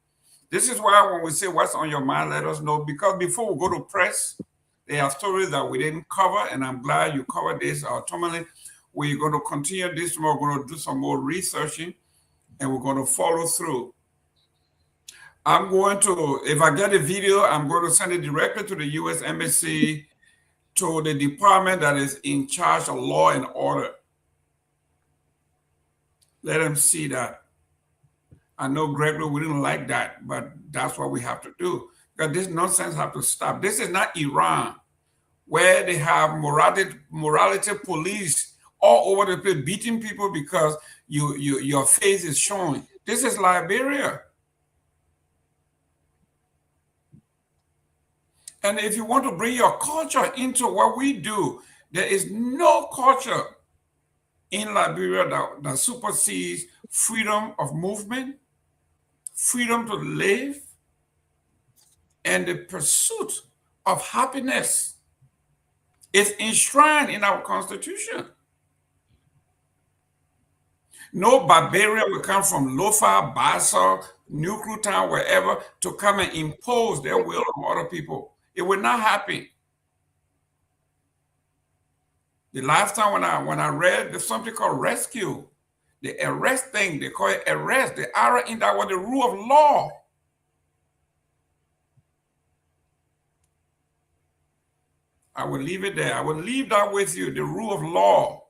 This is why when we say what's on your mind, let us know, because before we go to press, there are stories that we didn't cover, and I'm glad you covered this. Tomalin, we're going to continue this tomorrow. We're going to do some more researching, and we're going to follow through. I'm going to, if I get a video, I'm going to send it directly to the U.S. Embassy, to the department that is in charge of law and order. Let them see that. I know Gregory wouldn't like that, but that's what we have to do. Because this nonsense have to stop. This is not Iran, where they have morality police all over the place beating people because your face is showing. This is Liberia. And if you want to bring your culture into what we do, there is no culture in Liberia that supersedes freedom of movement, freedom to live, and the pursuit of happiness. It's enshrined in our Constitution. No barbarian will come from Lofa, Bassa, Nuclear Town, wherever, to come and impose their will on other people. It will not happen. The last time when I read, there's something called rescue. The arrest thing, they call it arrest. The R in that was the rule of law. I will leave it there. I will leave that with you, the rule of law.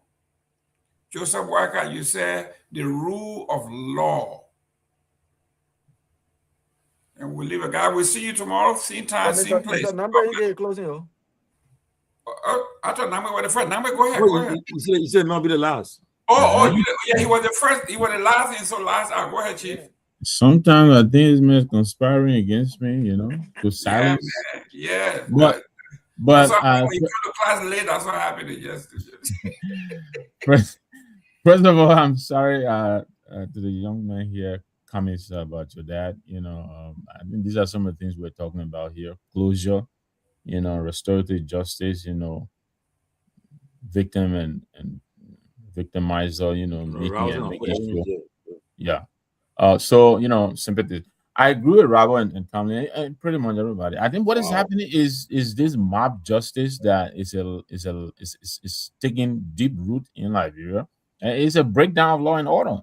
Joseph Walker, you said the rule of law. And we'll leave it. God, we'll see you tomorrow, same time, same place. Mr. Number, you get closing, yo. I thought Nagbe was the first. Nagbe, go ahead. Oh, Go ahead. you said not be the last. Yeah, he was the first. He was the last, and so last. Go ahead, Chief. Sometimes I think it's men conspiring against me, you know, to silence. Yeah. But when you come to class late, that's what happened yesterday. First of all, I'm sorry to the young man here comments about your dad. You know, I think these are some of the things we're talking about here: closure, you know, restorative justice, you know, victim and victimizer, you know, making sure. Yeah. So, you know, sympathy. I agree with Robert and Tomlin and pretty much everybody. I think what is happening is this mob justice that is taking deep root in Liberia. It's a breakdown of law and order.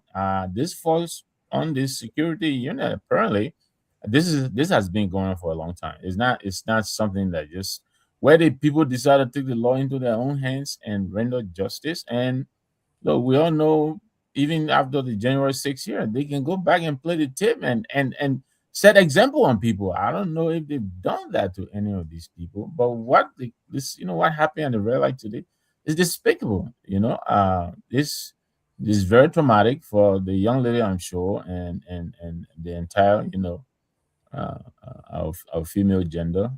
This falls on this security unit. Apparently, this has been going on for a long time. It's not something that just where the people decide to take the law into their own hands and render justice. And look, we all know even after the January 6th year, they can go back and play the tip and set example on people. I don't know if they've done that to any of these people, but what happened at the red light today is despicable. You know, this is very traumatic for the young lady, I'm sure, and the entire, you know, of female gender.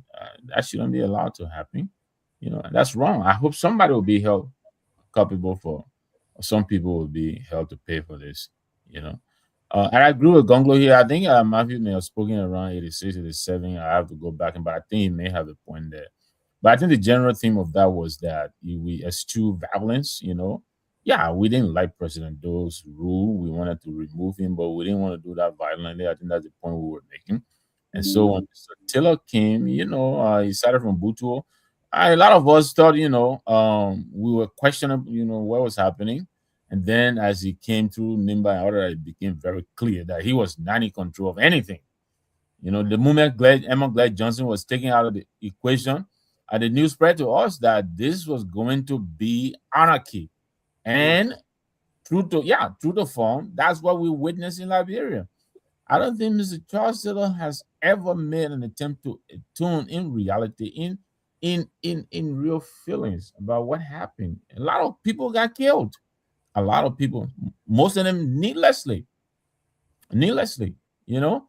That shouldn't be allowed to happen. You know, and that's wrong. I hope somebody will be held culpable for. Some people will be held to pay for this, you know. And I agree with Gongloe here. I think Matthew may have spoken around 86, 87. I have to go back, but I think he may have a point there. But I think the general theme of that was that we eschew violence, you know. Yeah, we didn't like President Doe's rule. We wanted to remove him, but we didn't want to do that violently. I think that's the point we were making. And so when Mr. Taylor came, you know, he started from Butuo. A lot of us thought, you know, we were questioning, you know, what was happening. And then as he came through Nimba and order, it became very clear that he was not in control of anything. You know, the moment Emma Glad Johnson was taken out of the equation, the news spread to us that this was going to be anarchy. And true to form, that's what we witnessed in Liberia. I don't think Mr. Charles Taylor has ever made an attempt to tune in reality, in real feelings about what happened. A lot of people got killed. A lot of people, most of them needlessly, you know.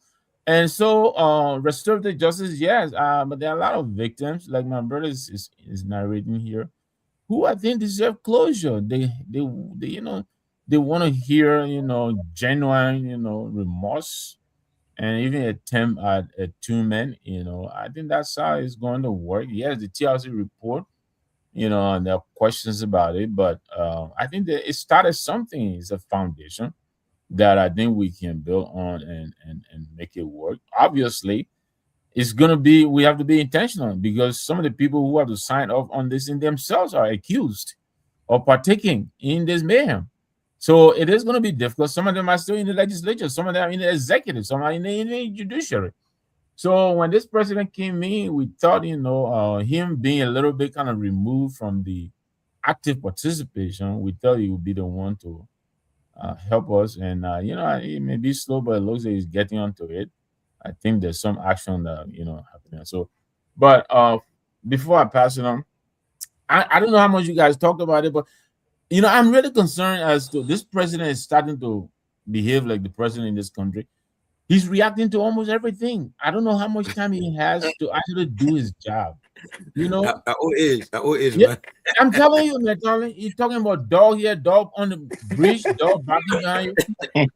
And so restorative justice, yes, but there are a lot of victims, like my brother is narrating here, who I think deserve closure. They you know, they want to hear, you know, genuine, you know, remorse and even attempt at attunement. You know, I think that's how it's going to work. Yes, the TRC report, you know, and there are questions about it, but I think that it started something. It's a foundation that I think we can build on and make it work. Obviously, it's gonna be, we have to be intentional because some of the people who have to sign off on this in themselves are accused of partaking in this mayhem. So it is going to be difficult. Some of them are still in the legislature, some of them are in the executive, some are in the judiciary. So when this president came in, we thought, you know, him being a little bit kind of removed from the active participation, we thought he would be the one to help us. And, you know, it may be slow, but it looks like he's getting onto it. I think there's some action that, you know, happening. So, but before I pass it on, I don't know how much you guys talked about it, but, you know, I'm really concerned as to this president is starting to behave like the president in this country. He's reacting to almost everything. I don't know how much time he has to actually do his job. You know, at old age, yeah, man. I'm telling you, man, Charlie, you're talking about dog here, dog on the bridge, dog barking behind you.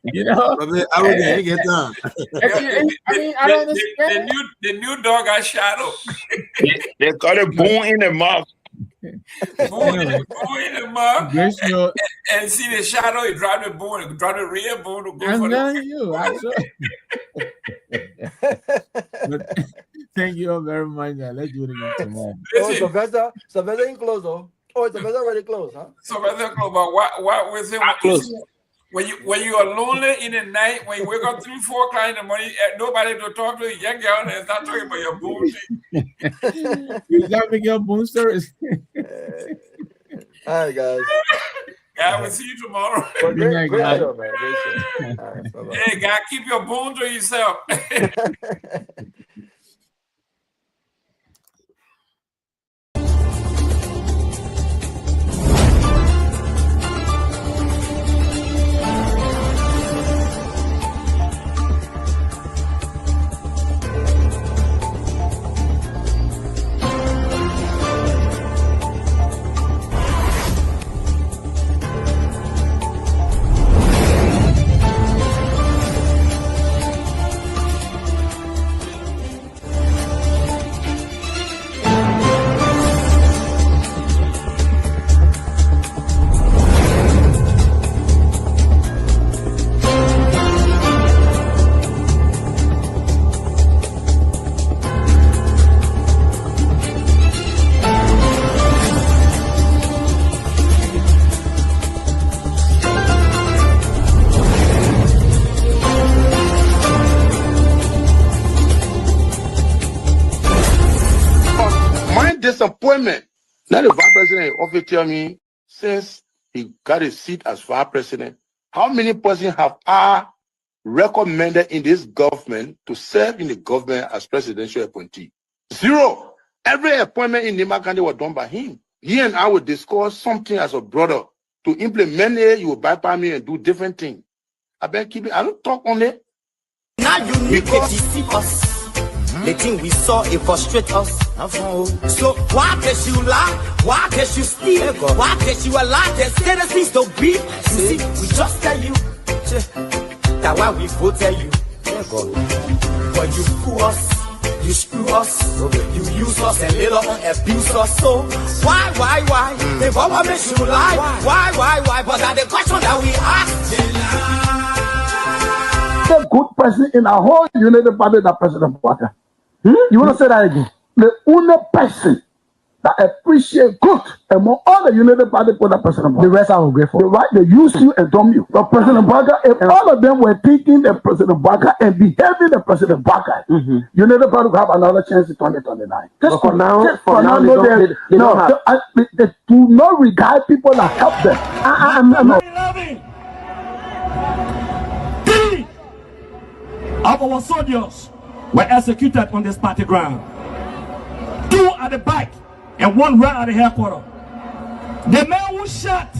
You know, I mean, I would get done. I mean, I don't understand. The new dog got shadow. They got a bone in the mouth. Bone in the mouth. And see the shadow, he drive the bone, drive the rear bone to go I'm for telling you. Thank you all very much. Let's do it again tomorrow. Oh, Sylvester ain't close though. Oh, Sylvester already close, huh? Sylvester close, but what with him? When you are lonely in the night, when you wake up 3, 4 o'clock in the morning, nobody to talk to, you get down and start talking about your bullshit. You got me your boom stories. All right, guys. God, we'll see you tomorrow. Well, great show, man. Great show. All right, bye-bye. Hey, God, keep your bone to yourself. Disappointment. Now the vice president often tell me since he got a seat as vice president, how many persons are recommended in this government to serve in the government as presidential appointee? 0. Every appointment in Nima County was done by him. He and I would discuss something as a brother. To implement it, you will bypass me and do different things. I better keep it. I don't talk on it. Now you need to deceive us. The thing we saw, it frustrates us. So why can't you lie? Why can't you steal? Why can't you allow the citizens to be? You see, we just tell you that why we voted you. But you fool us, you screw us, you use us and later on abuse us. So why? The government makes you lie. Why? But that's the question that we ask. The good person in our whole United Party, that President Bwaka. You want to say that again? The only person that appreciate good among all the United Party for that President Bwaka. The rest are ungrateful. The right, they use you and dumb you. But President Bwaka, if all of them were thinking the President Bwaka and behaving the President Bwaka, United Party will have another chance in 2029. Just for now, they do not regard people that help them. Of our soldiers were executed on this party ground. 2 at the back and 1 right at the headquarters. The man who shot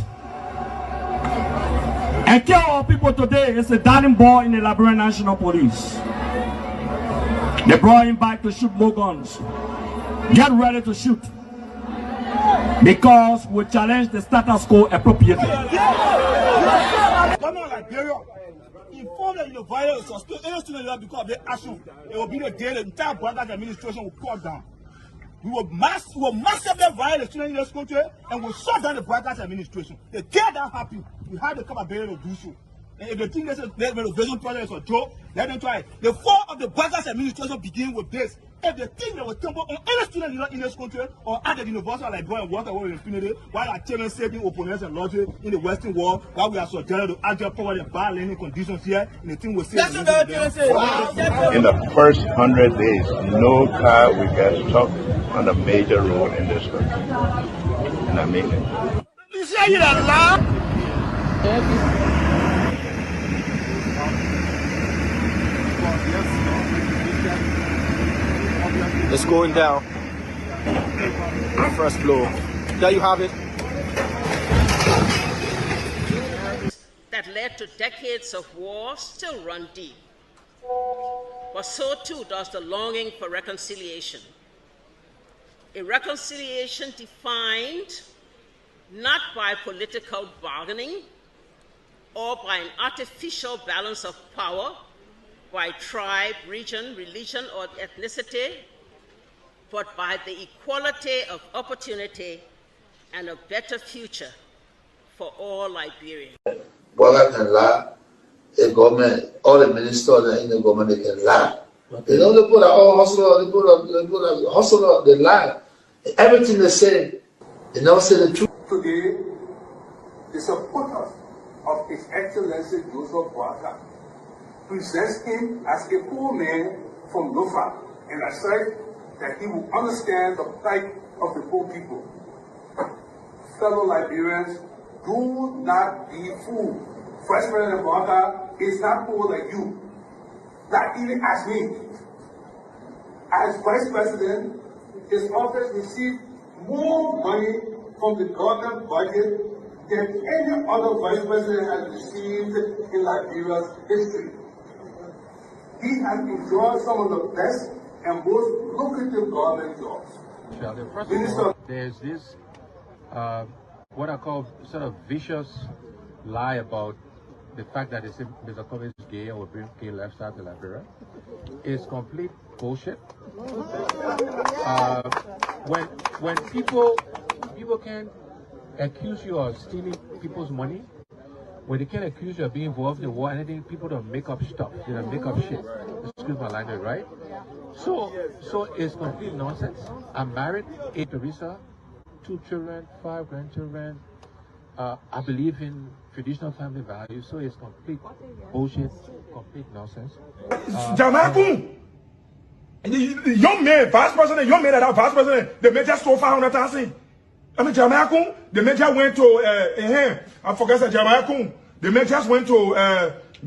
and killed our people today is a darling boy in the Liberian National Police. They brought him back to shoot more guns. Get ready to shoot. Because we challenge the status quo appropriately. Inform that the violence or still any student because of the action, it will be the day the entire Brothers administration will call down. We will massively violate the students in this country and will shut down the Brothers administration. The day that happens, we have the capability to do so. And if they think this renovation project is a joke, let them try it. The fall of the Brothers administration begins with this. If they think they will tumble on any student in this country or at the university like Garguah and water in Infinity, while our children saving opponents and lodging in the Western world, while we are subjected to agile power and bad learning conditions here, and the thing will say. In the first 100 days, no car will get stuck on a major road in this country. And I mean it. You say it out loud? It's going down. First floor. There you have it. That led to decades of war still run deep. But so too does the longing for reconciliation. A reconciliation defined not by political bargaining or by an artificial balance of power by tribe, region, religion, or ethnicity, but by the equality of opportunity and a better future for all Liberians. Bwaga can lie, the government, all the ministers in the government, they can lie. They don't put all hustler, they put hustler, they lie. Everything they say, they never say the truth. Today, the supporters of His Excellency Joseph Boakai presents him as a poor man from Lofa, and I said that he will understand the plight of the poor people. Fellow Liberians, do not be fooled. Vice President Boakai is not poor like you, not even as me. As Vice President, his office received more money from the government budget than any other Vice President has received in Liberia's history. He has enjoyed some of the best and most lucrative government jobs. First of all, there's this, what I call sort of vicious lie about the fact that Mr. Kobe is gay or bring gay lifestyle to Liberia. It's complete bullshit. When people can accuse you of stealing people's money, when they can accuse you of being involved in war, anything, people don't make up stuff. They don't make up shit. Excuse my language, right? So it's complete nonsense. I'm married, 8 Teresa, 2 children, 5 grandchildren. I believe in traditional family values, so it's complete bullshit, complete nonsense. Jamaican, young man, vice president, young man that are vice president, they may just so 500,000. I mean, Jamaican, the man just went to I forget that Jamaican, the man just went to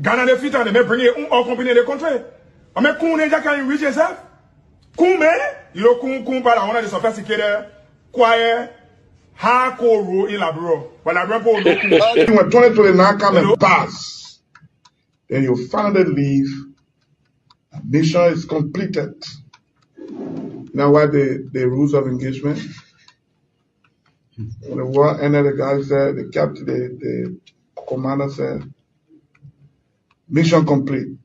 Ghana the fit and they may bring it all company in the country. I mean, Kun just can't reach yourself. Kun man, you know, Kun but I want to sophisticated, quiet, hardcore rule in Liberia. But Liberia when 2029 come and pass, then you finally leave. Mission is completed. Now, what the rules of engagement? When the war ended, the guy said, the captain, the commander said, mission complete.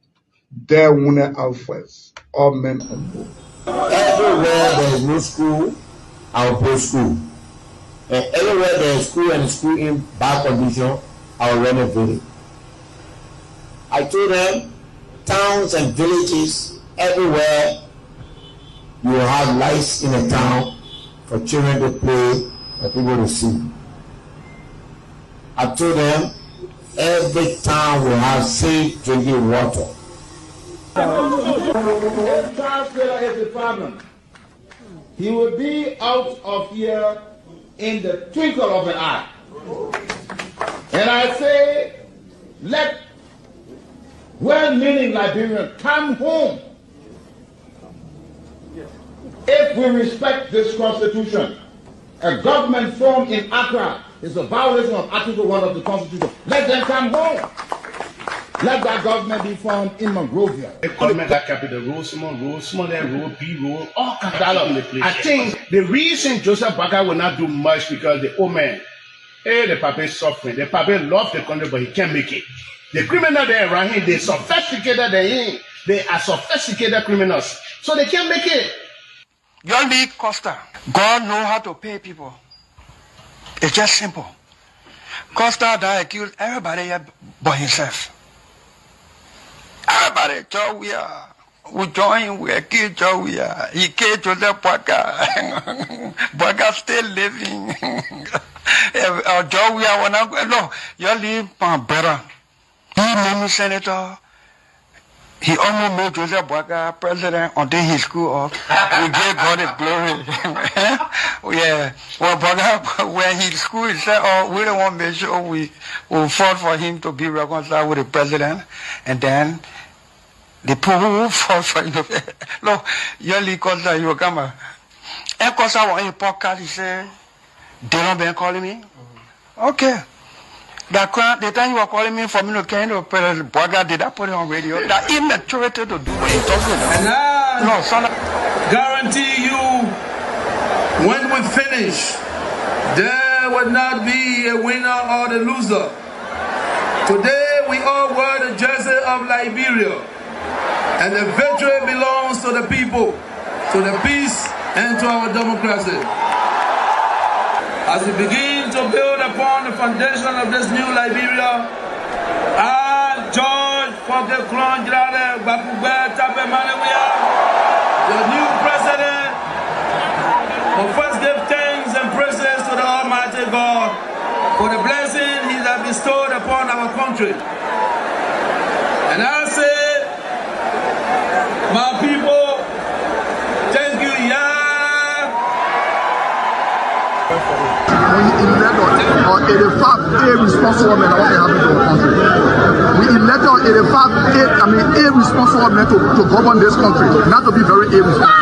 There wounded outwards, all men on board. Everywhere there is no school, I will put school. And everywhere there is school and school in bad condition, I will renovate it. I told them, towns and villages, everywhere you will have lights in a town for children to play and people to see. I told them, every town will have safe drinking water. If Charles Taylor is the problem, he will be out of here in the twinkle of an eye. And I say, let well-meaning Liberians come home. If we respect this constitution, a government formed in Accra is a violation of Article 1 of the Constitution. Let them come home. Let that government be formed in Monrovia. The government that capital road, small road, B road, all kinds of places. I think the reason Joseph Boakai will not do much because the old man, the papa is suffering. The papa loves the country, but he can't make it. The criminal there around him, they sophisticated than him. They are sophisticated criminals, so they can't make it. Your league Costa, God know how to pay people. It's just simple. Costa that accused everybody here but himself. Everybody, Joe, we join, we accuse Joe, he killed Joseph Boakai. Boakai still living. Joe, no, you leave better. He made me senator. He almost made Joseph Boakai president until he screwed up. We gave God the glory. Yeah. Well, Boakai, when he screwed, he said, oh, we don't want to make sure we fought for him to be reconciled with the president. And then the people who fought for him. Look, your league Costa, you will come. And Costa was in a podcast, he said, they don't been calling me. Okay. The time you were calling me for me to kind of Boakai, did I put it on radio? That immaturity to do what you're talking about. No, son, guarantee you When we finish, there will not be a winner or a loser. Today we all wear the jersey of Liberia, and the victory belongs to the people, to the peace, and to our democracy. As we begin to build upon the foundation of this new Liberia, I, George Seleke Kromah, the new president, will first give thanks and praises to the Almighty God for the blessing He has bestowed upon our country. And I say, my people, thank you, Yah. We elect on 85 irresponsible men what happened to our country. We elect on 85 irresponsible men to govern this country, not to be very irresponsible.